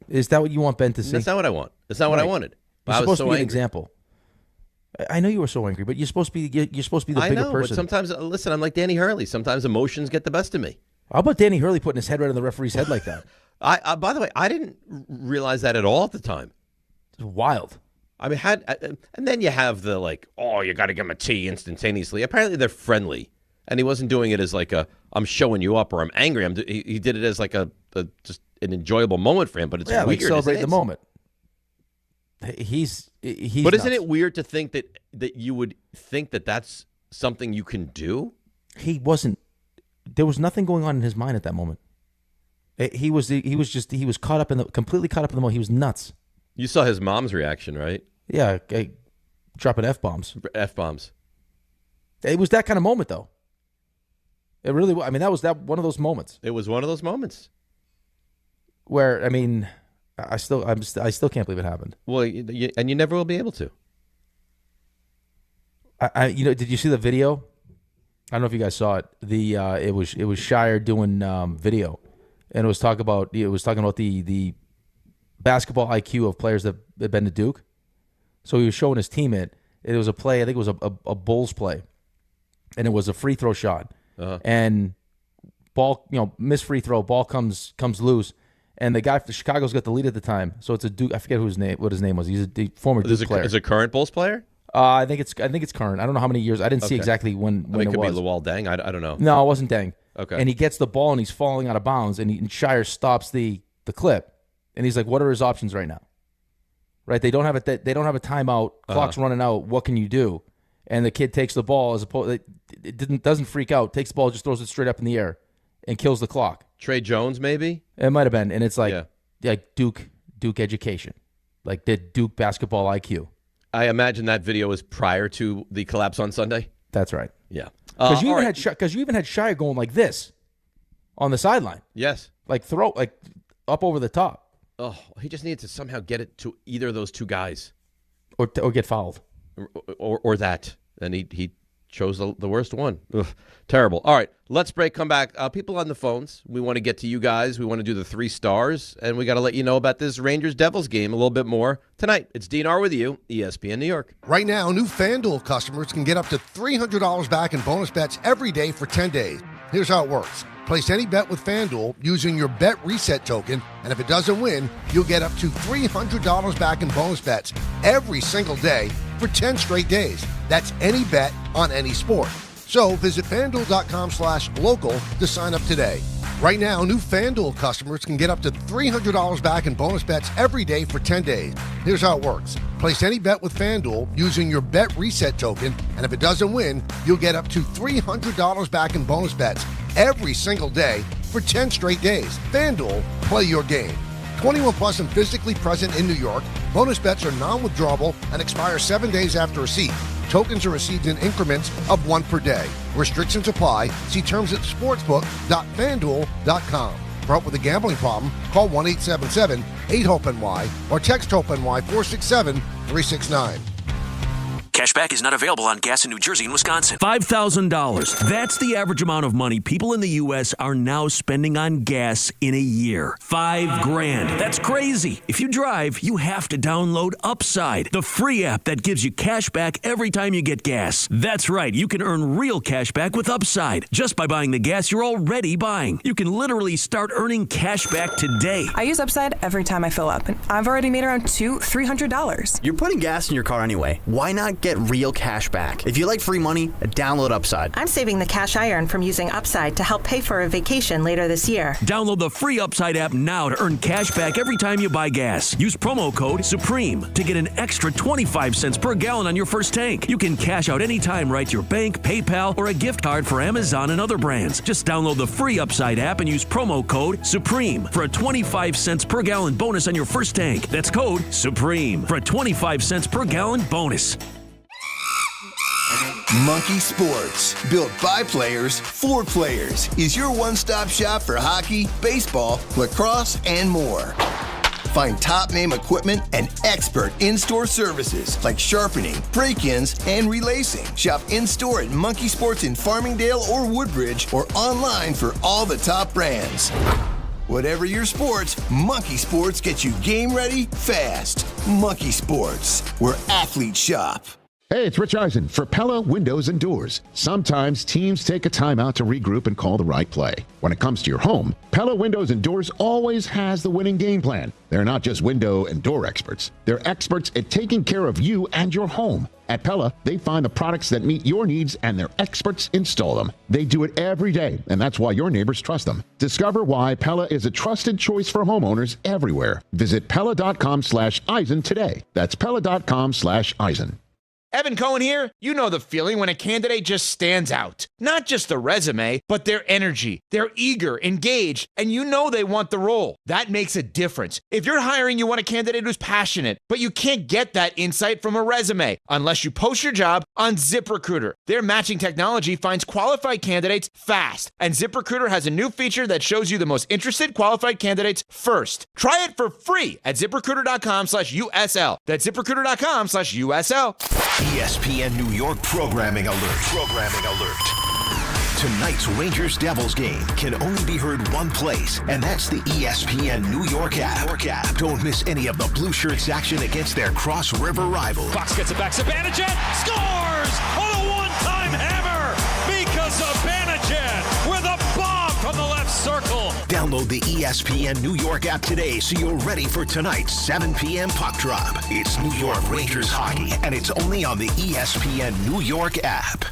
Is that what you want Ben to see? That's not what I want. That's not what I wanted. You're supposed to be an example. I know you were so angry, but you're supposed to be the bigger person. But sometimes, listen, I'm like Danny Hurley. Sometimes emotions get the best of me. How about Danny Hurley putting his head right on the referee's head like that? By the way, I didn't realize that at all at the time. It's wild. I mean, and then you have the you got to give him a T instantaneously. Apparently, they're friendly, and he wasn't doing it as I'm showing you up or I'm angry. He did it as just an enjoyable moment for him. But it's weird. Like celebrate the moment. He's but isn't it weird to think that you would think that that's something you can do? He wasn't. There was nothing going on in his mind at that moment. He was completely caught up in the moment. He was nuts. You saw his mom's reaction, right? Yeah, dropping F-bombs. F-bombs. It was that kind of moment, though. It really was. I mean, that was one of those moments. It was one of those moments. Where, I mean, I still can't believe it happened. Well, and you never will be able to. Did you see the video? I don't know if you guys saw it. It was Shire doing video, and it was talking about the basketball IQ of players that have been to Duke. So he was showing his team it. It was a play. I think it was a Bulls play, and it was a free throw shot. And ball, missed free throw. Ball comes loose, and the guy for Chicago's got the lead at the time. So it's a Duke. I forget what his name was. He's a former Duke player. Is it a current Bulls player? I think it's current. I don't know how many years. I didn't see exactly when it could was. Be Luol Deng. I don't know. No, it wasn't Deng. Okay. And he gets the ball and he's falling out of bounds, and Shire stops the clip, and he's like, "What are his options right now?" Right? They don't have a timeout. Clock's running out. What can you do? And the kid takes the ball as opposed. It doesn't freak out. Takes the ball, just throws it straight up in the air, and kills the clock. Trey Jones, maybe. It might have been, and it's like Duke education, like the Duke basketball IQ. I imagine that video was prior to the collapse on Sunday. That's right. Yeah, because you even had Shire going like this on the sideline. Yes, throw up over the top. Oh, he just needed to somehow get it to either of those two guys, or get fouled, or that. And he chose the worst one. Ugh, terrible. All right, let's break. Come back. People on the phones. We want to get to you guys. We want to do the 3 stars, and we got to let you know about this Rangers-Devils game a little bit more tonight. It's DNR with you, ESPN New York. Right now, new FanDuel customers can get up to $300 back in bonus bets every day for 10 days. Here's how it works. Place any bet with FanDuel using your bet reset token, and if it doesn't win, you'll get up to $300 back in bonus bets every single day for 10 straight days. That's any bet on any sport. So visit FanDuel.com/local to sign up today. Right now, new FanDuel customers can get up to $300 back in bonus bets every day for 10 days. Here's how it works. Place any bet with FanDuel using your bet reset token, and if it doesn't win, you'll get up to $300 back in bonus bets every single day for 10 straight days. FanDuel, play your game. 21 plus and physically present in New York. Bonus bets are non-withdrawable and expire 7 days after receipt. Tokens are received in increments of 1 per day. Restrictions apply. See terms at sportsbook.fanduel.com. For help with a gambling problem, call 1-877-8-HOPE-NY or text HOPE-NY 467-369. Cashback is not available on gas in New Jersey and Wisconsin. $5,000. That's the average amount of money people in the U.S. are now spending on gas in a year. $5,000. That's crazy. If you drive, you have to download Upside, the free app that gives you cash back every time you get gas. That's right. You can earn real cash back with Upside just by buying the gas you're already buying. You can literally start earning cash back today. I use Upside every time I fill up, and I've already made around $300. You're putting gas in your car anyway. Why not get real cash back? If you like free money, download Upside. I'm saving the cash I earn from using Upside to help pay for a vacation later this year. Download the free Upside app now to earn cash back every time you buy gas. Use promo code SUPREME to get an extra 25 cents per gallon on your first tank. You can cash out anytime right to your bank, PayPal, or a gift card for Amazon and other brands. Just download the free Upside app and use promo code SUPREME for a 25 cents per gallon bonus on your first tank. That's code SUPREME for a 25 cents per gallon bonus. Monkey Sports, built by players for players, is your one-stop shop for hockey, baseball, lacrosse, and more. Find top-name equipment and expert in-store services like sharpening, break-ins, and relacing. Shop in-store at Monkey Sports in Farmingdale or Woodbridge, or online for all the top brands. Whatever your sports, Monkey Sports gets you game ready fast. Monkey Sports, where athletes shop. Hey, it's Rich Eisen for Pella Windows and Doors. Sometimes teams take a timeout to regroup and call the right play. When it comes to your home, Pella Windows and Doors always has the winning game plan. They're not just window and door experts. They're experts at taking care of you and your home. At Pella, they find the products that meet your needs and their experts install them. They do it every day, and that's why your neighbors trust them. Discover why Pella is a trusted choice for homeowners everywhere. Visit Pella.com/Eisen today. That's Pella.com/Eisen. Evan Cohen here. You know the feeling when a candidate just stands out. Not just their resume, but their energy. They're eager, engaged, and you know they want the role. That makes a difference. If you're hiring, you want a candidate who's passionate, but you can't get that insight from a resume unless you post your job on ZipRecruiter. Their matching technology finds qualified candidates fast, and ZipRecruiter has a new feature that shows you the most interested qualified candidates first. Try it for free at ZipRecruiter.com/USL. That's ZipRecruiter.com/USL. ESPN New York programming alert. Tonight's Rangers-Devils game can only be heard one place, and that's the ESPN New York app. Don't miss any of the Blue Shirts action against their cross-river rivals. Fox gets it back. Zibanejad scores on a one-time hammer. Mika Zibanejad with a bomb from the left circle. Download the ESPN New York app today so you're ready for tonight's 7 p.m. puck drop. It's New York Rangers hockey, and it's only on the ESPN New York app.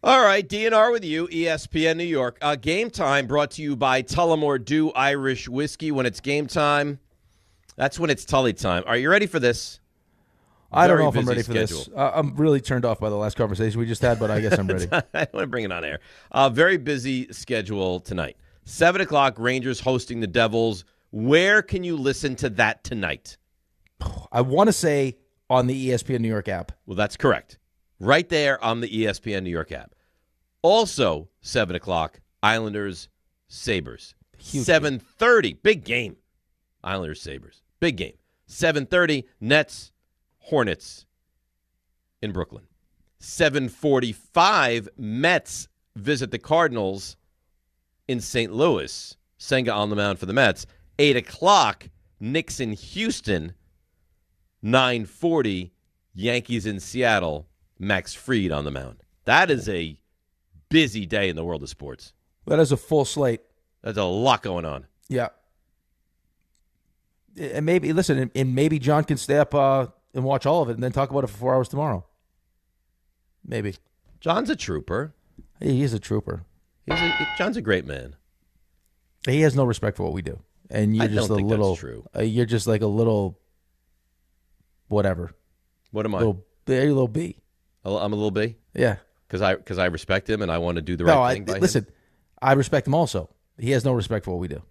All right, DNR with you, ESPN New York. Game time brought to you by Tullamore Dew Irish Whiskey. When it's game time, that's when it's Tully time. Are you ready for this? I don't know if I'm ready for this. I'm really turned off by the last conversation we just had, but I guess I'm ready. I want to bring it on air. Very busy schedule tonight. 7 o'clock, Rangers hosting the Devils. Where can you listen to that tonight? I want to say on the ESPN New York app. Well, that's correct. Right there on the ESPN New York app. Also, 7 o'clock, Islanders, Sabres. 7:30, big game. Islanders, Sabres, big game. 7:30, Nets, Hornets in Brooklyn. 7:45, Mets visit the Cardinals in St. Louis. Senga on the mound for the Mets. 8 o'clock, Knicks in Houston. 9:40, Yankees in Seattle. Max Fried on the mound. That is a busy day in the world of sports. That is a full slate. There's a lot going on. Yeah. And maybe, listen, and maybe John can stay up and watch all of it and then talk about it for 4 hours tomorrow. Maybe. John's a trooper. He is a trooper. John's a great man. He has no respect for what we do. And you're just don't think that's true. You're just like a little whatever. What am I? You're a little B. I'm a little B? Yeah. Because I respect him and I want to do the right thing by him. Listen, I respect him also. He has no respect for what we do.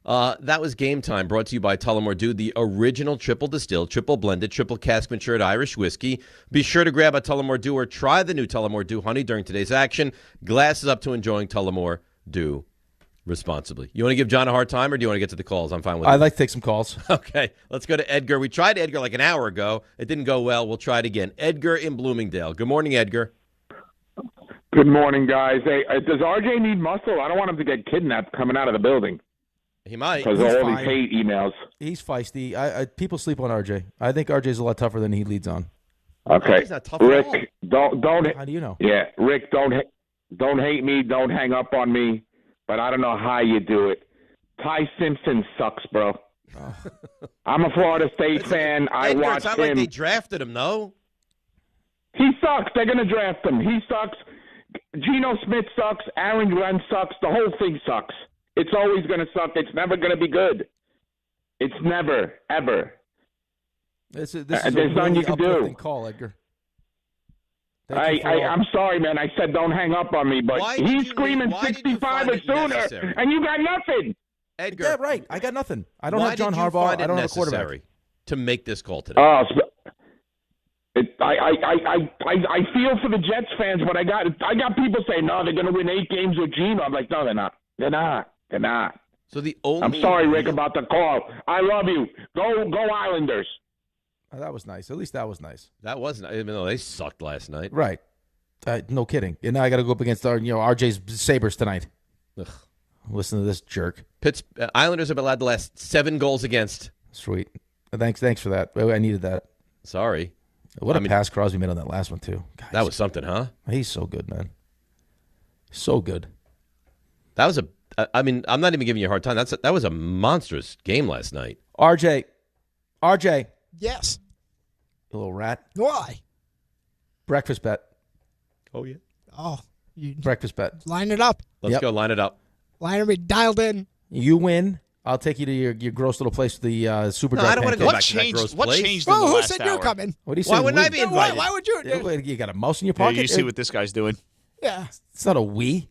That was Game Time, brought to you by Tullamore Dew, the original triple distilled, triple blended, triple cask matured Irish whiskey. Be sure to grab a Tullamore Dew or try the new Tullamore Dew Honey during today's action. Glasses up to enjoying Tullamore Dew responsibly. You want to give John a hard time, or do you want to get to the calls? I'm fine with it. I'd like to take some calls. Okay, let's go to Edgar. We tried Edgar like an hour ago. It didn't go well. We'll try it again. Edgar in Bloomingdale. Good morning, Edgar. Good morning, guys. Hey, does RJ need muscle? I don't want him to get kidnapped coming out of the building. He might. Because of all these hate emails. He's feisty. People sleep on RJ. I think RJ's a lot tougher than he leads on. Okay. He's not tough Rick, at all. don't. How do you know? Yeah, Rick, don't hate me. Don't hang up on me. But I don't know how you do it. Ty Simpson sucks, bro. Oh. I'm a Florida State fan. I Edgar, watched it's not him. like they drafted him, though. He sucks. They're going to draft him. He sucks. Geno Smith sucks. Aaron Glenn sucks. The whole thing sucks. It's always going to suck. It's never going to be good. It's never, ever. This is There's a nothing really you can do. uplifting call, Edgar. I'm sorry, man. I said don't hang up on me, but Why did he's you screaming leave? Why did you 65 find or it sooner, necessary? and you got nothing. Edgar, Yeah, right. I got nothing. I don't why have John did you Harbaugh. find it I don't have a quarterback. necessary to make this call today? I feel for the Jets fans, but I got people saying, no, they're going to win 8 games with Geno. I'm like, no, they're not. They're not. So the only I'm sorry, Rick, about the call. I love you. Go Islanders. Oh, that was nice. At least that was nice. That wasn't, even though they sucked last night. Right. No kidding. And now I got to go up against RJ's Sabres tonight. Ugh. Listen to this jerk. Islanders have been allowed the last 7 goals against. Sweet. Thanks for that. I needed that. Sorry. What a pass Crosby made on that last one, too. God, that was something, huh? He's so good, man. So good. That was I'm not even giving you a hard time. That was a monstrous game last night. RJ. Yes. You little rat. Why? Breakfast bet. Oh, yeah. Oh. Breakfast bet. Line it up. Let's go. Line it up. Line it dialed in. You win. I'll take you to your gross little place with the super dry I don't want to go pancakes. back to that gross What place. changed in the last hour? You're coming? What do you say? Why wouldn't I be invited? Why would you? You got a mouse in your pocket? You see what this guy's doing. Yeah. It's not a we.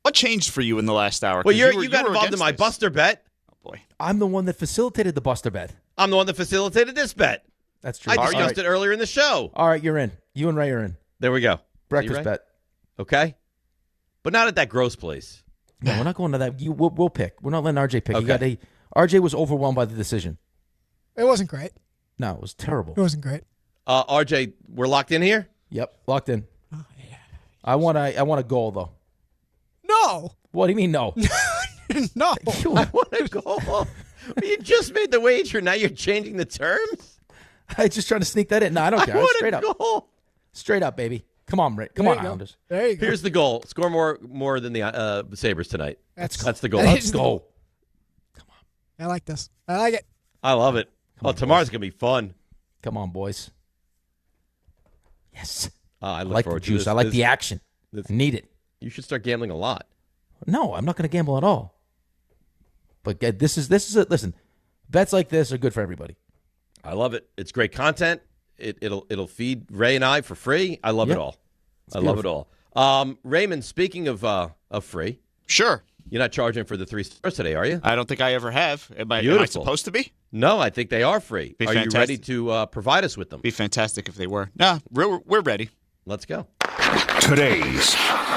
What changed for you in the last hour? Well, you got involved in my Buster bet. Oh, boy. I'm the one that facilitated the Buster bet. I'm the one that facilitated this bet. That's true. I discussed it earlier in the show. All right, you're in. You and Ray are in. There we go. Breakfast bet. Okay. But not at that gross place. No, we're not going to that. We'll pick. We're not letting RJ pick. Okay. RJ was overwhelmed by the decision. It wasn't great. No, it was terrible. It wasn't great. RJ, we're locked in here? Yep, locked in. Oh, yeah. I want a goal, though. No. What do you mean, no? No. I want a goal. You just made the wager. Now you're changing the terms? I just trying to sneak that in. No, I don't care. Straight up. Goal. Straight up, baby. Come on, Rick. Come on, Islanders. There you go. Here's the goal. Score more than the Sabres tonight. That's the goal. That Let's go. Come on. I like this. I like it. I love it. Tomorrow's going to be fun. Come on, boys. Yes. I like the juice. This. I like the action. I need it. You should start gambling a lot. No, I'm not going to gamble at all. But this is it. Listen, bets like this are good for everybody. I love it. It's great content. It'll feed Ray and I for free. I love it all. I love it all. Raymond, speaking of free, sure. You're not charging for the 3 stars today, are you? I don't think I ever have. Am I supposed to be? No, I think they are free. Be are fantastic. You ready to provide us with them? Be fantastic if they were. Nah, we're ready. Let's go. Today's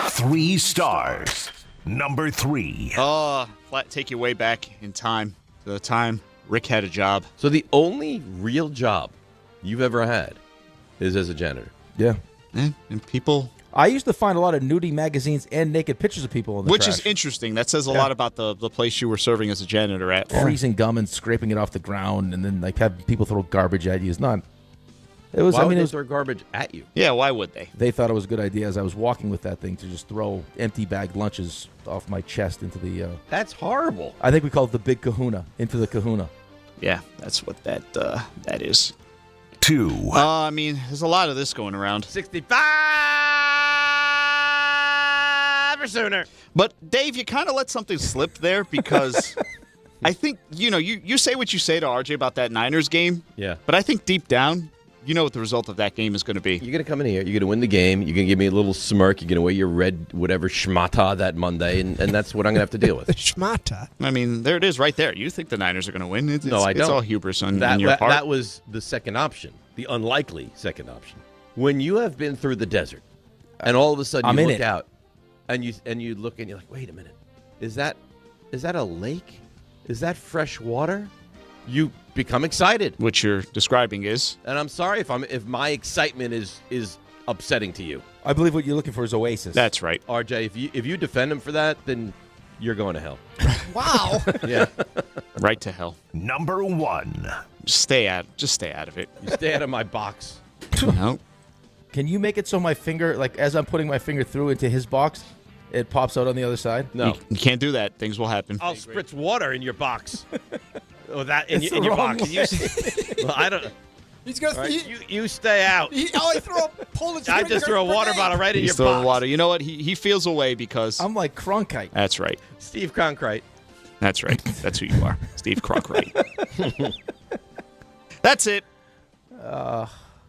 3 stars. Number 3. Take you way back in time to the time Rick had a job. So the only real job you've ever had is as a janitor. Yeah. And people... I used to find a lot of nudie magazines and naked pictures of people in the Which trash. is interesting. That says a lot about the place you were serving as a janitor at. Freezing gum and scraping it off the ground, and then have people throw garbage at you. It's not. It was. Why would they throw garbage at you? Yeah, why would they? They thought it was a good idea as I was walking with that thing to just throw empty bagged lunches off my chest into the. That's horrible. I think we call it the big kahuna, into the kahuna. Yeah, that's what that is. 2. I mean, there's a lot of this going around. 65 or sooner. But, Dave, you kind of let something slip there because I think, you say what you say to RJ about that Niners game. Yeah. But I think deep down, you know what the result of that game is going to be. You're going to come in here. You're going to win the game. You're going to give me a little smirk. You're going to wear your red whatever schmata that Monday, and that's what I'm going to have to deal with. Schmata. I mean, there it is right there. You think the Niners are going to win. No, I don't. It's all hubris on your part. That was the second option, the unlikely second option. When you have been through the desert, and all of a sudden you look out, and you look and you're like, wait a minute, is that a lake? Is that fresh water? You become excited. What you're describing is, and I'm sorry if my excitement is upsetting to you. I believe what you're looking for is oasis. That's right, RJ. If you defend him for that, then you're going to hell. Wow. Yeah. Right to hell. Number 1. Just stay out of it. You stay out of my box. No. Can you make it so my finger, like as I'm putting my finger through into his box, it pops out on the other side? No. You can't do that. Things will happen. I'll spritz water in your box. Oh, that in It's your the wrong box. Well, I don't. He's gonna. Right, you stay out. He throw a Polish. I just throw a water bottle right in your box. Water. You know what? He feels away because I'm like Cronkite. That's right. Steve Cronkite. That's right. That's who you are, Steve Cronkite. That's it.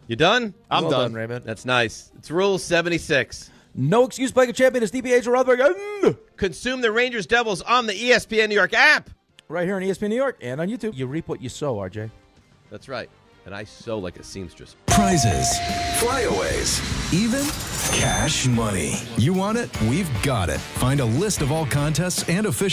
You done? I'm well done. Raymond. That's nice. It's Rule 76. No excuse, Blanket champion is DiPietro Rothenberg. Consume the Rangers Devils on the ESPN New York app. Right here on ESPN New York and on YouTube. You reap what you sow, RJ. That's right. And I sew like a seamstress. Prizes, flyaways, even cash money. You want it? We've got it. Find a list of all contests and official